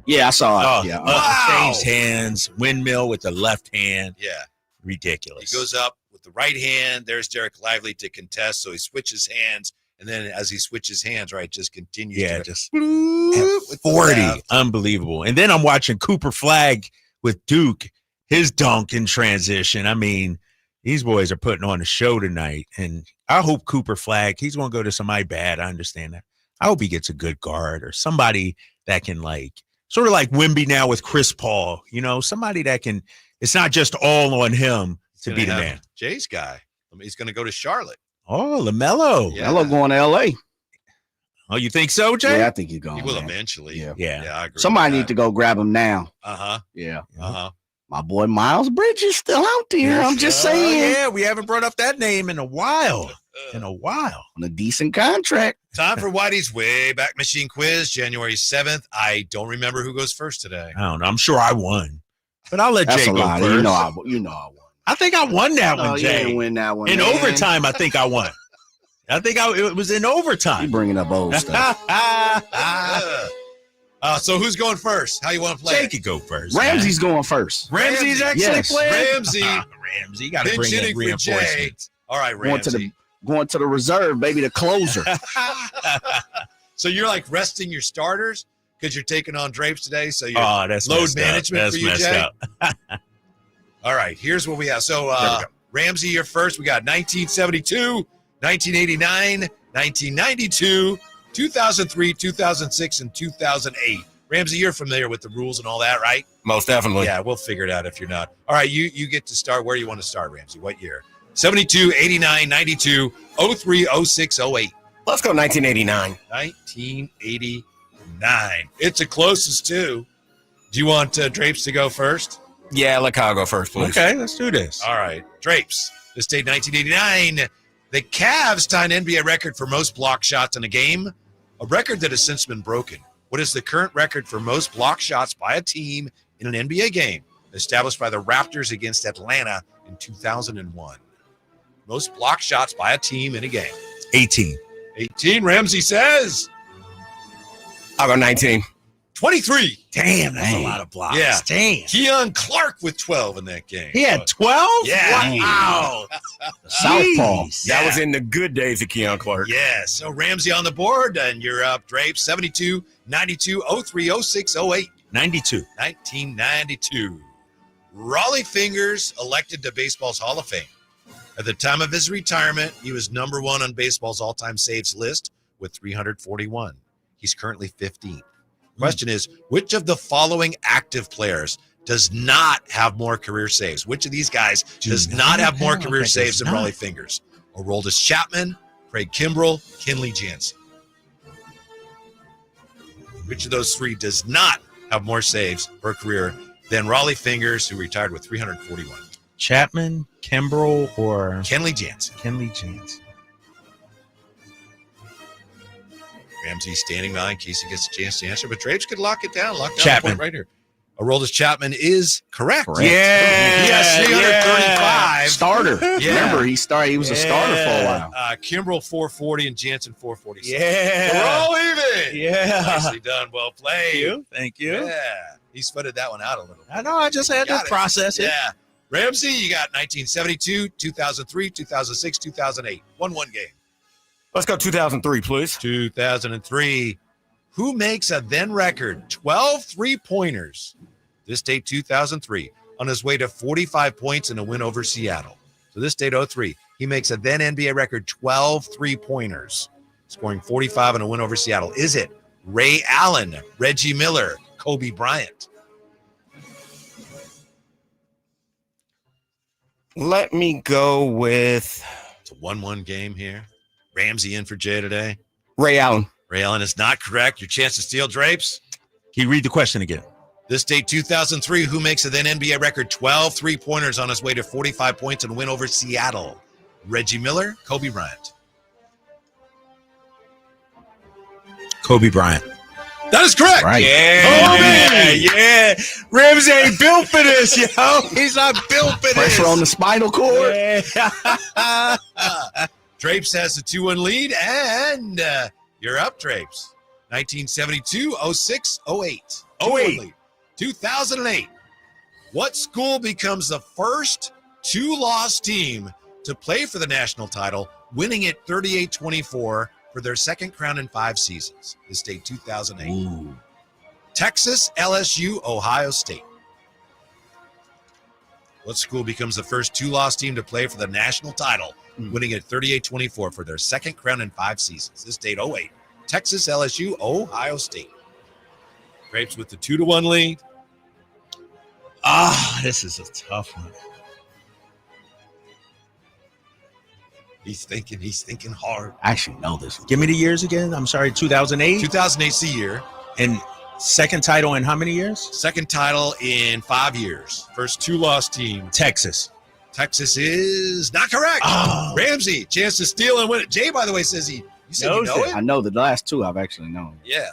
Yeah, I saw it. Oh, yeah. Wow. Changed hands, windmill with the left hand. Yeah. Ridiculous. He goes up with the right hand. There's Derek Lively to contest. So he switches hands. And then as he switches hands, right, just continues. Yeah, to just with 40. Unbelievable. And then I'm watching Cooper Flagg with Duke, his dunk in transition. I mean, these boys are putting on a show tonight. And I hope Cooper Flagg, he's going to go to somebody bad. I understand that. I hope he gets a good guard or somebody that can, like, sort of like Wemby now with Chris Paul, you know, somebody that can, it's not just all on him to be the man. Jay's guy. He's going to go to Charlotte. Oh, LaMelo. Yeah. LaMelo going to L.A. Oh, you think so, Jay? Yeah, I think he's going. He will man. eventually. Yeah. I agree. Somebody need to go grab him now. Uh-huh. Yeah. Uh-huh. My boy Miles Bridges still out there. I'm just saying. Yeah, we haven't brought up that name in a while. On a decent contract. Time for Whitey's Wayback Machine quiz, January 7th. I don't remember who goes first today. I don't know. I'm sure I won. But I'll let Jay go first. You know I won. I think I won that one, Jay. You didn't win that one. In man. overtime, I think I won. It was in overtime. You bringing up old stuff. So who's going first? How you want to play? Jay could go first. Going first. Ramsey's actually playing? Ramsey. Ramsey, got to bring in reinforcements. All right, Ramsey. Going to the reserve, baby, the closer. So you're like resting your starters because you're taking on Drapes today. So you're that's load management that's for you, Jay. All right, here's what we have. So Ramsey, you're first. We got 1972, 1989, 1992, 2003, 2006, and 2008. Ramsey, you're familiar with the rules and all that, right? Most definitely. Yeah, we'll figure it out if you're not. All right, you get to start. Where do you want to start, Ramsey? What year? 72, 89, 92, 03, 06, 08. Let's go 1989. 1989. It's the closest to. Do you want Drapes to go first? Yeah, let Kyle go first, please. Okay, let's do this. All right. Drapes. This date, 1989. The Cavs tie an NBA record for most block shots in a game, a record that has since been broken. What is the current record for most block shots by a team in an NBA game, established by the Raptors against Atlanta in 2001? Most block shots by a team in a game. 18. 18, Ramsey says. I'll go 19. 23. Damn, that's a lot of blocks. Yeah. Damn. Keon Clark with 12 in that game. He had 12? Yeah. Wow. Southpaw. Jeez. That Yeah. was in the good days of Keon Clark. Yeah, so Ramsey on the board, and you're up, Drapes, 72, 92, 03, 06, 08. 92. 1992. Raleigh Fingers elected to baseball's Hall of Fame. At the time of his retirement, he was number 1 on baseball's all-time saves list with 341. He's currently 15th. Question is, which of the following active players does not have more career saves? Which of these guys does not have more career saves than Raleigh Fingers? Aroldis Chapman, Craig Kimbrell, Kenley Jansen. Which of those three does not have more saves per career than Raleigh Fingers, who retired with 341? Chapman, Kimbrell, or Kenley Jansen. Kenley Jansen. Ramsey standing by in case he gets a chance to answer, but Drapes could lock it down. Lock down Chapman. the point right here. Aroldis Chapman is correct. Yeah. He has 335. Starter. Yeah. Remember, he was a starter for a while. Kimbrell 440 and Jansen 446. Yeah. We're all even. Yeah. Nicely done. Well played. Thank you. Yeah. He's footed that one out a little bit. I know. I just had to process it. Yeah. Ramsey, you got 1972, 2003, 2006, 2008. 1-1 game. Let's go 2003, please. 2003. Who makes a then record 12 3-pointers? This date, 2003, on his way to 45 points in a win over Seattle. So this date, 03, he makes a then NBA record 12 3-pointers, scoring 45 in a win over Seattle. Is it Ray Allen, Reggie Miller, Kobe Bryant? Let me go with It's a 1-1 game here. Ramsey in for Jay today. Ray Allen. Ray Allen is not correct. Your chance to steal, Drapes. Can you read the question again? This date, 2003, who makes a then NBA record 12 3-pointers on his way to 45 points and win over Seattle? Reggie Miller, Kobe Bryant. Kobe Bryant. That is correct. Right. Yeah. Ramsey ain't built for this, yo. He's not built for this. Pressure on the spinal cord. Yeah. Drapes has the 2-1 lead, and you're up, Drapes. 1972, 06, 08. 08. Lead. 2008. What school becomes the first 2-loss team to play for the national title, winning it 38-24 for their second crown in 5 seasons? This date, 2008. Ooh. Texas, LSU, Ohio State. What school becomes the first 2-loss team to play for the national title, winning it 38-24 for their second crown in 5 seasons? This date, 08. Texas, LSU, Ohio State. Drapes with the 2-1 lead. This is a tough one. He's thinking hard. I actually know this one. Give me the years again. I'm sorry, 2008? 2008's the year. And second title in how many years? Second title in 5 years. First 2-loss team. Texas. Texas is not correct. Oh. Ramsey, chance to steal and win it. Jay, by the way, says you said you know it? I know the last two I've actually known. Yeah.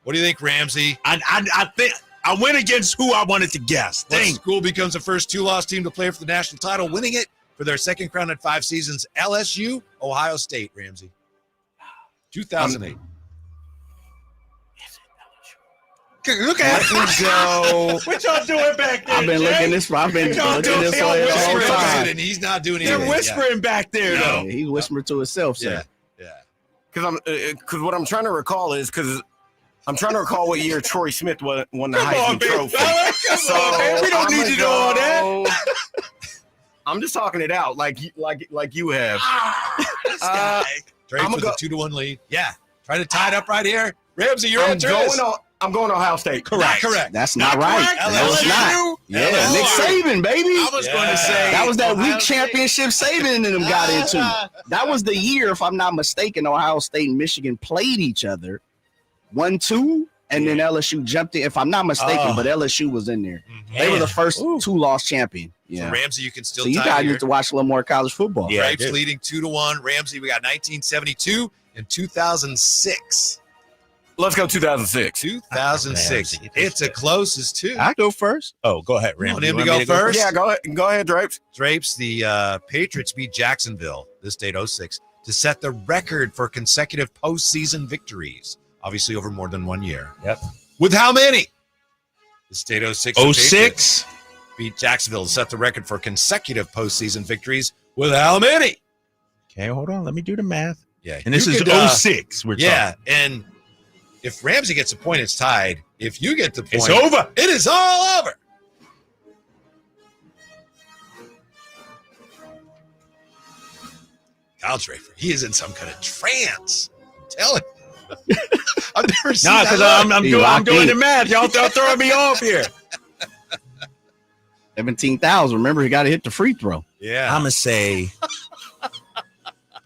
What do you think, Ramsey? I think I went against who I wanted to guess. What school becomes the first 2-loss team to play for the national title, winning it for their second crown in 5 seasons? LSU, Ohio State, Ramsey. 2008. Look at it. What y'all doing back there? I've been looking this. I've been looking this way the whole time. And he's not doing anything. They're whispering back there, though. Yeah, he's whispering to himself. Sir. Yeah. Because what I'm trying to recall is I'm trying to recall what year Troy Smith won the Heisman Trophy. Come on, man. We don't need to know all that. I'm just talking it out like you have. This guy. Drapes with a 2-1 lead. Yeah. Try to tie it up right here. Ramsey, your answer is. I'm going to Ohio State. Correct. That's not right. No, it's not. Yeah, Nick Saban, baby. I was going to say that was that Ohio weak State. championship Saban and them got into. That was the year, if I'm not mistaken, Ohio State and Michigan played each other 1-2, and then LSU jumped in. If I'm not mistaken, but LSU was in there. They were the first two-loss champion. Yeah, So Ramsey, you can still. So you guys need to watch a little more college football. Yeah, Braves leading 2-1. Ramsey, we got 1972 and 2006. Let's go 2006. 2006. It's a closest too. I go first. Oh, go ahead, Ramsey. Want him to go first? Yeah, go ahead, Drapes. Drapes, the Patriots beat Jacksonville this date 06 to set the record for consecutive postseason victories. Obviously over more than 1 year. Yep. With how many? This date 06. 06 beat Jacksonville to set the record for consecutive postseason victories. With how many? Okay, hold on. Let me do the math. Yeah. And this is 06. We're talking. And if Ramsey gets a point, it's tied. If you get the point, It's over. It is all over. Kyle Draper, he is in some kind of trance. I'm telling you. I've never seen that. Because I'm doing the math. Y'all throwing me off here. 17,000. Remember, he got to hit the free throw. Yeah. I'm going to say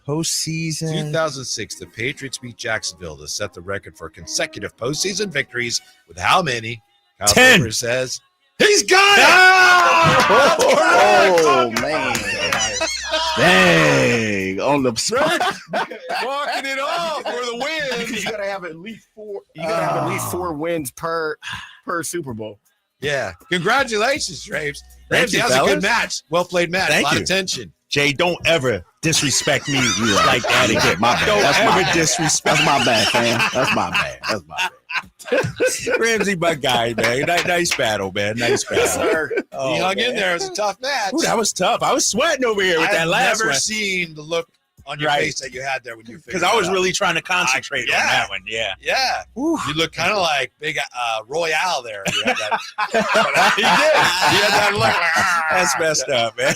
postseason. 2006, the Patriots beat Jacksonville to set the record for consecutive postseason victories with how many? Kyle 10. Draper says he's got it. Oh, man. Dang. On the spot. Walking it off for the win. Because you got to have at least 4. You got to have at least 4 wins per Super Bowl. Yeah. Congratulations, Drapes. Thank Ramsey, you, that was a fellas. good match. Well played match. Thank a lot you. of tension. Jay, don't ever disrespect me like that again. My bad. Don't That's my ever bad. disrespect. That's my bad, fam. That's my bad. That's my bad. Ramsey, my guy, man. Nice battle, man. Nice battle. Sir. Oh, He hung in man. there. It was a tough match. Ooh, that was tough. I was sweating over here with that I've last never one. seen the look on your Right. face that you had there when you figured Because I was it out. really trying to concentrate on that one. Yeah. Yeah. You look kind of like big Royale there. You had that, He did. he had that look. That's messed up, man.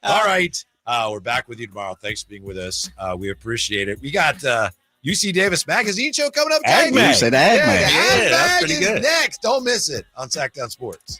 All right. We're back with you tomorrow. Thanks for being with us. We appreciate it. We got UC Davis Magazine show coming up. Ag guys. Mag. You said Ag Mag. Ag Yeah, that's Mag pretty is good. next. Don't miss it on Sacktown Sports.